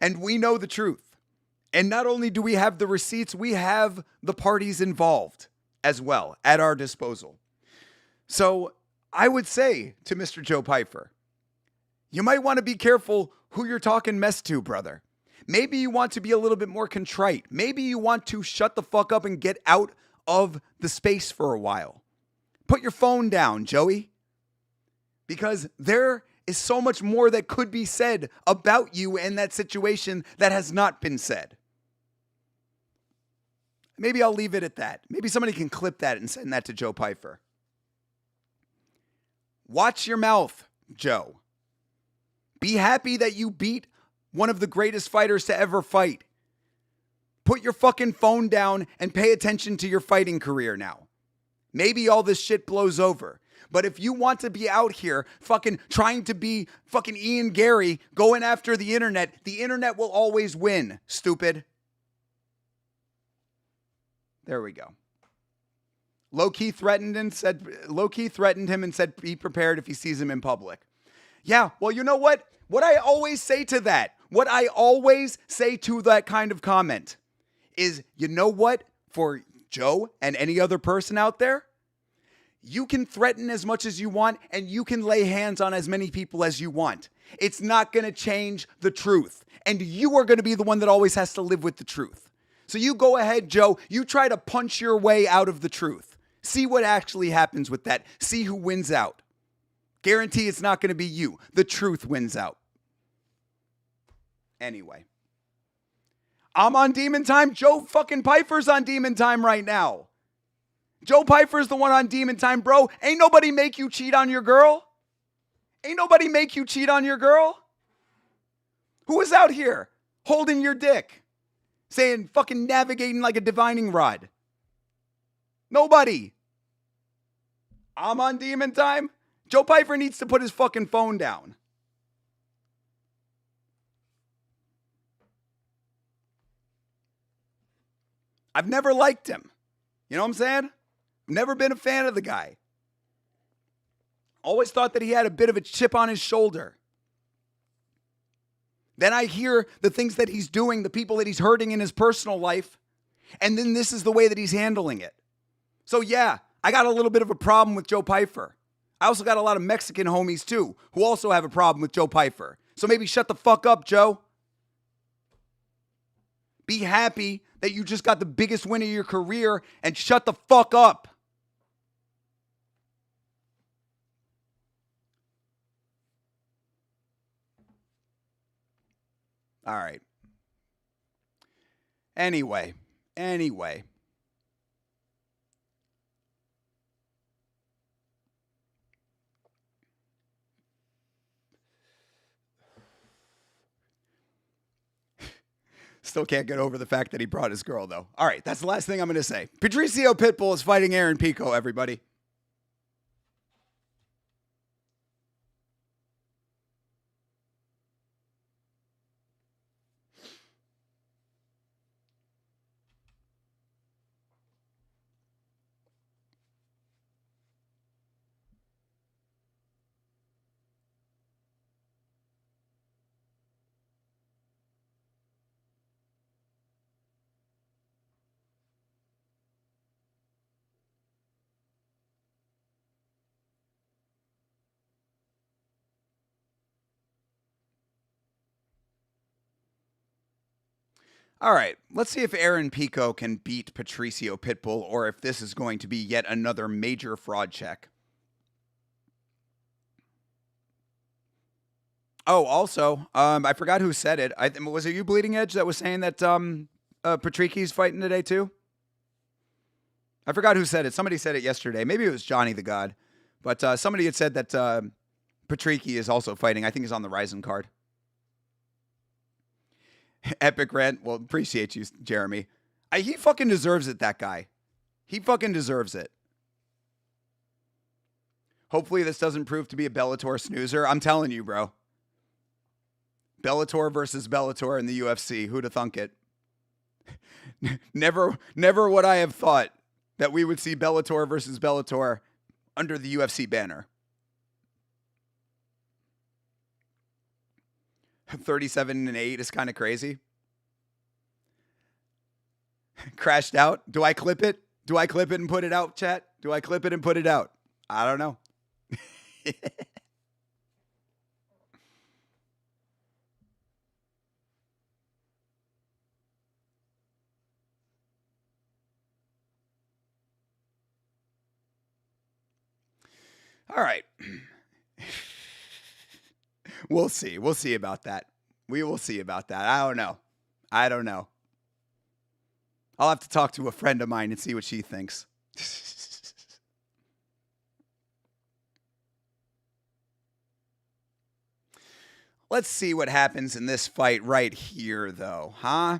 And we know the truth. And not only do we have the receipts, we have the parties involved as well at our disposal. So I would say to Mr. Joe Pyfer, you might want to be careful who you're talking mess to, brother. Maybe you want to be a little bit more contrite. Maybe you want to shut the fuck up and get out of the space for a while. Put your phone down, Joey. Because there is so much more that could be said about you in that situation that has not been said. Maybe I'll leave it at that. Maybe somebody can clip that and send that to Joe Pyfer. Watch your mouth, Joe. Be happy that you beat one of the greatest fighters to ever fight. Put your fucking phone down and pay attention to your fighting career now. Maybe all this shit blows over. But if you want to be out here fucking trying to be fucking Ian Gary going after the internet will always win, stupid. There we go. Low-key threatened him and said be prepared if he sees him in public. Yeah, well, you know what? What I always say to that kind of comment is, you know what? For Joe and any other person out there, you can threaten as much as you want and you can lay hands on as many people as you want. It's not going to change the truth. And you are going to be the one that always has to live with the truth. So you go ahead, Joe. You try to punch your way out of the truth. See what actually happens with that. See who wins out. Guarantee it's not going to be you. The truth wins out. Anyway. I'm on Demon Time. Joe fucking Pyfer's on Demon Time right now. Joe Pyfer's the one on Demon Time, bro. Ain't nobody make you cheat on your girl. Ain't nobody make you cheat on your girl. Who is out here holding your dick? Saying fucking navigating like a divining rod. Nobody. I'm on Demon Time. Joe Pyfer needs to put his fucking phone down. I've never liked him. You know what I'm saying? Never been a fan of the guy. Always thought that he had a bit of a chip on his shoulder. Then I hear the things that he's doing, the people that he's hurting in his personal life, and then this is the way that he's handling it. So yeah, I got a little bit of a problem with Joe Pyfer. I also got a lot of Mexican homies too who also have a problem with Joe Pyfer. So maybe shut the fuck up, Joe. Be happy that you just got the biggest win of your career and shut the fuck up. All right. Anyway. Still can't get over the fact that he brought his girl, though. All right, that's the last thing I'm going to say. Patricio Pitbull is fighting Aaron Pico, everybody. All right, let's see if Aaron Pico can beat Patricio Pitbull or if this is going to be yet another major fraud check. Oh, also, I forgot who said it. Was it you, Bleeding Edge, that was saying that Patricki's fighting today too? I forgot who said it. Somebody said it yesterday. Maybe it was Johnny the God. But somebody had said that Patricky is also fighting. I think he's on the Ryzen card. Epic Rent. Well, appreciate you, Jeremy. He fucking deserves it, that guy. He fucking deserves it. Hopefully this doesn't prove to be a Bellator snoozer. I'm telling you, bro. Bellator versus Bellator in the UFC. Who'd have thunk it? Never would I have thought that we would see Bellator versus Bellator under the UFC banner. 37-8 is kind of crazy. Crashed out. Do I clip it? Do I clip it and put it out, chat? Do I clip it and put it out? I don't know. All right. We'll see. We'll see about that. We will see about that. I don't know. I'll have to talk to a friend of mine and see what she thinks. Let's see what happens in this fight right here, though, huh?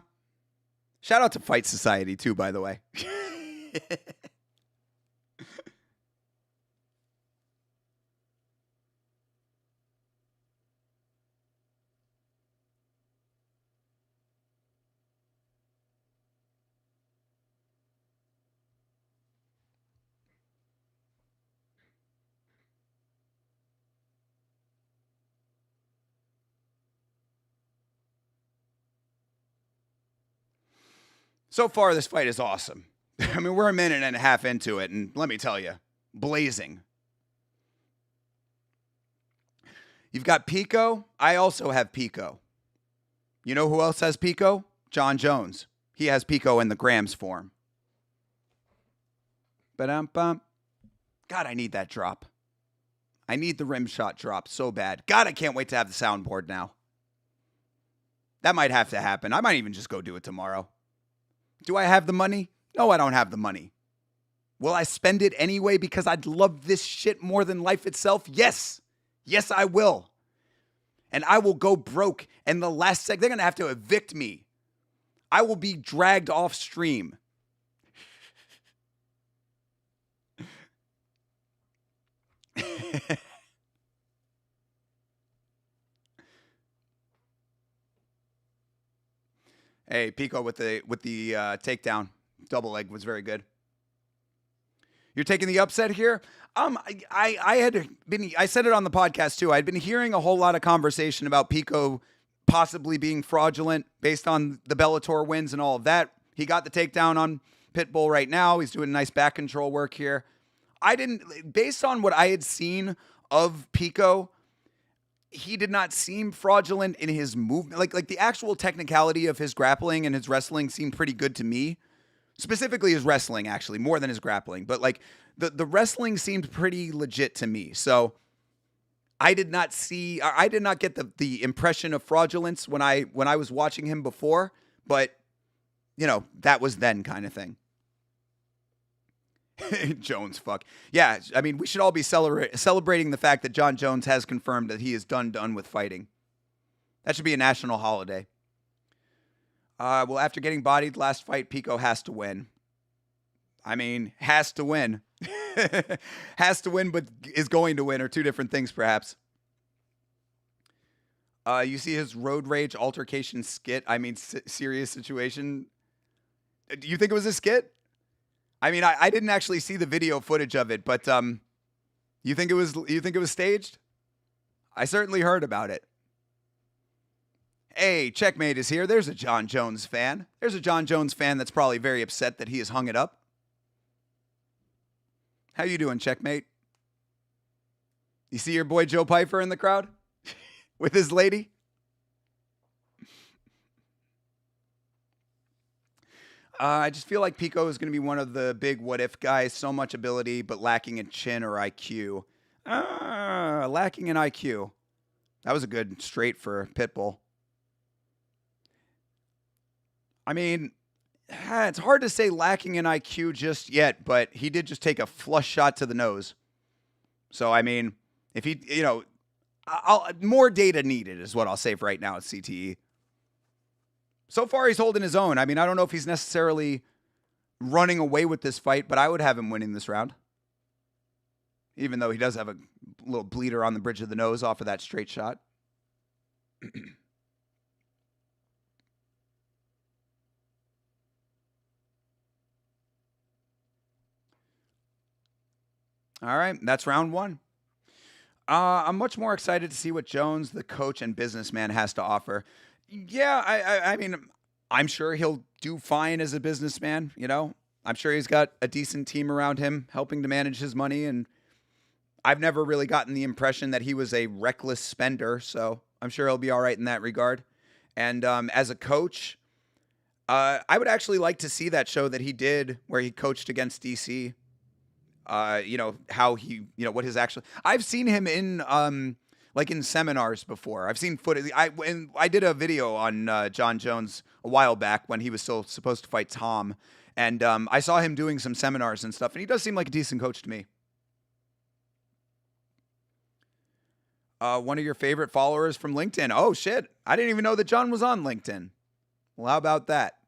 Shout out to Fight Society, too, by the way. So far, this fight is awesome. I mean, we're a minute and a half into it, and let me tell you, blazing. You've got Pico. I also have Pico. You know who else has Pico? John Jones. He has Pico in the grams form. Ba-dum-bum. God, I need that drop. I need the rim shot drop so bad. God, I can't wait to have the soundboard now. That might have to happen. I might even just go do it tomorrow. Do I have the money? No, I don't have the money. Will I spend it anyway because I'd love this shit more than life itself? Yes. Yes, I will. And I will go broke. And the last sec, they're going to have to evict me. I will be dragged off stream. Hey, Pico with the takedown. Double leg was very good. You're taking the upset here? I said it on the podcast too. I'd been hearing a whole lot of conversation about Pico possibly being fraudulent based on the Bellator wins and all of that. He got the takedown on Pitbull right now. He's doing nice back control work here. I didn't, based on what I had seen of Pico, he did not seem fraudulent in his movement. Like the actual technicality of his grappling and his wrestling seemed pretty good to me. Specifically his wrestling, actually, more than his grappling. But like the wrestling seemed pretty legit to me. So I did not get the impression of fraudulence when I was watching him before, but that was then kind of thing. Jones, fuck. Yeah, I mean, we should all be celebrating the fact that John Jones has confirmed that he is done with fighting. That should be a national holiday. Well, after getting bodied last fight, Pico has to win. I mean, has to win. Has to win, but is going to win are two different things, perhaps. You see his road rage altercation skit. I mean, serious situation. Do you think it was a skit? I mean, I didn't actually see the video footage of it, but you think it was staged? I certainly heard about it. Hey, Checkmate is here. There's a John Jones fan. There's a John Jones fan that's probably very upset that he has hung it up. How you doing, Checkmate? You see your boy Joe Pyfer in the crowd with his lady? I just feel like Pico is going to be one of the big what-if guys. So much ability, but lacking in chin or IQ. Lacking in IQ. That was a good straight for Pitbull. I mean, it's hard to say lacking in IQ just yet, but he did just take a flush shot to the nose. So, I mean, if he, more data needed is what I'll say for right now at CTE. So far, he's holding his own. I mean, I don't know if he's necessarily running away with this fight, but I would have him winning this round. Even though he does have a little bleeder on the bridge of the nose off of that straight shot. All right, that's round one. I'm much more excited to see what Jones, the coach and businessman, has to offer. Yeah, I mean, I'm sure he'll do fine as a businessman, I'm sure he's got a decent team around him helping to manage his money, and I've never really gotten the impression that he was a reckless spender, so I'm sure he'll be all right in that regard. And as a coach, I would actually like to see that show that he did where he coached against DC. How he, what his actual, I've seen him in, like in seminars before. I've seen footage. I did a video on John Jones a while back when he was still supposed to fight Tom. And I saw him doing some seminars and stuff. And he does seem like a decent coach to me. One of your favorite followers from LinkedIn. Oh, shit. I didn't even know that John was on LinkedIn. Well, how about that?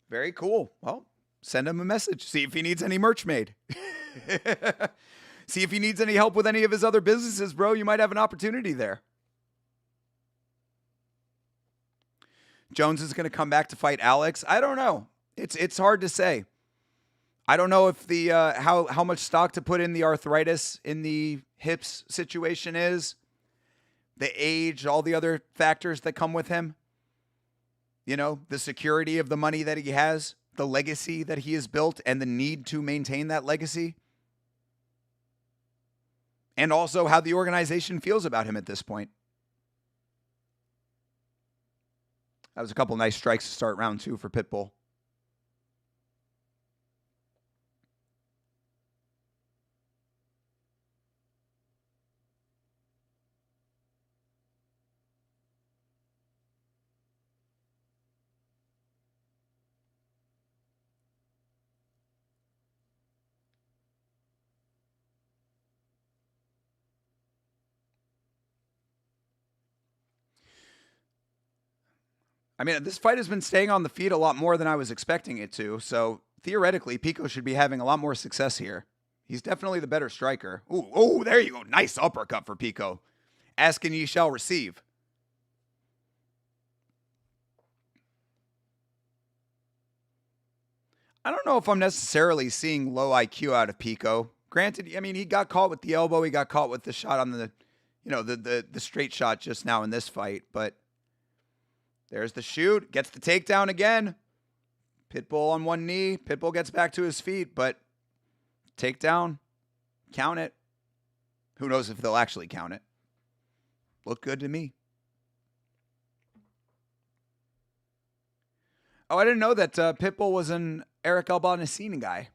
Very cool. Well, send him a message. See if he needs any merch made. See if he needs any help with any of his other businesses, bro. You might have an opportunity there. Jones is going to come back to fight Alex. I don't know. It's hard to say. I don't know if the how much stock to put in the arthritis in the hips situation is, the age, all the other factors that come with him. The security of the money that he has, the legacy that he has built, and the need to maintain that legacy. And also how the organization feels about him at this point. That was a couple nice strikes to start round two for Pitbull. I mean, this fight has been staying on the feet a lot more than I was expecting it to, so theoretically, Pico should be having a lot more success here. He's definitely the better striker. Ooh, there you go. Nice uppercut for Pico. Ask and ye shall receive. I don't know if I'm necessarily seeing low IQ out of Pico. Granted, I mean, he got caught with the elbow. He got caught with the shot on the, the straight shot just now in this fight, but there's the shoot. Gets the takedown again. Pitbull on one knee. Pitbull gets back to his feet, but Takedown. Count it. Who knows if they'll actually count it. Looked good to me. Oh, I didn't know that Pitbull was an Eric Albanacine guy.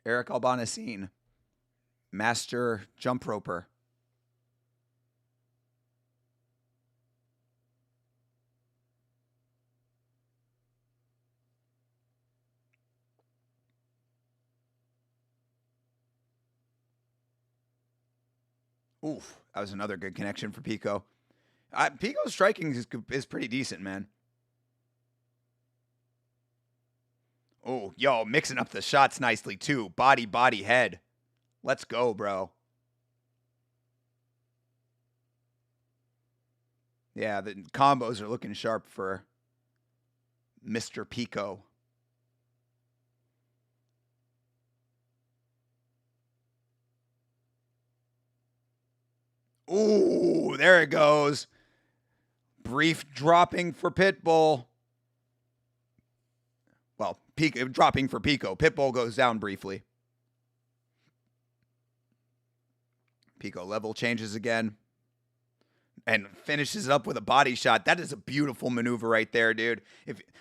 Eric Albanacine, master jump roper. Oof, that was another good connection for Pico. Pico's striking is pretty decent, man. Oh, yo, mixing up the shots nicely, too. Body, body, head. Let's go, bro. Yeah, the combos are looking sharp for Mr. Pico. Ooh, there it goes. Brief dropping for Pitbull. Well, dropping for Pico. Pitbull goes down briefly. Pico level changes again. And finishes it up with a body shot. That is a beautiful maneuver right there, dude.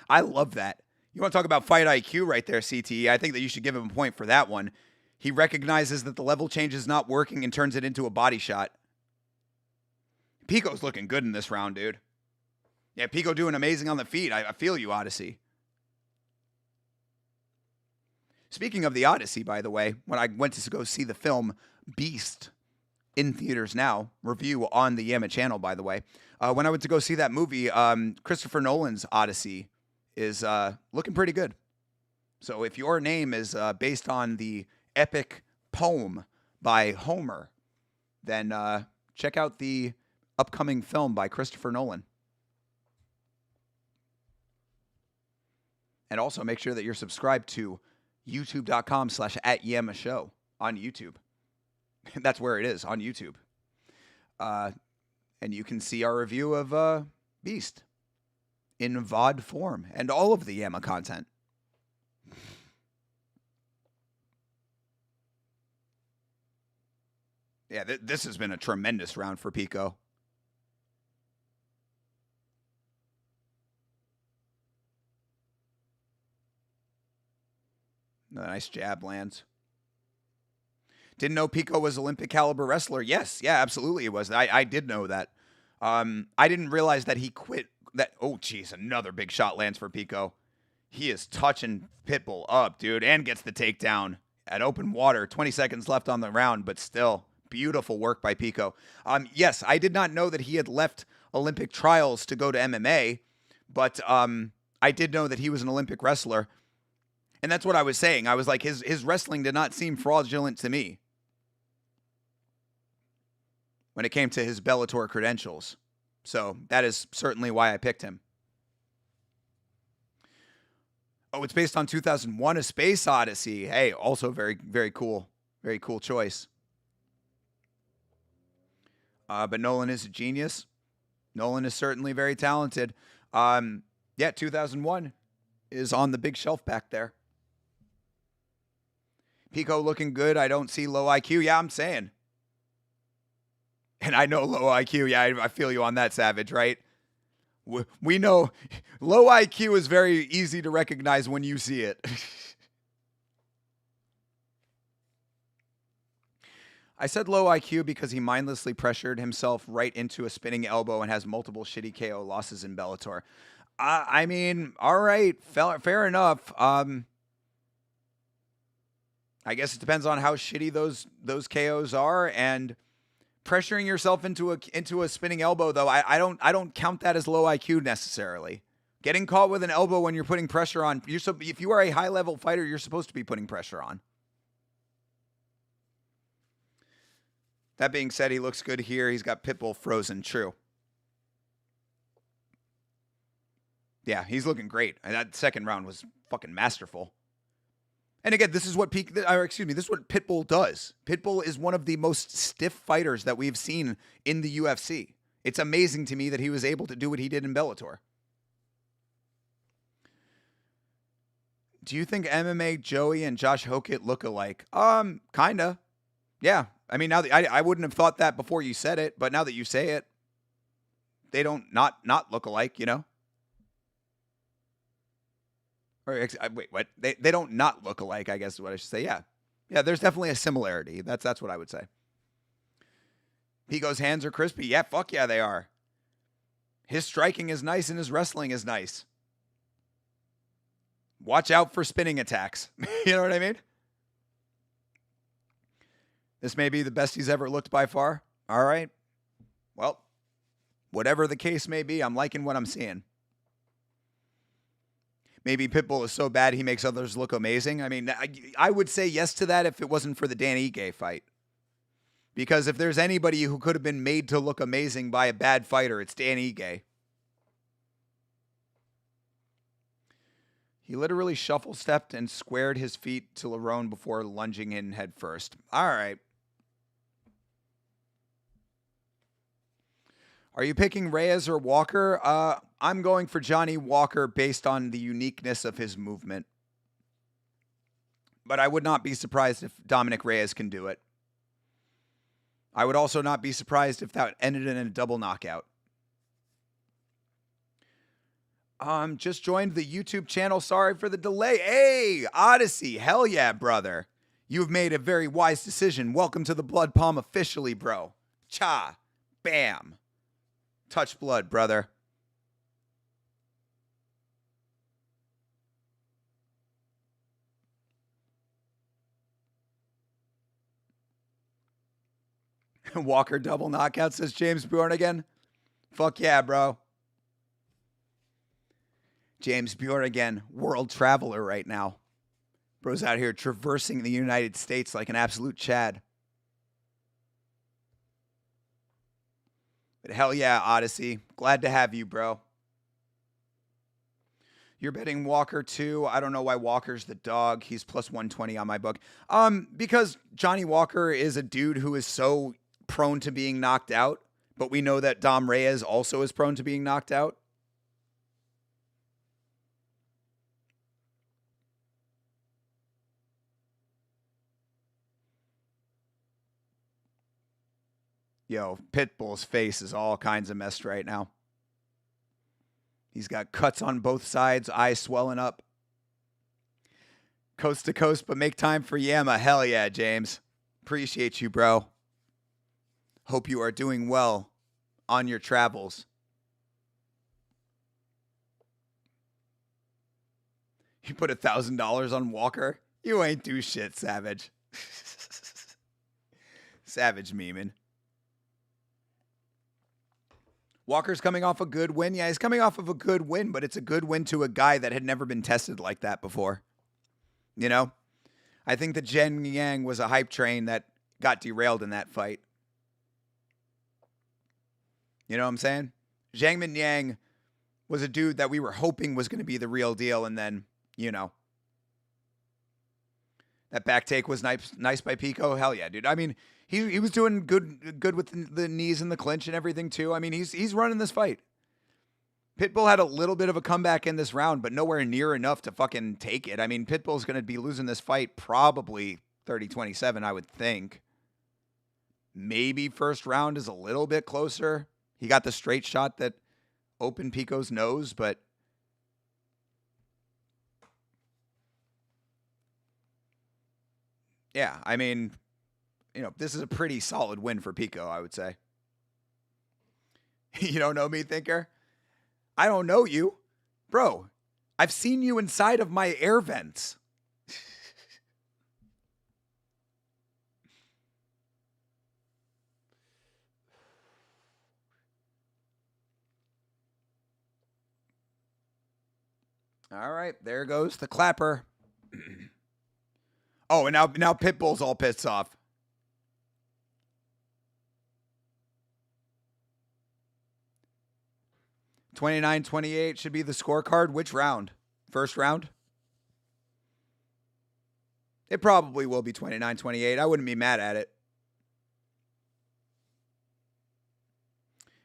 I love that. You want to talk about fight IQ right there, CTE. I think that you should give him a point for that one. He recognizes that the level change is not working and turns it into a body shot. Pico's looking good in this round, dude. Yeah, Pico doing amazing on the feet. I feel you, Odyssey. Speaking of the Odyssey, by the way, when I went to go see the film Beast in theaters now, review on the Yama channel, by the way. When I went to go see that movie, Christopher Nolan's Odyssey is looking pretty good. So if your name is based on the epic poem by Homer, then check out the upcoming film by Christopher Nolan. And also make sure that you're subscribed to youtube.com/@YamaShow on YouTube. That's where it is, on YouTube. And you can see our review of Beast in VOD form and all of the Yama content. Yeah, this has been a tremendous round for Pico. Nice jab lands. Didn't know Pico was Olympic caliber wrestler. Yes, yeah, absolutely it was. I did know that. I didn't realize that he quit. Oh, geez, another big shot lands for Pico. He is touching Pitbull up, dude, and gets the takedown at open water. 20 seconds left on the round, but still, beautiful work by Pico. Yes, I did not know that he had left Olympic trials to go to MMA, but I did know that he was an Olympic wrestler. And that's what I was saying. I was like, his wrestling did not seem fraudulent to me when it came to his Bellator credentials. So that is certainly why I picked him. Oh, it's based on 2001: A Space Odyssey. Hey, also very, very cool. Very cool choice. But Nolan is a genius. Nolan is certainly very talented. Yeah, 2001 is on the big shelf back there. Pico looking good. I don't see low IQ. Yeah, I'm saying. And I know low IQ. Yeah, I feel you on that, Savage, right? We know low IQ is very easy to recognize when you see it. I said low IQ because he mindlessly pressured himself right into a spinning elbow and has multiple shitty KO losses in Bellator. I mean, all right, fair enough. I guess it depends on how shitty those KOs are, and pressuring yourself into a spinning elbow, though, I don't count that as low IQ necessarily. Getting caught with an elbow when you're putting pressure on, if you are a high level fighter, you're supposed to be putting pressure on. That being said, he looks good here. He's got Pitbull frozen. True. Yeah, he's looking great. And that second round was fucking masterful. And again, this is what this is what Pitbull does. Pitbull is one of the most stiff fighters that we've seen in the UFC. It's amazing to me that he was able to do what he did in Bellator. Do you think MMA Joey and Josh Hokett look alike? Kinda. Yeah. I mean, now that I wouldn't have thought that before you said it, but now that you say it, they don't not look alike, you know? Or wait, what? They don't not look alike, I guess is what I should say. Yeah. Yeah, there's definitely a similarity. That's what I would say. Pico's hands are crispy. Yeah, fuck yeah, they are. His striking is nice and his wrestling is nice. Watch out for spinning attacks. You know what I mean? This may be the best he's ever looked by far. All right. Well, whatever the case may be, I'm liking what I'm seeing. Maybe Pitbull is so bad he makes others look amazing. I mean, I would say yes to that if it wasn't for the Dan Ige fight. Because if there's anybody who could have been made to look amazing by a bad fighter, it's Dan Ige. He literally shuffle-stepped and squared his feet to Lerone before lunging in head first. All right. Are you picking Reyes or Walker? I'm going for Johnny Walker based on the uniqueness of his movement. But I would not be surprised if Dominic Reyes can do it. I would also not be surprised if that ended in a double knockout. Just joined the YouTube channel. Sorry for the delay. Hey, Odyssey. Hell yeah, brother. You've made a very wise decision. Welcome to the Blood Palm officially, bro. Cha. Bam. Touch blood, brother. Walker double knockout, says James Bjorn again. Fuck yeah, bro. James Bjorn again, world traveler right now. Bro's out here traversing the United States like an absolute Chad. But hell yeah, Odyssey. Glad to have you, bro. You're betting Walker too. I don't know why Walker's the dog. He's plus 120 on my book. Because Johnny Walker is a dude who is so prone to being knocked out, but we know that Dom Reyes also is prone to being knocked out. Yo, Pitbull's face is all kinds of messed right now. He's got cuts on both sides, eyes swelling up. Coast to coast, but make time for Yama. Hell yeah, James. Appreciate you, bro. Hope you are doing well on your travels. You put $1,000 on Walker? You ain't do shit, Savage. Savage memeing. Walker's coming off a good win. Yeah, he's coming off of a good win, but it's a good win to a guy that had never been tested like that before. You know? I think that Jen Yang was a hype train that got derailed in that fight. You know what I'm saying? Zhang Min Yang was a dude that we were hoping was going to be the real deal, and then, you know. That back take was nice by Pico. Hell yeah, dude. I mean, he was doing good with the knees and the clinch and everything too. I mean, he's running this fight. Pitbull had a little bit of a comeback in this round, but nowhere near enough to fucking take it. I mean, Pitbull's going to be losing this fight probably 30-27, I would think. Maybe first round is a little bit closer. He got the straight shot that opened Pico's nose, but yeah, I mean, you know, this is a pretty solid win for Pico, I would say. You don't know me, Thinker? I don't know you. Bro, I've seen you inside of my air vents. All right, there goes the clapper. Oh, and now Pitbull's all pissed off. $29-28 should be the scorecard. Which round? First round? It probably will be 29-28. I wouldn't be mad at it.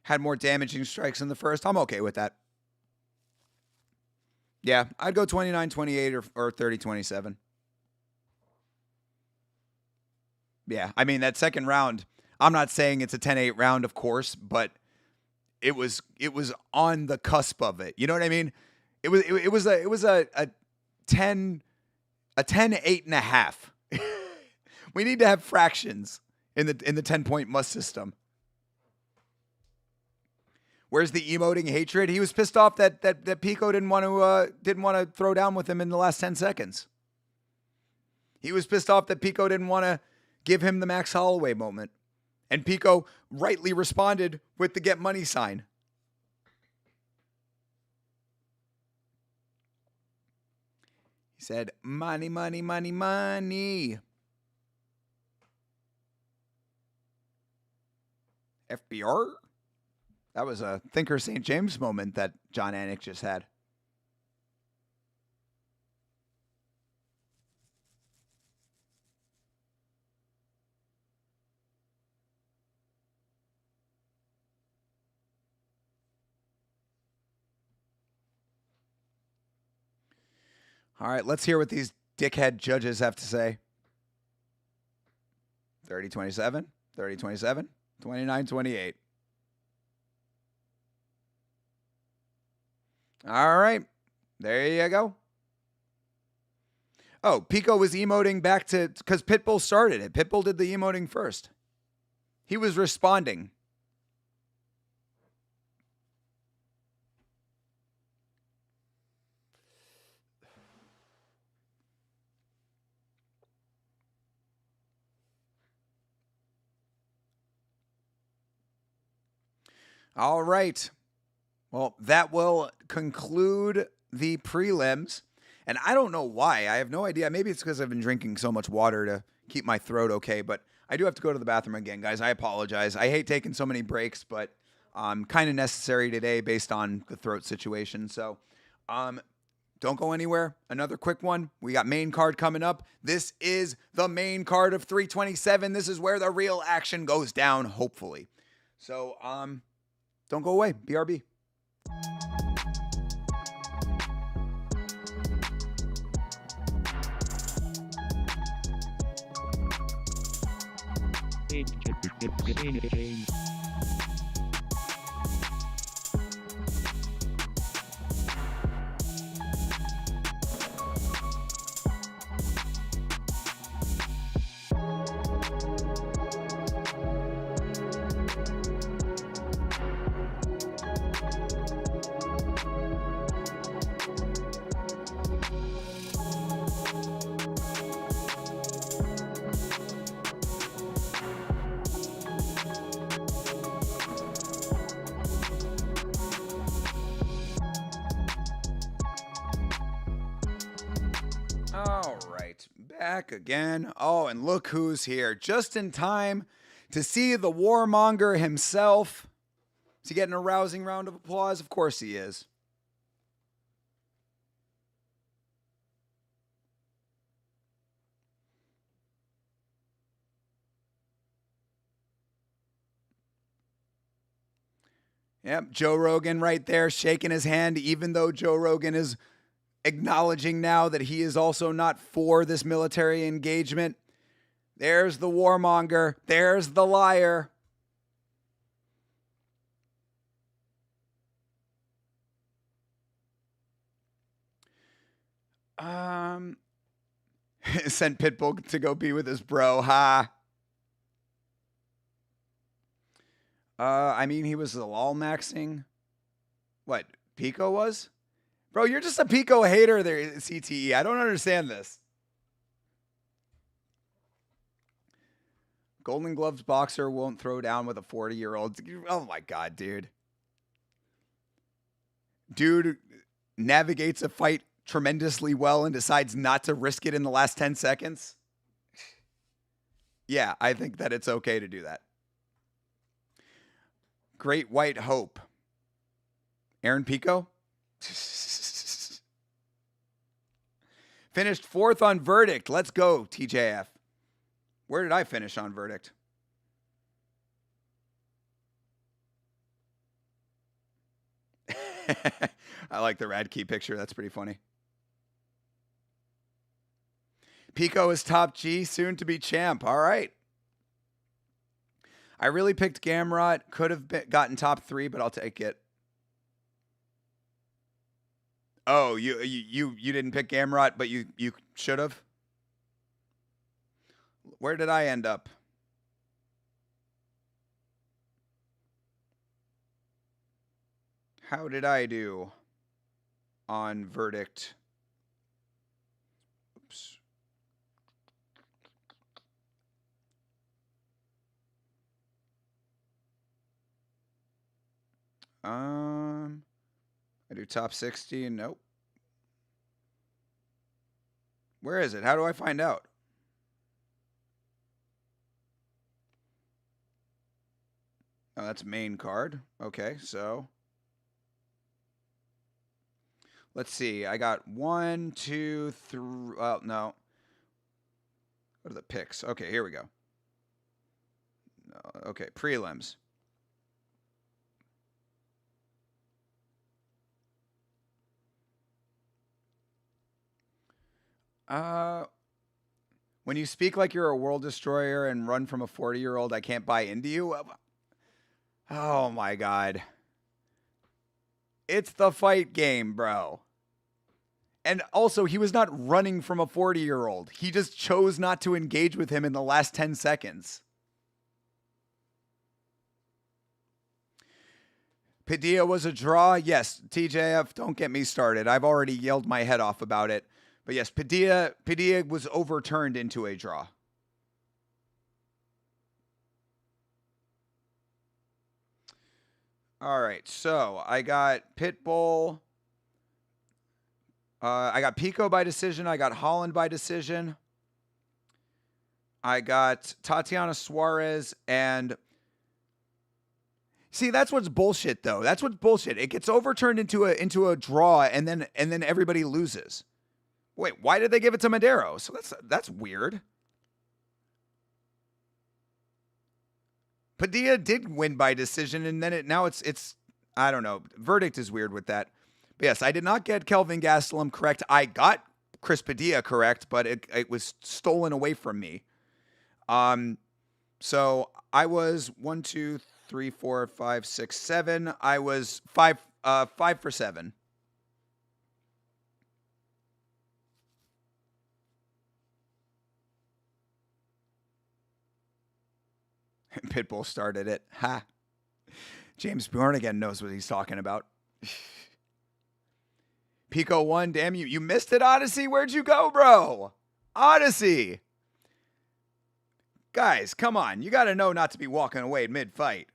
had more damaging strikes in the first. I'm okay with that. Yeah, I'd go 29-28 or 30-27. Yeah, I mean, that second round, I'm not saying it's a 10-8 round, of course, but it was on the cusp of it. You know what I mean? It was a 10-8 and a half. We need to have fractions in the 10-point must system. Where's the emoting hatred? He was pissed off that Pico didn't want to throw down with him in the last 10 seconds. He was pissed off that Pico didn't want to give him the Max Holloway moment. And Pico rightly responded with the get money sign. He said, money, money, money, money. FBR? That was a Thinker St. James moment that John Anik just had. All right, let's hear what these dickhead judges have to say. 30-27, 30-27, 29-28. All right, there you go. Oh, Pico was emoting back to, because Pitbull started it. Pitbull did the emoting first. He was responding. All right. Well, that will conclude the prelims. And I don't know why. I have no idea. Maybe it's because I've been drinking so much water to keep my throat okay. But I do have to go to the bathroom again, guys. I apologize. I hate taking so many breaks, but kind of necessary today based on the throat situation. So don't go anywhere. Another quick one. We got main card coming up. This is the main card of 327. This is where the real action goes down, hopefully. So don't go away. BRB. All right, back again. Oh, and look who's here. Just in time to see the warmonger himself. Is he getting a rousing round of applause? Of course he is. Yep, Joe Rogan right there shaking his hand, even though Joe Rogan is acknowledging now that he is also not for this military engagement. There's the warmonger. There's the liar. Sent Pitbull to go be with his bro, ha. I mean, he was lol maxing. What, Pico was? Bro, you're just a Pico hater there, CTE. I don't understand this. Golden Gloves boxer won't throw down with a 40-year-old. Oh, my God, dude. Dude navigates a fight tremendously well and decides not to risk it in the last 10 seconds. Yeah, I think that it's okay to do that. Great White Hope. Aaron Pico? Finished fourth on Verdict. Let's go, TJF. Where did I finish on Verdict? I like the Radkey picture. That's pretty funny. Pico is top G, soon to be champ. All right. I really picked Gamrot. Could have gotten top 3, but I'll take it. Oh, you didn't pick Gamrot, but you should have. Where did I end up? How did I do on verdict? Oops. I do top 60. Nope. Where is it? How do I find out? Oh, that's main card. Okay, so let's see. I got 1, 2, 3. Well, no. What are the picks? Okay, here we go. Okay, prelims. When you speak like you're a world destroyer and run from a 40-year-old, I can't buy into you. Oh my God. It's the fight game, bro. And also, he was not running from a 40-year-old. He just chose not to engage with him in the last 10 seconds. Padilla was a draw. Yes, TJF, don't get me started. I've already yelled my head off about it. But yes, Padilla was overturned into a draw. All right, so I got Pitbull. I got Pico by decision. I got Holland by decision. I got Tatiana Suarez and... See, that's what's bullshit, though. That's what's bullshit. It gets overturned into a draw, and then everybody loses. Wait, why did they give it to Madero? So that's weird. Padilla did win by decision, and then now it's I don't know. Verdict is weird with that. But yes, I did not get Kelvin Gastelum correct. I got Chris Padilla correct, but it was stolen away from me. So I was 1, 2, 3, 4, 5, 6, 7. I was 5 for 7. Pitbull started it. Ha. James Bjornigan knows what he's talking about. Pico won. Damn you. You missed it, Odyssey. Where'd you go, bro? Odyssey. Guys, come on. You got to know not to be walking away mid-fight.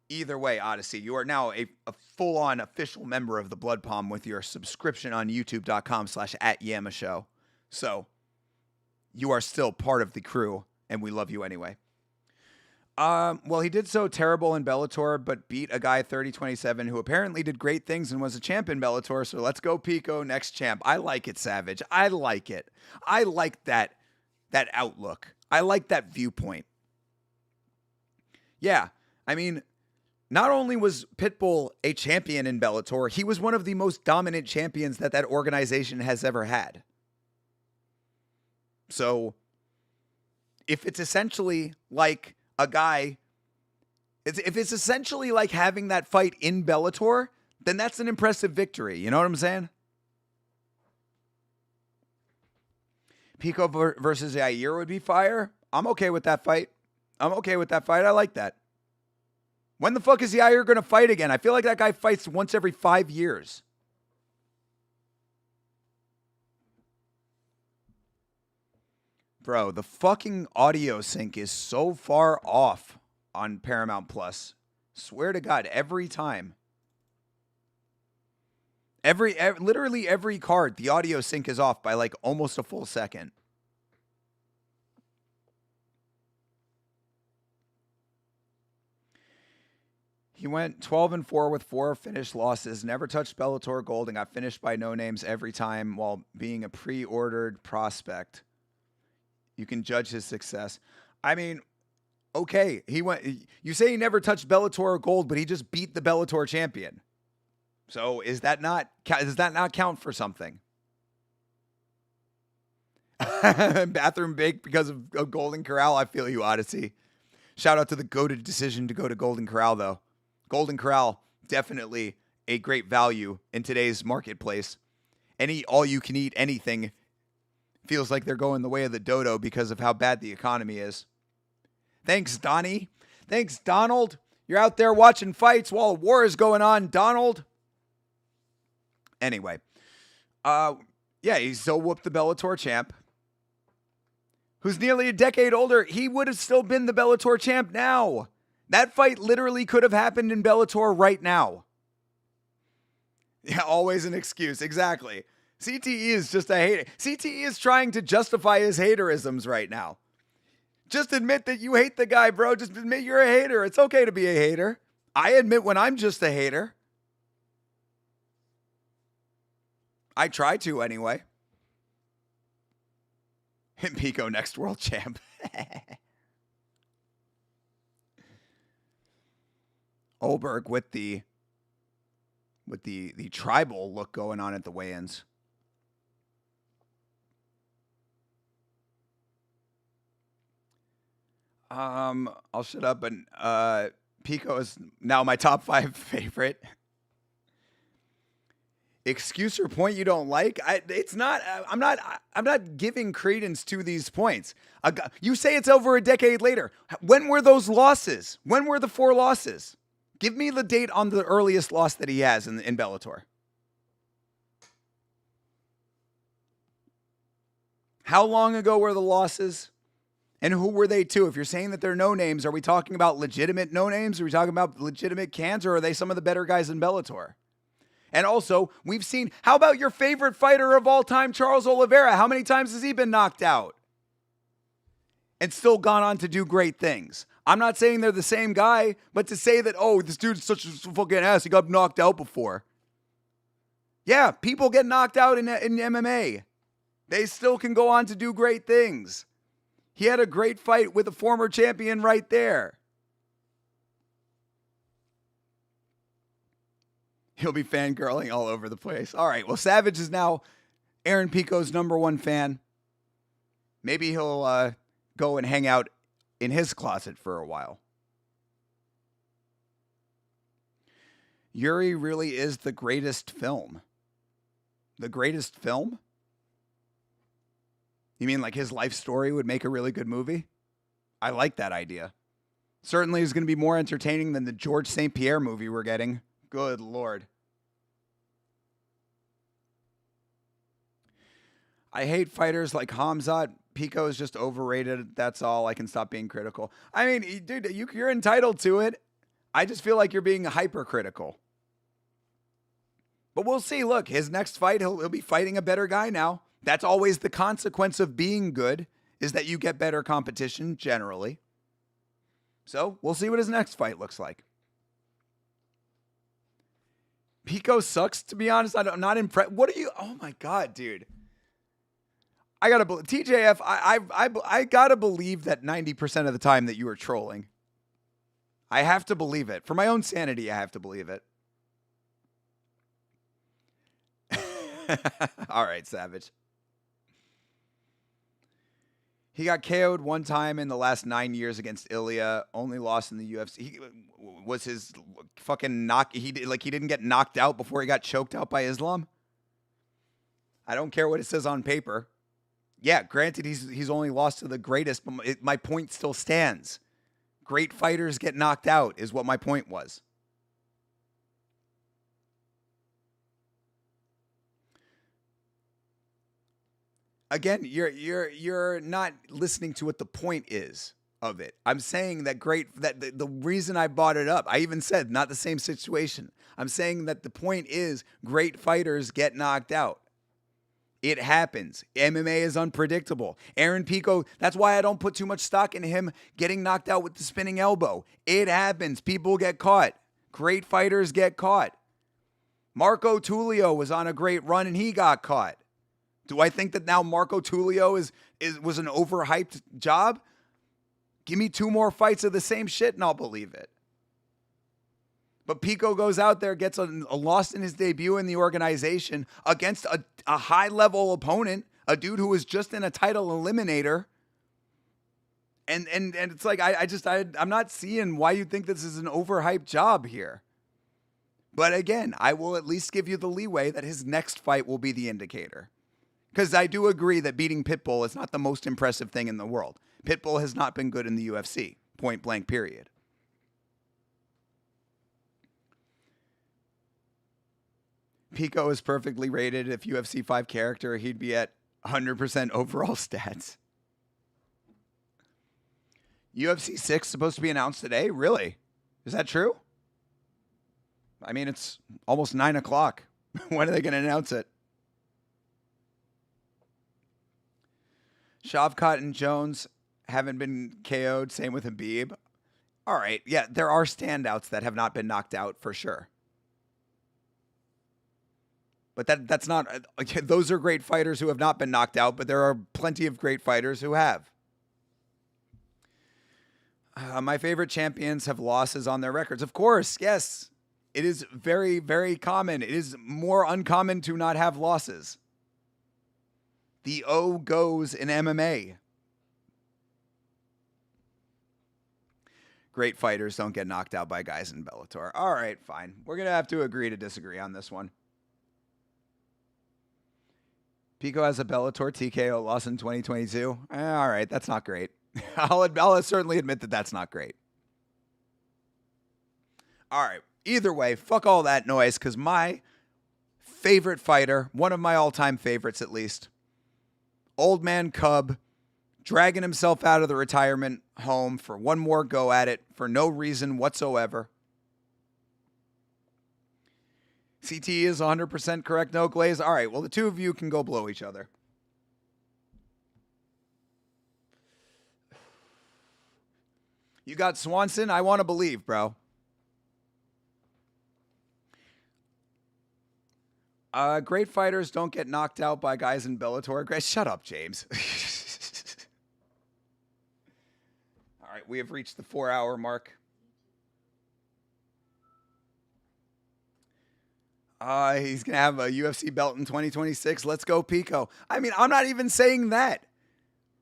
Either way, Odyssey, you are now a full-on official member of the Blood Palm with your subscription on youtube.com/@YamaShow. So, you are still part of the crew, and we love you anyway. Well, he did so terrible in Bellator, but beat a guy 30-27 who apparently did great things and was a champ in Bellator. So let's go Pico, next champ. I like it, Savage. I like it. I like that outlook. I like that viewpoint. Yeah, I mean, not only was Pitbull a champion in Bellator, he was one of the most dominant champions that organization has ever had. So, if it's essentially like a guy, if it's essentially like having that fight in Bellator, then that's an impressive victory. You know what I'm saying? Pico versus Yair would be fire. I'm okay with that fight. I like that. When the fuck is Yair going to fight again? I feel like that guy fights once every 5 years. Bro, the fucking audio sync is so far off on Paramount Plus. Swear to God, every time. Literally every card, the audio sync is off by like almost a full second. He went 12-4 with 4 finished losses, never touched Bellator Gold, and got finished by no names every time while being a pre-ordered prospect. You can judge his success. I mean, okay, you say he never touched Bellator Gold, but he just beat the Bellator champion. So does that not count for something? Bathroom bake because of Golden Corral. I feel you, Odyssey. Shout out to the goated decision to go to Golden Corral, though. Golden Corral, definitely a great value in today's marketplace. Any all-you-can-eat anything feels like they're going the way of the dodo because of how bad the economy is. Thanks, Donnie. Thanks, Donald. You're out there watching fights while a war is going on, Donald. Anyway, he still whooped the Bellator champ, who's nearly a decade older. He would have still been the Bellator champ now. That fight literally could have happened in Bellator right now. Yeah, always an excuse. Exactly. CTE is just a hater. CTE is trying to justify his haterisms right now. Just admit that you hate the guy, bro. Just admit you're a hater. It's okay to be a hater. I admit when I'm just a hater. I try to anyway. Pico next world champ. Ulberg with the tribal look going on at the weigh-ins. I'll shut up. And Pico is now my top 5 favorite. Excuse or point you don't like? I'm not giving credence to these points. You say it's over a decade later. When were those losses? When were the 4 losses? Give me the date on the earliest loss that he has in Bellator. How long ago were the losses? And who were they to? If you're saying that they're no names, are we talking about legitimate no names? Are we talking about legitimate cans? Or are they some of the better guys in Bellator? And also, we've seen, how about your favorite fighter of all time, Charles Oliveira? How many times has he been knocked out? And still gone on to do great things. I'm not saying they're the same guy, but to say that, oh, this dude's such a fucking ass, he got knocked out before. Yeah, people get knocked out in MMA. They still can go on to do great things. He had a great fight with a former champion right there. He'll be fangirling all over the place. All right, well, Savage is now Aaron Pico's #1 fan. Maybe he'll go and hang out in his closet for a while. Yuri really is the greatest film. The greatest film? You mean like his life story would make a really good movie? I like that idea. Certainly is going to be more entertaining than the George St. Pierre movie we're getting. Good Lord. I hate fighters like Hamzat. Pico is just overrated. That's all. I can stop being critical. I mean, dude, you're entitled to it. I just feel like you're being hypercritical. But we'll see. Look, his next fight, he'll be fighting a better guy now. That's always the consequence of being good, is that you get better competition generally. So we'll see what his next fight looks like. Pico sucks, to be honest. I'm not impressed. What are you? Oh my God, dude. I gotta believe TJF. I gotta believe that 90% of the time that you are trolling. I have to believe it for my own sanity. I have to believe it. All right, Savage. He got KO'd one time in the last 9 years against Ilya. Only lost in the UFC. Was his fucking knock? He didn't get knocked out before he got choked out by Islam. I don't care what it says on paper. Yeah, granted, he's only lost to the greatest, but my point still stands. Great fighters get knocked out is what my point was. Again, you're not listening to what the point is of it. I'm saying that the reason I brought it up, I even said not the same situation. I'm saying that the point is great fighters get knocked out. It happens. MMA is unpredictable. Aaron Pico, that's why I don't put too much stock in him getting knocked out with the spinning elbow. It happens. People get caught. Great fighters get caught. Marco Tulio was on a great run and he got caught. Do I think that now Marco Tulio was an overhyped job? Give me 2 more fights of the same shit and I'll believe it. But Pico goes out there, gets a loss in his debut in the organization against a high-level opponent, a dude who was just in a title eliminator. And it's like, I'm not seeing why you think this is an overhyped job here. But again, I will at least give you the leeway that his next fight will be the indicator. Because I do agree that beating Pitbull is not the most impressive thing in the world. Pitbull has not been good in the UFC, point blank, period. Pico is perfectly rated. If UFC 5 character, he'd be at 100% overall stats. UFC 6 supposed to be announced today? Really? Is that true? I mean, it's almost 9 o'clock. When are they going to announce it? Shavkat and Jones haven't been KO'd. Same with Habib. All right. Yeah, there are standouts that have not been knocked out for sure. But that's not... Those are great fighters who have not been knocked out, but there are plenty of great fighters who have. My favorite champions have losses on their records. Of course, yes. It is very, very common. It is more uncommon to not have losses. The O goes in MMA. Great fighters don't get knocked out by guys in Bellator. All right, fine. We're going to have to agree to disagree on this one. Pico has a Bellator TKO loss in 2022. All right, that's not great. I'll certainly admit that that's not great. All right. Either way, fuck all that noise, because my favorite fighter, one of my all-time favorites at least, old man Cub, dragging himself out of the retirement home for one more go at it for no reason whatsoever. CT is 100% correct, no glaze. All right, well, the two of you can go blow each other. You got Swanson? I want to believe, bro. Great fighters don't get knocked out by guys in Bellator. Shut up, James. All right, we have reached the 4-hour mark. He's going to have a UFC belt in 2026. Let's go, Pico. I mean, I'm not even saying that.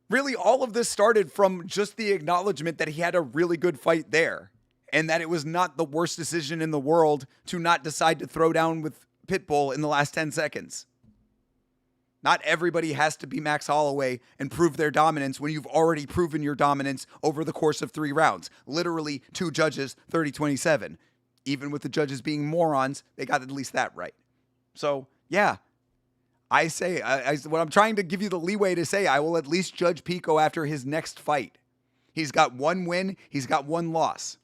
Really, all of this started from just the acknowledgement that he had a really good fight there and that it was not the worst decision in the world to not decide to throw down with Pitbull in the last 10 seconds. Not everybody has to be Max Holloway and prove their dominance when you've already proven your dominance over the course of 3 rounds. Literally 2 judges, 30-27. Even with the judges being morons, they got at least that right. So, yeah. I say, what I'm trying to give you the leeway to say, I will at least judge Pico after his next fight. He's got 1 win. He's got 1 loss.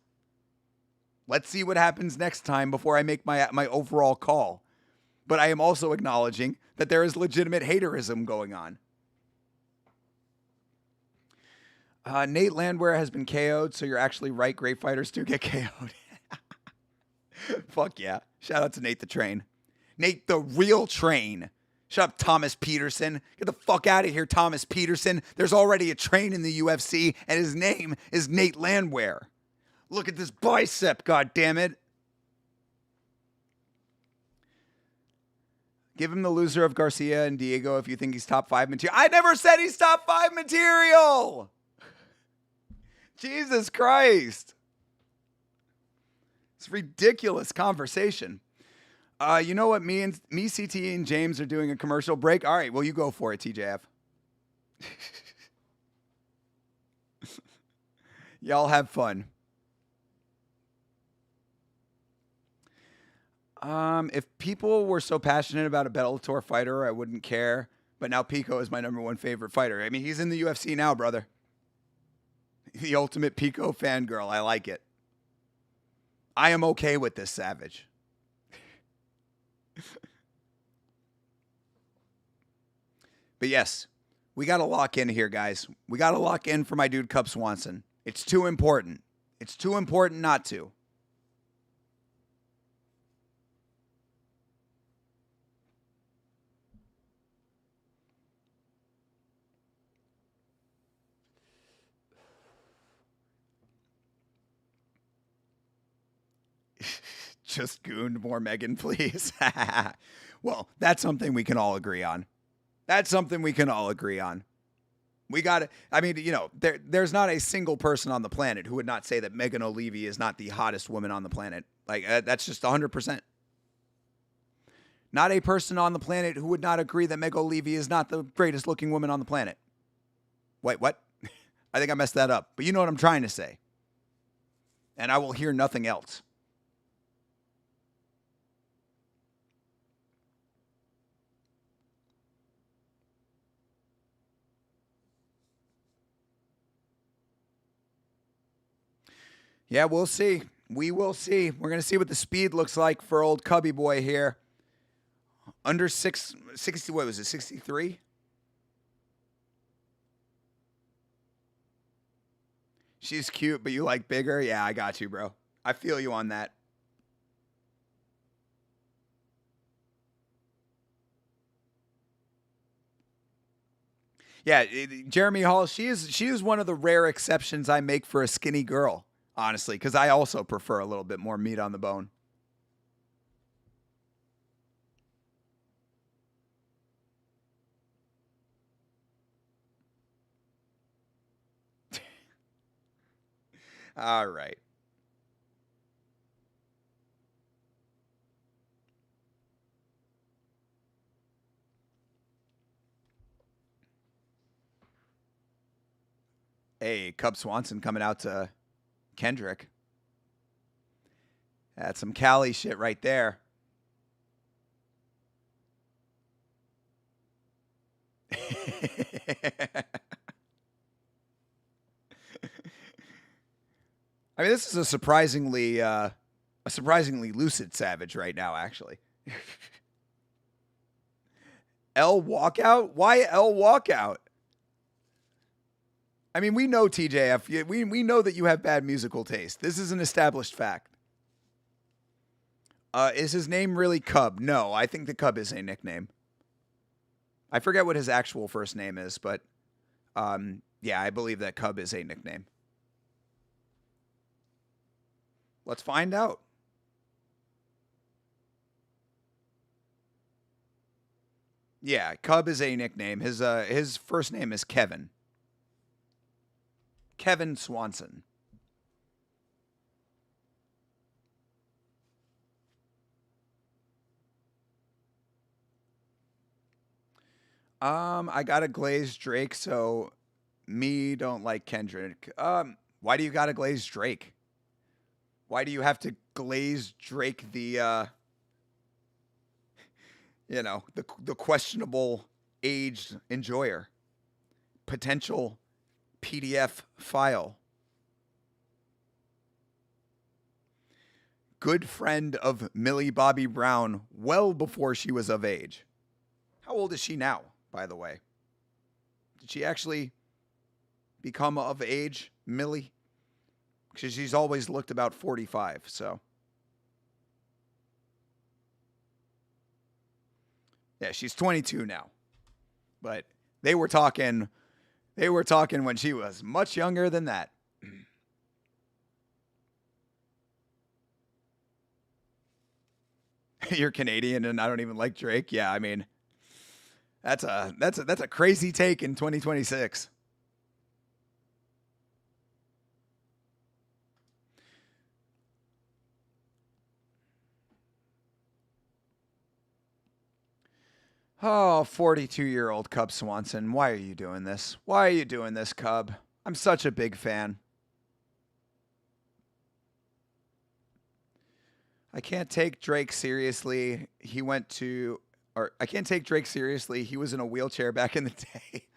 Let's see what happens next time before I make my overall call. But I am also acknowledging that there is legitimate haterism going on. Nate Landwehr has been KO'd, so you're actually right. Great fighters do get KO'd. Fuck yeah. Shout out to Nate the Train. Nate the real Train. Shut up, Thomas Peterson. Get the fuck out of here, Thomas Peterson. There's already a train in the UFC, and his name is Nate Landwehr. Look at this bicep, goddammit. Give him the loser of Garcia and Diego if you think he's top 5 material. I never said he's top 5 material. Jesus Christ. It's a ridiculous conversation. You know what? Me, CT, and James are doing a commercial break. All right, well, you go for it, TJF. Y'all have fun. If people were so passionate about a Bellator fighter, I wouldn't care. But now Pico is my #1 favorite fighter. I mean, he's in the UFC now, brother. The ultimate Pico fangirl. I like it. I am okay with this, Savage. But yes, we got to lock in here, guys. We got to lock in for my dude, Cub Swanson. It's too important. It's too important not to. Just gooned more Megan, please. Well, that's something we can all agree on. That's something we can all agree on. We got to, I mean, there's not a single person on the planet who would not say that Megan O'Leary is not the hottest woman on the planet. Like, that's just 100%. Not a person on the planet who would not agree that Megan O'Leary is not the greatest looking woman on the planet. Wait, what? I think I messed that up. But you know what I'm trying to say. And I will hear nothing else. Yeah, we'll see. We will see. We're going to see what the speed looks like for old Cubby boy here. Under 60, what was it, 63? She's cute, but you like bigger? Yeah, I got you, bro. I feel you on that. Yeah, Jeremy Hall, she is one of the rare exceptions I make for a skinny girl, honestly, because I also prefer a little bit more meat on the bone. All right. Hey, Cub Swanson coming out to Kendrick. That's some Cali shit right there. I mean, this is a surprisingly lucid Savage right now, actually. L walkout? Why L walkout? I mean, we know TJF. We know that you have bad musical taste. This is an established fact. Is his name really Cub? No, I think the Cub is a nickname. I forget what his actual first name is, but yeah, I believe that Cub is a nickname. Let's find out. Yeah, Cub is a nickname. His first name is Kevin. Kevin Swanson. I got a glazed Drake, so me don't like Kendrick. Why do you got a glazed Drake? Why do you have to glaze Drake the the questionable aged enjoyer? Potential PDF file. Good friend of Millie Bobby Brown well before she was of age. How old is she now, by the way? Did she actually become of age, Millie? Because she's always looked about 45, so. Yeah, she's 22 now. But they were talking when she was much younger than that. You're Canadian and I don't even like Drake. Yeah, I mean, that's a crazy take in 2026. Oh, 42-year-old Cub Swanson, why are you doing this? Why are you doing this, Cub? I'm such a big fan. I can't take Drake seriously. I can't take Drake seriously. He was in a wheelchair back in the day.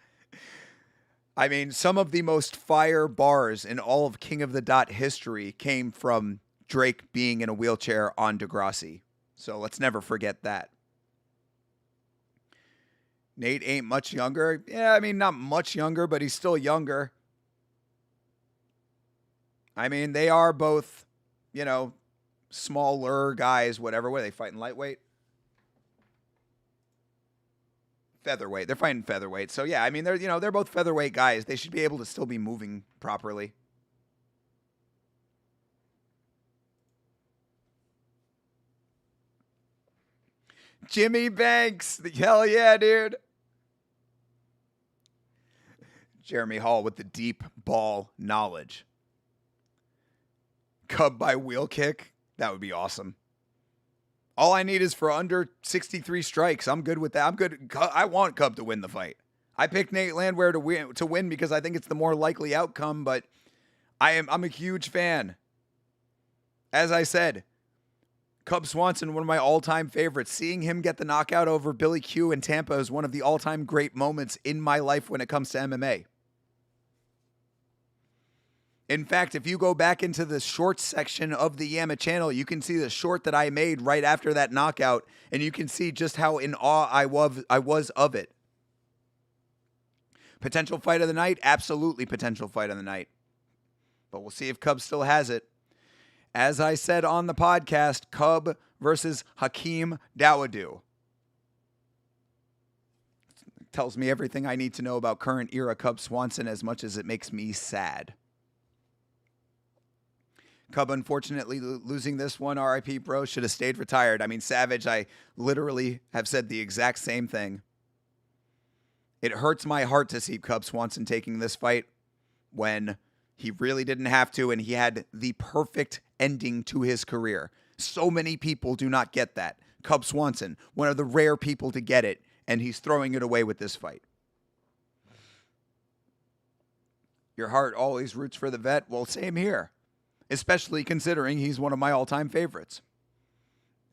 I mean, some of the most fire bars in all of King of the Dot history came from Drake being in a wheelchair on Degrassi. So let's never forget that. Nate ain't much younger. Yeah, I mean, not much younger, but he's still younger. I mean, they are both, smaller guys, whatever. What are they fighting, lightweight? Featherweight. They're fighting featherweight. So yeah, I mean, they're both featherweight guys. They should be able to still be moving properly. Jimmy Banks. Hell yeah, dude. Jeremy Hall with the deep ball knowledge. Cub by wheel kick. That would be awesome. All I need is for under 63 strikes. I'm good with that. I'm good. I want Cub to win the fight. I picked Nate Landwehr to win because I think it's the more likely outcome, but I'm a huge fan. As I said, Cub Swanson, one of my all-time favorites. Seeing him get the knockout over Billy Q in Tampa is one of the all-time great moments in my life when it comes to MMA. In fact, if you go back into the shorts section of the Yama channel, you can see the short that I made right after that knockout, and you can see just how in awe I was of it. Potential fight of the night? Absolutely potential fight of the night. But we'll see if Cub still has it. As I said on the podcast, Cub versus Hakeem Dawodu. Tells me everything I need to know about current era Cub Swanson as much as it makes me sad. Cub, unfortunately, losing this one. RIP, bro. Should have stayed retired. I mean, Savage, I literally have said the exact same thing. It hurts my heart to see Cub Swanson taking this fight when he really didn't have to, and he had the perfect ending to his career. So many people do not get that. Cub Swanson, one of the rare people to get it, and he's throwing it away with this fight. Your heart always roots for the vet. Well, same here. Especially considering he's one of my all-time favorites.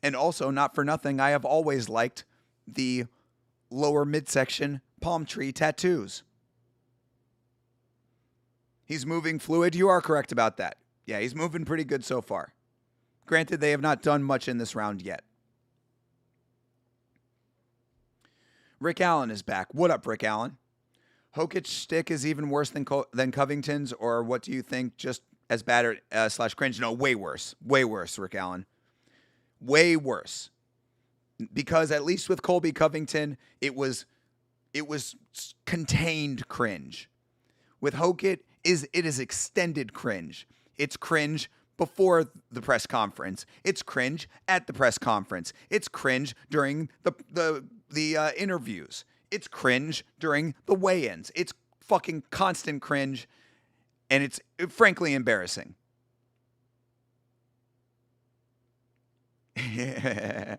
And also, not for nothing, I have always liked the lower midsection palm tree tattoos. He's moving fluid. You are correct about that. Yeah, he's moving pretty good so far. Granted, they have not done much in this round yet. Rick Allen is back. What up, Rick Allen? Hokic's stick is even worse than Covington's, or what do you think? Just as bad or slash cringe? No, way worse. Way worse, Rick Allen. Way worse. Because at least with Colby Covington, it was contained cringe. With Hokic, it is extended cringe. It's cringe before the press conference. It's cringe at the press conference. It's cringe during the interviews. It's cringe during the weigh-ins. It's fucking constant cringe. And it's frankly embarrassing. I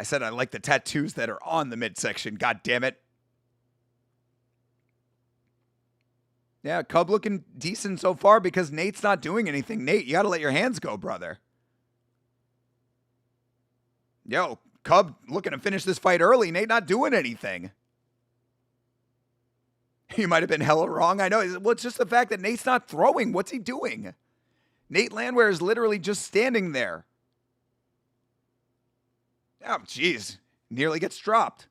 said I like the tattoos that are on the midsection. God damn it. Yeah, Cub looking decent so far because Nate's not doing anything. Nate, you got to let your hands go, brother. Yo, Cub looking to finish this fight early. Nate not doing anything. He might have been hella wrong. I know. Well, it's just the fact that Nate's not throwing. What's he doing? Nate Landwehr is literally just standing there. Oh, jeez. Nearly gets dropped.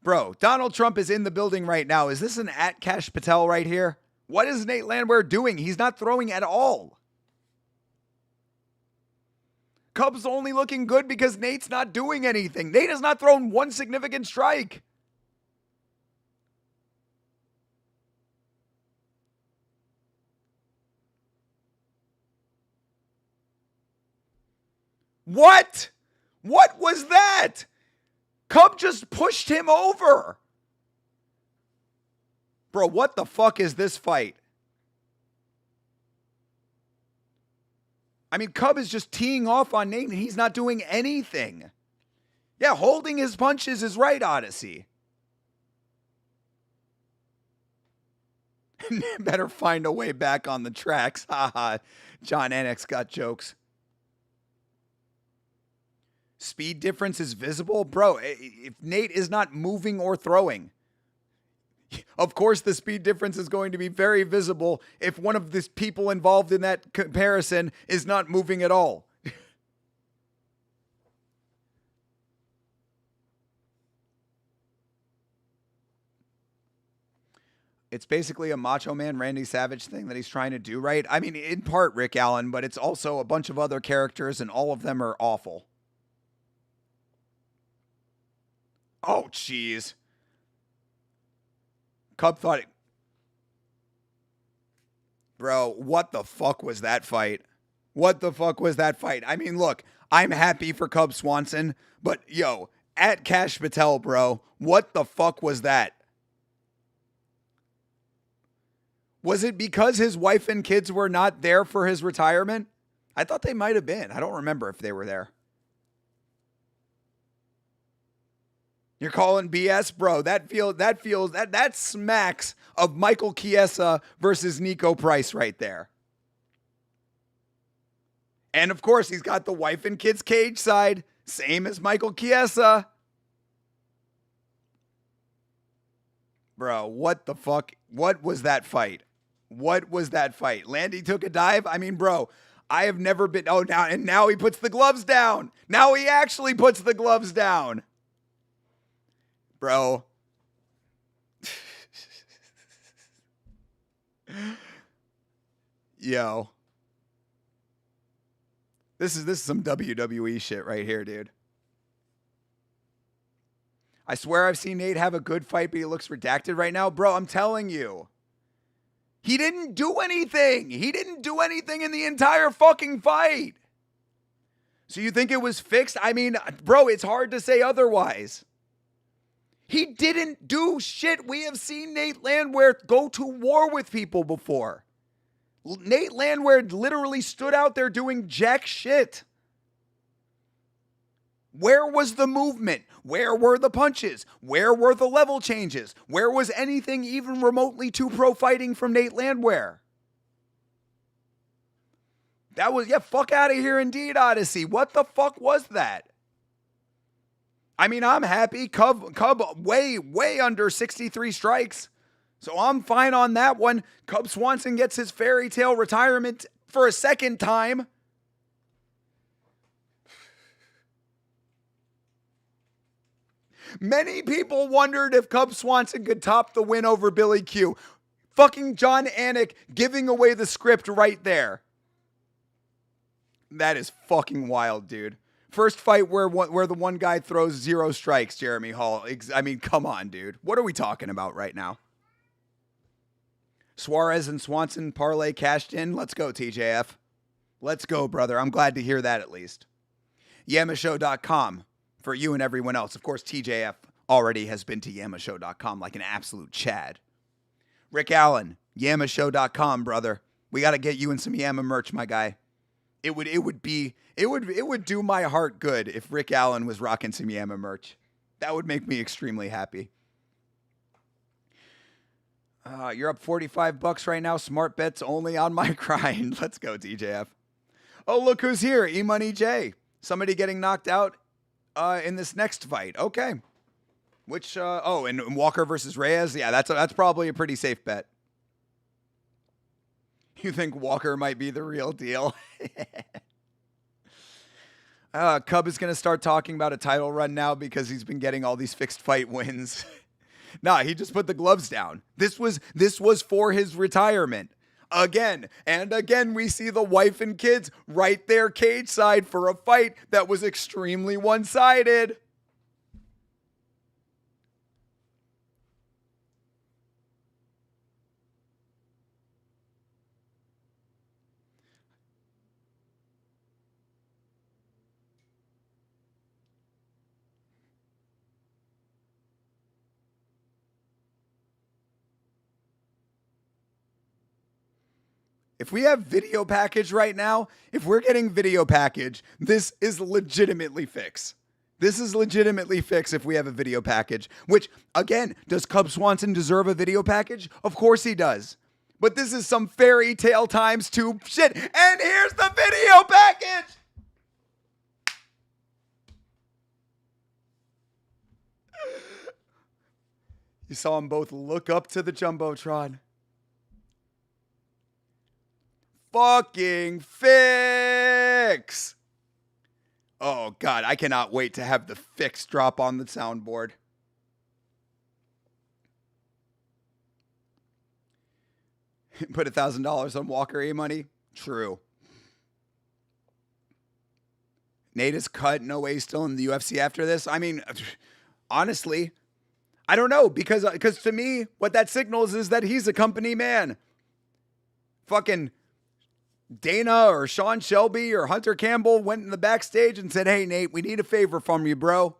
Bro, Donald Trump is in the building right now. Is this an Cash Patel right here? What is Nate Landwehr doing? He's not throwing at all. Cubs only looking good because Nate's not doing anything. Nate has not thrown one significant strike. What? What was that? Cub just pushed him over. Bro, what the fuck is this fight? I mean, Cub is just teeing off on Nate and he's not doing anything. Yeah, holding his punches is right, Odyssey. Better find a way back on the tracks. Haha. John Annex got jokes. Speed difference is visible? Bro, if Nate is not moving or throwing, of course the speed difference is going to be very visible if one of the people involved in that comparison is not moving at all. It's basically a Macho Man Randy Savage thing that he's trying to do, right? I mean, in part Rick Allen, but it's also a bunch of other characters and all of them are awful. Oh, jeez. Cub thought it... Bro, what the fuck was that fight? What the fuck was that fight? I mean, look, I'm happy for Cub Swanson, but yo, at Cash Patel, bro, what the fuck was that? Was it because his wife and kids were not there for his retirement? I thought they might have been. I don't remember if they were there. You're calling BS, bro. That smacks of Michael Chiesa versus Nico Price right there. And of course, he's got the wife and kids cage side, same as Michael Chiesa. Bro, what the fuck? What was that fight? What was that fight? Landy took a dive? I mean, bro, I have never been. Oh, now he puts the gloves down. Now he actually puts the gloves down. Bro. Yo. This is some WWE shit right here, dude. I swear I've seen Nate have a good fight, but he looks redacted right now. Bro, I'm telling you. He didn't do anything. He didn't do anything in the entire fucking fight. So you think it was fixed? I mean, bro, it's hard to say otherwise. He didn't do shit. We have seen Nate Landwehr go to war with people before. Nate Landwehr literally stood out there doing jack shit. Where was the movement? Where were the punches? Where were the level changes? Where was anything even remotely too pro fighting from Nate Landwehr? That was, fuck out of here indeed, Odyssey. What the fuck was that? I mean, I'm happy. Cub way under 63 strikes. So I'm fine on that one. Cub Swanson gets his fairy tale retirement for a second time. Many people wondered if Cub Swanson could top the win over Billy Q. Fucking John Anik giving away the script right there. That is fucking wild, dude. First fight where the one guy throws 0 strikes, Jeremy Hall. I mean, come on, dude. What are we talking about right now? Suarez and Swanson parlay cashed in. Let's go, TJF. Let's go, brother. I'm glad to hear that at least. Yamashow.com for you and everyone else. Of course, TJF already has been to Yamashow.com like an absolute Chad. Rick Allen, Yamashow.com, brother. We got to get you in some Yama merch, my guy. It would do my heart good if Rick Allen was rocking some Yama merch. That would make me extremely happy. You're up $45 right now. Smart bets only on my grind. Let's go, TJF. Oh, look who's here. E-Money J. Somebody getting knocked out in this next fight. Okay. Which, and Walker versus Reyes. Yeah, that's probably a pretty safe bet. You think Walker might be the real deal? Cub is going to start talking about a title run now because he's been getting all these fixed fight wins. Nah, he just put the gloves down. This was for his retirement. Again and again, we see the wife and kids right there cage side for a fight that was extremely one-sided. If we have video package right now, if we're getting video package, this is legitimately fix. This is legitimately fix if we have a video package. Which, again, does Cub Swanson deserve a video package? Of course he does. But this is some fairy tale times 2 shit. And here's the video package! You saw them both look up to the Jumbotron. Fucking fix. Oh, God, I cannot wait to have the fix drop on the soundboard. Put $1,000 on Walker E-Money? True. Nate is cut. No way he's still in the UFC after this. I mean, honestly, I don't know. Because to me, what that signals is that he's a company man. Fucking Dana or Sean Shelby or Hunter Campbell went in the backstage and said, "Hey, Nate, we need a favor from you, bro.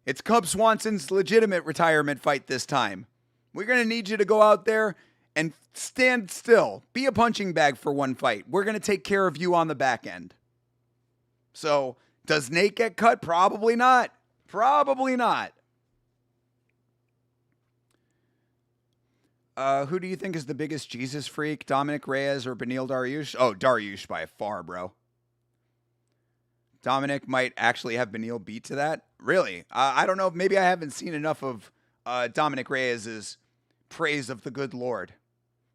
It's Cub Swanson's legitimate retirement fight this time. We're going to need you to go out there and stand still. Be a punching bag for one fight. We're going to take care of you on the back end." So, does Nate get cut? Probably not. Probably not. Who do you think is the biggest Jesus freak, Dominic Reyes or Beneil Dariush? Oh, Dariush by far, bro. Dominic might actually have Beneil beat to that. Really? I don't know. Maybe I haven't seen enough of Dominic Reyes' praise of the good Lord.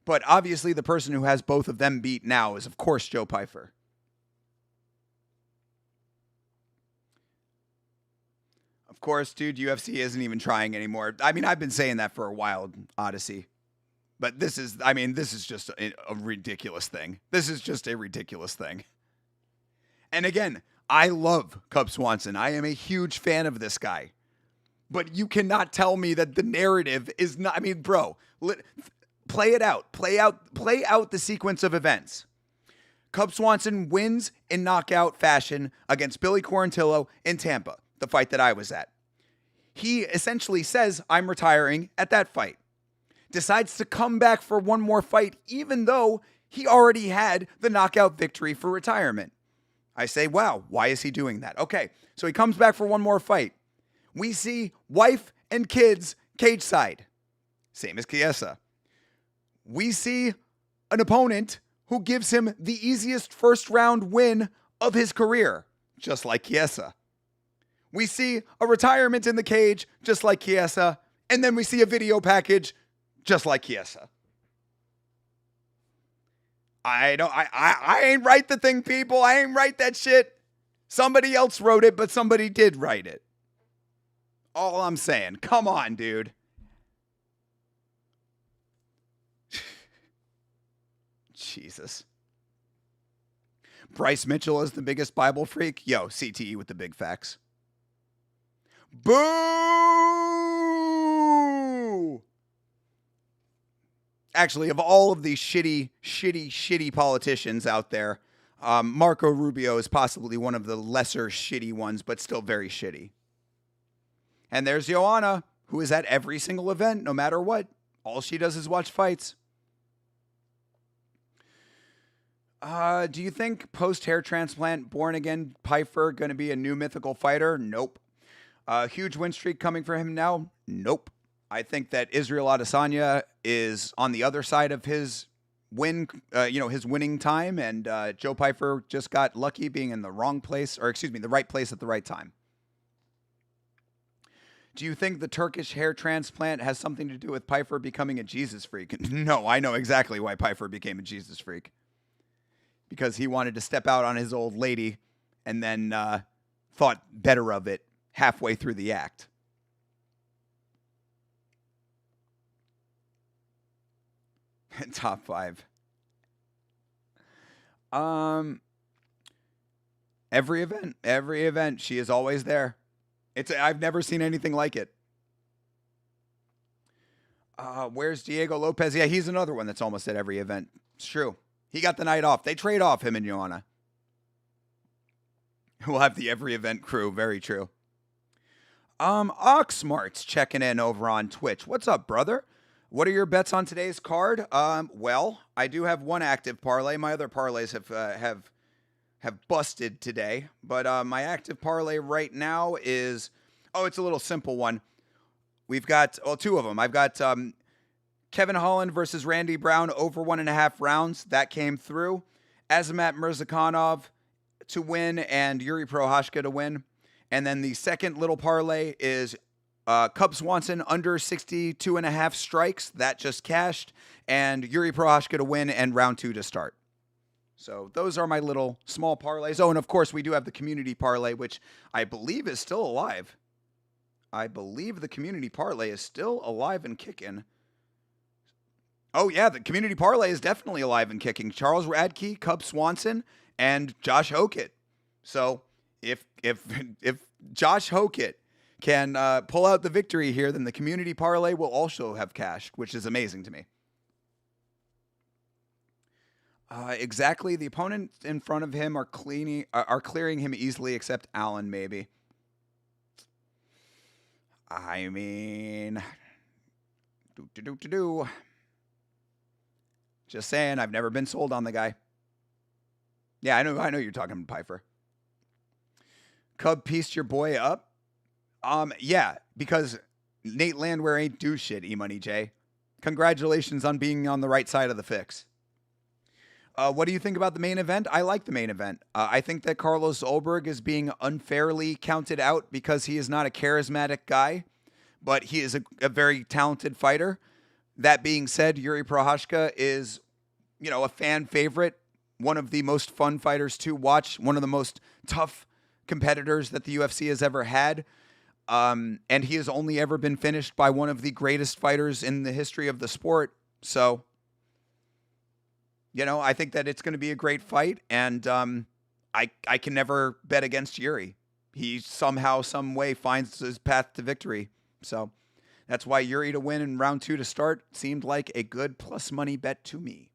But obviously the person who has both of them beat now is, of course, Joe Pyfer. Of course, dude, UFC isn't even trying anymore. I mean, I've been saying that for a while, Odyssey. But this is just a ridiculous thing. This is just a ridiculous thing. And again, I love Cub Swanson. I am a huge fan of this guy. But you cannot tell me that the narrative is not, I mean, bro, play it out. Play out the sequence of events. Cub Swanson wins in knockout fashion against Billy Quarantillo in Tampa, the fight that I was at. He essentially says, "I'm retiring" at that fight. Decides to come back for one more fight, even though he already had the knockout victory for retirement. I say, wow, why is he doing that? Okay, so he comes back for one more fight. We see wife and kids cage side. Same as Chiesa. We see an opponent who gives him the easiest first round win of his career, just like Chiesa. We see a retirement in the cage, just like Chiesa, and then we see a video package just like Chiesa. I ain't write the thing, people. I ain't write that shit. Somebody else wrote it, but somebody did write it. All I'm saying. Come on, dude. Jesus. Bryce Mitchell is the biggest Bible freak. Yo, CTE with the big facts. Boo! Actually, of all of these shitty politicians out there, Marco Rubio is possibly one of the lesser shitty ones, but still very shitty. And there's Joanna, who is at every single event, no matter what. All she does is watch fights. Do you think post-hair transplant, born-again Pyfer going to be a new mythical fighter? Nope. Huge win streak coming for him now? Nope. I think that Israel Adesanya is on the other side of his his winning time, and Joe Pyfer just got lucky being in the right place at the right time. Do you think the Turkish hair transplant has something to do with Pyfer becoming a Jesus freak? No, I know exactly why Pyfer became a Jesus freak. Because he wanted to step out on his old lady and then thought better of it halfway through the act. Top 5. Every event, she is always there. I've never seen anything like it. Where's Diego Lopez? Yeah, he's another one that's almost at every event. It's true. He got the night off. They trade off him and Joanna. We'll have the every event crew. Very true. Oxmart's checking in over on Twitch. What's up, brother? What are your bets on today's card? Well, I do have one active parlay. My other parlays have busted today, but my active parlay right now is it's a little simple one. We've got two of them. I've got Kevin Holland versus Randy Brown over 1.5 rounds. That came through. Azamat Mirzakhanov to win and Yuri Procházka to win. And then the second little parlay is Cub Swanson under 62.5 strikes. That just cashed. And Yuri Procházka to win and round 2 to start. So those are my little small parlays. Oh, and of course we do have the community parlay, which I believe is still alive. I believe the community parlay is still alive and kicking. Oh, yeah, the community parlay is definitely alive and kicking. Charles Radke, Cub Swanson, and Josh Hokett. So if Josh Hokett can pull out the victory here, then the community parlay will also have cashed, which is amazing to me. Exactly. The opponent in front of him are clearing him easily, except Allen. Maybe. I mean, do. Just saying. I've never been sold on the guy. Yeah, I know. I know you're talking Piper. Cub pieced your boy up. Yeah, because Nate Landwehr ain't do shit. E Money J. Congratulations on being on the right side of the fix. What do you think about the main event? I like the main event. I think that Carlos Ulberg is being unfairly counted out because he is not a charismatic guy, but he is a very talented fighter. That being said, Yuri Procházka is, a fan favorite, one of the most fun fighters to watch, one of the most tough competitors that the UFC has ever had. And he has only ever been finished by one of the greatest fighters in the history of the sport. So, I think that it's going to be a great fight, and I can never bet against Yuri. He somehow, some way finds his path to victory. So that's why Yuri to win in round 2 to start seemed like a good plus money bet to me.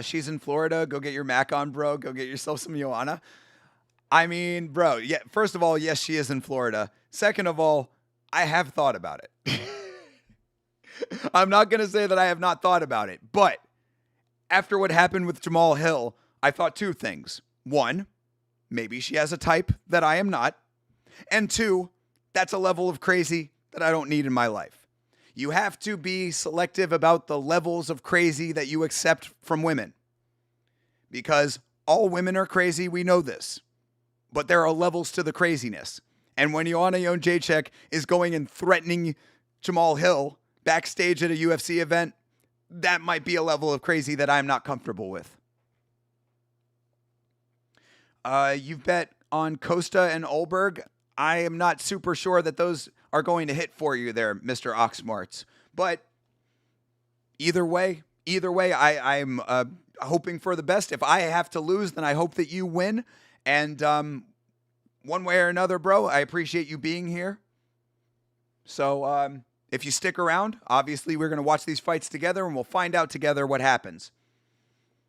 She's in Florida. Go get your Mac on, bro. Go get yourself some Joanna. I mean, bro, yeah, first of all, yes, she is in Florida. Second of all, I have thought about it. I'm not going to say that I have not thought about it, but after what happened with Jamal Hill, I thought two things. One, maybe she has a type that I am not. And two, that's a level of crazy that I don't need in my life. You have to be selective about the levels of crazy that you accept from women. Because all women are crazy, we know this. But there are levels to the craziness. And when Joanna Jędrzejczyk is going and threatening Jamal Hill backstage at a UFC event, that might be a level of crazy that I'm not comfortable with. You've bet on Costa and Ulberg. I am not super sure that those are going to hit for you there, Mr. Oxmarts. But either way, I'm hoping for the best. If I have to lose, then I hope that you win. And one way or another, bro, I appreciate you being here. So if you stick around, obviously we're going to watch these fights together and we'll find out together what happens.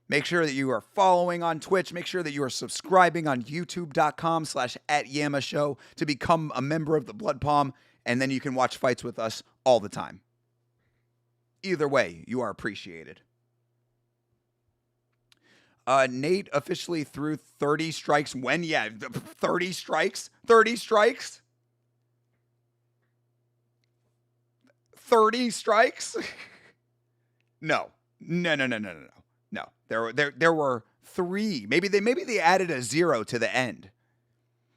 Make sure that you are following on Twitch. Make sure that you are subscribing on youtube.com/@YamaShow to become a member of the Blood Palm. And then you can watch fights with us all the time. Either way, you are appreciated. Nate officially threw 30 strikes when? Yeah, 30 strikes? 30 strikes? 30 strikes? No. There were 3. Maybe they added a 0 to the end.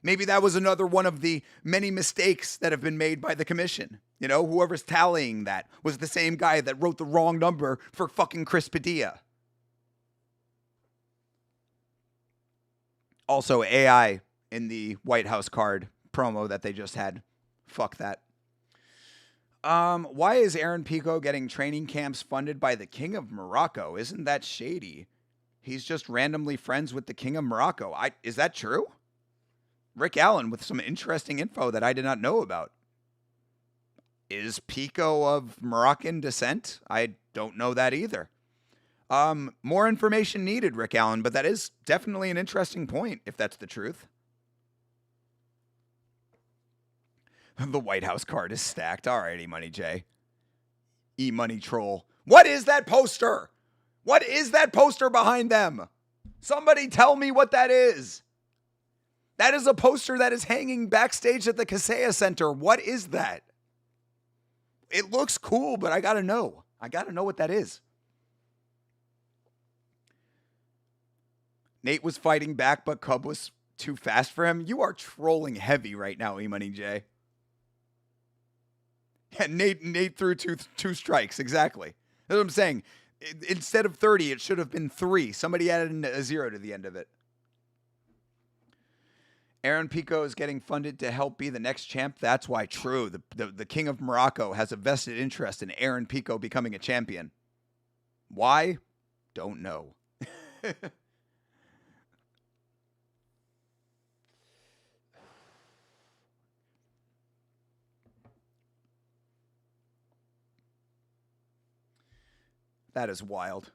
Maybe that was another one of the many mistakes that have been made by the commission. Whoever's tallying that was the same guy that wrote the wrong number for fucking Chris Padilla. Also, AI in the White House card promo that they just had. Fuck that. Why is Aaron Pico getting training camps funded by the King of Morocco? Isn't that shady? He's just randomly friends with the King of Morocco. Is that true? Rick Allen with some interesting info that I did not know about. Is Pico of Moroccan descent? I don't know that either. More information needed, Rick Allen, but that is definitely an interesting point, if that's the truth. The White House card is stacked. All right, E-Money J. E-Money Troll. What is that poster? What is that poster behind them? Somebody tell me what that is. That is a poster that is hanging backstage at the Kaseya Center. What is that? It looks cool, but I gotta know. I gotta know what that is. Nate was fighting back, but Cub was too fast for him. You are trolling heavy right now, E-Money J. Yeah, Nate threw two strikes, exactly. That's what I'm saying. Instead of 30, it should have been 3. Somebody added a 0 to the end of it. Aaron Pico is getting funded to help be the next champ. That's why, true. The King of Morocco has a vested interest in Aaron Pico becoming a champion. Why? Don't know. That is wild.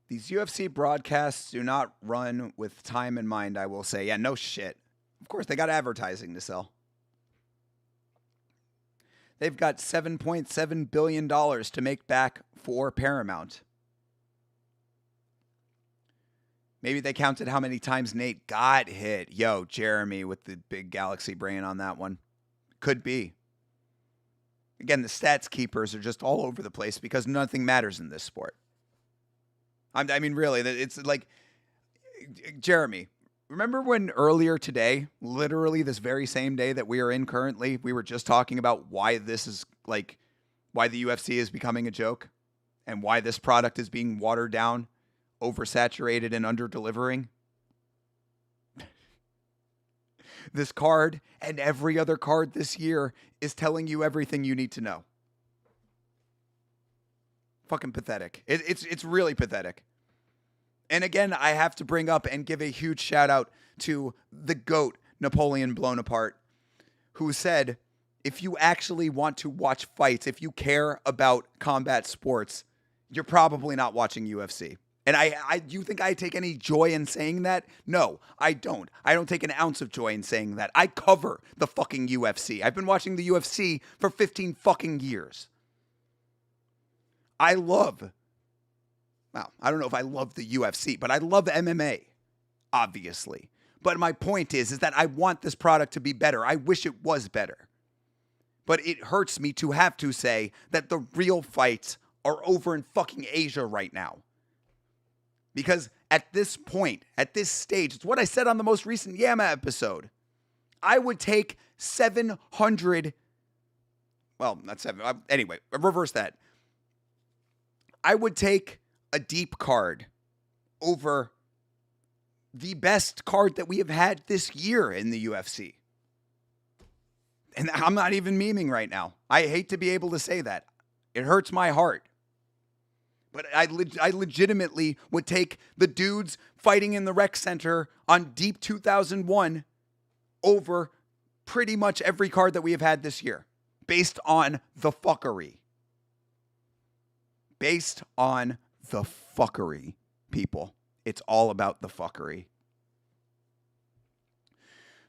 These UFC broadcasts do not run with time in mind, I will say. Yeah, no shit. Of course, they got advertising to sell. They've got $7.7 billion to make back for Paramount. Maybe they counted how many times Nate got hit. Yo, Jeremy with the big galaxy brain on that one. Could be. Again, the stats keepers are just all over the place because nothing matters in this sport. I mean, really, it's like, Jeremy, remember when earlier today, literally this very same day that we are in currently, we were just talking about why this is like, why the UFC is becoming a joke and why this product is being watered down, oversaturated, and under-delivering? This card and every other card this year is telling you everything you need to know. Fucking pathetic. It's really pathetic. And again, I have to bring up and give a huge shout out to the GOAT, Napoleon Bonaparte, who said, if you actually want to watch fights, if you care about combat sports, you're probably not watching UFC. And you think I take any joy in saying that? No, I don't. I don't take an ounce of joy in saying that. I cover the fucking UFC. I've been watching the UFC for 15 fucking years. I don't know if I love the UFC, but I love MMA, obviously. But my point is that I want this product to be better. I wish it was better. But it hurts me to have to say that the real fights are over in fucking Asia right now. Because at this point, at this stage, it's what I said on the most recent Yama episode. I would take 700, well, not 7, anyway, reverse that. I would take a deep card over the best card that we have had this year in the UFC. And I'm not even memeing right now. I hate to be able to say that. It hurts my heart. But I legitimately would take the dudes fighting in the rec center on Deep 2001 over pretty much every card that we have had this year. Based on the fuckery. Based on the fuckery, people. It's all about the fuckery.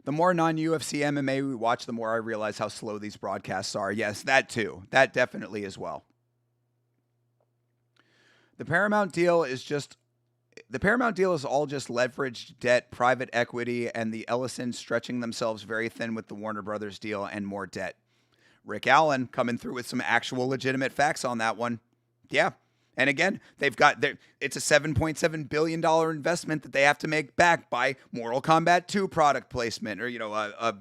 The more non-UFC MMA we watch, the more I realize how slow these broadcasts are. Yes, that too. That definitely as well. The Paramount deal is all just leveraged debt, private equity, and the Ellisons stretching themselves very thin with the Warner Brothers deal and more debt. Rick Allen coming through with some actual legitimate facts on that one. Yeah. And again, it's a $7.7 billion investment that they have to make back by Mortal Kombat 2 product placement or, a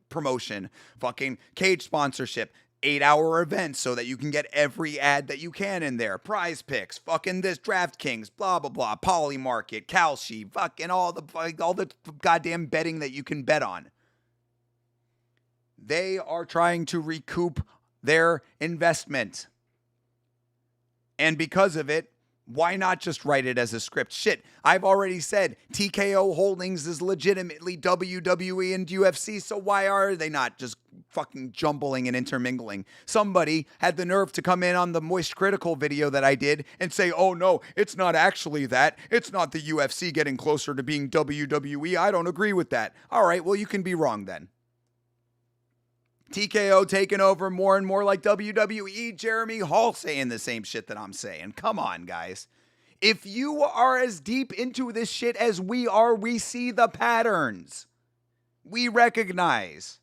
promotion, fucking cage sponsorship, 8-hour events so that you can get every ad that you can in there. Prize picks, fucking this, DraftKings, blah, blah, blah, Polymarket, Kalshi, fucking all the goddamn betting that you can bet on. They are trying to recoup their investment. And because of it, why not just write it as a script? Shit, I've already said TKO Holdings is legitimately WWE and UFC, so why are they not just fucking jumbling and intermingling? Somebody had the nerve to come in on the Moist Critical video that I did and say, oh no, it's not actually that. It's not the UFC getting closer to being WWE. I don't agree with that. All right, well, you can be wrong then. TKO taking over more and more like WWE. Jeremy Hall saying the same shit that I'm saying. Come on, guys. If you are as deep into this shit as we are, we see the patterns. We recognize.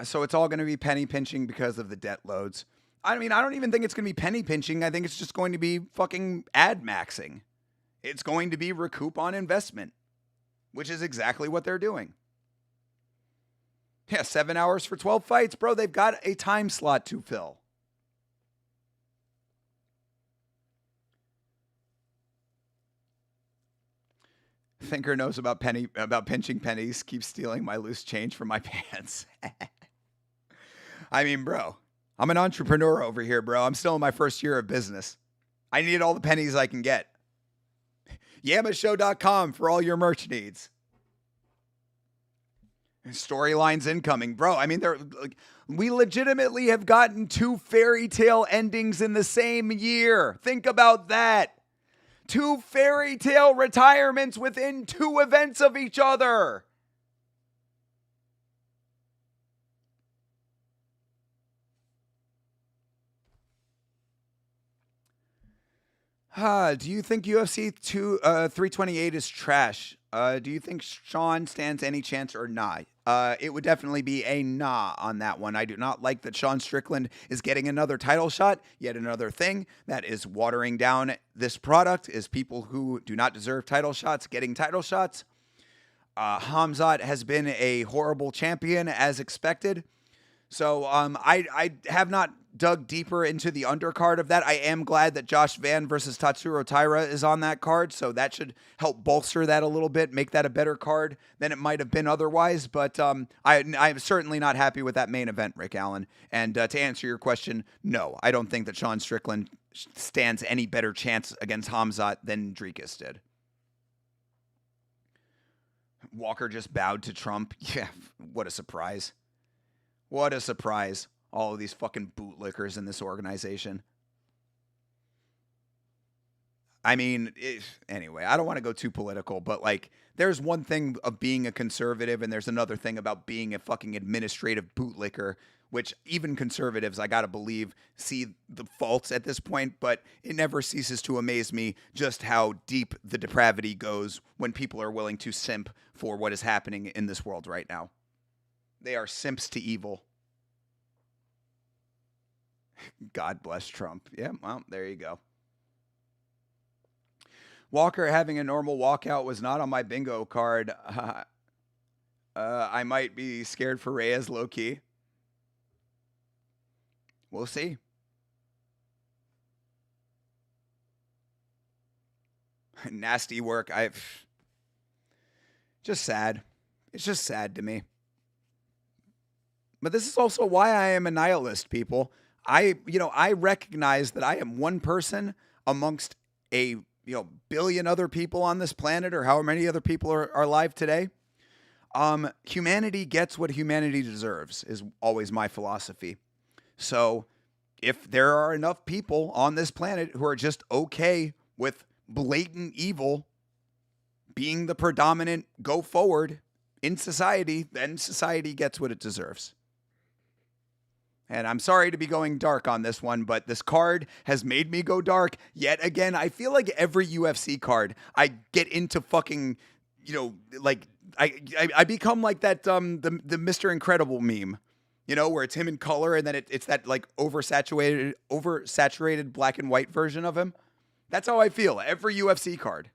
So it's all going to be penny pinching because of the debt loads. I mean, I don't even think it's going to be penny pinching. I think it's just going to be fucking ad maxing. It's going to be recoup on investment, which is exactly what they're doing. Yeah, 7 hours for 12 fights, bro. They've got a time slot to fill. thinker knows about pinching pennies, keeps stealing my loose change from my pants. I mean, bro, I'm an entrepreneur over here, bro. I'm still in my first year of business. I need all the pennies I can get. Yamashow.com for all your merch needs. Storylines incoming, bro. I mean, we legitimately have gotten 2 fairy tale endings in the same year. Think about that. 2 fairy tale retirements within 2 events of each other. Do you think UFC 328 is trash? Do you think Sean stands any chance or not? It would definitely be a nah on that one. I do not like that Sean Strickland is getting another title shot. Yet another thing that is watering down this product is people who do not deserve title shots getting title shots. Hamzat has been a horrible champion as expected. So I have not dug deeper into the undercard of that. I am glad that Josh Van versus Tatsuro Taira is on that card, so that should help bolster that a little bit, make that a better card than it might have been otherwise. But I'm certainly not happy with that main event, Rick Allen. And to answer your question, no, I don't think that Sean Strickland stands any better chance against Hamzat than Dricus did. Walker just bowed to Trump. Yeah, what a surprise. What a surprise. All of these fucking bootlickers in this organization. I mean, anyway, I don't want to go too political, but like, there's one thing of being a conservative and there's another thing about being a fucking administrative bootlicker, which even conservatives, I gotta believe, see the faults at this point, but it never ceases to amaze me just how deep the depravity goes when people are willing to simp for what is happening in this world right now. They are simps to evil. God bless Trump. Yeah, well, there you go. Walker having a normal walkout was not on my bingo card. I might be scared for Reyes low-key. We'll see. Nasty work. Just sad. It's just sad to me. But this is also why I am a nihilist, people. I recognize that I am one person amongst a billion other people on this planet, or however many other people are alive today. Humanity gets what humanity deserves is always my philosophy. So if there are enough people on this planet who are just okay with blatant evil being the predominant go forward in society, then society gets what it deserves. And I'm sorry to be going dark on this one, but this card has made me go dark yet again. I feel like every UFC card I get into fucking, like I become like that the Mr. Incredible meme, where it's him in color and then it's that like oversaturated black and white version of him. That's how I feel every UFC card.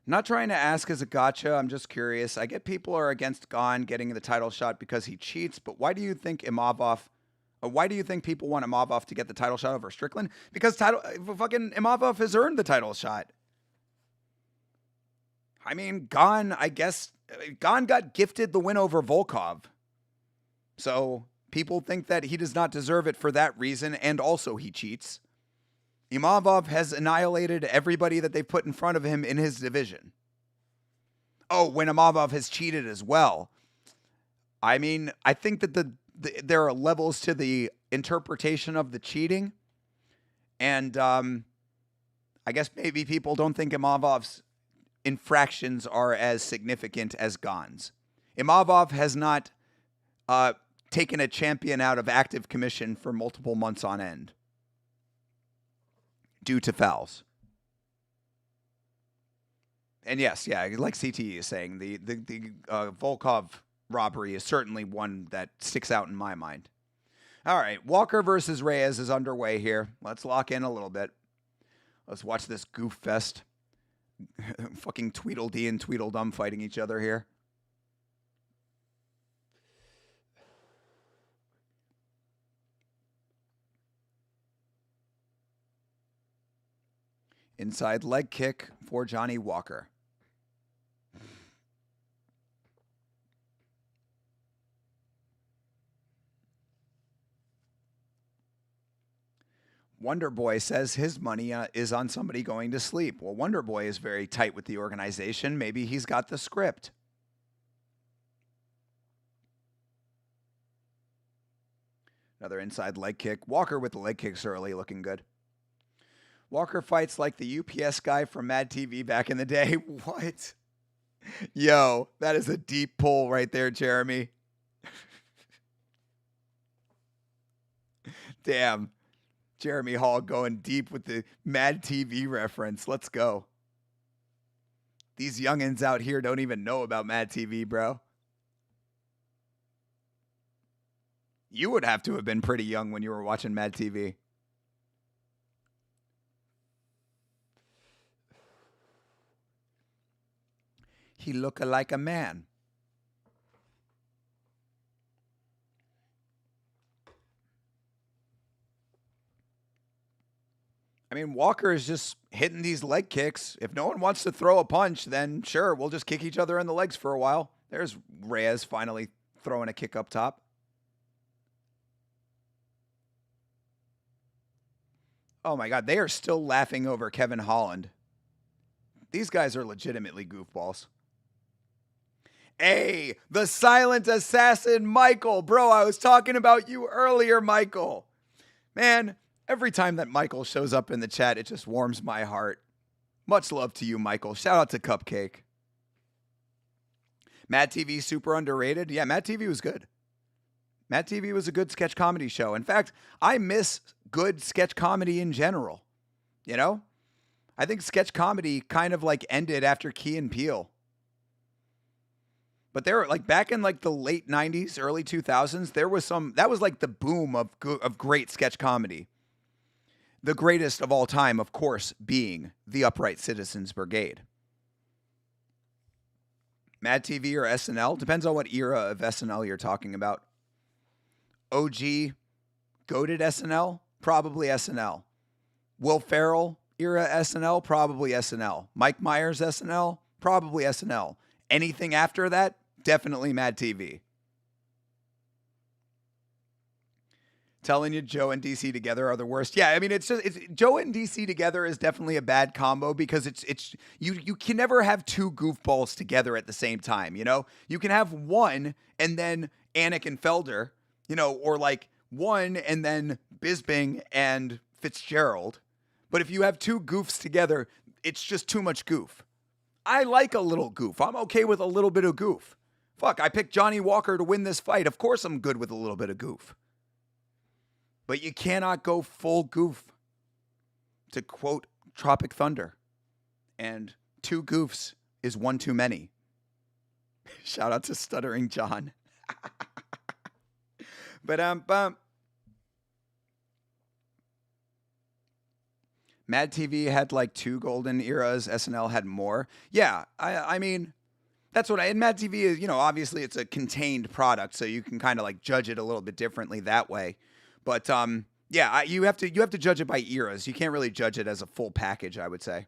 Not trying to ask as a gotcha. I'm just curious. I get people are against Gon getting the title shot because he cheats, but why do you think people want Imavov to get the title shot over Strickland? Because fucking Imavov has earned the title shot. I mean, Gon got gifted the win over Volkov. So people think that he does not deserve it for that reason, and also he cheats. Imavov has annihilated everybody that they've put in front of him in his division. Oh, when Imavov has cheated as well. I mean, I think that there are levels to the interpretation of the cheating. And I guess maybe people don't think Imavov's infractions are as significant as Gon's. Imavov has not taken a champion out of active commission for multiple months on end due to fouls. And yes, like CTE is saying, the Volkov robbery is certainly one that sticks out in my mind. All right, Walker versus Reyes is underway here. Let's lock in a little bit. Let's watch this goof fest. Fucking Tweedledee and Tweedledum fighting each other here. Inside leg kick for Johnny Walker. Wonder Boy says his money is on somebody going to sleep. Well, Wonder Boy is very tight with the organization. Maybe he's got the script. Another inside leg kick. Walker with the leg kicks early, looking good. Walker fights like the UPS guy from Mad TV back in the day. What? Yo, that is a deep pull right there, Jeremy. Damn. Jeremy Hall going deep with the Mad TV reference. Let's go. These youngins out here don't even know about Mad TV, bro. You would have to have been pretty young when you were watching Mad TV. He look like a man. I mean, Walker is just hitting these leg kicks. If no one wants to throw a punch, then sure, we'll just kick each other in the legs for a while. There's Reyes finally throwing a kick up top. Oh my God, they are still laughing over Kevin Holland. These guys are legitimately goofballs. Hey, the silent assassin, Michael. Bro, I was talking about you earlier, Michael. Man, every time that Michael shows up in the chat, it just warms my heart. Much love to you, Michael. Shout out to Cupcake. Mad TV super underrated. Yeah, Mad TV was good. Mad TV was a good sketch comedy show. In fact, I miss good sketch comedy in general. You know? I think sketch comedy kind of like ended after Key and Peele. But there, like back in like the late 90s, early 2000s, there was that was like the boom of great sketch comedy. The greatest of all time, of course, being the Upright Citizens Brigade. Mad TV or SNL, depends on what era of SNL you're talking about. OG, goated SNL, probably SNL. Will Ferrell era SNL, probably SNL. Mike Myers SNL, probably SNL. Anything after that, definitely Mad TV. Telling you, Joe and DC together are the worst. Yeah, I mean, it's Joe and DC together is definitely a bad combo because you can never have two goofballs together at the same time. You know, you can have one and then Anik and Felder, you know, or like one and then Bisbing and Fitzgerald. But if you have two goofs together, it's just too much goof. I like a little goof. I'm okay with a little bit of goof. Fuck, I picked Johnny Walker to win this fight. Of course I'm good with a little bit of goof. But you cannot go full goof, to quote Tropic Thunder. And two goofs is one too many. Shout out to Stuttering John. But Mad TV had like two golden eras. SNL had more. Yeah, I mean, that's what and Mad TV is, you know, obviously it's a contained product, so you can kind of like judge it a little bit differently that way. But yeah, you have to judge it by eras. You can't really judge it as a full package, I would say.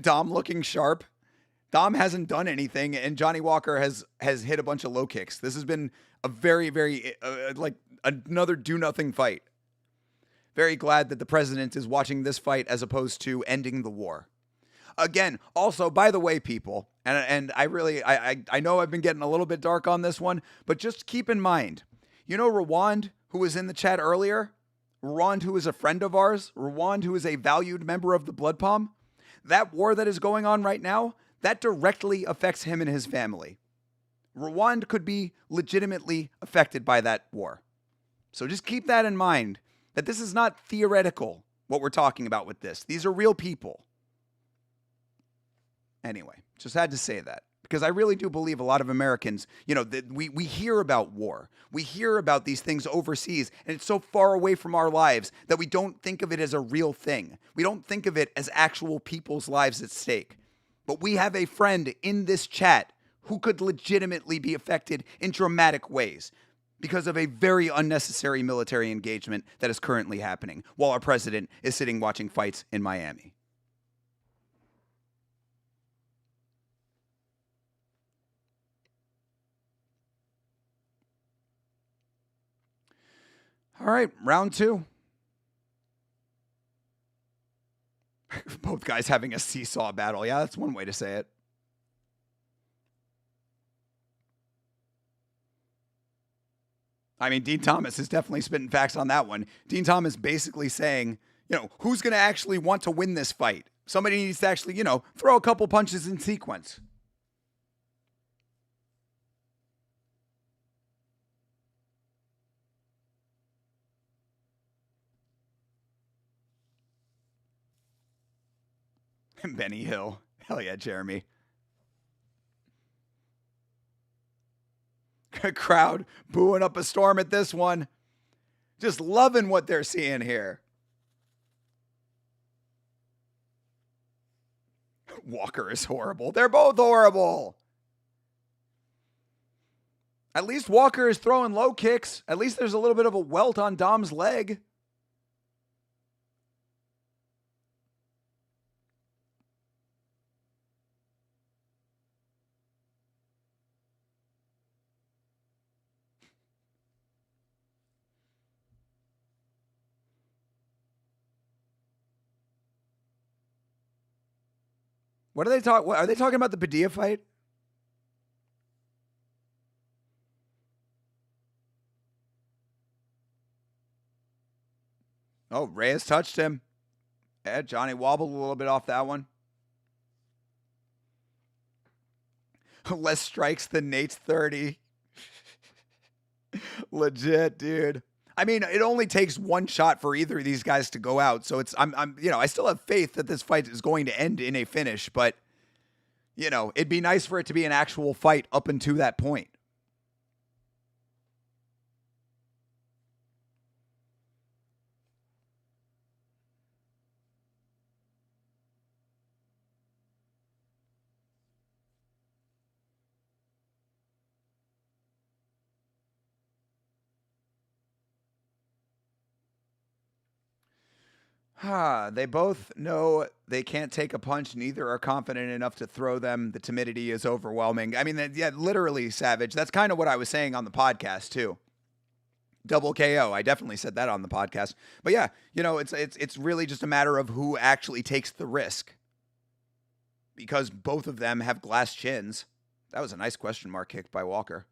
Dom looking sharp. Dom hasn't done anything, and Johnny Walker has hit a bunch of low kicks. This has been a very, very like another do nothing fight. Very glad that the president is watching this fight as opposed to ending the war. Again, also, by the way, people, and I know I've been getting a little bit dark on this one, but just keep in mind, you know Rwand, who was in the chat earlier? Rwand, who is a friend of ours? Rwand, who is a valued member of the Blood Palm? That war that is going on right now, that directly affects him and his family. Rwand could be legitimately affected by that war. So just keep that in mind, that this is not theoretical, what we're talking about with this. These are real people. Anyway, just had to say that. Because I really do believe a lot of Americans, you know, that we hear about war. We hear about these things overseas, and it's so far away from our lives that we don't think of it as a real thing. We don't think of it as actual people's lives at stake. But we have a friend in this chat who could legitimately be affected in dramatic ways because of a very unnecessary military engagement that is currently happening while our president is sitting watching fights in Miami. All right, round 2. Both guys having a seesaw battle. Yeah, that's one way to say it. I mean, Dean Thomas is definitely spitting facts on that one. Dean Thomas basically saying, who's going to actually want to win this fight? Somebody needs to actually, throw a couple punches in sequence. Benny Hill. Hell yeah, Jeremy. Crowd booing up a storm at this one. Just loving what they're seeing here. Walker is horrible. They're both horrible. At least Walker is throwing low kicks. At least there's a little bit of a welt on Dom's leg. What are they talking? Are they talking about the Padilla fight? Oh, Reyes touched him. Yeah, Johnny wobbled a little bit off that one. Less strikes than Nate's 30. Legit, dude. I mean, it only takes one shot for either of these guys to go out. So I still have faith that this fight is going to end in a finish, but it'd be nice for it to be an actual fight up until that point. They both know they can't take a punch. Neither are confident enough to throw them. The timidity is overwhelming. I mean, yeah, literally, Savage. That's kind of what I was saying on the podcast, too. Double KO. I definitely said that on the podcast. But yeah, it's really just a matter of who actually takes the risk. Because both of them have glass chins. That was a nice question mark kick by Walker.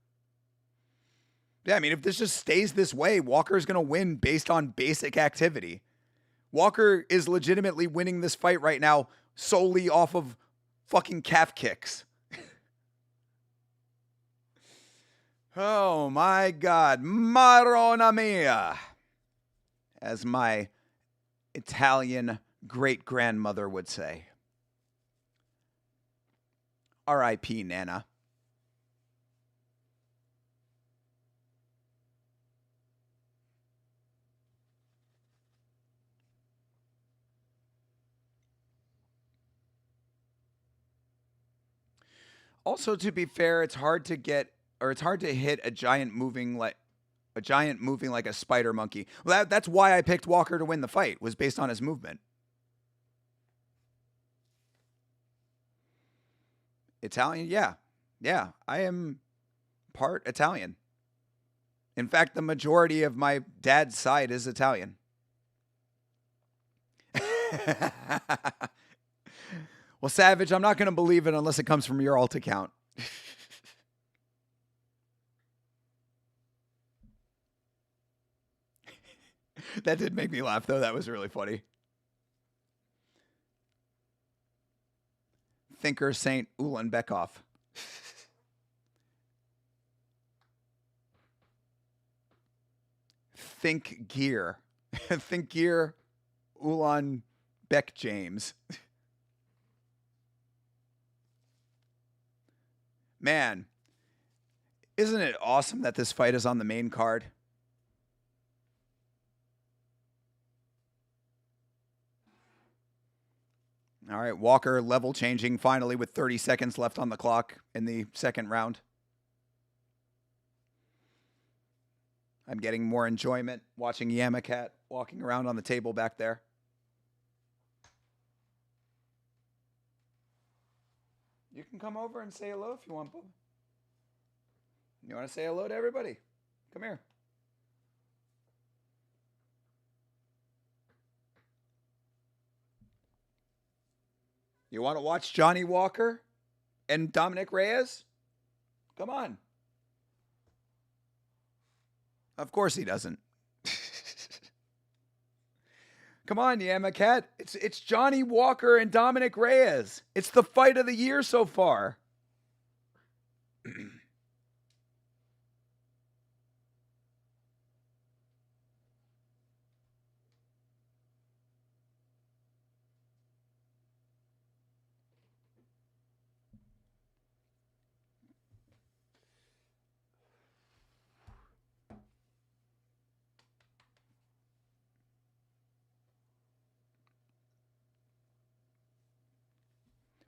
Yeah, I mean, if this just stays this way, Walker's going to win based on basic activity. Walker is legitimately winning this fight right now solely off of fucking calf kicks. Oh my God. Marona mia. As my Italian great-grandmother would say. R.I.P. Nana. Also, to be fair, it's hard to hit a giant moving like a spider monkey. Well, that's why I picked Walker to win the fight, was based on his movement. Italian, yeah. Yeah, I am part Italian. In fact, the majority of my dad's side is Italian. Well, Savage, I'm not going to believe it unless it comes from your alt account. That did make me laugh, though. That was really funny. Thinker Saint Ulanbekov. Think Gear. Think Gear Ulan Beck James. Man, isn't it awesome that this fight is on the main card? All right, Walker level changing finally with 30 seconds left on the clock in the second round. I'm getting more enjoyment watching Yamakat walking around on the table back there. You can come over and say hello if you want, Bubba. You want to say hello to everybody? Come here. You want to watch Johnny Walker and Dominic Reyes? Come on. Of course he doesn't. Come on, Yamakat. It's Johnny Walker and Dominic Reyes. It's the fight of the year so far.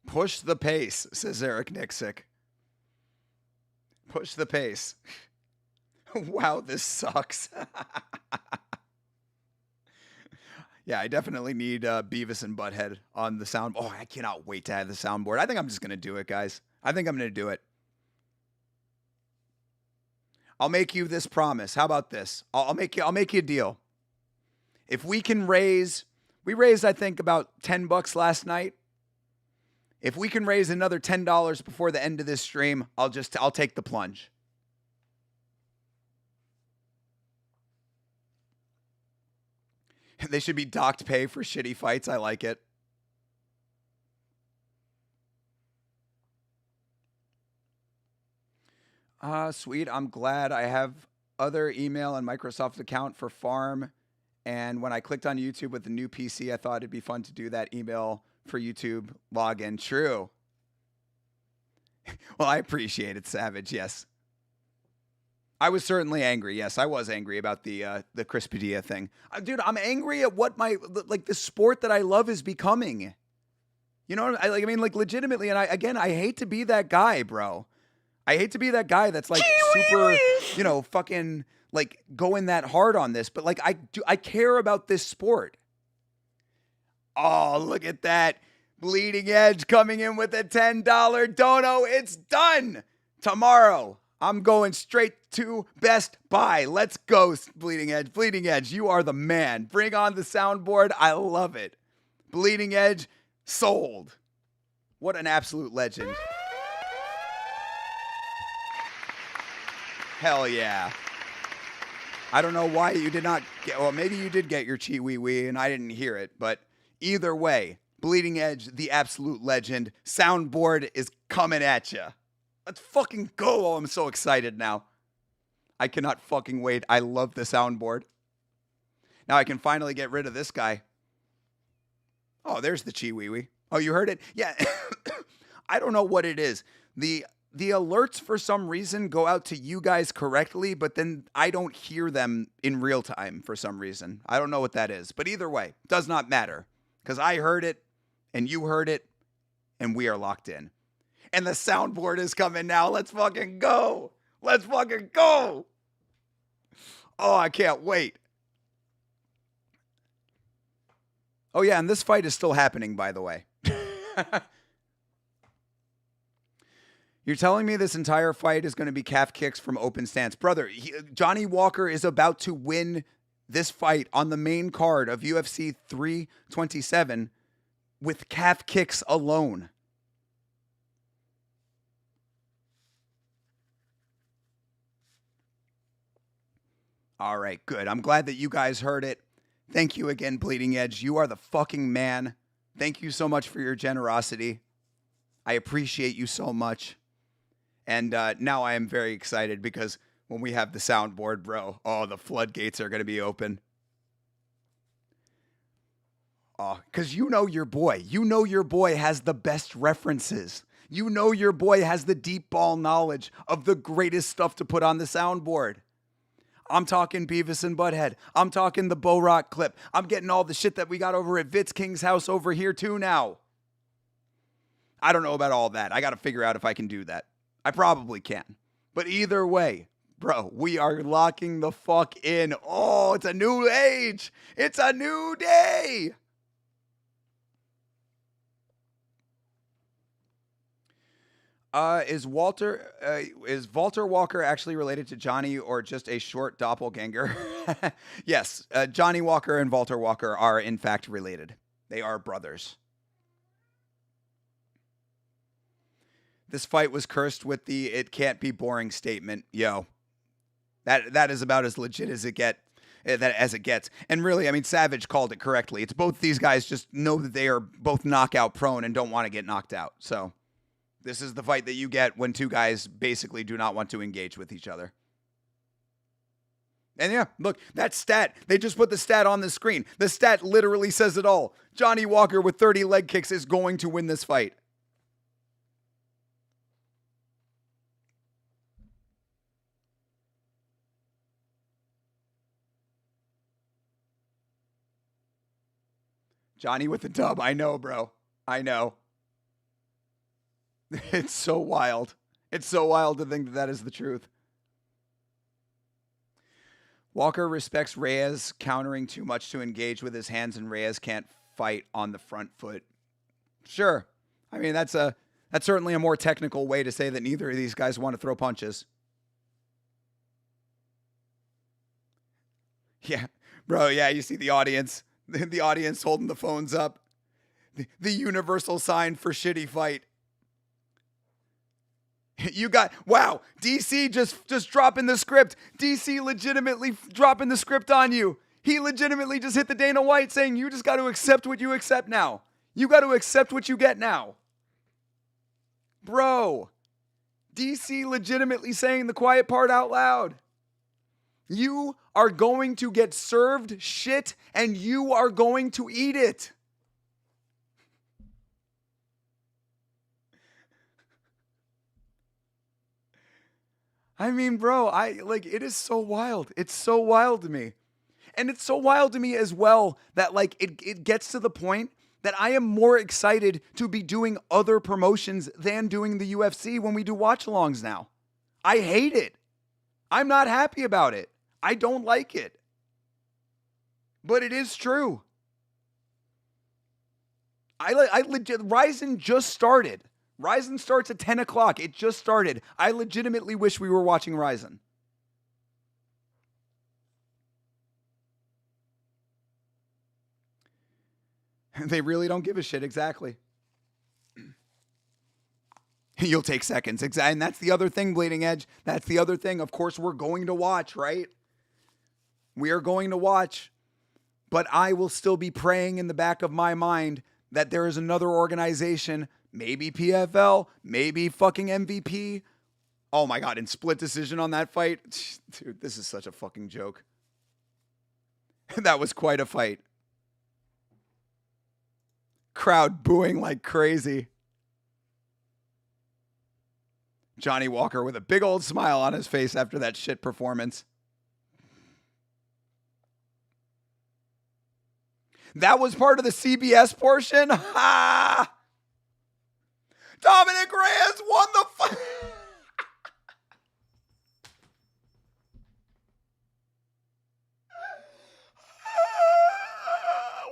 Push the pace, says Eric Nixick. Push the pace. Wow, this sucks. Yeah, I definitely need Beavis and Butthead on the sound. Oh, I cannot wait to have the soundboard. I think I'm just going to do it, guys. I think I'm going to do it. I'll make you this promise. How about this? I'll make you a deal. If we can raise, we raised, I think, about $10 last night. If we can raise another $10 before the end of this stream, I'll take the plunge. They should be docked pay for shitty fights. I like it. Sweet. I'm glad I have other email and Microsoft account for Farm. And when I clicked on YouTube with the new PC, I thought it'd be fun to do that email for YouTube login. True. Well, I appreciate it, Savage. Yes. I was certainly angry. Yes, I was angry about the Crispidia thing. Dude, I'm angry at what the sport that I love is becoming. You know, legitimately, and I hate to be that guy, bro. I hate to be that guy that's like super, fucking like going that hard on this, but like I care about this sport. Oh, look at that. Bleeding Edge coming in with a $10 dono. It's done. Tomorrow, I'm going straight to Best Buy. Let's go, Bleeding Edge. Bleeding Edge, you are the man. Bring on the soundboard. I love it. Bleeding Edge, sold. What an absolute legend. Hell yeah. I don't know why you did not get, well, maybe you did get your Chi Wee Wee and I didn't hear it, but either way, Bleeding Edge, the absolute legend. Soundboard is coming at you. Let's fucking go. Oh, I'm so excited now. I cannot fucking wait. I love the soundboard. Now I can finally get rid of this guy. Oh, there's the Chi Wee Wee. Oh, you heard it? Yeah. I don't know what it is. The alerts for some reason go out to you guys correctly, but then I don't hear them in real time for some reason. I don't know what that is. But either way, does not matter. Because I heard it, and you heard it, and we are locked in. And the soundboard is coming now. Let's fucking go. Let's fucking go. Oh, I can't wait. Oh, yeah, and this fight is still happening, by the way. You're telling me this entire fight is going to be calf kicks from open stance. Brother, Johnny Walker is about to win this fight on the main card of UFC 327 with calf kicks alone. All right, good. I'm glad that you guys heard it. Thank you again, Bleeding Edge. You are the fucking man. Thank you so much for your generosity. I appreciate you so much. And now I am very excited because when we have the soundboard, bro, oh, the floodgates are going to be open. Oh, because you know your boy. You know your boy has the best references. You know your boy has the deep ball knowledge of the greatest stuff to put on the soundboard. I'm talking Beavis and Butthead. I'm talking the Bo Rock clip. I'm getting all the shit that we got over at Vitz King's house over here too now. I don't know about all that. I got to figure out if I can do that. I probably can. But either way, Bro, we are locking the fuck in. Oh, it's a new age. It's a new day. Is Walter Walker actually related to Johnny or just a short doppelganger? Yes, Johnny Walker and Walter Walker are in fact related. They are brothers. This fight was cursed with the "it can't be boring" statement. Yo, that is about as legit as it gets. And really, I mean, Savage called it correctly. It's both these guys just know that they are both knockout prone and don't want to get knocked out. So this is the fight that you get when two guys basically do not want to engage with each other. And yeah, look, that stat, they just put the stat on the screen. The stat literally says it all. Johnny Walker with 30 leg kicks is going to win this fight. Johnny with the dub. I know, bro. I know. It's so wild. It's so wild to think that that is the truth. Walker respects Reyes countering too much to engage with his hands, and Reyes can't fight on the front foot. Sure. I mean, that's certainly a more technical way to say that neither of these guys want to throw punches. Yeah. Bro, yeah, you see the audience. The audience holding the phones up. The universal sign for shitty fight. You got, wow, DC just dropping the script. DC legitimately dropping the script on you. He legitimately just hit the Dana White saying, you just got to accept what you accept now. You got to accept what you get now. Bro, DC legitimately saying the quiet part out loud. You are going to get served shit and you are going to eat it. I mean, bro, it is so wild. It's so wild to me. And it's so wild to me as well that it gets to the point that I am more excited to be doing other promotions than doing the UFC when we do watch-alongs now. I hate it. I'm not happy about it. I don't like it. But it is true. I legit, Ryzen just started. Ryzen starts at 10 o'clock. It just started. I legitimately wish we were watching Ryzen. They really don't give a shit, exactly. You'll take seconds. And that's the other thing, Bleeding Edge. That's the other thing. Of course, we're going to watch, right? We are going to watch. But I will still be praying in the back of my mind that there is another organization, maybe PFL, maybe fucking MVP. Oh my God, in split decision on that fight. Dude, this is such a fucking joke. That was quite a fight. Crowd booing like crazy. Johnny Walker with a big old smile on his face after that shit performance. That was part of the CBS portion? Ha! Dominic Reyes won the fight.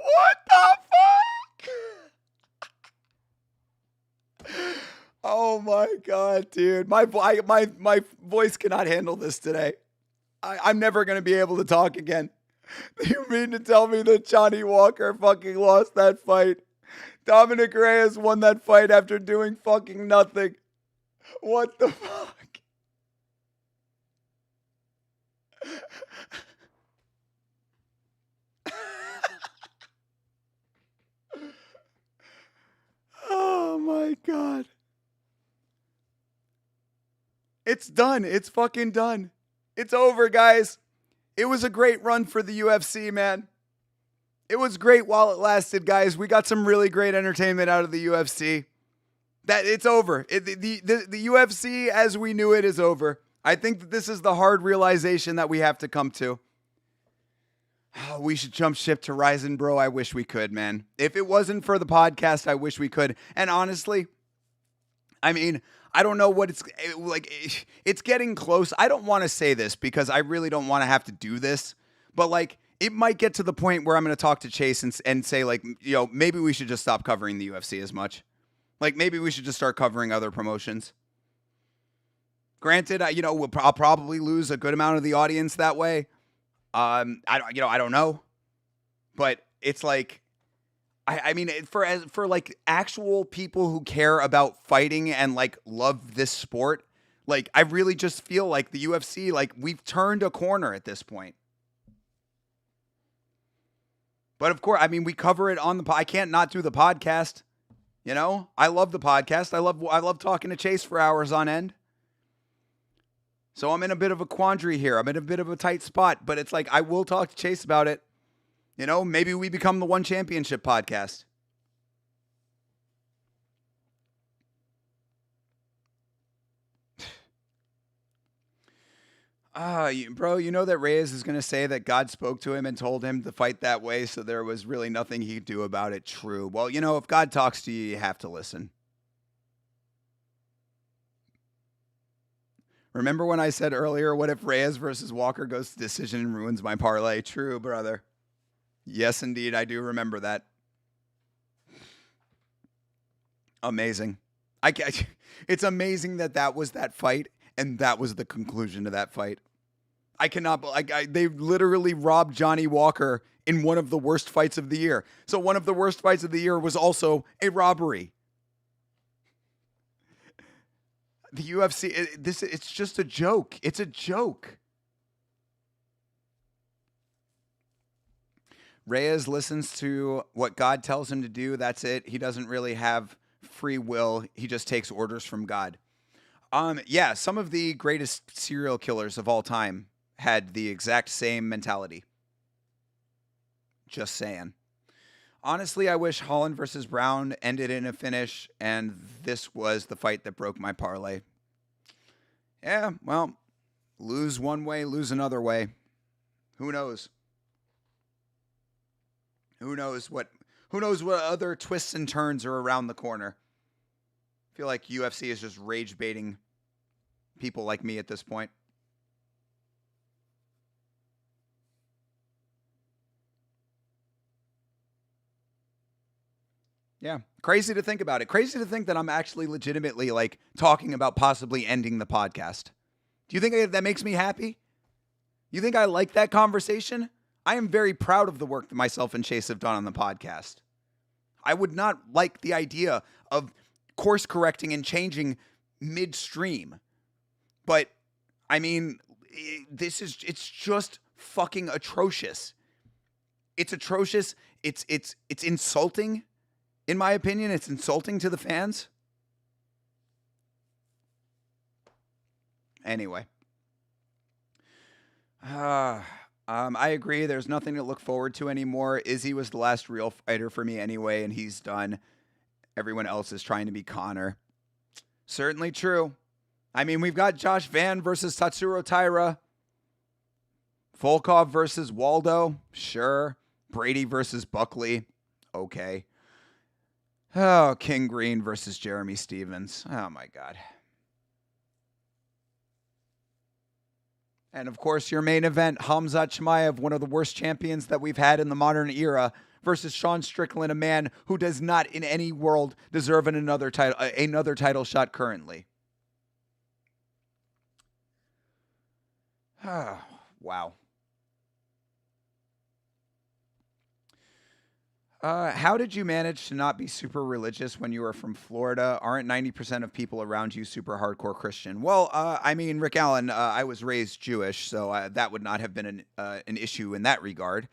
What the fuck? Oh my God, dude. My voice cannot handle this today. I'm never going to be able to talk again. You mean to tell me that Johnny Walker fucking lost that fight? Dominic Reyes won that fight after doing fucking nothing. What the fuck? Oh my God. It's done. It's fucking done. It's over, guys. It was a great run for the UFC, man. It was great while it lasted, guys. We got some really great entertainment out of the UFC. That it's over. The UFC as we knew it is over. I think that this is the hard realization that we have to come to. Oh, we should jump ship to Ryzen, bro. I wish we could, man. If it wasn't for the podcast, I wish we could. And honestly, I mean, I don't know what it's like. It's getting close. I don't want to say this because I really don't want to have to do this, but like it might get to the point where I'm going to talk to Chase and say like, maybe we should just stop covering the UFC as much. Like maybe we should just start covering other promotions. Granted, I'll probably lose a good amount of the audience that way. I don't know, but it's like. I mean, for like actual people who care about fighting and like love this sport, like I really just feel like the UFC, like we've turned a corner at this point. But of course, I mean, we cover it on I can't not do the podcast. I love the podcast. I love talking to Chase for hours on end. So I'm in a bit of a quandary here. I'm in a bit of a tight spot, but it's like I will talk to Chase about it. Maybe we become the One Championship podcast. Bro, you know that Reyes is going to say that God spoke to him and told him to fight that way, so there was really nothing he could do about it. True. Well, if God talks to you, you have to listen. Remember when I said earlier, what if Reyes versus Walker goes to decision and ruins my parlay? True, brother. Yes, indeed. I do remember that. Amazing. It's amazing that was that fight and that was the conclusion to that fight. I cannot. They literally robbed Johnny Walker in one of the worst fights of the year. So one of the worst fights of the year was also a robbery. The UFC, it's just a joke. It's a joke. Reyes listens to what God tells him to do. That's it. He doesn't really have free will. He just takes orders from God. Yeah, some of the greatest serial killers of all time had the exact same mentality. Just saying. Honestly, I wish Holland versus Brown ended in a finish, and this was the fight that broke my parlay. Yeah, well, lose one way, lose another way. Who knows? Who knows what other twists and turns are around the corner? I feel like UFC is just rage baiting people like me at this point. Yeah, crazy to think about it. Crazy to think that I'm actually legitimately like talking about possibly ending the podcast. Do you think that makes me happy? You think I like that conversation? I am very proud of the work that myself and Chase have done on the podcast. I would not like the idea of course correcting and changing midstream. But I mean, it's just fucking atrocious. It's atrocious. It's insulting. In my opinion, it's insulting to the fans. Anyway. I agree. There's nothing to look forward to anymore. Izzy was the last real fighter for me anyway, and he's done. Everyone else is trying to be Connor. Certainly true. I mean, we've got Josh Van versus Tatsuro Taira. Volkov versus Waldo. Sure. Brady versus Buckley. Okay. Oh, King Green versus Jeremy Stevens. Oh, my God. And, of course, your main event, Khamzat Chimaev, one of the worst champions that we've had in the modern era, versus Sean Strickland, a man who does not in any world deserve another title shot currently. Wow. How did you manage to not be super religious when you were from Florida? Aren't 90% of people around you super hardcore Christian? Well, I mean, Rick Allen, I was raised Jewish, so that would not have been an issue in that regard.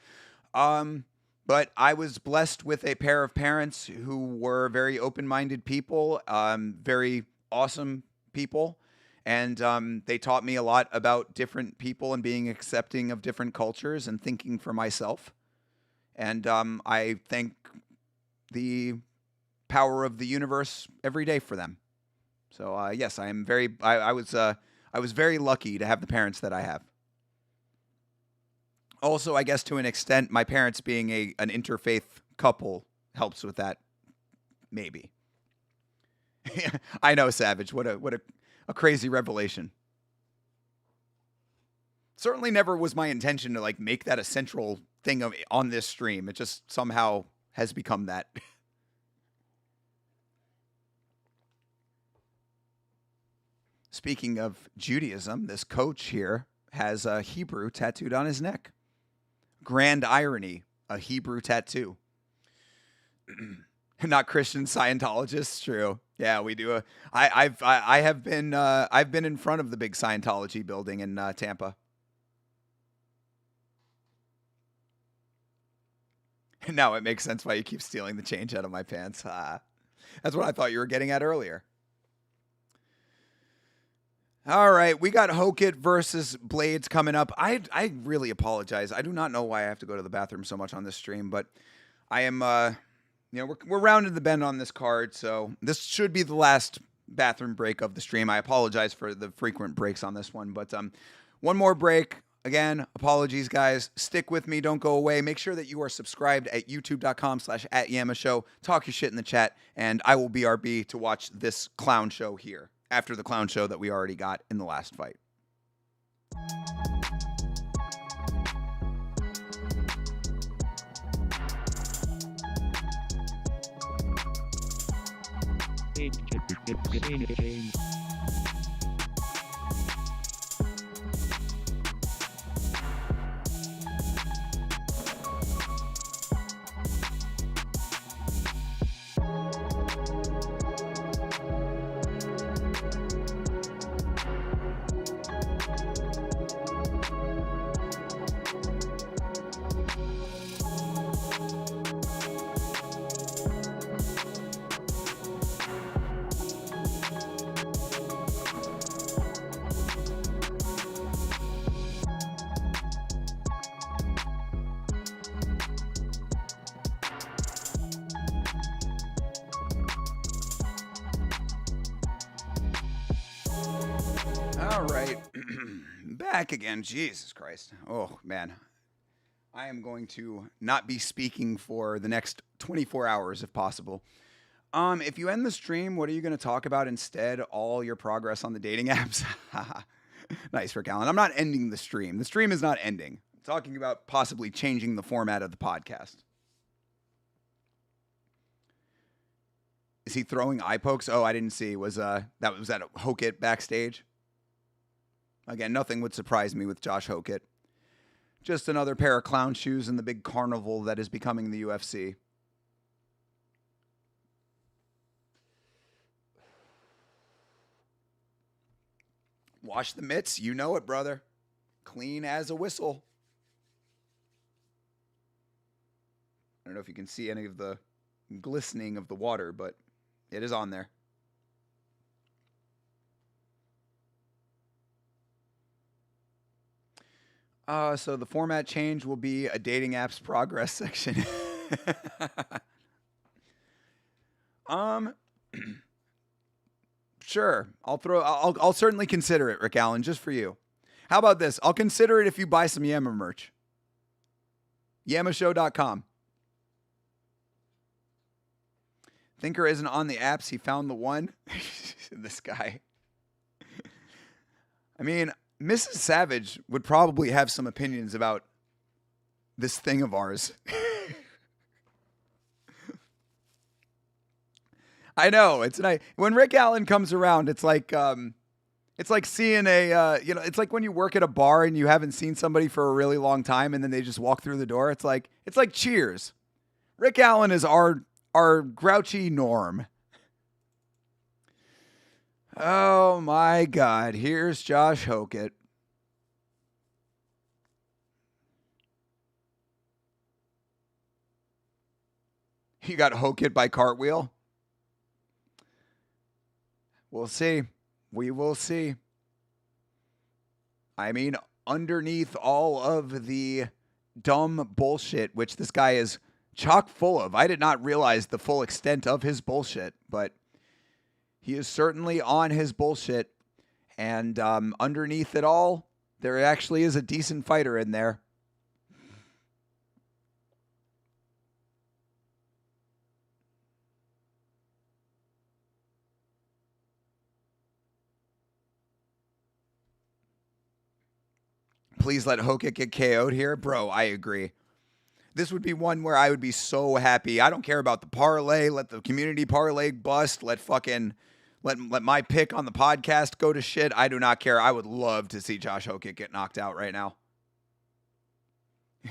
But I was blessed with a pair of parents who were very open-minded people, very awesome people. And they taught me a lot about different people and being accepting of different cultures and thinking for myself. And I thank the power of the universe every day for them. So yes, I am very. I was very lucky to have the parents that I have. Also, I guess to an extent, my parents being an interfaith couple helps with that. Maybe. I know, Savage. A crazy revelation. Certainly never was my intention to like make that a central thing on this stream. It just somehow has become that. Speaking of Judaism, this coach here has a Hebrew tattooed on his neck. Grand irony, a Hebrew tattoo. Not Christian Scientologists, true. Yeah, we do. I've been in front of the big Scientology building in Tampa. Now it makes sense why you keep stealing the change out of my pants. That's what I thought you were getting at earlier. All right, we got Hokit versus Blades coming up. I really apologize. I do not know why I have to go to the bathroom so much on this stream, but I am, we're rounding the bend on this card, so this should be the last bathroom break of the stream. I apologize for the frequent breaks on this one, but one more break. Again, apologies, guys. Stick with me. Don't go away. Make sure that you are subscribed at youtube.com/@YamaShow. Talk your shit in the chat, and I will BRB to watch this clown show here after the clown show that we already got in the last fight. All right. Back again. Jesus Christ. Oh, man. I am going to not be speaking for the next 24 hours if possible. If you end the stream, what are you going to talk about instead? All your progress on the dating apps? Nice, Rick Allen. I'm not ending the stream. The stream is not ending. I'm talking about possibly changing the format of the podcast. Is he throwing eye pokes? Oh, I didn't see. Was that a Hokit backstage? Again, nothing would surprise me with Josh Hokit. Just another pair of clown shoes in the big carnival that is becoming the UFC. Wash the mitts. You know it, brother. Clean as a whistle. I don't know if you can see any of the glistening of the water, but it is on there. So the format change will be a dating apps progress section. Sure. I'll certainly consider it, Rick Allen, just for you. How about this? I'll consider it if you buy some Yama merch. YamaShow.com. Thinker isn't on the apps. He found the one. This guy. I mean, Mrs. Savage would probably have some opinions about this thing of ours. I know, it's nice when Rick Allen comes around. It's like seeing it's like when you work at a bar and you haven't seen somebody for a really long time, and then they just walk through the door. It's like Cheers. Rick Allen is our grouchy norm. Oh my God, here's Josh Hokit. He got Hokit by cartwheel. We'll see. We will see. I mean, underneath all of the dumb bullshit, which this guy is chock full of, I did not realize the full extent of his bullshit, but he is certainly on his bullshit. And underneath it all, there actually is a decent fighter in there. please let Hokit get KO'd here. Bro, I agree. This would be one where I would be so happy. I don't care about the parlay. Let the community parlay bust. Let my pick on the podcast go to shit. I do not care. I would love to see Josh Hokit get knocked out right now.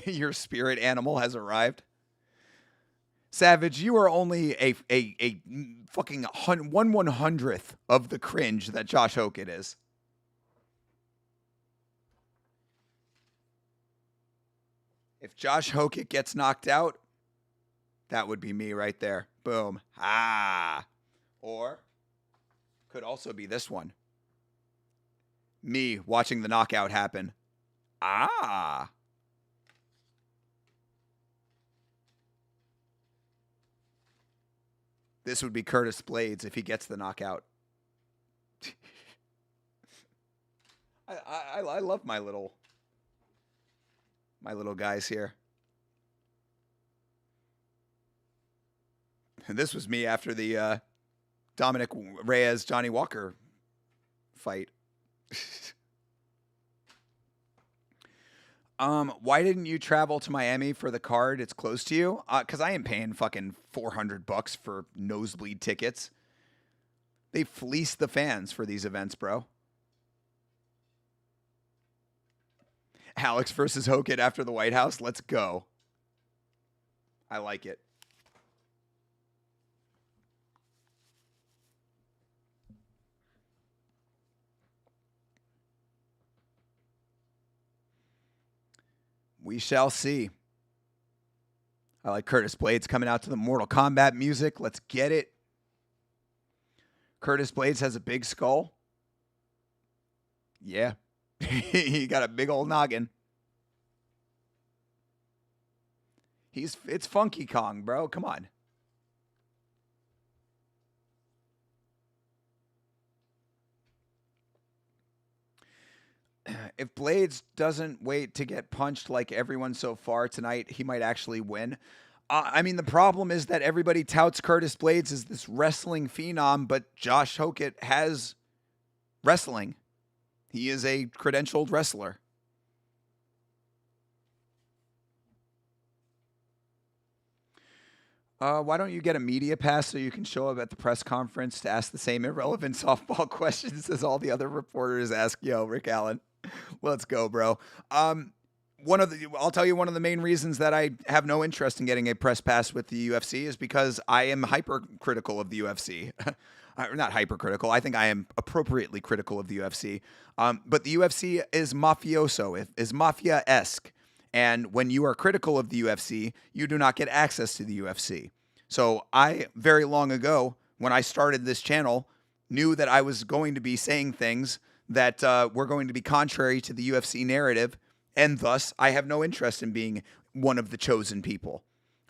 Your spirit animal has arrived. Savage, you are only a fucking 1/100th of the cringe that Josh Hokit is. If Josh Hokit gets knocked out, that would be me right there. Boom. Ah. Or could also be this one. Me watching the knockout happen. Ah. This would be Curtis Blades if he gets the knockout. I love my little guys here. And this was me after the Dominic Reyes Johnny Walker fight. Why didn't you travel to Miami for the card? It's close to you. Cause I ain't paying fucking $400 for nosebleed tickets. They fleece the fans for these events, bro. Alex versus Hokit after the White House. Let's go. I like it. We shall see. I like Curtis Blades coming out to the Mortal Kombat music. Let's get it. Curtis Blades has a big skull. Yeah. He got a big old noggin. It's Funky Kong, bro. Come on. If Blades doesn't wait to get punched like everyone so far tonight, he might actually win. I mean, the problem is that everybody touts Curtis Blades as this wrestling phenom, but Josh Hokit has wrestling. He is a credentialed wrestler. Why don't you get a media pass so you can show up at the press conference to ask the same irrelevant softball questions as all the other reporters ask? Yo, Rick Allen. Let's go, bro. I'll tell you one of the main reasons that I have no interest in getting a press pass with the UFC is because I am hypercritical of the UFC. Not hypercritical. I think I am appropriately critical of the UFC. But the UFC is mafioso, is mafia-esque. And when you are critical of the UFC, you do not get access to the UFC. So I, very long ago, when I started this channel, knew that I was going to be saying things that were going to be contrary to the UFC narrative, and thus I have no interest in being one of the chosen people.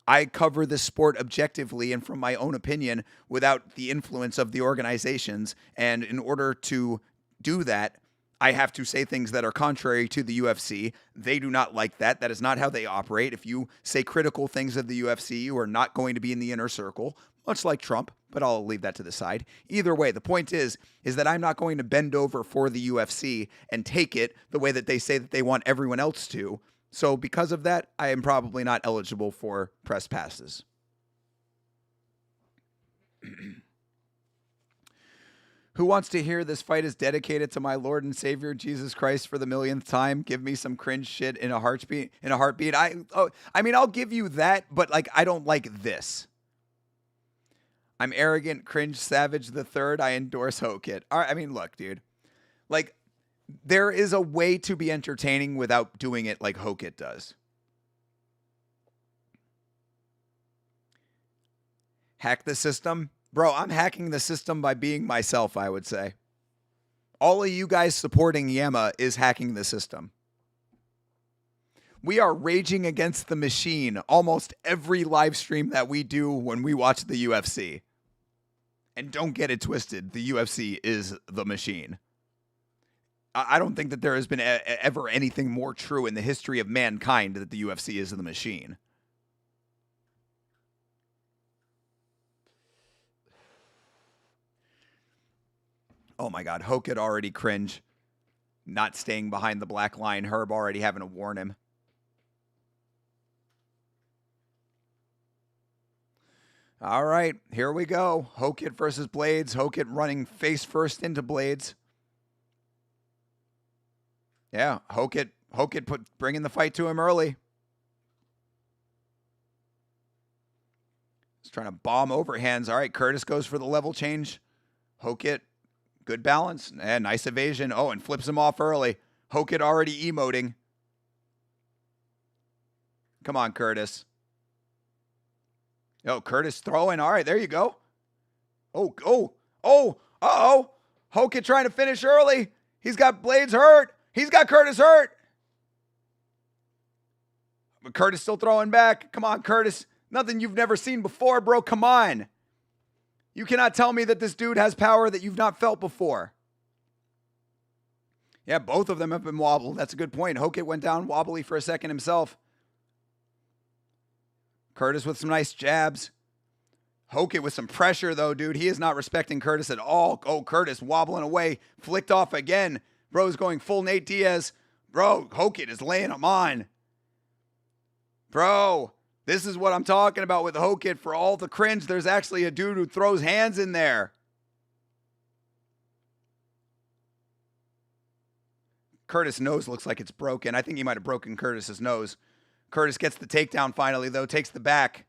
I cover this sport objectively and from my own opinion without the influence of the organizations, and in order to do that, I have to say things that are contrary to the UFC. They do not like that. That is not how they operate. If you say critical things of the UFC, you are not going to be in the inner circle, much like Trump, but I'll leave that to the side. Either way, the point is that I'm not going to bend over for the UFC and take it the way that they say that they want everyone else to. So because of that, I am probably not eligible for press passes. Who wants to hear this fight is dedicated to my Lord and Savior Jesus Christ for the millionth time? Give me some cringe shit in a heartbeat. I'll give you that, but like I don't like this. I'm arrogant, cringe, savage the third. I endorse Hokit. All right, I mean, look, dude. Like, there is a way to be entertaining without doing it like Hokit does. Hack the system? Bro, I'm hacking the system by being myself, I would say. All of you guys supporting Yama is hacking the system. We are raging against the machine almost every live stream that we do when we watch the UFC. And don't get it twisted, the UFC is the machine. I don't think that there has been ever anything more true in the history of mankind that the UFC is the machine. Oh my God, Hokit already cringe. not staying behind the black line. Herb already having to warn him. All right, here we go. Hokit versus Blades. Hokit running face first into Blades. Yeah, Hokit bringing the fight to him early. He's trying to bomb overhands. All right, Curtis goes for the level change. Hokit, good balance. And nice evasion. Oh, and flips him off early. Hokit already emoting. Come on, Curtis. Oh, Curtis throwing. All right, there you go. Uh-oh. Hokit trying to finish early. He's got Blades hurt. He's got Curtis hurt. But Curtis still throwing back. Come on, Curtis. Nothing you've never seen before, bro. Come on. You cannot tell me that this dude has power that you've not felt before. Yeah, both of them have been wobbled. That's a good point. Hokit went down wobbly for a second himself. Curtis with some nice jabs. Hokit with some pressure, though, dude. He is not respecting Curtis at all. Oh, Curtis wobbling away. Flicked off again. Bro's going full Nate Diaz. Bro, Hokit is laying him on. Bro, this is what I'm talking about with Hokit. For all the cringe, there's actually a dude who throws hands in there. Curtis' nose looks like it's broken. I think he might have broken Curtis's nose. Curtis gets the takedown finally, though. Takes the back.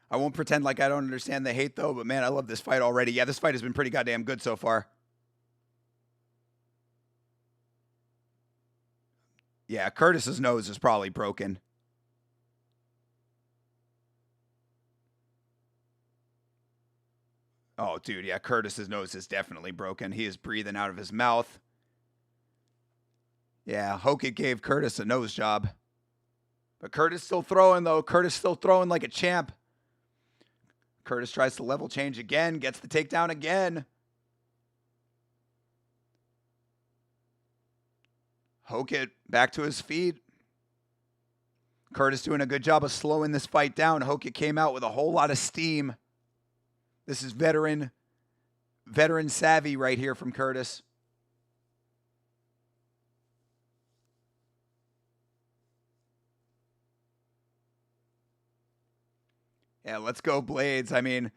I won't pretend like I don't understand the hate, though. But, man, I love this fight already. Yeah, this fight has been pretty goddamn good so far. Yeah, Curtis's nose is probably broken. Oh, dude, yeah, Curtis's nose is definitely broken. He is breathing out of his mouth. Yeah, Hokit gave Curtis a nose job. But Curtis still throwing, though. Curtis still throwing like a champ. Curtis tries to level change again, gets the takedown again. Hokit back to his feet. Curtis doing a good job of slowing this fight down. Hokit came out with a whole lot of steam. This is veteran savvy right here from Curtis. Yeah, let's go Blades. I mean,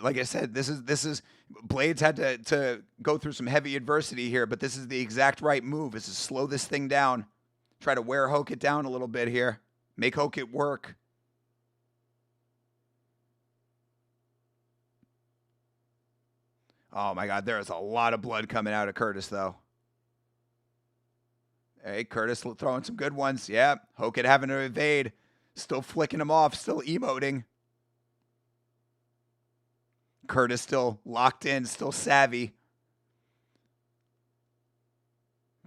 like I said, this is Blades had to go through some heavy adversity here, but this is the exact right move, is to slow this thing down. Try to wear Hokit down a little bit here. Make Hokit work. Oh, my God. There is a lot of blood coming out of Curtis, though. Hey, Curtis throwing some good ones. Yeah, Hokit having to evade. Still flicking him off. Still emoting. Curtis still locked in. Still savvy.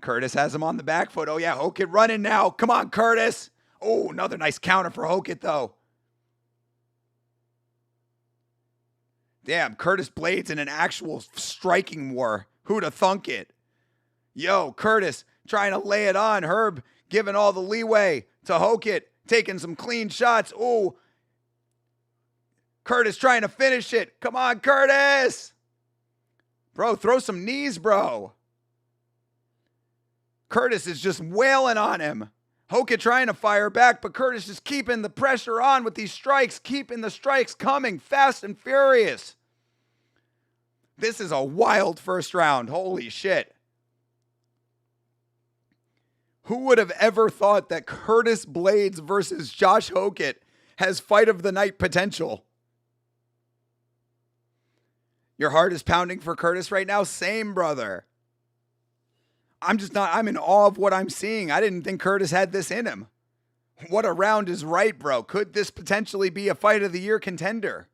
Curtis has him on the back foot. Oh, yeah, Hokit running now. Come on, Curtis. Oh, another nice counter for Hokit, though. Damn, Curtis Blades in an actual striking war. Who'd have thunk it? Yo, Curtis trying to lay it on. Herb giving all the leeway to Hokit. Taking some clean shots. Ooh. Curtis trying to finish it. Come on, Curtis. Bro, throw some knees, bro. Curtis is just wailing on him. Hokit trying to fire back, but Curtis just keeping the pressure on with these strikes, keeping the strikes coming fast and furious. This is a wild first round. Holy shit. Who would have ever thought that Curtis Blades versus Josh Hokit has fight of the night potential? Your heart is pounding for Curtis right now? Same, brother. I'm in awe of what I'm seeing. I didn't think Curtis had this in him. What a round is right, bro. Could this potentially be a fight of the year contender?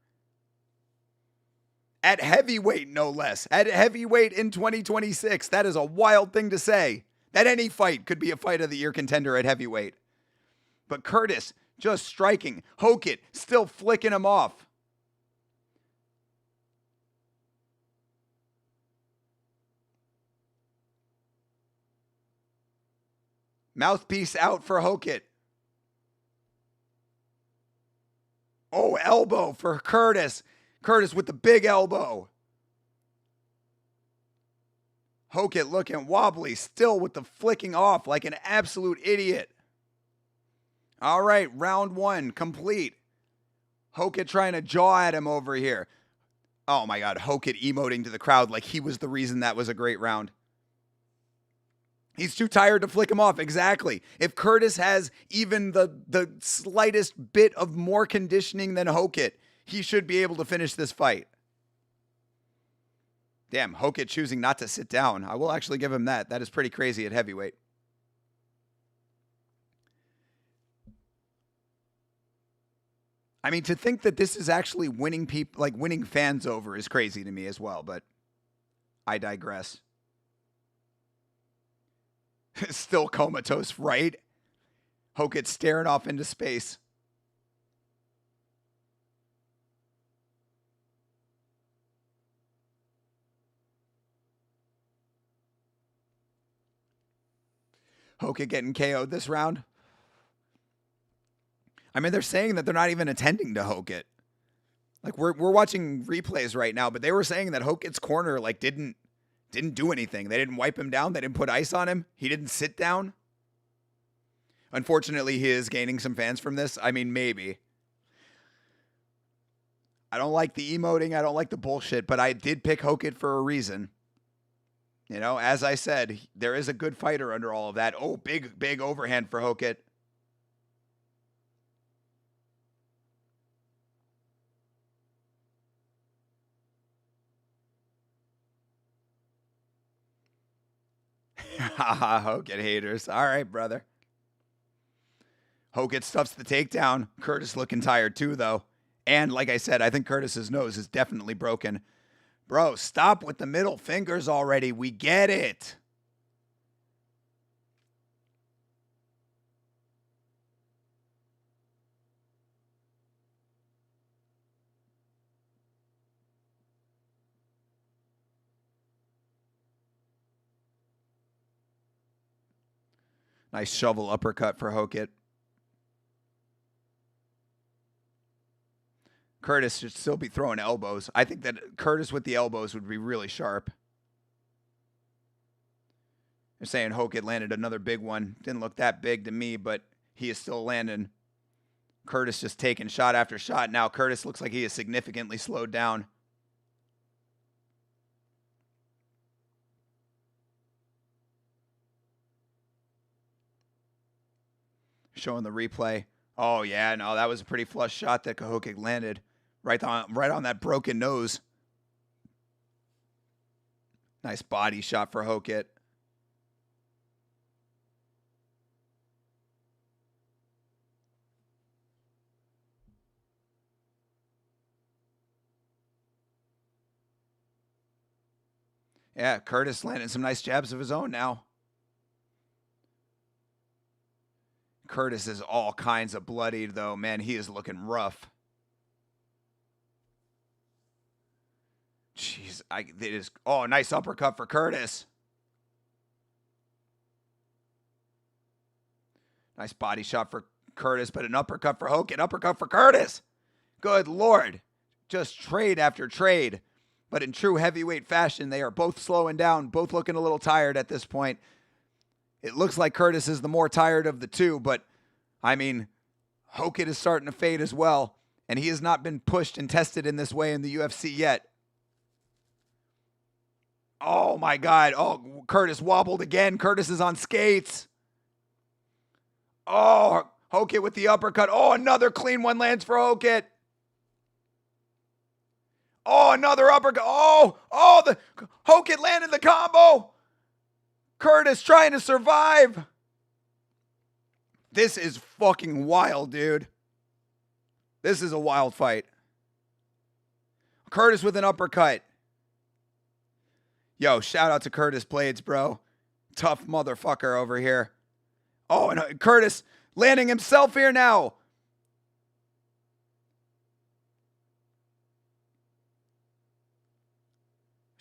At heavyweight, no less. At heavyweight in 2026. That is a wild thing to say. That any fight could be a fight of the year contender at heavyweight. But Curtis just striking. Hokit still flicking him off. Mouthpiece out for Hokit. Oh, elbow for Curtis. Curtis with the big elbow. Hokit looking wobbly, still with the flicking off like an absolute idiot. All right, round 1 complete. Hokit trying to jaw at him over here. Oh my God, Hokit emoting to the crowd like he was the reason that was a great round. He's too tired to flick him off. Exactly. If Curtis has even the slightest bit of more conditioning than Hokit, he should be able to finish this fight. Damn, Hokit choosing not to sit down. I will actually give him that. That is pretty crazy at heavyweight. I mean, to think that this is actually winning people, like winning fans over, is crazy to me as well, but I digress. Still comatose, right? Hokit staring off into space. Hokit getting KO'd this round. I mean, they're saying that they're not even attending to Hokit. Like we're watching replays right now, but they were saying that Hokit's corner like didn't do anything. They didn't wipe him down. They didn't put ice on him. He didn't sit down. Unfortunately, he is gaining some fans from this. I mean, maybe. I don't like the emoting. I don't like the bullshit, but I did pick Hokit for a reason. You know, as I said, there is a good fighter under all of that. Oh, big overhand for Hokit. Haha, Hokit haters. All right, brother. Hokit stuffs the takedown. Curtis looking tired too, though. And like I said, I think Curtis's nose is definitely broken. Bro, stop with the middle fingers already. We get it. Nice shovel uppercut for Hokit. Curtis should still be throwing elbows. I think that Curtis with the elbows would be really sharp. They're saying Hokit landed another big one. Didn't look that big to me, but he is still landing. Curtis just taking shot after shot. Now Curtis looks like he is significantly slowed down. Showing the replay. Oh, yeah, no, that was a pretty flush shot that Hokit landed. Right on that broken nose. Nice body shot for Hokit. Yeah, Curtis landing some nice jabs of his own now. Curtis is all kinds of bloodied, though. Man, he is looking rough. Jeez, it is. Oh, nice uppercut for Curtis. Nice body shot for Curtis, but an uppercut for Hokit. Uppercut for Curtis. Good Lord. Just trade after trade. But in true heavyweight fashion, they are both slowing down, both looking a little tired at this point. It looks like Curtis is the more tired of the two, but, I mean, Hokit is starting to fade as well, and he has not been pushed and tested in this way in the UFC yet. Oh, my God. Oh, Curtis wobbled again. Curtis is on skates. Oh, Hokit with the uppercut. Oh, another clean one lands for Hokit. Oh, another uppercut. The Hokit landed the combo. Curtis trying to survive. This is fucking wild, dude. This is a wild fight. Curtis with an uppercut. Yo, shout out to Curtis Blades, bro. Tough motherfucker over here. Oh, and Curtis landing himself here now.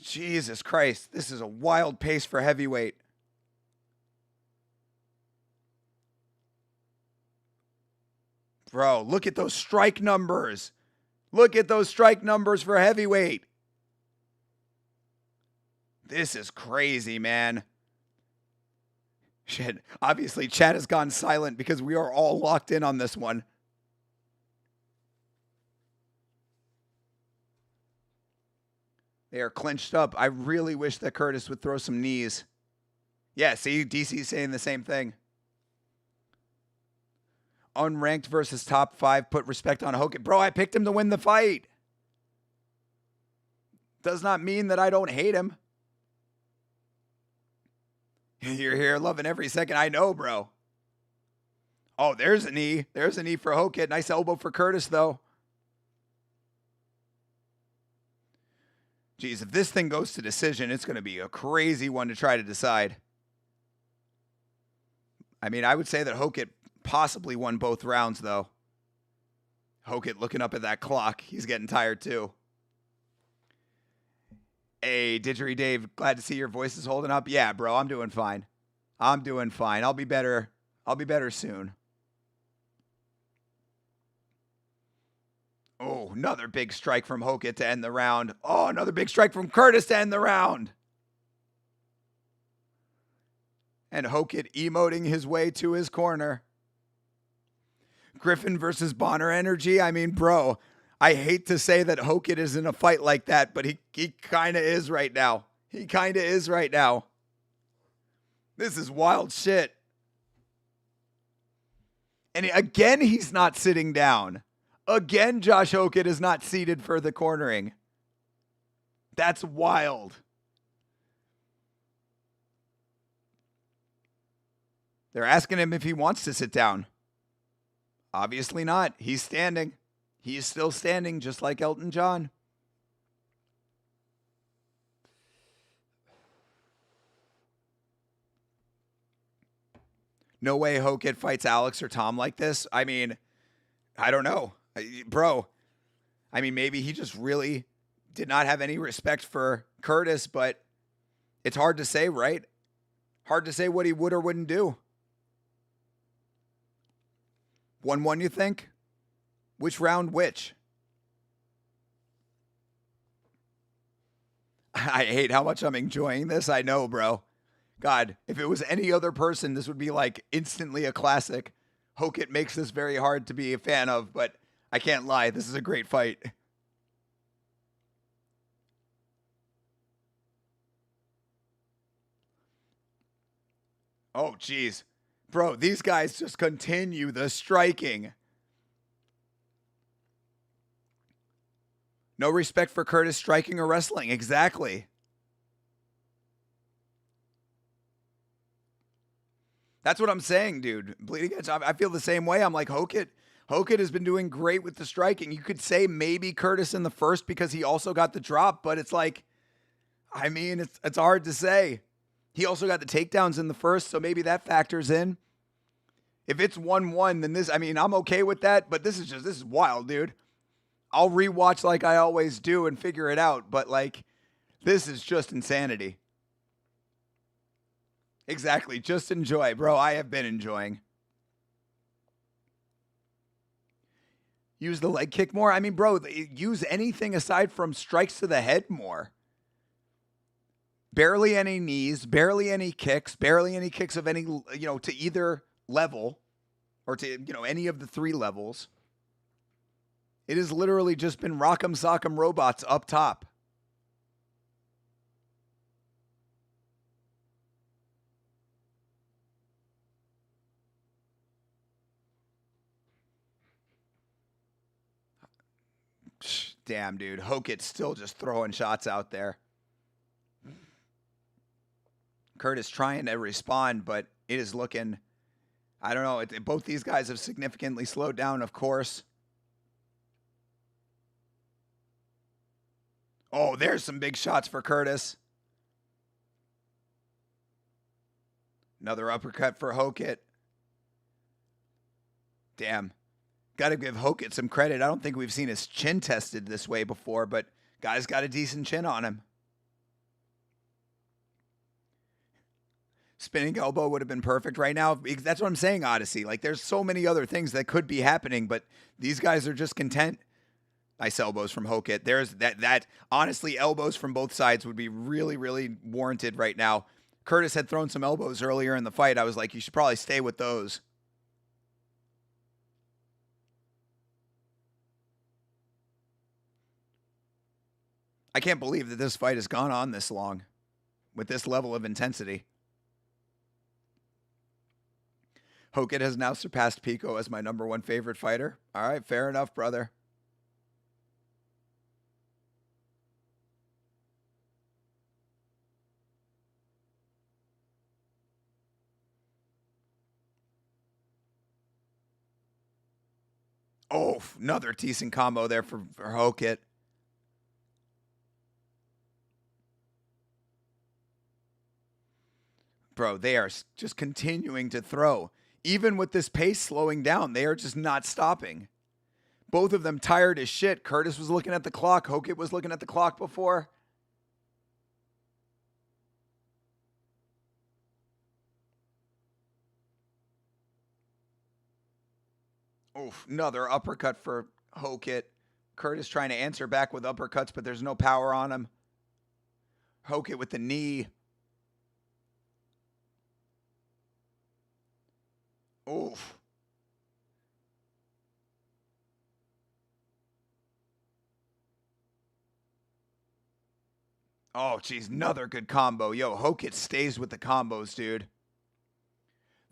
Jesus Christ. This is a wild pace for heavyweight. Bro, look at those strike numbers. Look at those strike numbers for heavyweight. This is crazy, man. Shit. Obviously, chat has gone silent because we are all locked in on this one. They are clinched up. I really wish that Curtis would throw some knees. Yeah, see, DC's saying the same thing. Unranked versus top 5. Put respect on Hogan. Bro, I picked him to win the fight. Does not mean that I don't hate him. You're here loving every second. I know, bro. Oh, there's a knee. There's a knee for Hokit. Nice elbow for Curtis, though. Geez, if this thing goes to decision, it's going to be a crazy one to try to decide. I mean, I would say that Hokit possibly won both rounds, though. Hokit looking up at that clock. He's getting tired, too. Hey, Didgeridoo Dave, glad to see your voice is holding up. Yeah, bro, I'm doing fine. I'm doing fine. I'll be better. I'll be better soon. Oh, another big strike from Hokit to end the round. Oh, another big strike from Curtis to end the round. And Hokit emoting his way to his corner. Griffin versus Bonner energy. I mean, bro, I hate to say that Hokit is in a fight like that, but he kind of is right now. He kind of is right now. This is wild shit. And again, he's not sitting down. Again, Josh Hokit is not seated for the cornering. That's wild. They're asking him if he wants to sit down. Obviously not. He's standing. He is still standing, just like Elton John. No way Hokit fights Alex or Tom like this. I mean, I don't know. Bro, I mean, maybe he just really did not have any respect for Curtis, but it's hard to say, right? Hard to say what he would or wouldn't do. 1-1, you think? Which round which? I hate how much I'm enjoying this. I know, bro. God, if it was any other person, this would be like instantly a classic. Hokit makes this very hard to be a fan of, but I can't lie. This is a great fight. Oh, geez. Bro, these guys just continue the striking. No respect for Curtis striking or wrestling. Exactly. That's what I'm saying, dude. Bleeding Edge, I feel the same way. I'm like, Hokit has been doing great with the striking. You could say maybe Curtis in the first because he also got the drop, but it's like, I mean, it's hard to say. He also got the takedowns in the first, so maybe that factors in. If it's 1-1, then this, I mean, I'm okay with that, but this is wild, dude. I'll rewatch like I always do and figure it out, but like, this is just insanity. Exactly. Just enjoy, bro. I have been enjoying. Use the leg kick more. I mean, bro, use anything aside from strikes to the head more. Barely any knees, barely any kicks of any, to either level or to, any of the 3 levels. It has literally just been rock'em sock'em robots up top. Damn, dude. Hokit's still just throwing shots out there. Curtis trying to respond, but it is looking, I don't know. Both these guys have significantly slowed down, of course. Oh, there's some big shots for Curtis. Another uppercut for Hokit. Damn. Got to give Hokit some credit. I don't think we've seen his chin tested this way before, but guy's got a decent chin on him. Spinning elbow would have been perfect right now. That's what I'm saying, Odyssey. Like, there's so many other things that could be happening, but these guys are just content Nice elbows from Hokit. There's that honestly, elbows from both sides would be really, really warranted right now. Curtis had thrown some elbows earlier in the fight. I was like, you should probably stay with those. I can't believe that this fight has gone on this long with this level of intensity. Hokit has now surpassed Pico as my number one favorite fighter. All right, fair enough, brother. Oh, another decent combo there for Hokit. Bro, they are just continuing to throw. Even with this pace slowing down, they are just not stopping. Both of them tired as shit. Curtis was looking at the clock. Hokit was looking at the clock before. Oof, another uppercut for Hokit. Curtis trying to answer back with uppercuts, but there's no power on him. Hokit with the knee. Oof. Oh, geez, another good combo. Yo, Hokit stays with the combos, dude.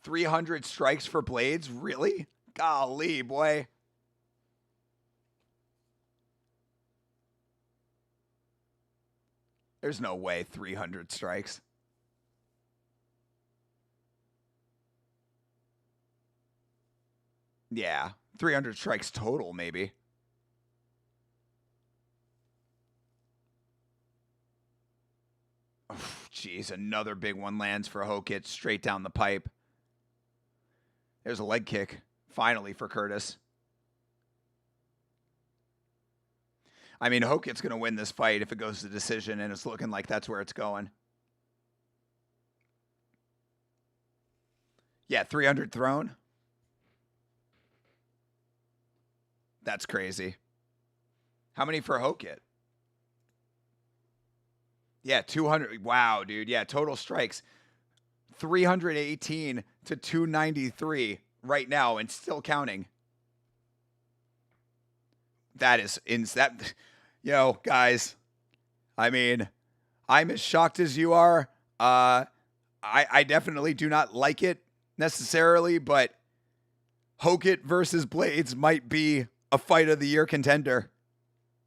300 strikes for Blades? Really? Golly, boy. There's no way 300 strikes. Yeah, 300 strikes total, maybe. Jeez, another big one lands for Hokit straight down the pipe. There's a leg kick, finally, for Curtis. I mean, Hokit's going to win this fight if it goes to decision, and it's looking like that's where it's going. Yeah, 300 thrown. That's crazy. How many for Hokit? Yeah, 200. Wow, dude. Yeah, total strikes 318 to 293 right now and still counting. That is that. Yo, guys. I mean, I'm as shocked as you are. I definitely do not like it necessarily, but Hokit versus Blades might be a fight of the year contender.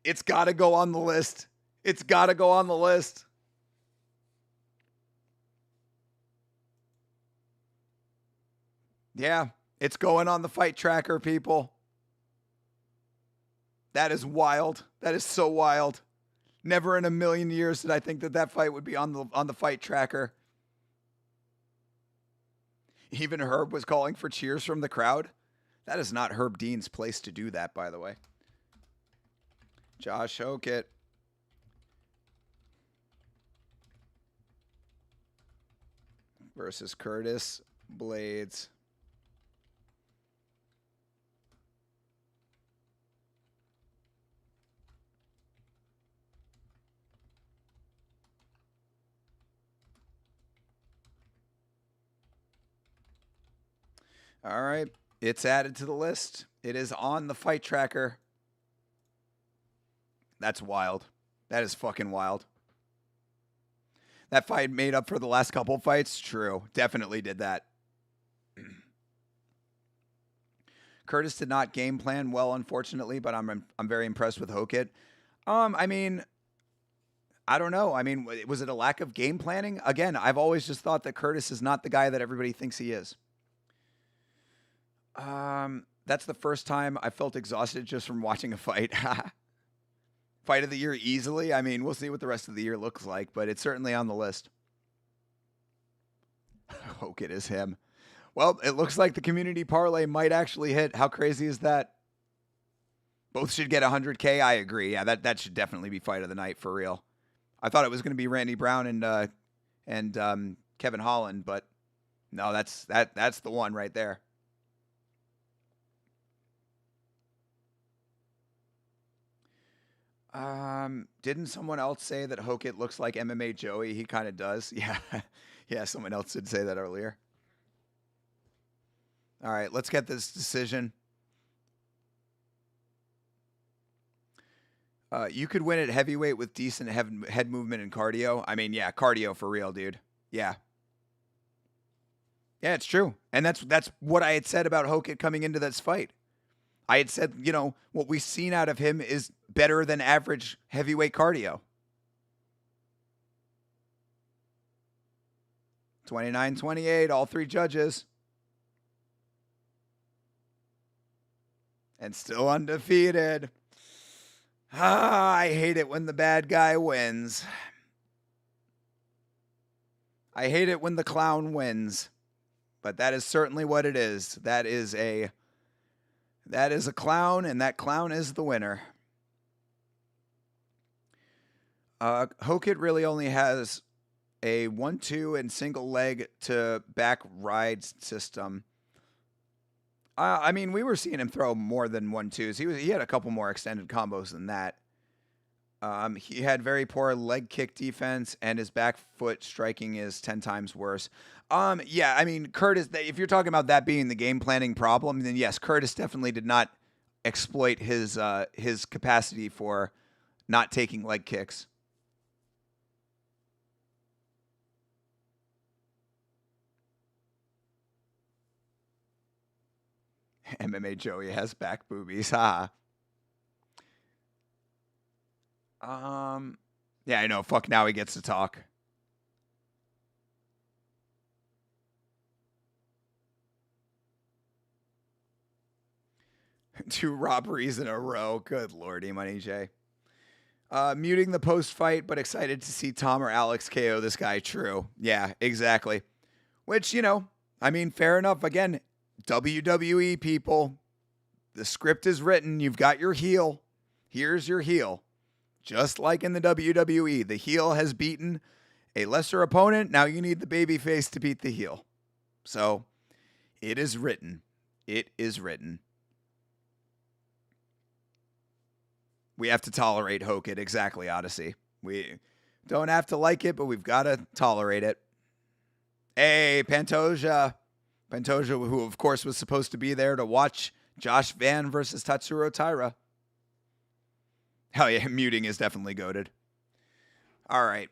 It's got to go on the list. It's got to go on the list. Yeah, it's going on the fight tracker, people. That is wild. That is so wild. Never in a million years did I think that that fight would be on the fight tracker. Even Herb was calling for cheers from the crowd. That is not Herb Dean's place to do that, by the way. Josh Hokit. Versus Curtis Blades. All right. It's added to the list. It is on the fight tracker. That's wild. That is fucking wild. That fight made up for the last couple fights? True. Definitely did that. Curtis did not game plan well, unfortunately, but I'm very impressed with Hokit. I mean, I don't know. I mean, was it a lack of game planning? Again, I've always just thought that Curtis is not the guy that everybody thinks he is. That's the first time I felt exhausted just from watching a fight. Fight of the year easily. I mean, we'll see what the rest of the year looks like, but it's certainly on the list. Hokit is him. Well, it looks like the community parlay might actually hit. How crazy is that? Both should get 100K. I agree. Yeah, that should definitely be fight of the night for real. I thought it was going to be Randy Brown and Kevin Holland, but no, that's the one right there. Didn't someone else say that Hokit looks like MMA Joey? He kind of does. Yeah. Yeah, someone else did say that earlier. All right, let's get this decision. You could win at heavyweight with decent head movement and cardio. I mean, yeah, cardio for real, dude. Yeah. Yeah, it's true. And that's what I had said about Hokit coming into this fight. I had said, what we've seen out of him is better than average heavyweight cardio. 29-28, all three judges. And still undefeated. I hate it when the bad guy wins. I hate it when the clown wins. But that is certainly what it is. That is a clown, and that clown is the winner. Hokit really only has a 1-2 and single leg to back ride system. I mean, we were seeing him throw more than 1-2s. He had a couple more extended combos than that. He had very poor leg kick defense, and his back foot striking is 10 times worse. Yeah, I mean, Curtis, if you're talking about that being the game planning problem, then yes, Curtis definitely did not exploit his capacity for not taking leg kicks. MMA Joey has back boobies. Ha. Yeah, I know. Fuck, now he gets to talk. 2 robberies in a row. Good lordy, Money J. Muting the post-fight, but excited to see Tom or Alex KO this guy. True. Yeah, exactly. Which, I mean, fair enough. Again, WWE people, the script is written. You've got your heel. Here's your heel. Just like in the WWE, the heel has beaten a lesser opponent. Now you need the babyface to beat the heel. So it is written. It is written. We have to tolerate Hokit. Exactly, Odyssey. We don't have to like it, but we've got to tolerate it. Hey, Pantoja. Pantoja, who of course was supposed to be there to watch Josh Van versus Tatsuro Taira. Hell yeah, muting is definitely goated. All right.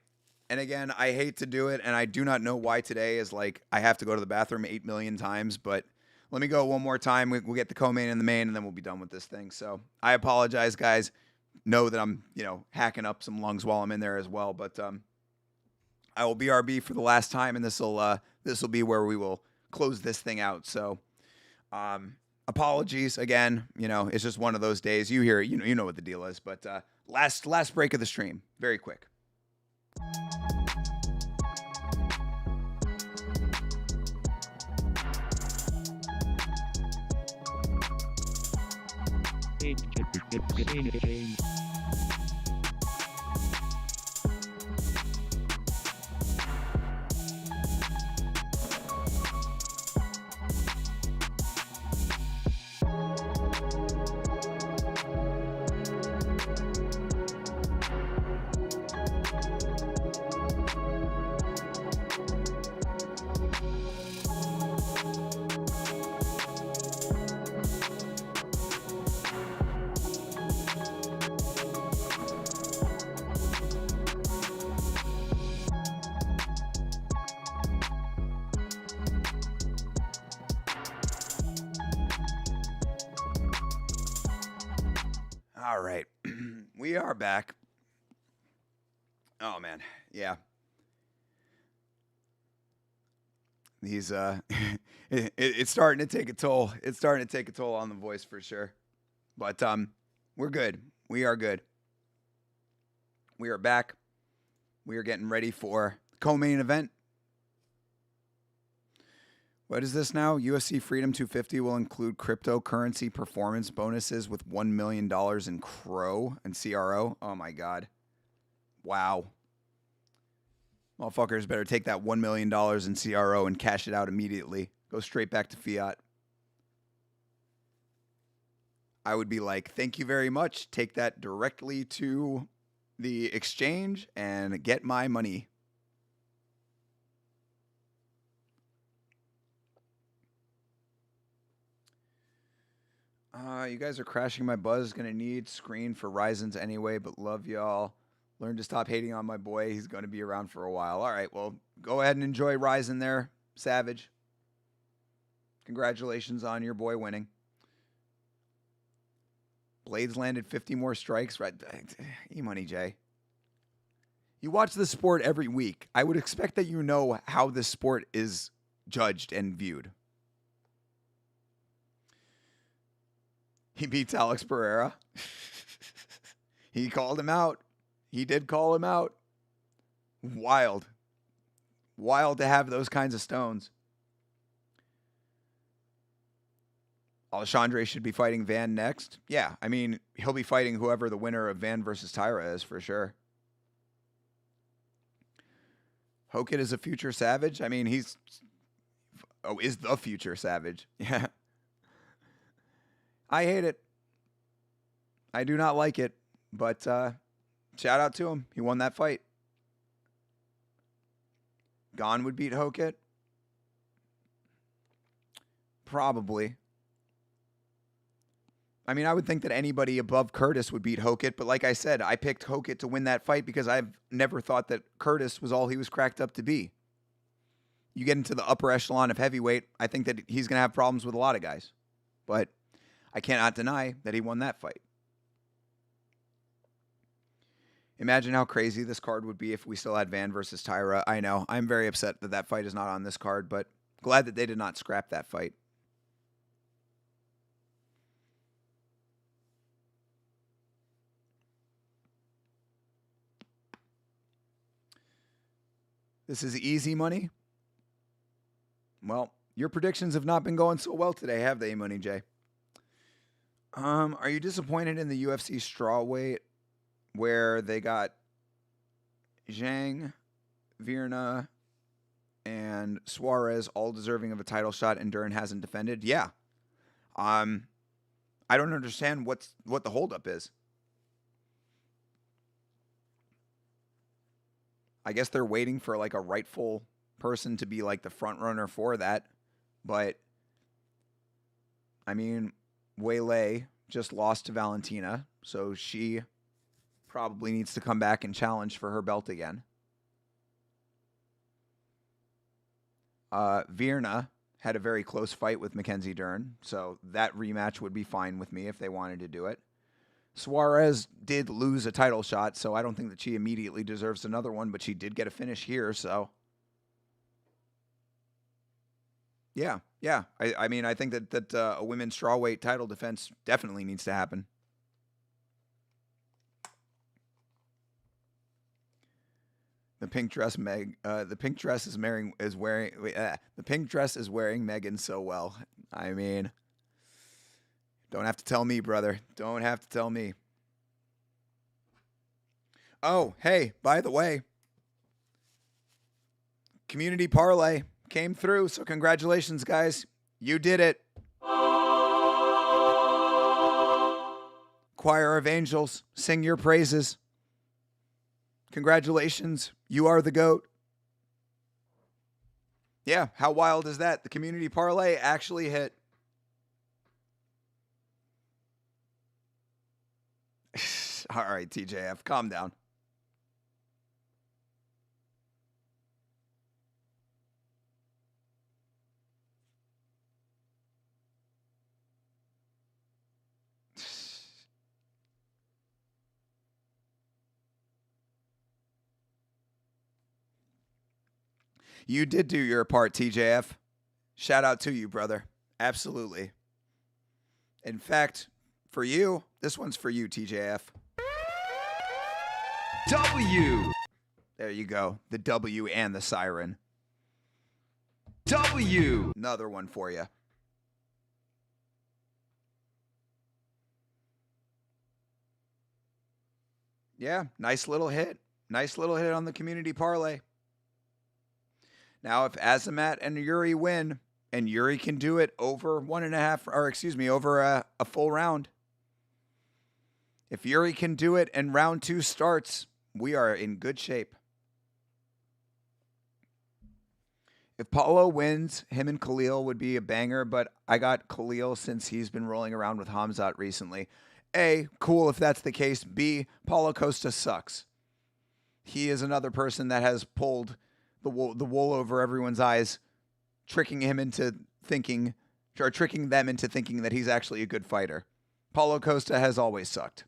And again, I hate to do it, and I do not know why today is like I have to go to the bathroom 8 million times, but let me go one more time. We'll get the co-main and the main, and then we'll be done with this thing. So I apologize, guys. Know that I'm, hacking up some lungs while I'm in there as well, but I will BRB for the last time, and this will be where we will close this thing out. So apologies again. It's just one of those days. You hear it, you know what the deal is. But last break of the stream, very quick. All right. We are back. Oh, man. Yeah. These, it's starting to take a toll. It's starting to take a toll on the voice for sure. But we're good. We are good. We are back. We are getting ready for the co-main event. What is this now? UFC Freedom 250 will include cryptocurrency performance bonuses with $1 million in CRO and CRO. Oh, my God. Wow. Motherfuckers better take that $1 million in CRO and cash it out immediately. Go straight back to fiat. I would be like, thank you very much. Take that directly to the exchange and get my money. You guys are crashing my buzz. Gonna need screen for Ryzen's anyway, but love y'all. Learn to stop hating on my boy. He's gonna be around for a while. All right, well, go ahead and enjoy Ryzen there, Savage. Congratulations on your boy winning. Blades landed 50 more strikes. Right, E-Money J. You watch the sport every week. I would expect that you know how this sport is judged and viewed. He beats Alex Pereira. He called him out. He did call him out. Wild. Wild to have those kinds of stones. Alexandre should be fighting Van next. Yeah, I mean, he'll be fighting whoever the winner of Van versus Tyra is for sure. Hokit is a future Savage. I mean, is the future Savage. Yeah. I hate it. I do not like it, but shout out to him. He won that fight. Gon would beat Hokit? Probably. I mean, I would think that anybody above Curtis would beat Hokit, but like I said, I picked Hokit to win that fight because I've never thought that Curtis was all he was cracked up to be. You get into the upper echelon of heavyweight, I think that he's going to have problems with a lot of guys. But I cannot deny that he won that fight. Imagine how crazy this card would be if we still had Van versus Tyra. I know. I'm very upset that that fight is not on this card, but glad that they did not scrap that fight. This is easy money. Well, your predictions have not been going so well today, have they, Money J? Are you disappointed in the UFC strawweight where they got Zhang, Virna, and Suarez all deserving of a title shot and Dern hasn't defended? Yeah. I don't understand what the holdup is. I guess they're waiting for like a rightful person to be like the front runner for that. But I mean, Weili just lost to Valentina, so she probably needs to come back and challenge for her belt again. Virna had a very close fight with Mackenzie Dern, so that rematch would be fine with me if they wanted to do it. Suarez did lose a title shot, so I don't think that she immediately deserves another one, but she did get a finish here, so. Yeah. I mean, I think that a women's strawweight title defense definitely needs to happen. The pink dress, the pink dress is wearing Megan so well. I mean, don't have to tell me, brother. Don't have to tell me. Oh, hey, by the way, Community Parlay came through, so congratulations, guys. You did it. Choir of Angels, sing your praises. Congratulations. You are the GOAT. Yeah, how wild is that? The Community Parlay actually hit. All right, TJF, calm down. You did do your part, TJF. Shout out to you, brother. Absolutely. In fact, for you, this one's for you, TJF. W. There you go. The W and the siren. W. Another one for you. Yeah, nice little hit. Nice little hit on the Community Parlay. Now, if Azamat and Yuri win, and Yuri can do it over over a full round, If Yuri can do it and round 2 starts, we are in good shape. If Paulo wins, him and Khalil would be a banger, but I got Khalil since he's been rolling around with Hamzat recently. A, cool if that's the case. B, Paulo Costa sucks. He is another person that has pulled the wool over everyone's eyes, tricking them into thinking that he's actually a good fighter. Paulo Costa has always sucked.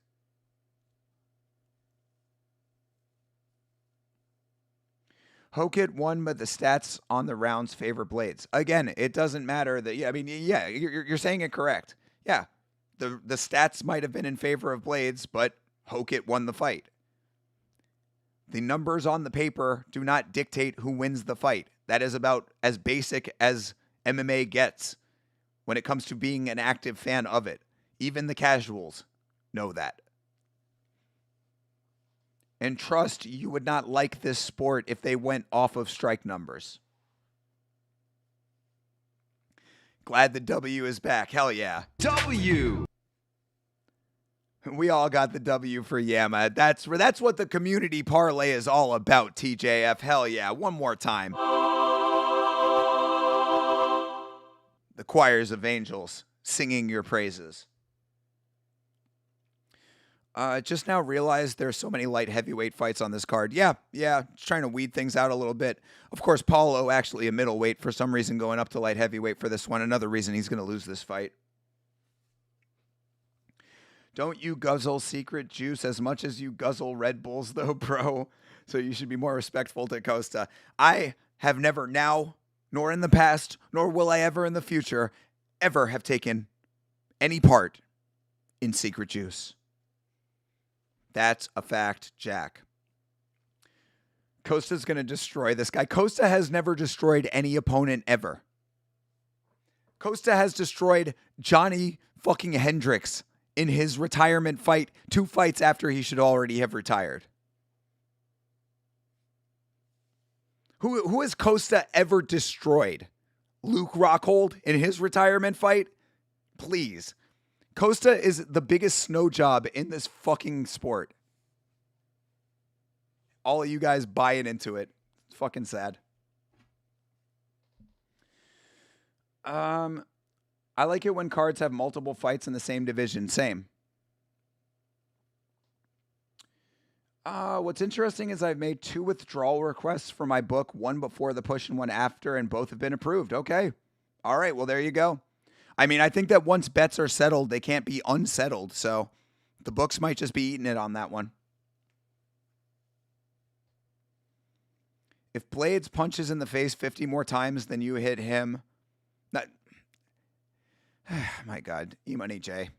Hokit won, but the stats on the rounds favor Blades. Again, it doesn't matter that. Yeah, I mean, yeah, you're saying it correct. Yeah, the stats might have been in favor of Blades, but Hokit won the fight. The numbers on the paper do not dictate who wins the fight. That is about as basic as MMA gets when it comes to being an active fan of it. Even the casuals know that. And trust, you would not like this sport if they went off of strike numbers. Glad the W is back. Hell yeah. W! We all got the W for Yama. That's what the community parlay is all about, TJF. Hell yeah. One more time. The choirs of angels singing your praises. Just now realized there's so many light heavyweight fights on this card. Yeah, just trying to weed things out a little bit. Of course, Paulo actually a middleweight for some reason going up to light heavyweight for this one. Another reason he's going to lose this fight. Don't you guzzle secret juice as much as you guzzle Red Bulls though, bro. So you should be more respectful to Costa. I have never now, nor in the past, nor will I ever in the future, ever have taken any part in secret juice. That's a fact, Jack. Costa's going to destroy this guy. Costa has never destroyed any opponent ever. Costa has destroyed Johnny fucking Hendricks in his retirement fight 2 fights after he should already have retired. Who has Costa ever destroyed? Luke Rockhold in his retirement fight? Please. Costa is the biggest snow job in this fucking sport. All of you guys buying into it. It's fucking sad. I like it when cards have multiple fights in the same division. Same. What's interesting is I've made 2 withdrawal requests for my book, one before the push and one after, and both have been approved. Okay. All right. Well, there you go. I mean, I think that once bets are settled, they can't be unsettled. So the books might just be eating it on that one. If Blades punches in the face 50 more times than you hit him, my God, E-Money J.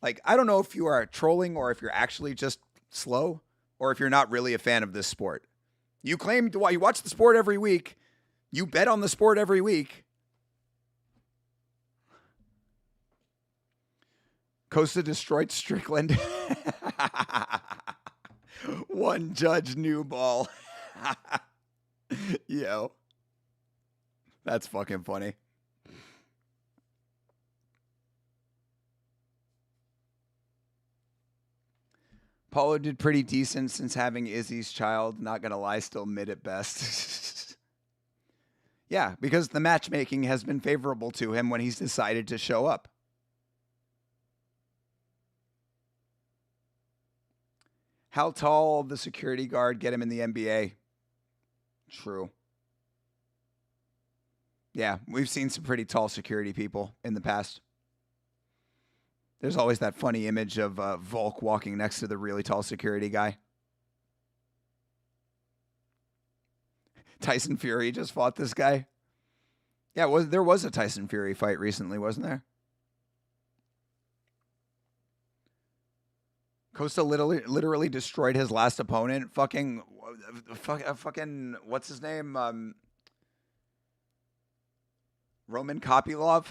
Like, I don't know if you are trolling or if you're actually just slow or if you're not really a fan of this sport. You claim to you watch the sport every week. You bet on the sport every week. Costa destroyed Strickland. One judge new ball. Yo. That's fucking funny. Paulo did pretty decent since having Izzy's child. Not gonna lie, still mid at best. Yeah, because the matchmaking has been favorable to him when he's decided to show up. How tall the security guard get him in the NBA? True. Yeah, we've seen some pretty tall security people in the past. There's always that funny image of Volk walking next to the really tall security guy. Tyson Fury just fought this guy. Yeah, there was a Tyson Fury fight recently, wasn't there? Costa literally destroyed his last opponent. Fucking, what's his name? Roman Kopylov.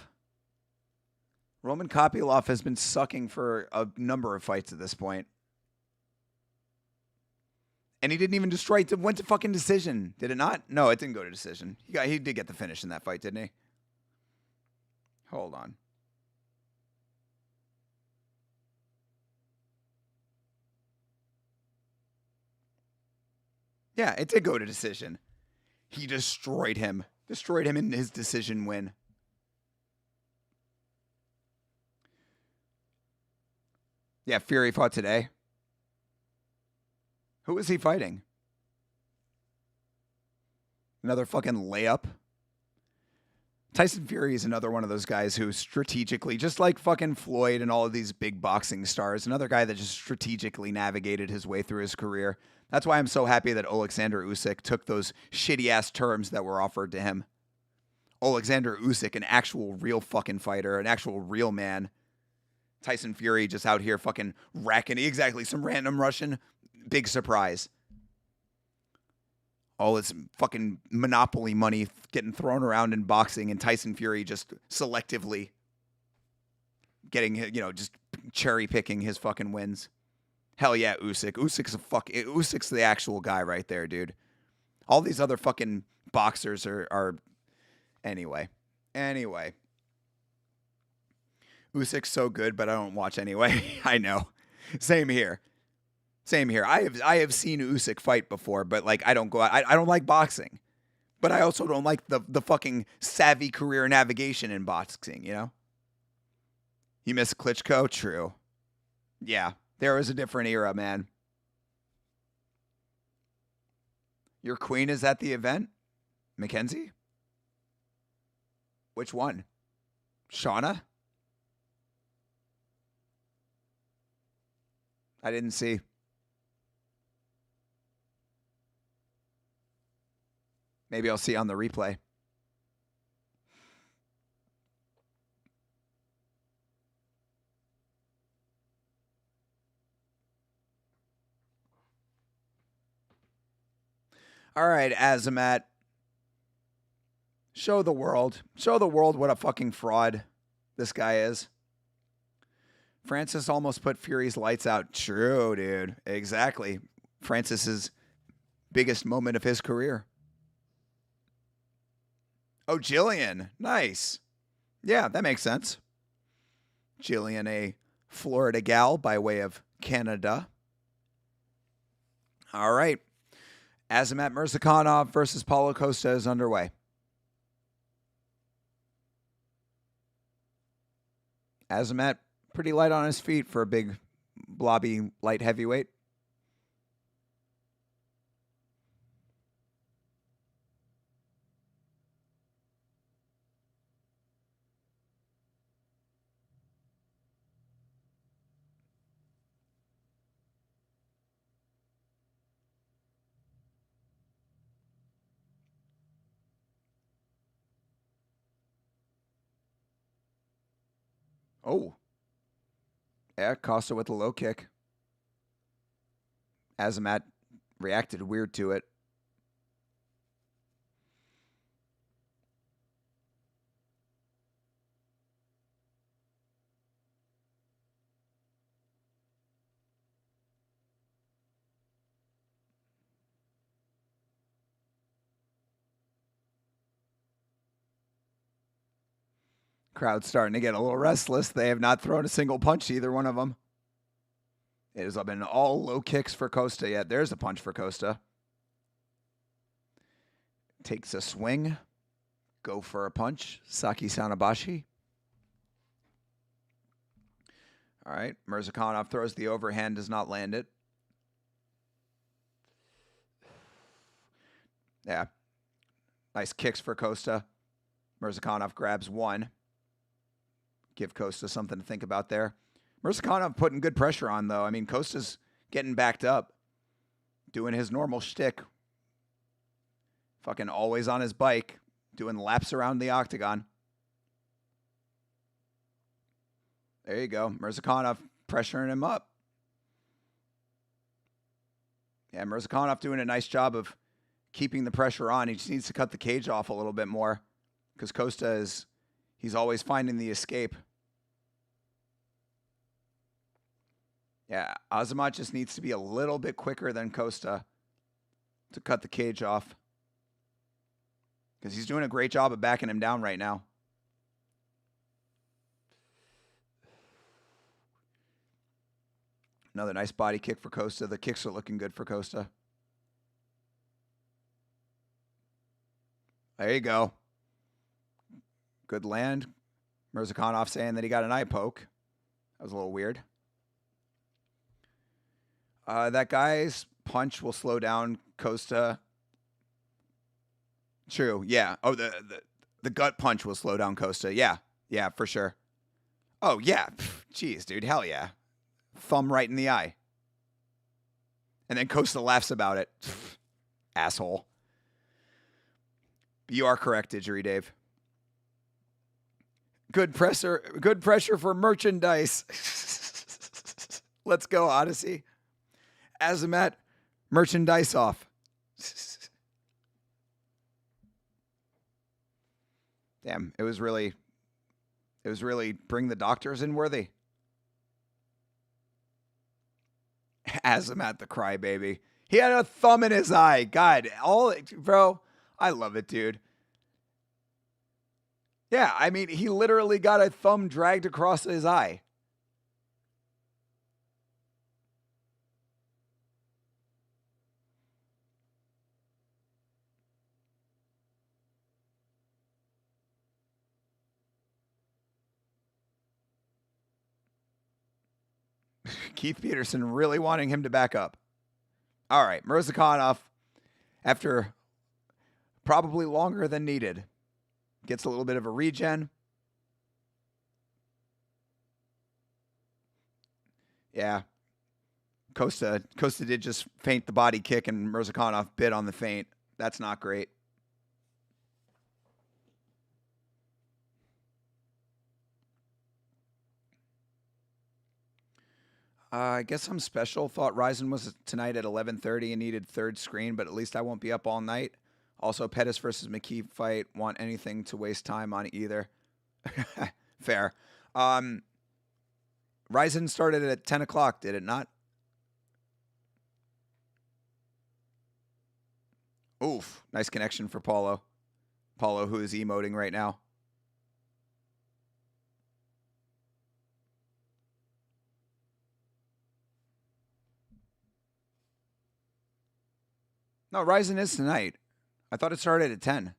Roman Kopylov has been sucking for a number of fights at this point. And he didn't even destroy it. It went to fucking decision. Did it not? No, it didn't go to decision. He did get the finish in that fight, didn't he? Hold on. Yeah, it did go to decision. He destroyed him. Destroyed him in his decision win. Yeah, Fury fought today. Who was he fighting? Another fucking layup? Tyson Fury is another one of those guys who strategically, just like fucking Floyd and all of these big boxing stars, another guy that just strategically navigated his way through his career. That's why I'm so happy that Alexander Usyk took those shitty-ass terms that were offered to him. Alexander Usyk, an actual real fucking fighter, an actual real man. Tyson Fury just out here fucking racking. Exactly, some random Russian. Big surprise. All this fucking monopoly money getting thrown around in boxing, and Tyson Fury just selectively getting, just cherry picking his fucking wins. Hell yeah, Usyk. Usyk's the actual guy right there, dude. All these other fucking boxers are anyway. Usyk's so good, but I don't watch anyway. I know. Same here. I have seen Usyk fight before, but like I don't go out. I don't like boxing, but I also don't like the fucking savvy career navigation in boxing. You miss Klitschko, true. Yeah, there was a different era, man. Your queen is at the event, Mackenzie. Which one? Shauna? I didn't see. Maybe I'll see on the replay. All right, Azamat. Show the world what a fucking fraud this guy is. Francis almost put Fury's lights out. True, dude. Exactly. Francis's biggest moment of his career. Oh, Jillian. Nice. Yeah, that makes sense. Jillian, a Florida gal by way of Canada. All right. Azamat Murzakanov versus Paulo Costa is underway. Azamat, pretty light on his feet for a big, blobby, light heavyweight. Oh. Yeah, Costa with the low kick. Azamat reacted weird to it. Crowd's starting to get a little restless. They have not thrown a single punch, either one of them. It has been all low kicks for Costa yet. There's a punch for Costa. Takes a swing. Go for a punch. Saki Sanabashi. All right. Murzakanov throws the overhand, does not land it. Yeah. Nice kicks for Costa. Murzakanov grabs one. Give Costa something to think about there. Murzakanov putting good pressure on, though. I mean, Costa's getting backed up. Doing his normal shtick. Fucking always on his bike. Doing laps around the octagon. There you go. Murzakanov pressuring him up. Yeah, Murzakanov doing a nice job of keeping the pressure on. He just needs to cut the cage off a little bit more. Because Costa he's always finding the escape. Yeah, Azamat just needs to be a little bit quicker than Costa to cut the cage off. Because he's doing a great job of backing him down right now. Another nice body kick for Costa. The kicks are looking good for Costa. There you go. Good land. Mirzakhanov saying that he got an eye poke. That was a little weird. That guy's punch will slow down Costa. True. Yeah. Oh, the gut punch will slow down Costa. Yeah. Yeah, for sure. Oh, yeah. Jeez, dude. Hell yeah. Thumb right in the eye. And then Costa laughs about it. Asshole. You are correct, Didgery Dave. Good pressure for merchandise. Let's go, Odyssey. Azamat, merchandise off. Damn, it was really bring the doctors in worthy. Azamat the crybaby. He had a thumb in his eye. God, bro, I love it, dude. Yeah, I mean, he literally got a thumb dragged across his eye. Keith Peterson really wanting him to back up. All right, Mirzakhanov, after probably longer than needed, gets a little bit of a regen. Yeah. Costa did just feint the body kick, and Mirzakhanov bit on the feint. That's not great. I guess I'm special. Thought Ryzen was tonight at 11:30 and needed third screen, but at least I won't be up all night. Also, Pettis versus McKee fight. Want anything to waste time on either. Fair. Ryzen started at 10 o'clock, did it not? Oof. Nice connection for Paulo. Paulo, who is emoting right now. No, Ryzen is tonight. I thought it started at 10.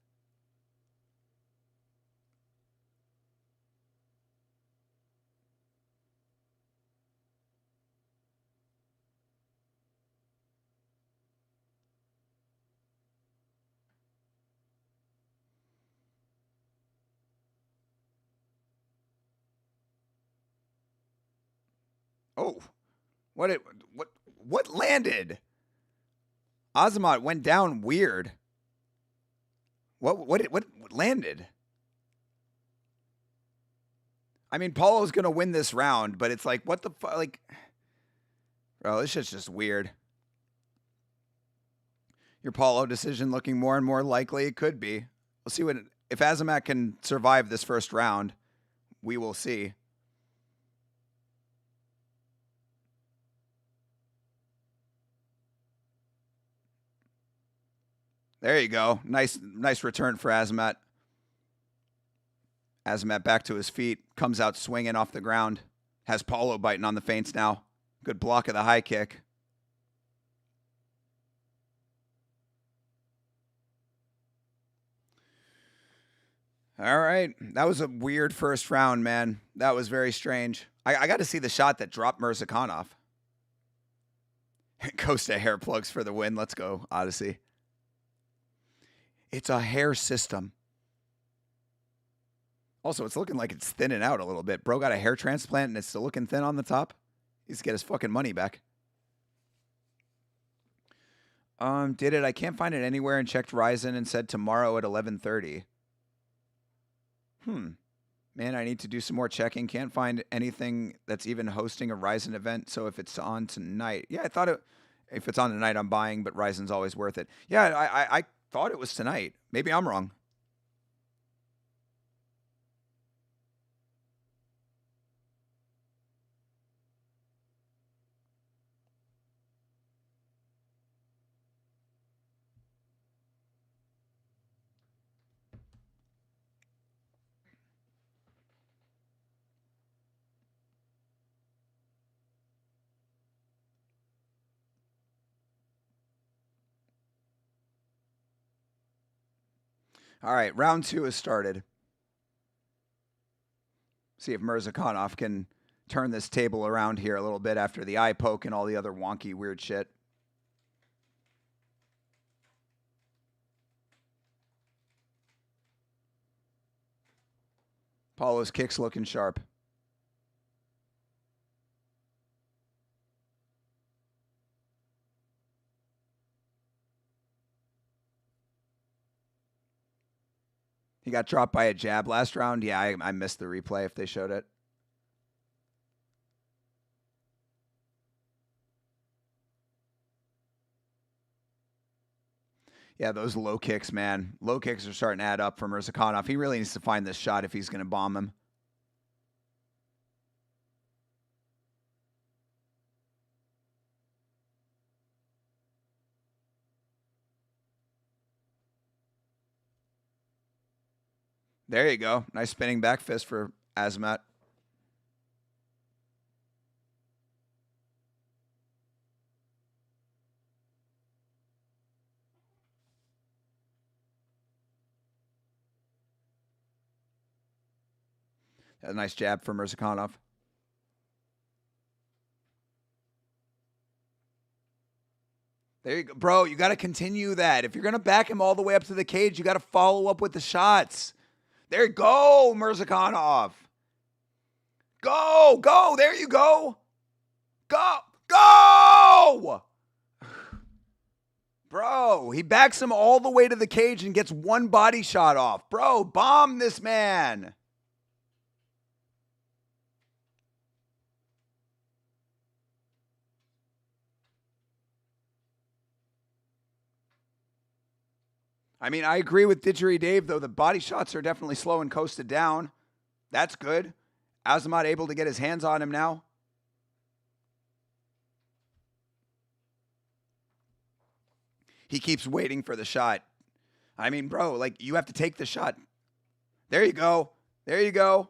Oh, what landed? Azamat went down weird. What landed? I mean, Paulo's gonna win this round, but it's like, what the fuck? Like, bro, this shit's just weird. Your Paulo decision looking more and more likely. It could be. We'll see if Azamat can survive this first round. We will see. There you go. Nice return for Azamat. Azamat back to his feet, comes out swinging off the ground. Has Paulo biting on the feints now. Good block of the high kick. All right. That was a weird first round, man. That was very strange. I got to see the shot that dropped Mirzakhanov. Costa hair plugs for the win. Let's go, Odyssey. It's a hair system. Also, it's looking like it's thinning out a little bit. Bro got a hair transplant and it's still looking thin on the top. He needs to get his fucking money back. Did it? I can't find it anywhere and checked Ryzen and said tomorrow at 11:30. Man, I need to do some more checking. Can't find anything that's even hosting a Ryzen event. So if it's on tonight, yeah, I thought if it's on tonight, I'm buying, but Ryzen's always worth it. Yeah, I thought it was tonight. Maybe I'm wrong. All right, round 2 has started. See if Mirzakhanov can turn this table around here a little bit after the eye poke and all the other wonky weird shit. Paulo's kick's looking sharp. He got dropped by a jab last round. Yeah, I missed the replay if they showed it. Yeah, those low kicks, man. Low kicks are starting to add up for Mirzakhanov. He really needs to find this shot if he's going to bomb him. There you go. Nice spinning back fist for Azamat. A nice jab for Mirzakhanov. There you go. Bro, you got to continue that. If you're going to back him all the way up to the cage, you got to follow up with the shots. There you go, Mirzakhanov. Go, go. There you go. Go, go. Bro, he backs him all the way to the cage and gets one body shot off. Bro, bomb this man. I mean, I agree with Didgeridoo Dave, though. The body shots are definitely slow and coasted down. That's good. Azamat able to get his hands on him now. He keeps waiting for the shot. I mean, bro, like, you have to take the shot. There you go. There you go.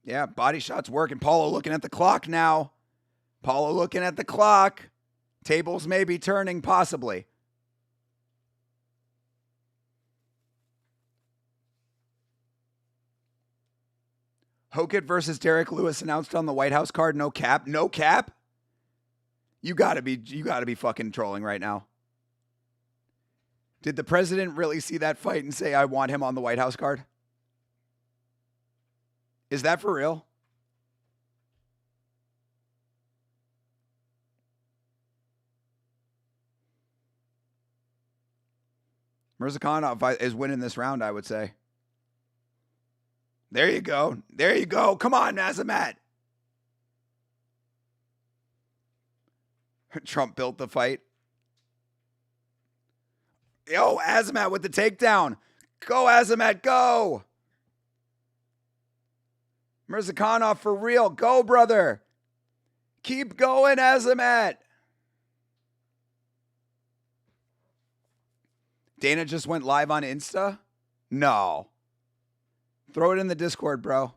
Yeah, body shots working. Paulo looking at the clock now. Paulo looking at the clock. Tables may be turning, possibly. Hokett versus Derek Lewis announced on the White House card. No cap. No cap? You gotta be fucking trolling right now. Did the president really see that fight and say, I want him on the White House card? Is that for real? Mirzakhanov is winning this round, I would say. There you go. There you go. Come on, Azamat. Trump built the fight. Yo, Azamat with the takedown. Go, Azamat, go. Mirzakhanov for real. Go, brother. Keep going, Azamat. Dana just went live on Insta? No. Throw it in the Discord, bro.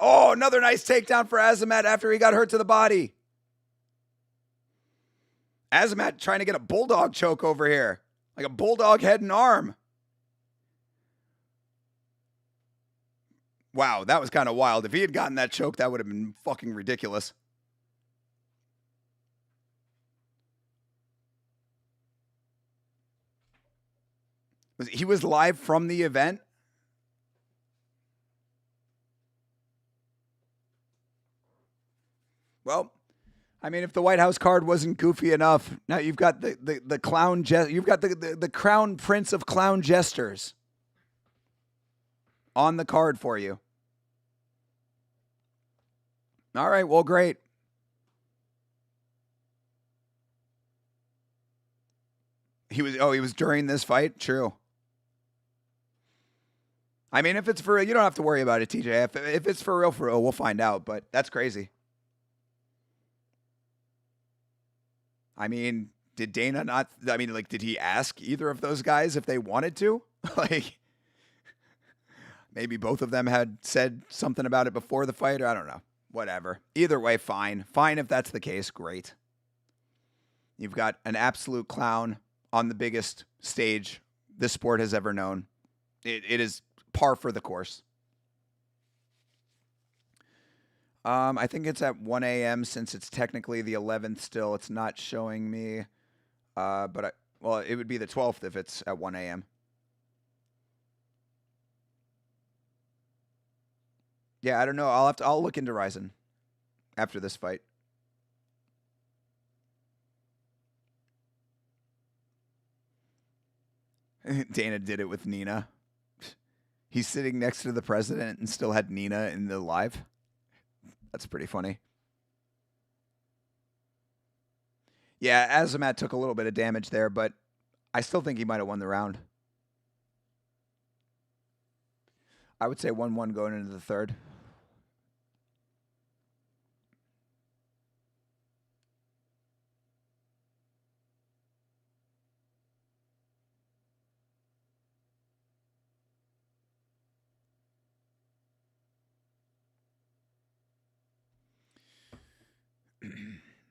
Oh, another nice takedown for Azamat after he got hurt to the body. Azamat trying to get a bulldog choke over here. Like a bulldog head and arm. Wow, that was kind of wild. If he had gotten that choke, that would have been fucking ridiculous. He was live from the event? Well, I mean, if the White House card wasn't goofy enough, now you've got the clown you've got the crown prince of clown jesters on the card for you. All right, well, great. He was during this fight? True. I mean, if it's for real, you don't have to worry about it, TJ. If it's for real, we'll find out, but that's crazy. I mean, did Dana not, I mean, like, did he ask either of those guys if they wanted to? Like, Maybe both of them had said something about it before the fight. I don't know. Whatever. Either way, fine. Fine if that's the case. Great. You've got an absolute clown on the biggest stage this sport has ever known. It is par for the course. I think it's at 1 a.m. since it's technically the 11th still. It's not showing me. Well, it would be the 12th if it's at 1 a.m. Yeah, I don't know. I'll look into Ryzen after this fight. Dana did it with Nina. He's sitting next to the president and still had Nina in the live. That's pretty funny. Yeah, Azamat took a little bit of damage there, but I still think he might have won the round. I would say 1-1 going into the third.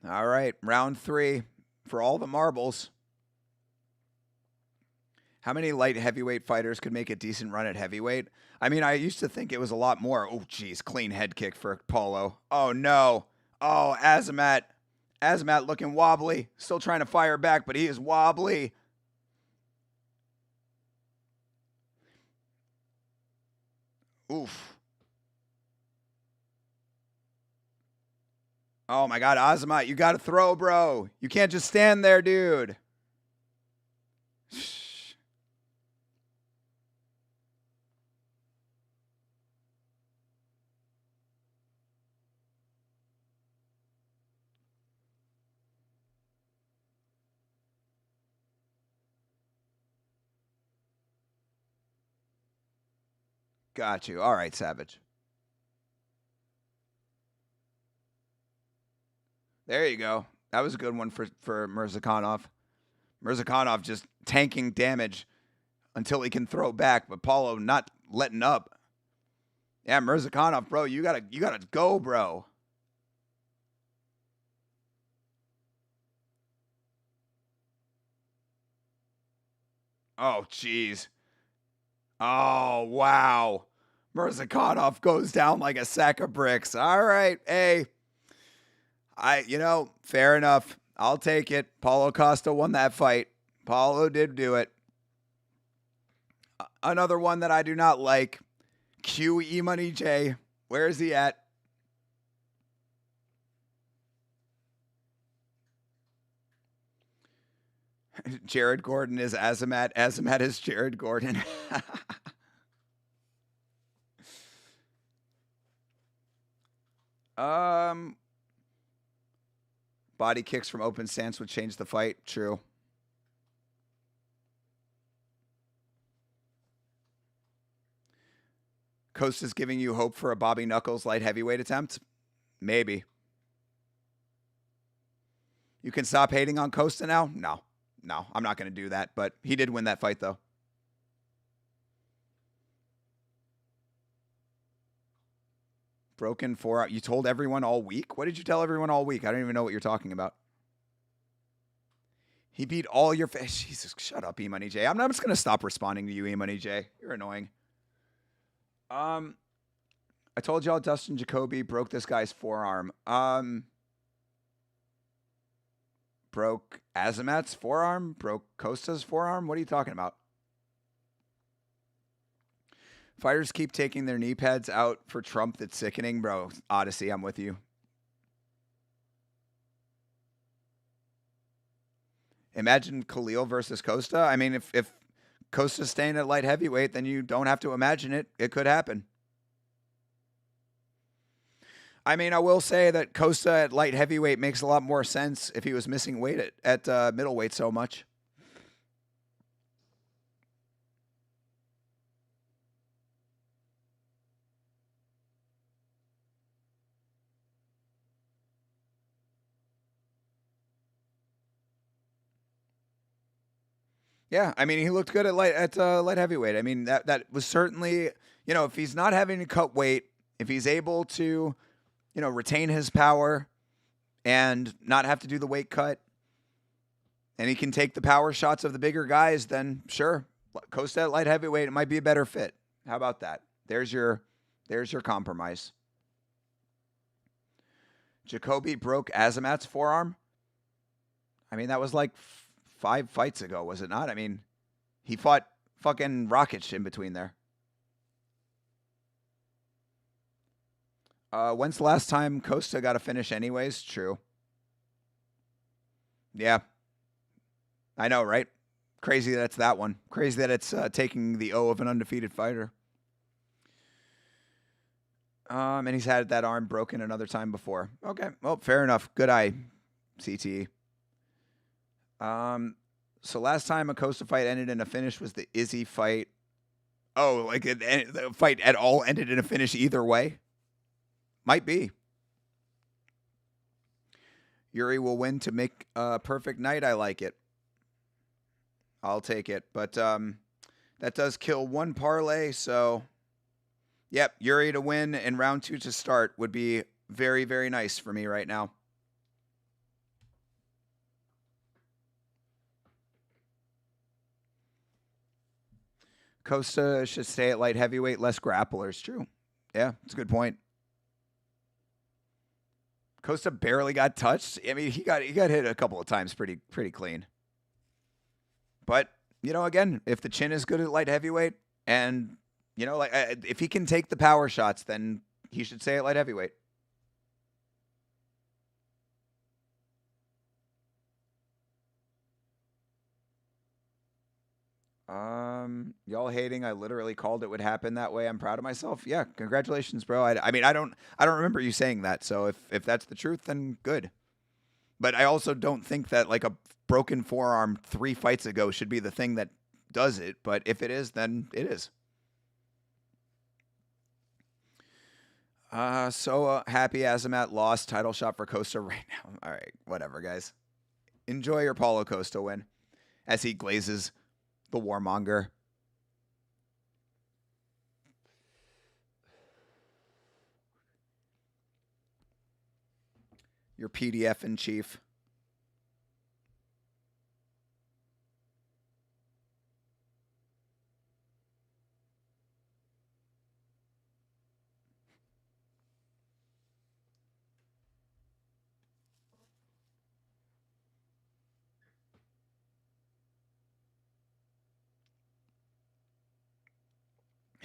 All right, round 3 for all the marbles. How many light heavyweight fighters could make a decent run at heavyweight? I mean, I used to think it was a lot more. Oh, geez, clean head kick for Paulo. Oh, no. Oh, Azamat. Azamat looking wobbly. Still trying to fire back, but he is wobbly. Oof. Oh, my God, Azamat, you got to throw, bro. You can't just stand there, dude. Got you. All right, Savage. There you go. That was a good one for Mirzakhanov. Mirzakhanov just tanking damage until he can throw back, but Paulo not letting up. Yeah, Mirzakhanov, bro, you gotta go, bro. Oh, jeez. Oh, wow. Mirzakhanov goes down like a sack of bricks. All right, hey. Fair enough. I'll take it. Paulo Costa won that fight. Paulo did do it. Another one that I do not like. Q E-Money J. Where is he at? Jared Gordon is Azamat. Azamat is Jared Gordon. Body kicks from open stance would change the fight. True. Costa's giving you hope for a Bobby Knuckles light heavyweight attempt? Maybe. You can stop hating on Costa now? No, I'm not going to do that. But he did win that fight, though. Broken forearm. You told everyone all week? What did you tell everyone all week? I don't even know what you're talking about. He beat all your... Jesus, shut up, E-Money J. I'm just going to stop responding to you, E-Money J. You're annoying. I told y'all Dustin Jacoby broke this guy's forearm. Broke Azamat's forearm? Broke Costa's forearm? What are you talking about? Fighters keep taking their knee pads out for Trump. That's sickening, bro. Odyssey, I'm with you. Imagine Khalil versus Costa. I mean, if Costa's staying at light heavyweight, then you don't have to imagine it. It could happen. I mean, I will say that Costa at light heavyweight makes a lot more sense if he was missing weight at middleweight so much. Yeah, I mean, he looked good at light heavyweight. I mean, that was certainly, if he's not having to cut weight, if he's able to, retain his power and not have to do the weight cut, and he can take the power shots of the bigger guys, then sure, Costa at light heavyweight, it might be a better fit. How about that? There's your compromise. Jacoby broke Azamat's forearm. I mean, that was like 5 fights ago, was it not? I mean, he fought fucking Rakic in between there. When's the last time Costa got a finish anyways? True. Yeah. I know, right? Crazy that's that one. Crazy that it's taking the O of an undefeated fighter. And he's had that arm broken another time before. Okay, well, fair enough. Good eye, CTE. So last time a Costa fight ended in a finish was the Izzy fight. Oh, like the fight at all ended in a finish either way? Might be. Yuri will win to make a perfect night. I like it. I'll take it. But that does kill one parlay, so yep, Yuri to win and round 2 to start would be very, very nice for me right now. Costa should stay at light heavyweight, less grapplers. True. Yeah, it's a good point. Costa barely got touched. I mean, he got hit a couple of times pretty clean. But, again, if the chin is good at light heavyweight and, if he can take the power shots, then he should stay at light heavyweight. Y'all hating, I literally called it would happen that way. I'm proud of myself. Yeah, congratulations, bro. I mean, I don't remember you saying that. So if that's the truth, then good. But I also don't think that like a broken forearm 3 fights ago should be the thing that does it. But if it is, then it is. So happy Azamat lost. Title shot for Costa right now. All right, whatever, guys. Enjoy your Paulo Costa win as he glazes the warmonger. Your PDF in chief.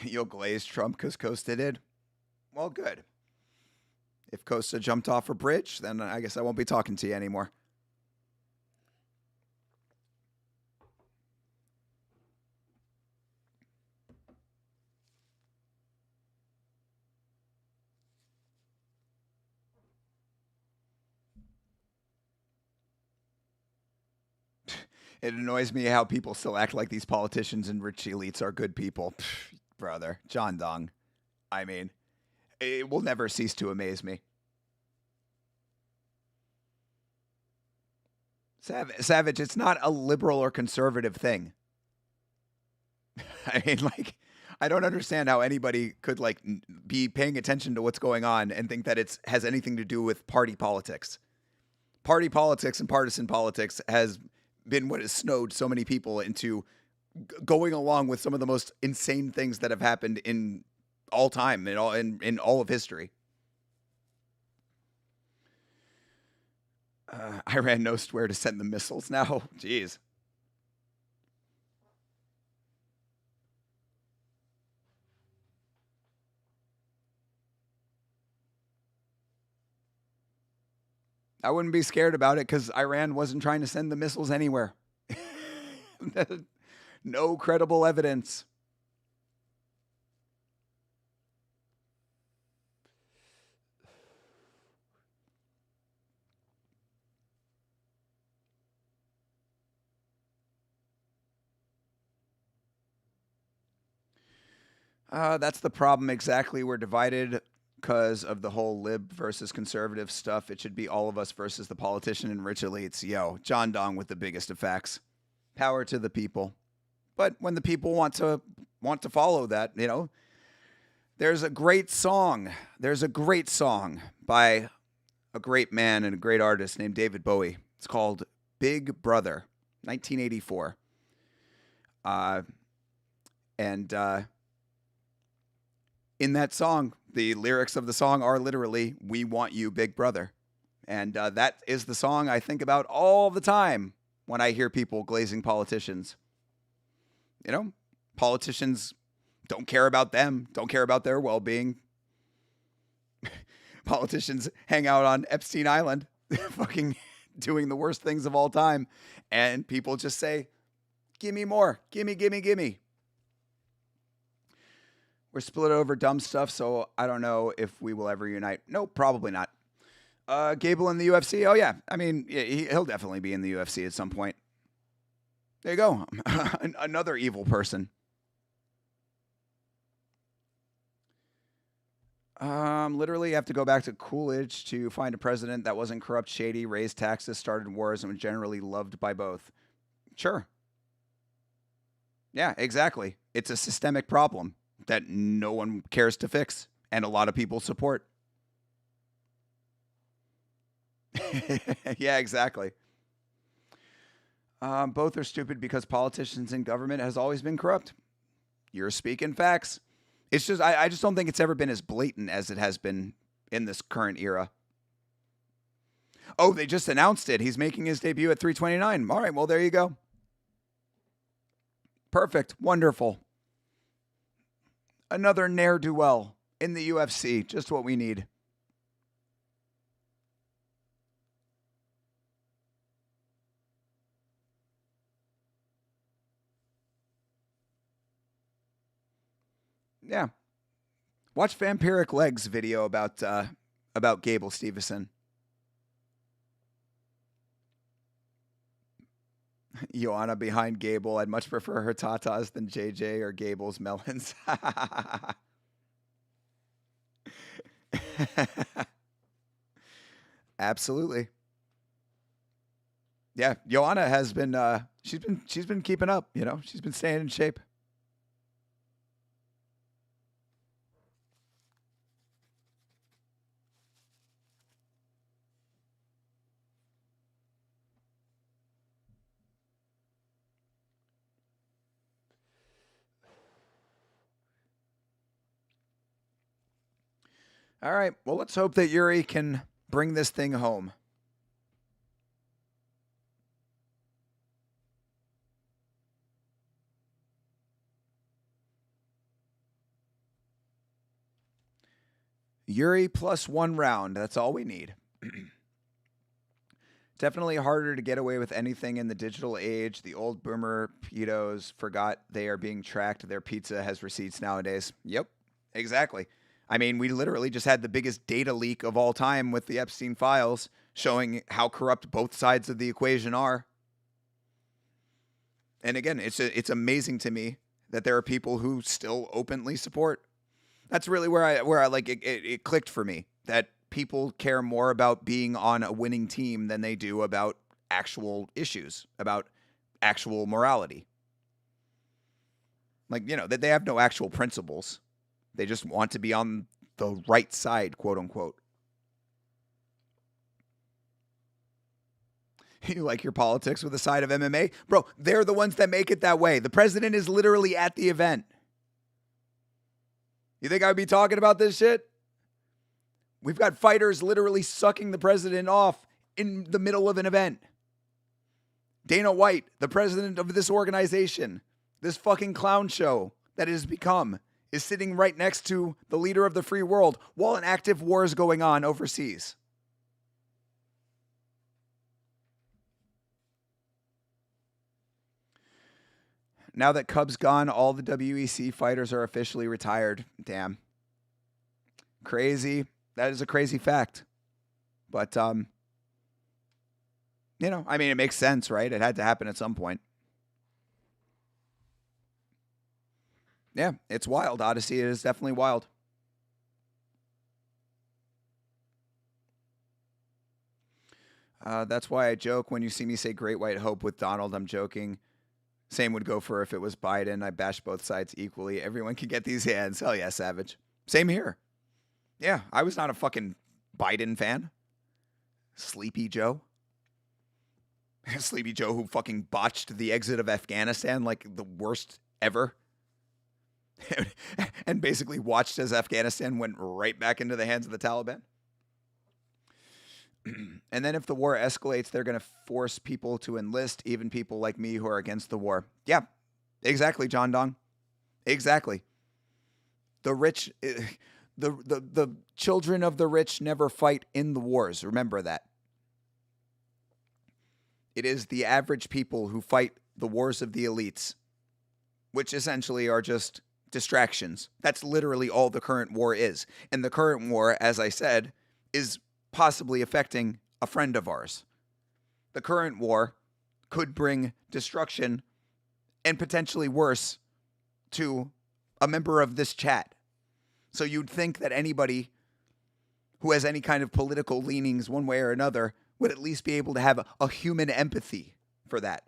You'll glaze Trump because Costa did? Well, good. If Costa jumped off a bridge, then I guess I won't be talking to you anymore. It annoys me how people still act like these politicians and rich elites are good people. Pfft, brother, John Dong. I mean, it will never cease to amaze me. Savage, it's not a liberal or conservative thing. I mean, like, I don't understand how anybody could like be paying attention to what's going on and think that it has anything to do with party politics. Party politics and partisan politics has been what has snowed so many people into going along with some of the most insane things that have happened in all time in all of history. Iran knows where to send the missiles now. Jeez. I wouldn't be scared about it because Iran wasn't trying to send the missiles anywhere. No credible evidence. That's the problem exactly. We're divided because of the whole lib versus conservative stuff. It should be all of us versus the politician and rich elites. Yo, John Dong with the biggest effects. Power to the people. But when the people want to follow that, there's a great song. There's a great song by a great man and a great artist named David Bowie. It's called Big Brother, 1984. And in that song, the lyrics of the song are literally, "We want you, big brother." And that is the song I think about all the time when I hear people glazing politicians. Politicians don't care about them, don't care about their well-being. Politicians hang out on Epstein Island, fucking doing the worst things of all time. And people just say, "Give me more. Gimme, gimme, gimme." We're split over dumb stuff, so I don't know if we will ever unite. No, probably not. Gable in the UFC? Oh, yeah. I mean, he'll definitely be in the UFC at some point. There you go. Another evil person. Literally have to go back to Coolidge to find a president that wasn't corrupt, shady, raised taxes, started wars, and was generally loved by both. Sure. Yeah, exactly. It's a systemic problem that no one cares to fix, and a lot of people support. Yeah, exactly. Both are stupid because politicians and government has always been corrupt. You're speaking facts. It's just I just don't think it's ever been as blatant as it has been in this current era. Oh, they just announced it. He's making his debut at 329. All right, well, there you go. Perfect. Wonderful. Another ne'er-do-well in the UFC. Just what we need. Yeah. Watch Vampiric Legs video about Gable Stevenson. Joanna behind Gable. I'd much prefer her tatas than JJ or Gable's melons. Absolutely. Yeah, Joanna has been she's been keeping up, She's been staying in shape. All right. Well, let's hope that Yuri can bring this thing home. Yuri plus 1 round. That's all we need. Definitely harder to get away with anything in the digital age. The old boomer pedos forgot they are being tracked. Their pizza has receipts nowadays. Yep, exactly. I mean, we literally just had the biggest data leak of all time with the Epstein files showing how corrupt both sides of the equation are. And again, it's amazing to me that there are people who still openly support. That's really where I like it clicked for me that people care more about being on a winning team than they do about actual issues, about actual morality. Like, that they have no actual principles. They just want to be on the right side, quote unquote. You like your politics with a side of MMA? Bro, they're the ones that make it that way. The president is literally at the event. You think I'd be talking about this shit? We've got fighters literally sucking the president off in the middle of an event. Dana White, the president of this organization, this fucking clown show that it has become, is sitting right next to the leader of the free world while an active war is going on overseas. Now that Cub's gone, all the WEC fighters are officially retired. Damn. Crazy. That is a crazy fact. But, I mean, it makes sense, right? It had to happen at some point. Yeah, it's wild, Odyssey. It is definitely wild. That's why I joke when you see me say Great White Hope with Donald. I'm joking. Same would go for if it was Biden. I bash both sides equally. Everyone can get these hands. Hell yeah, Savage. Same here. Yeah, I was not a fucking Biden fan. Sleepy Joe. Sleepy Joe who fucking botched the exit of Afghanistan like the worst ever. And basically watched as Afghanistan went right back into the hands of the Taliban. And then if the war escalates, they're going to force people to enlist, even people like me who are against the war. Yeah, exactly, John Dong. Exactly. The rich, the children of the rich never fight in the wars. Remember that. It is the average people who fight the wars of the elites, which essentially are just distractions. That's literally all the current war is. And the current war, as I said, is possibly affecting a friend of ours. The current war could bring destruction and potentially worse to a member of this chat. So you'd think that anybody who has any kind of political leanings one way or another would at least be able to have a human empathy for that.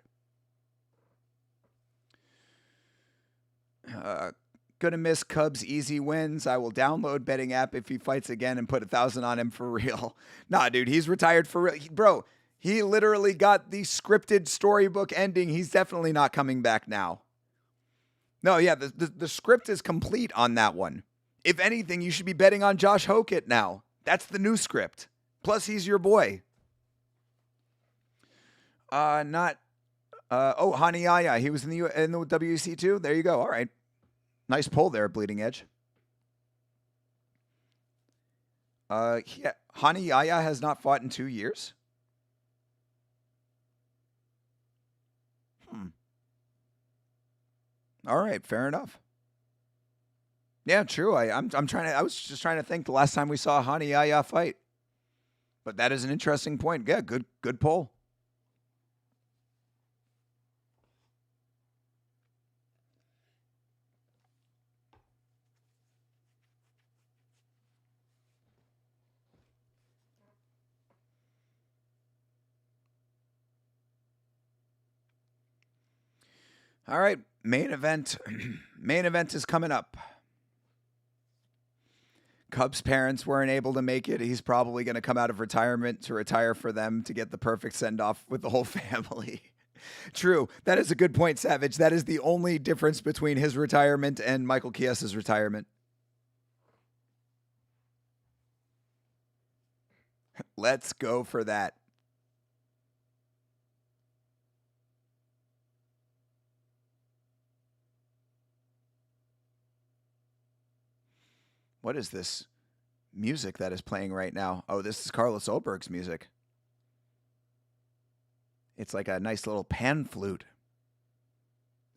Gonna miss Cubs' easy wins. I will download betting app if he fights again and put 1,000 on him for real. Nah, dude, he's retired for real. Bro, he literally got the scripted storybook ending. He's definitely not coming back now. No, yeah, the script is complete on that one. If anything, you should be betting on Josh Hokett now. That's the new script. Plus, he's your boy. Hani Yaya. He was in the WEC too. There you go. All right. Nice pull there, Bleeding Edge. Hani Yaya has not fought in 2 years. All right, fair enough. Yeah, true. I was just trying to think the last time we saw Hani Yaya fight. But that is an interesting point. Yeah, good pull. All right, main event. Main event is coming up. Cubs' parents weren't able to make it. He's probably going to come out of retirement to retire for them to get the perfect send-off with the whole family. True. That is a good point, Savage. That is the only difference between his retirement and Michael Chies's retirement. Let's go for that. What is this music that is playing right now? Oh, this is Carlos Ulberg's music. It's like a nice little pan flute.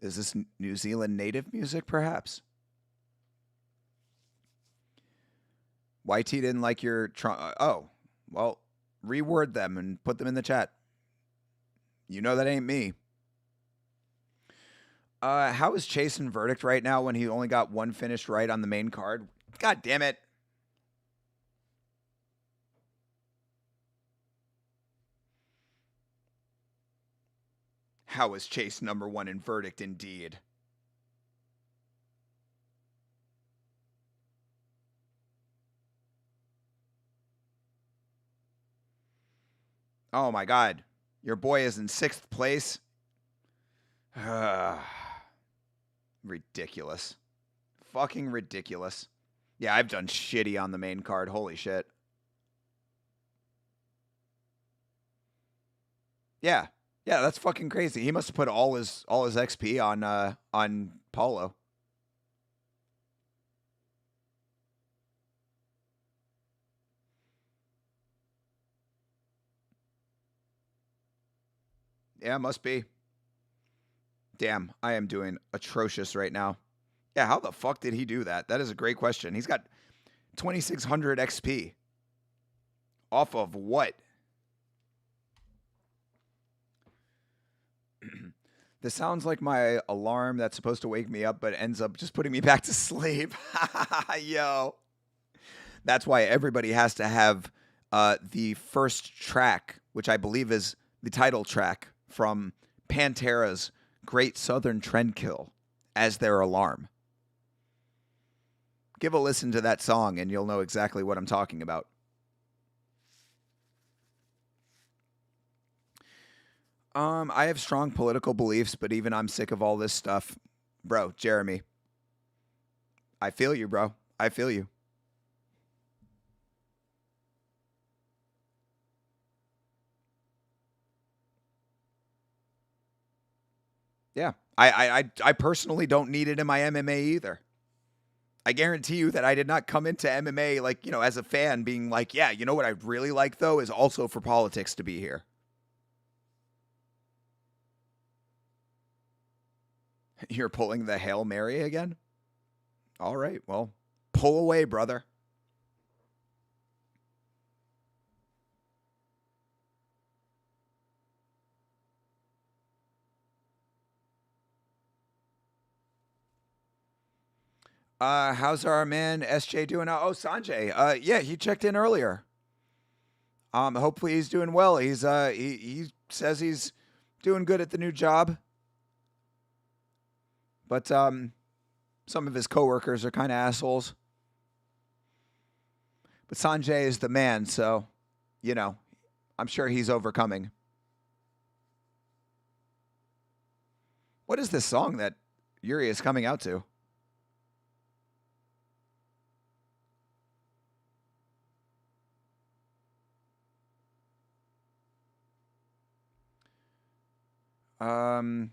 Is this New Zealand native music, perhaps? YT didn't like your... oh, well, reword them and put them in the chat. You know that ain't me. How is Chase in verdict right now when he only got one finished right on the main card? God damn it. How is Chase number one in verdict indeed? Oh my God. Your boy is in 6th place. Ridiculous. Fucking ridiculous. Yeah, I've done shitty on the main card. Holy shit. Yeah. Yeah, that's fucking crazy. He must have put all his XP on Paulo. Yeah, must be. Damn, I am doing atrocious right now. Yeah, how the fuck did he do that? That is a great question. He's got 2,600 XP. Off of what? This sounds like my alarm that's supposed to wake me up, but ends up just putting me back to sleep. Yo. That's why everybody has to have the first track, which I believe is the title track from Pantera's Great Southern Trendkill as their alarm. Give a listen to that song and you'll know exactly what I'm talking about. I have strong political beliefs, but even I'm sick of all this stuff. Bro, Jeremy, I feel you, bro. I feel you. Yeah. I personally don't need it in my MMA either. I guarantee you that I did not come into MMA like, as a fan being like, yeah, you know what I'd really like though is also for politics to be here. You're pulling the Hail Mary again? All right, well, pull away, brother. How's our man SJ doing? Oh, Sanjay. Yeah, he checked in earlier. Hopefully he's doing well. He says he's doing good at the new job, but some of his coworkers are kind of assholes. But Sanjay is the man, so I'm sure he's overcoming. What is this song that Yuri is coming out to? Um,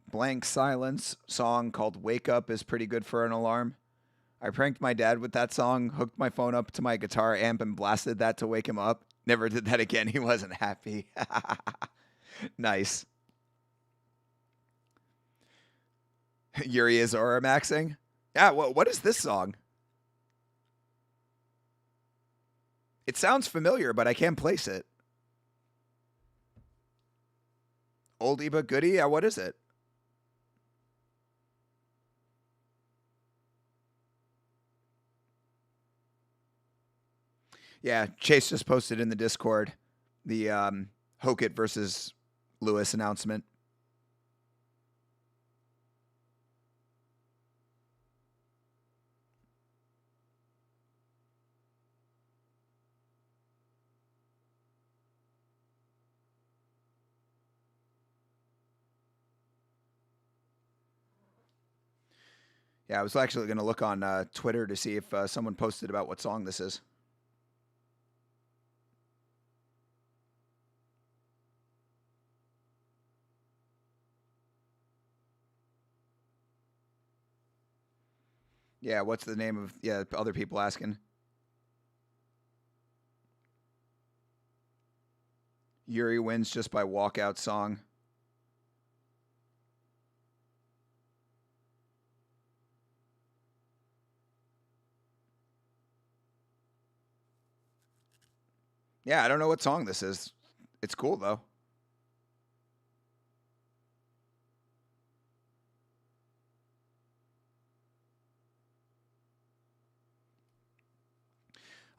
Blank Silence song called Wake Up is pretty good for an alarm. I pranked my dad with that song, hooked my phone up to my guitar amp and blasted that to wake him up. Never did that again. He wasn't happy. Nice. Yuri is aura maxing. Yeah, what is this song? It sounds familiar, but I can't place it. Oldie but goodie? Yeah, what is it? Yeah, Chase just posted in the Discord the Hokit versus Lewis announcement. Yeah, I was actually going to look on Twitter to see if someone posted about what song this is. Yeah, what's the name of? Yeah, other people asking. Yuri wins just by walkout song. Yeah, I don't know what song this is. It's cool though.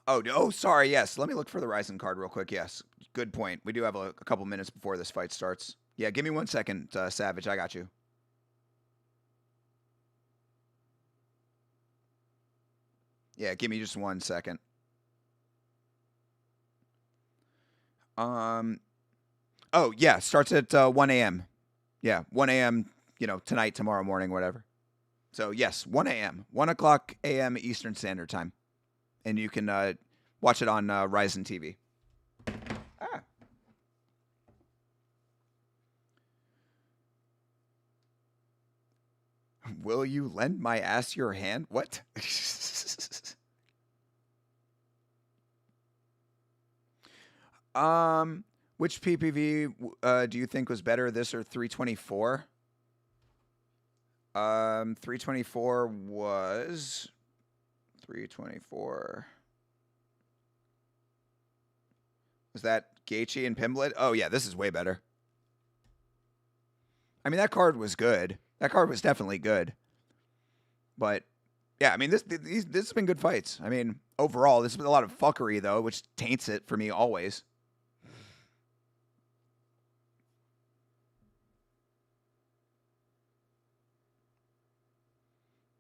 Oh, sorry. Yes, let me look for the Ryzen card real quick. Yes, good point. We do have a couple minutes before this fight starts. Yeah, give me 1 second, Savage. I got you. Yeah, give me just 1 second. Um. Oh yeah, starts at 1 a.m. Yeah, 1 a.m. Tonight, tomorrow morning, whatever. So yes, 1 a.m. 1 o'clock a.m. Eastern Standard Time, and you can watch it on Ryzen TV. Ah. Will you lend my ass your hand? What? Which PPV do you think was better, this or 324? 324 was 324. Was that Gaethje and Pimblett? Oh yeah, this is way better. I mean, that card was good. That card was definitely good. But yeah, I mean, this has been good fights. I mean, overall, this has been a lot of fuckery though, which taints it for me always.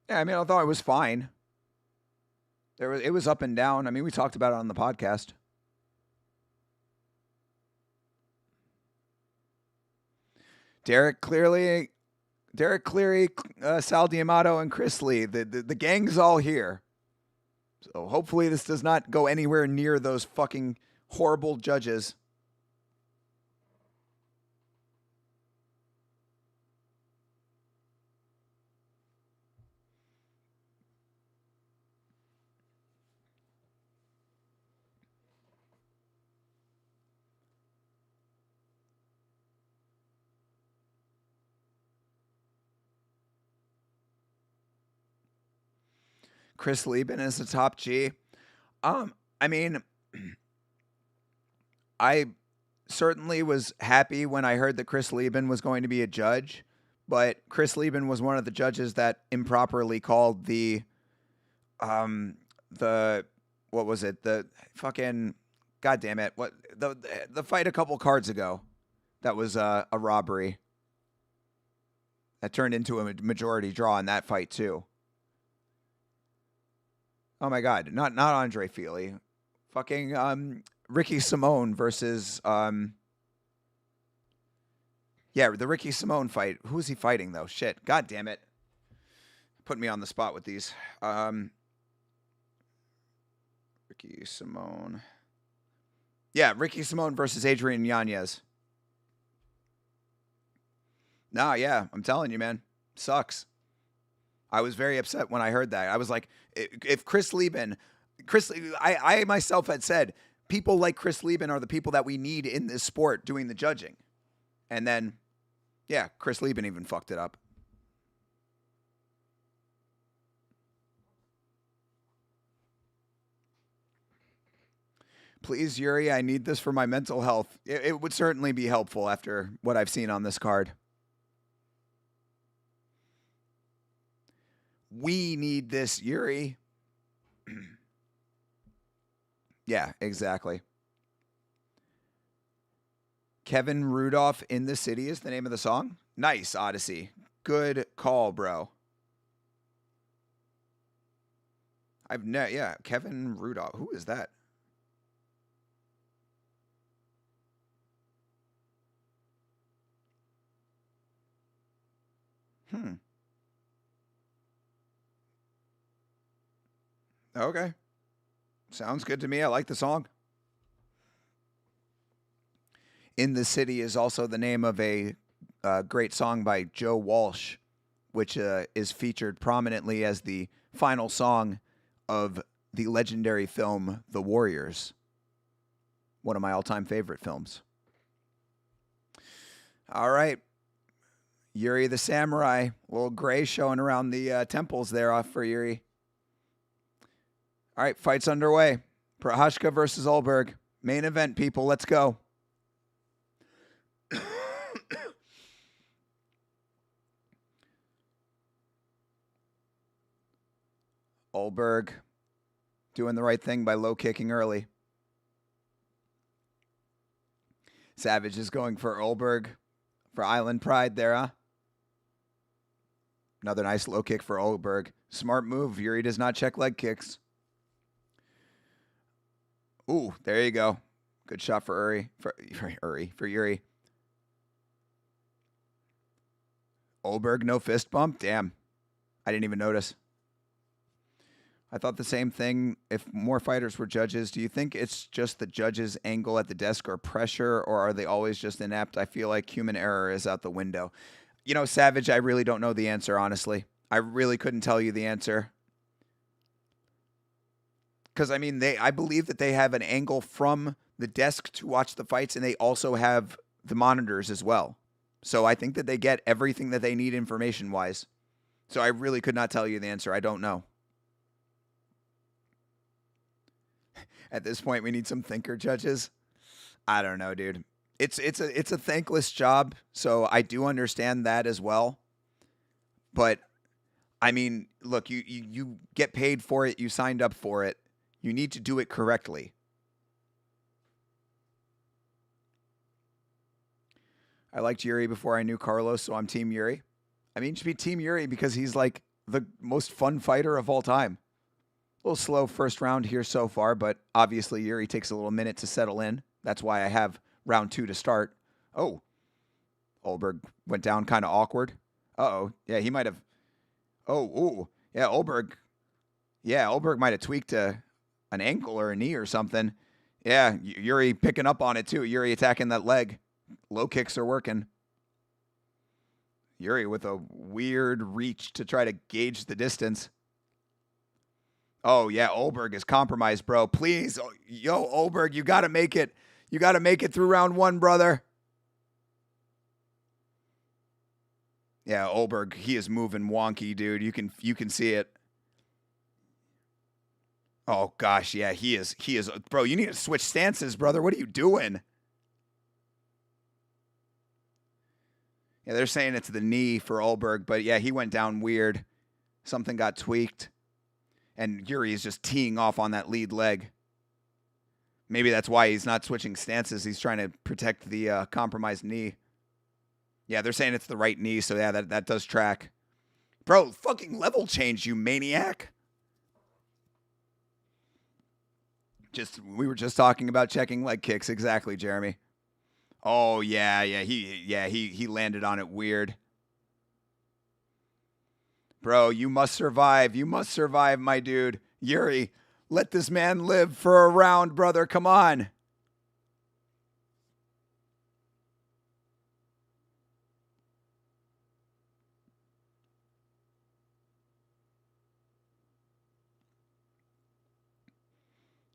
Yeah, I mean, I thought it was fine. It was up and down. I mean, we talked about it on the podcast. Derek clearly, Derek Cleary, Sal Diamato, and Chris Lee. The gang's all here. So hopefully this does not go anywhere near those fucking horrible judges. Chris Lieben is the top G. I mean, I certainly was happy when I heard that Chris Lieben was going to be a judge, but Chris Lieben was one of the judges that improperly called um the what was it? The fucking god damn it. What the fight a couple cards ago that was a robbery that turned into a majority draw in that fight too. Oh my god, not Andre Feely. Fucking Ricky Simone versus yeah, the Ricky Simone fight. Who is he fighting though? Shit. God damn it. Put me on the spot with these. Ricky Simone. Yeah, Ricky Simone versus Adrian Yanez. Nah, yeah, I'm telling you, man. Sucks. I was very upset when I heard that. I was like, if Chris Lieben, I myself had said, people like Chris Lieben are the people that we need in this sport doing the judging. And then, yeah, Chris Lieben even fucked it up. Please, Yuri, I need this for my mental health. It would certainly be helpful after what I've seen on this card. We need this, Yuri. Yeah, exactly. Kevin Rudolph in the City is the name of the song. Nice, Odyssey. Good call, bro. Yeah, Kevin Rudolph. Who is that? Hmm. Okay. Sounds good to me. I like the song. In the City is also the name of a great song by Joe Walsh, which is featured prominently as the final song of the legendary film The Warriors, one of my all time favorite films. All right. Yuri the Samurai, little gray showing around the temples there off for Yuri. All right, fights underway. Procházka versus Ulberg. Main event, people. Let's go. Ulberg doing the right thing by low kicking early. Savage is going for Ulberg for Island Pride there, huh? Another nice low kick for Ulberg. Smart move. Yuri does not check leg kicks. Ooh, there you go. Good shot for Uri. For Yuri. Ulberg, no fist bump. Damn. I didn't even notice. I thought the same thing. If more fighters were judges, do you think it's just the judges' angle at the desk or pressure, or are they always just inept? I feel like human error is out the window. You know, Savage, I really don't know the answer, honestly. I really couldn't tell you the answer. Because, I mean, I believe that they have an angle from the desk to watch the fights, and they also have the monitors as well. So I think that they get everything that they need information-wise. So I really could not tell you the answer. I don't know. At this point, we need some thinker judges. I don't know, dude. It's a thankless job, so I do understand that as well. But I mean, look, you get paid for it, you signed up for it. You need to do it correctly. I liked Yuri before I knew Carlos, so I'm Team Yuri. I mean, you should be Team Yuri because he's like the most fun fighter of all time. A little slow first round here so far, but obviously Yuri takes a little minute to settle in. That's why I have round 2 to start. Oh, Ulberg went down kind of awkward. Uh-oh. Yeah, he might have. Oh, ooh. Yeah, Ulberg. Yeah, Ulberg might have tweaked an ankle or a knee or something. Yeah, Yuri picking up on it too. Yuri attacking that leg. Low kicks are working. Yuri with a weird reach to try to gauge the distance. Oh, yeah, Ulberg is compromised, bro. Please, yo, Ulberg, you got to make it. You got to make it through round 1, brother. Yeah, Ulberg, he is moving wonky, dude. You can see it. Oh, gosh, yeah, he is. Bro, you need to switch stances, brother. What are you doing? Yeah, they're saying it's the knee for Ulberg, but yeah, he went down weird. Something got tweaked. And Yuri is just teeing off on that lead leg. Maybe that's why he's not switching stances. He's trying to protect the compromised knee. Yeah, they're saying it's the right knee, so yeah, that does track. Bro, fucking level change, you maniac. We were just talking about checking leg kicks. Exactly, Jeremy. Oh, yeah, he landed on it weird. Bro, you must survive. You must survive, my dude. Yuri, let this man live for a round, brother. Come on.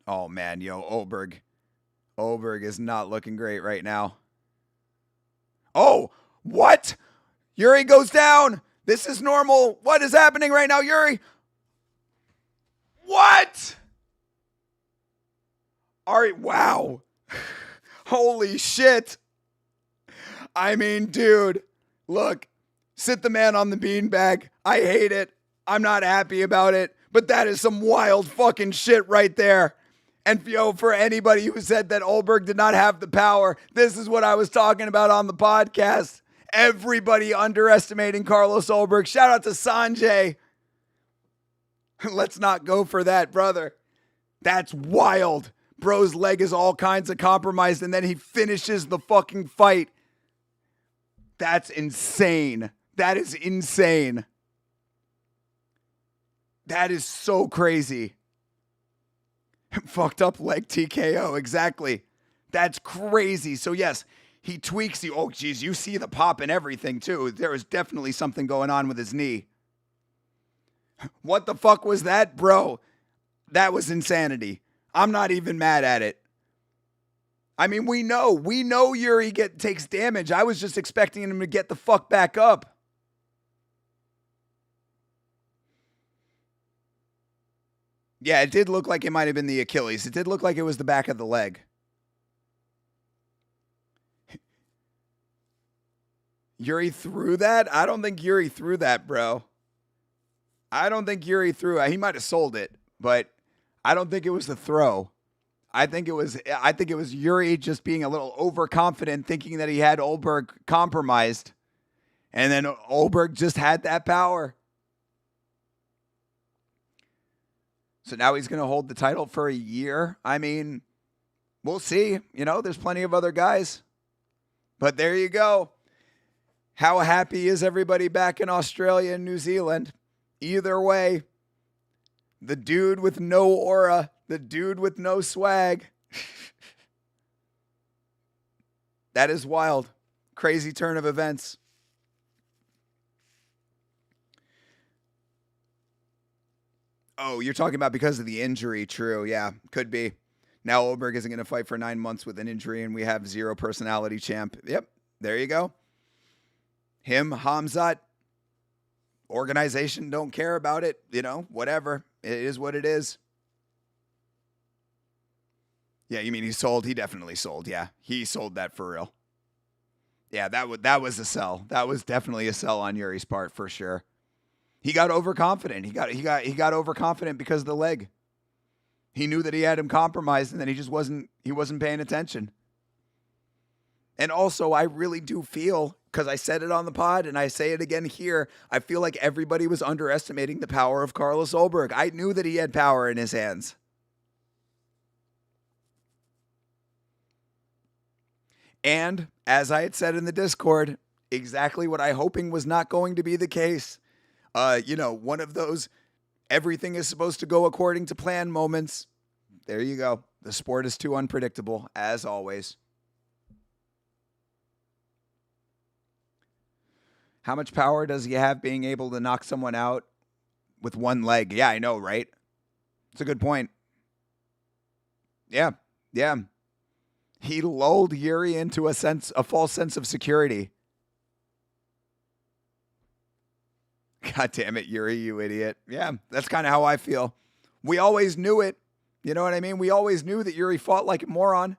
Oh, man, yo, Ulberg. Ulberg is not looking great right now. Oh, what? Yuri goes down. This is normal. What is happening right now, Yuri? What? All right, wow. Holy shit. I mean, dude, look, sit the man on the beanbag. I hate it. I'm not happy about it, but that is some wild fucking shit right there. And yo, for anybody who said that Ulberg did not have the power, this is what I was talking about on the podcast. Everybody underestimating Carlos Ulberg. Shout out to Sanjay. Let's not go for that, brother. That's wild. Bro's leg is all kinds of compromised, and then he finishes the fucking fight. That's insane. That is insane. That is so crazy. Fucked up leg TKO, exactly. That's crazy. So yes, he tweaks the, oh geez, you see the pop and everything too. There was definitely something going on with his knee. What the fuck was that, bro? That was insanity. I'm not even mad at it. I mean, we know Yuri takes damage. I was just expecting him to get the fuck back up. Yeah, it did look like it might have been the Achilles. It did look like it was the back of the leg. Yuri threw that? I don't think Yuri threw that, bro. I don't think Yuri threw it. He might have sold it, but I don't think it was the throw. I think it was Yuri just being a little overconfident, thinking that he had Ulberg compromised. And then Ulberg just had that power. So now he's going to hold the title for a year. I mean, we'll see. You know, there's plenty of other guys. But there you go. How happy is everybody back in Australia and New Zealand? Either way, the dude with no aura, the dude with no swag. That is wild. Crazy turn of events. Oh, you're talking about because of the injury. True. Yeah, could be. Now Ulberg isn't going to fight for 9 months with an injury, and we have zero personality champ. Yep, there you go. Him, Hamzat, organization don't care about it. You know, whatever. It is what it is. Yeah, you mean he sold? He definitely sold. Yeah, he sold that for real. Yeah, that was a sell. That was definitely a sell on Yuri's part for sure. He got overconfident. He got overconfident because of the leg. He knew that he had him compromised, and then he wasn't paying attention. And also, I really do feel, because I said it on the pod and I say it again here, I feel like everybody was underestimating the power of Carlos Ulberg. I knew that he had power in his hands. And as I had said in the Discord, exactly what I hoping was not going to be the case. One of those everything is supposed to go according to plan moments. There you go. The sport is too unpredictable, as always. How much power does he have being able to knock someone out with one leg? Yeah, I know, right? It's a good point. Yeah. He lulled Yuri into a false sense of security. God damn it, Yuri, you idiot. Yeah, that's kind of how I feel. We always knew it. You know what I mean? We always knew that Yuri fought like a moron.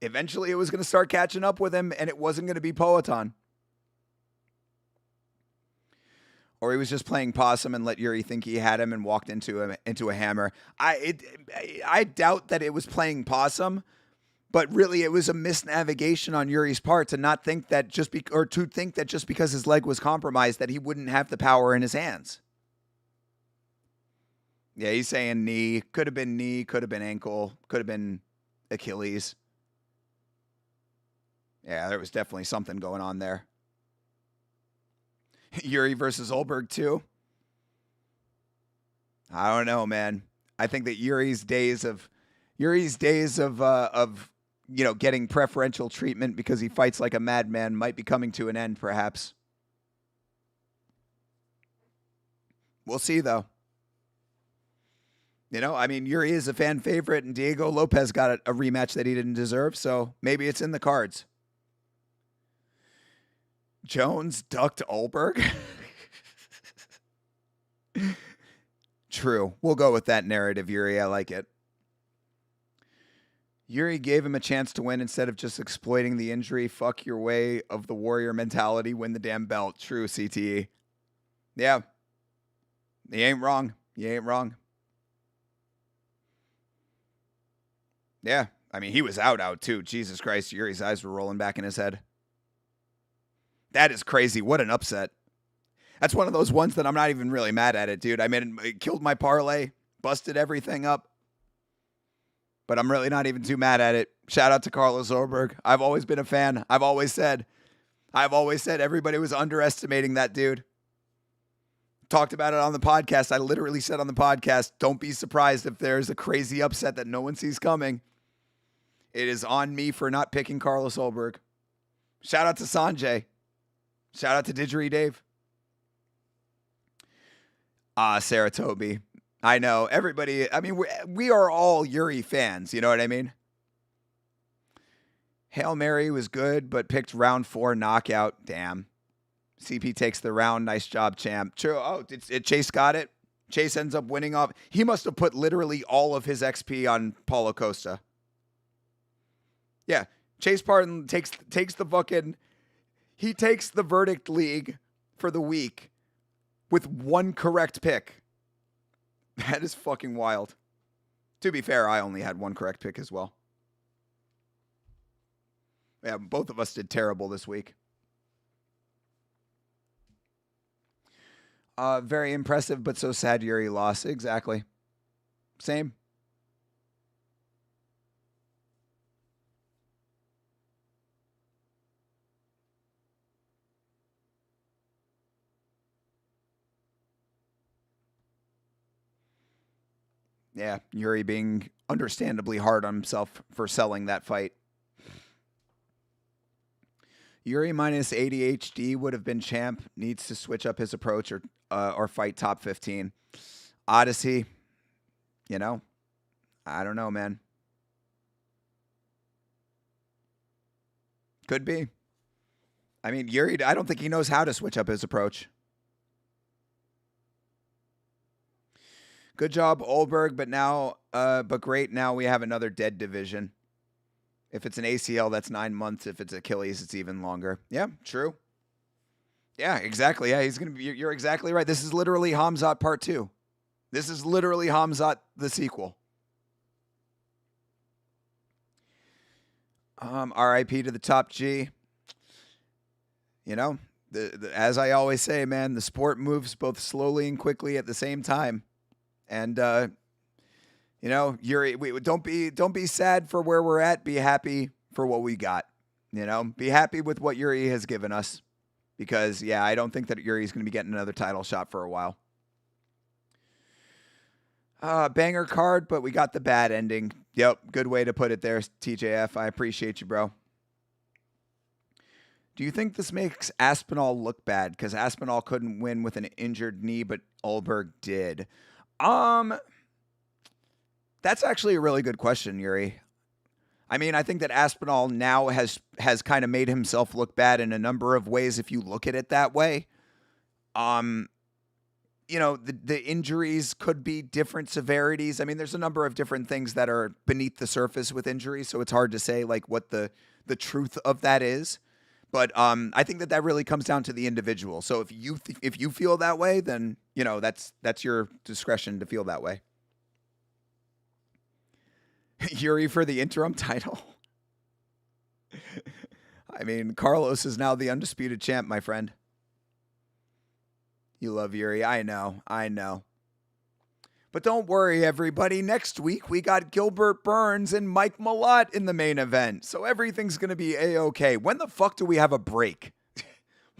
Eventually, it was going to start catching up with him, and it wasn't going to be Poatan. Or he was just playing possum and let Yuri think he had him and walked into a hammer. I doubt that it was playing possum, but really it was a misnavigation on Yuri's part to not think that just because his leg was compromised that he wouldn't have the power in his hands. Yeah, he's saying knee, could have been ankle, could have been Achilles. Yeah, there was definitely something going on there. Yuri versus Ulberg too. I don't know, man. I think that Yuri's days of getting preferential treatment because he fights like a madman might be coming to an end, perhaps. We'll see, though. Yuri is a fan favorite, and Diego Lopez got a rematch that he didn't deserve, so maybe it's in the cards. Jones ducked Ulberg? True. We'll go with that narrative, Yuri. I like it. Yuri gave him a chance to win instead of just exploiting the injury. Fuck your way of the warrior mentality. Win the damn belt. True, CTE. Yeah. You ain't wrong. Yeah. He was out too. Jesus Christ. Yuri's eyes were rolling back in his head. That is crazy. What an upset. That's one of those ones that I'm not even really mad at it, dude. It killed my parlay, busted everything up. But I'm really not even too mad at it. Shout out to Carlos Ulberg. I've always been a fan. I've always said everybody was underestimating that dude. Talked about it on the podcast. I literally said on the podcast, don't be surprised if there's a crazy upset that no one sees coming. It is on me for not picking Carlos Ulberg. Shout out to Sanjay. Shout out to Didgeridoo Dave. Sarah Toby. I know. Everybody, we are all Yuri fans. You know what I mean? Hail Mary was good, but picked round 4 knockout. Damn. CP takes the round. Nice job, champ. True. Oh, Chase got it. Chase ends up winning off. He must have put literally all of his XP on Paulo Costa. Yeah. Chase Parton takes the fucking... He takes the verdict league for the week with one correct pick. That is fucking wild. To be fair, I only had one correct pick as well. Yeah, both of us did terrible this week. Very impressive, but so sad Yuri lost. Exactly. Same. Yeah, Yuri being understandably hard on himself for selling that fight. Yuri minus ADHD would have been champ. Needs to switch up his approach or fight top 15. Odyssey, I don't know, man. Could be. Yuri, I don't think he knows how to switch up his approach. Good job, Ulberg, but great. Now we have another dead division. If it's an ACL, that's 9 months. If it's Achilles, it's even longer. Yeah, true. Yeah, exactly. Yeah, you're exactly right. This is literally Hamzat Part 2. This is literally Hamzat, the sequel. RIP to the top G. You know, as I always say, man, the sport moves both slowly and quickly at the same time. And Yuri, don't be sad for where we're at. Be happy for what we got. Be happy with what Yuri has given us. Because I don't think that Yuri's going to be getting another title shot for a while. Banger card, but we got the bad ending. Yep, good way to put it there, TJF. I appreciate you, bro. Do you think this makes Aspinall look bad? Because Aspinall couldn't win with an injured knee, but Ulberg did. That's actually a really good question, Yuri. I mean, I think that Aspinall now has kind of made himself look bad in a number of ways if you look at it that way. The injuries could be different severities. I mean, there's a number of different things that are beneath the surface with injuries, so it's hard to say like what the truth of that is. But I think that really comes down to the individual. So if you feel that way, then that's your discretion to feel that way. Yuri for the interim title. I mean, Carlos is now the undisputed champ, my friend. You love Yuri. I know. But don't worry, everybody. Next week, we got Gilbert Burns and Mike Malott in the main event. So everything's going to be A-okay. When the fuck do we have a break?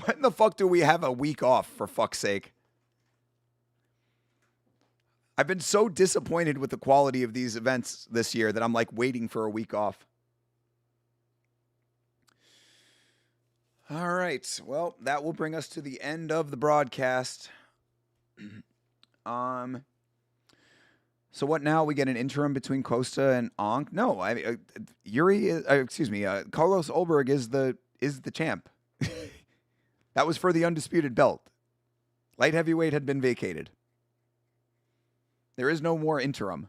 When the fuck do we have a week off, for fuck's sake? I've been so disappointed with the quality of these events this year that I'm like waiting for a week off. All right. Well, that will bring us to the end of the broadcast. So what now? We get an interim between Costa and Ankh? No, Carlos Ulberg is the champ. That was for the undisputed belt. Light heavyweight had been vacated. There is no more interim.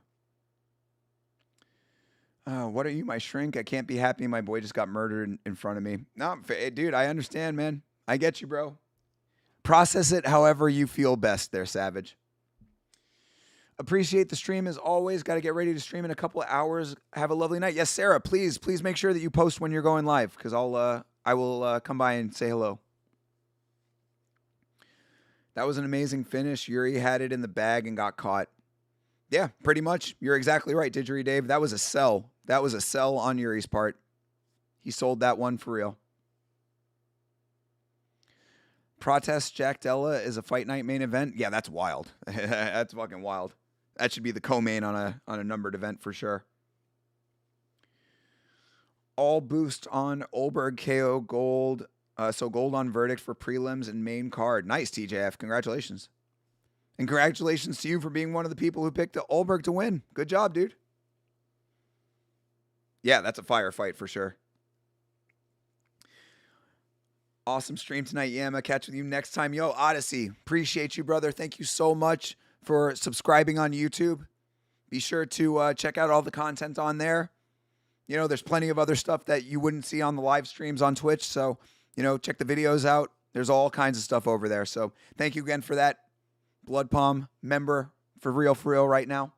What are you, my shrink? I can't be happy. My boy just got murdered in front of me. No, dude, I understand, man. I get you, bro. Process it however you feel best there, Savage. Appreciate the stream as always. Got to get ready to stream in a couple of hours. Have a lovely night. Yes, Sarah, please make sure that you post when you're going live because I will come by and say hello. That was an amazing finish. Yuri had it in the bag and got caught. Yeah, pretty much. You're exactly right, Didgeridoo Dave. That was a sell. That was a sell on Yuri's part. He sold that one for real. Protest Jack Della is a fight night main event. Yeah, that's wild. That's fucking wild. That should be the co-main on a numbered event for sure. All boost on Ulberg KO gold. So gold on verdict for prelims and main card. Nice, TJF. Congratulations. And congratulations to you for being one of the people who picked Ulberg to win. Good job, dude. Yeah, that's a firefight for sure. Awesome stream tonight, Yama. Catch with you next time. Yo, Odyssey, appreciate you, brother. Thank you so much for subscribing on YouTube. Be sure to check out all the content on there. There's plenty of other stuff that you wouldn't see on the live streams on Twitch. So, check the videos out. There's all kinds of stuff over there. So thank you again for that. Blood Palm member for real right now.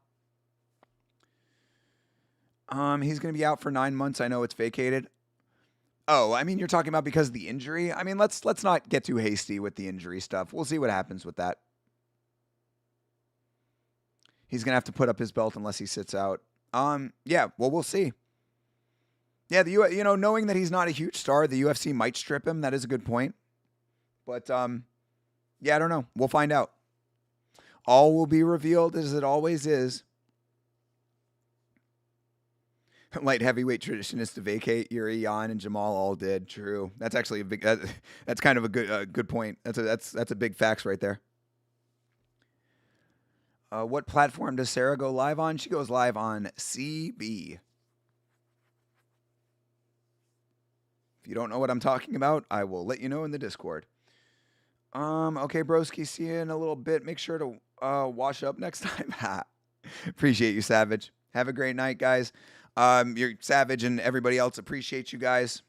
He's going to be out for 9 months. I know it's vacated. Oh, I mean, you're talking about because of the injury? I mean, let's not get too hasty with the injury stuff. We'll see what happens with that. He's going to have to put up his belt unless he sits out. Yeah, well, we'll see. Yeah, knowing that he's not a huge star, the UFC might strip him. That is a good point. But, yeah, I don't know. We'll find out. All will be revealed as it always is. Light heavyweight tradition is to vacate. Yuri, Jan, and Jamal all did. True. That's actually a big. That's kind of a good point. That's a big facts right there. What platform does Sarah go live on? She goes live on CB. If you don't know what I'm talking about, I will let you know in the Discord. Okay, broski. See you in a little bit. Make sure to wash up next time. Appreciate you, Savage. Have a great night, guys. You're Savage and everybody else. Appreciate you guys.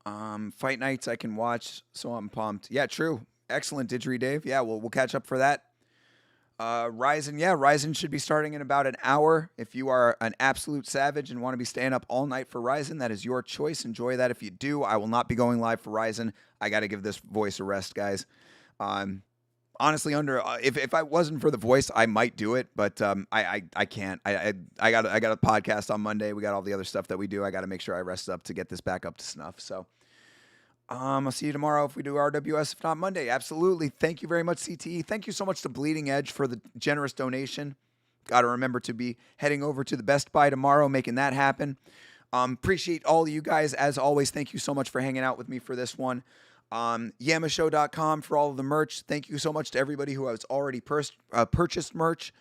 Fight nights I can watch, so I'm pumped. Yeah, true. Excellent, Didgeridoo Dave. Yeah, we'll catch up for that. Ryzen, yeah, Ryzen should be starting in about an hour. If you are an absolute savage and want to be staying up all night for Ryzen, that is your choice. Enjoy that if you do. I will not be going live for Ryzen. I got to give this voice a rest, guys. Honestly, if I wasn't for the voice, I might do it, but I can't. I got a podcast on Monday. We got all the other stuff that we do. I got to make sure I rest up to get this back up to snuff. So. I'll see you tomorrow if we do RWS, if not Monday. Absolutely. Thank you very much, CTE. Thank you so much to Bleeding Edge for the generous donation. Got to remember to be heading over to the Best Buy tomorrow, making that happen. Appreciate all of you guys. As always, thank you so much for hanging out with me for this one. Yamashow.com for all of the merch. Thank you so much to everybody who has already purchased merch.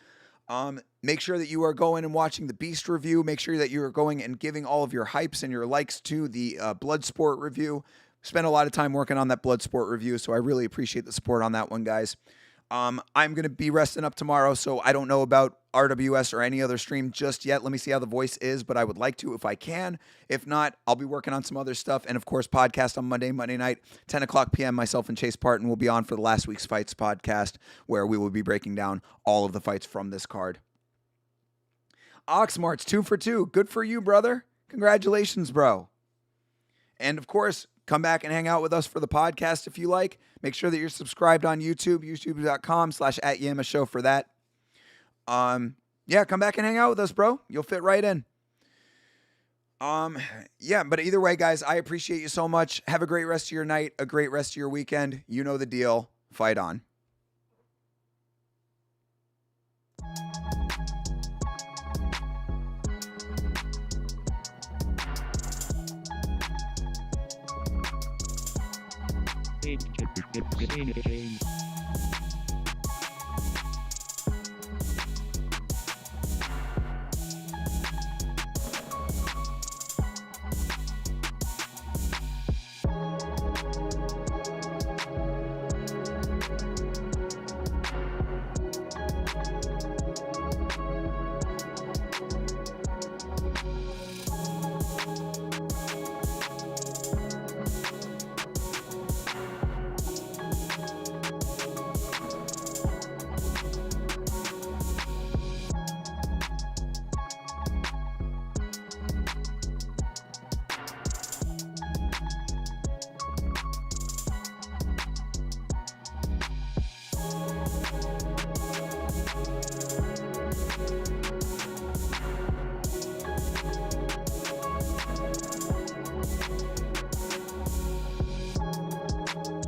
Make sure that you are going and watching the Beast review. Make sure that you are going and giving all of your hypes and your likes to the Bloodsport review. Spent a lot of time working on that Bloodsport review, so I really appreciate the support on that one, guys. I'm going to be resting up tomorrow, so I don't know about RWS or any other stream just yet. Let me see how the voice is, but I would like to if I can. If not, I'll be working on some other stuff. And, of course, podcast on Monday night, 10 o'clock p.m., myself and Chase Parton will be on for the Last Week's Fights podcast, where we will be breaking down all of the fights from this card. Oxmart's 2 for 2. Good for you, brother. Congratulations, bro. And, of course, come back and hang out with us for the podcast if you like. Make sure that you're subscribed on YouTube, youtube.com/@YamaShow for that. Yeah, come back and hang out with us, bro. You'll fit right in. Yeah, but either way, guys, I appreciate you so much. Have a great rest of your night, a great rest of your weekend. You know the deal. Fight on.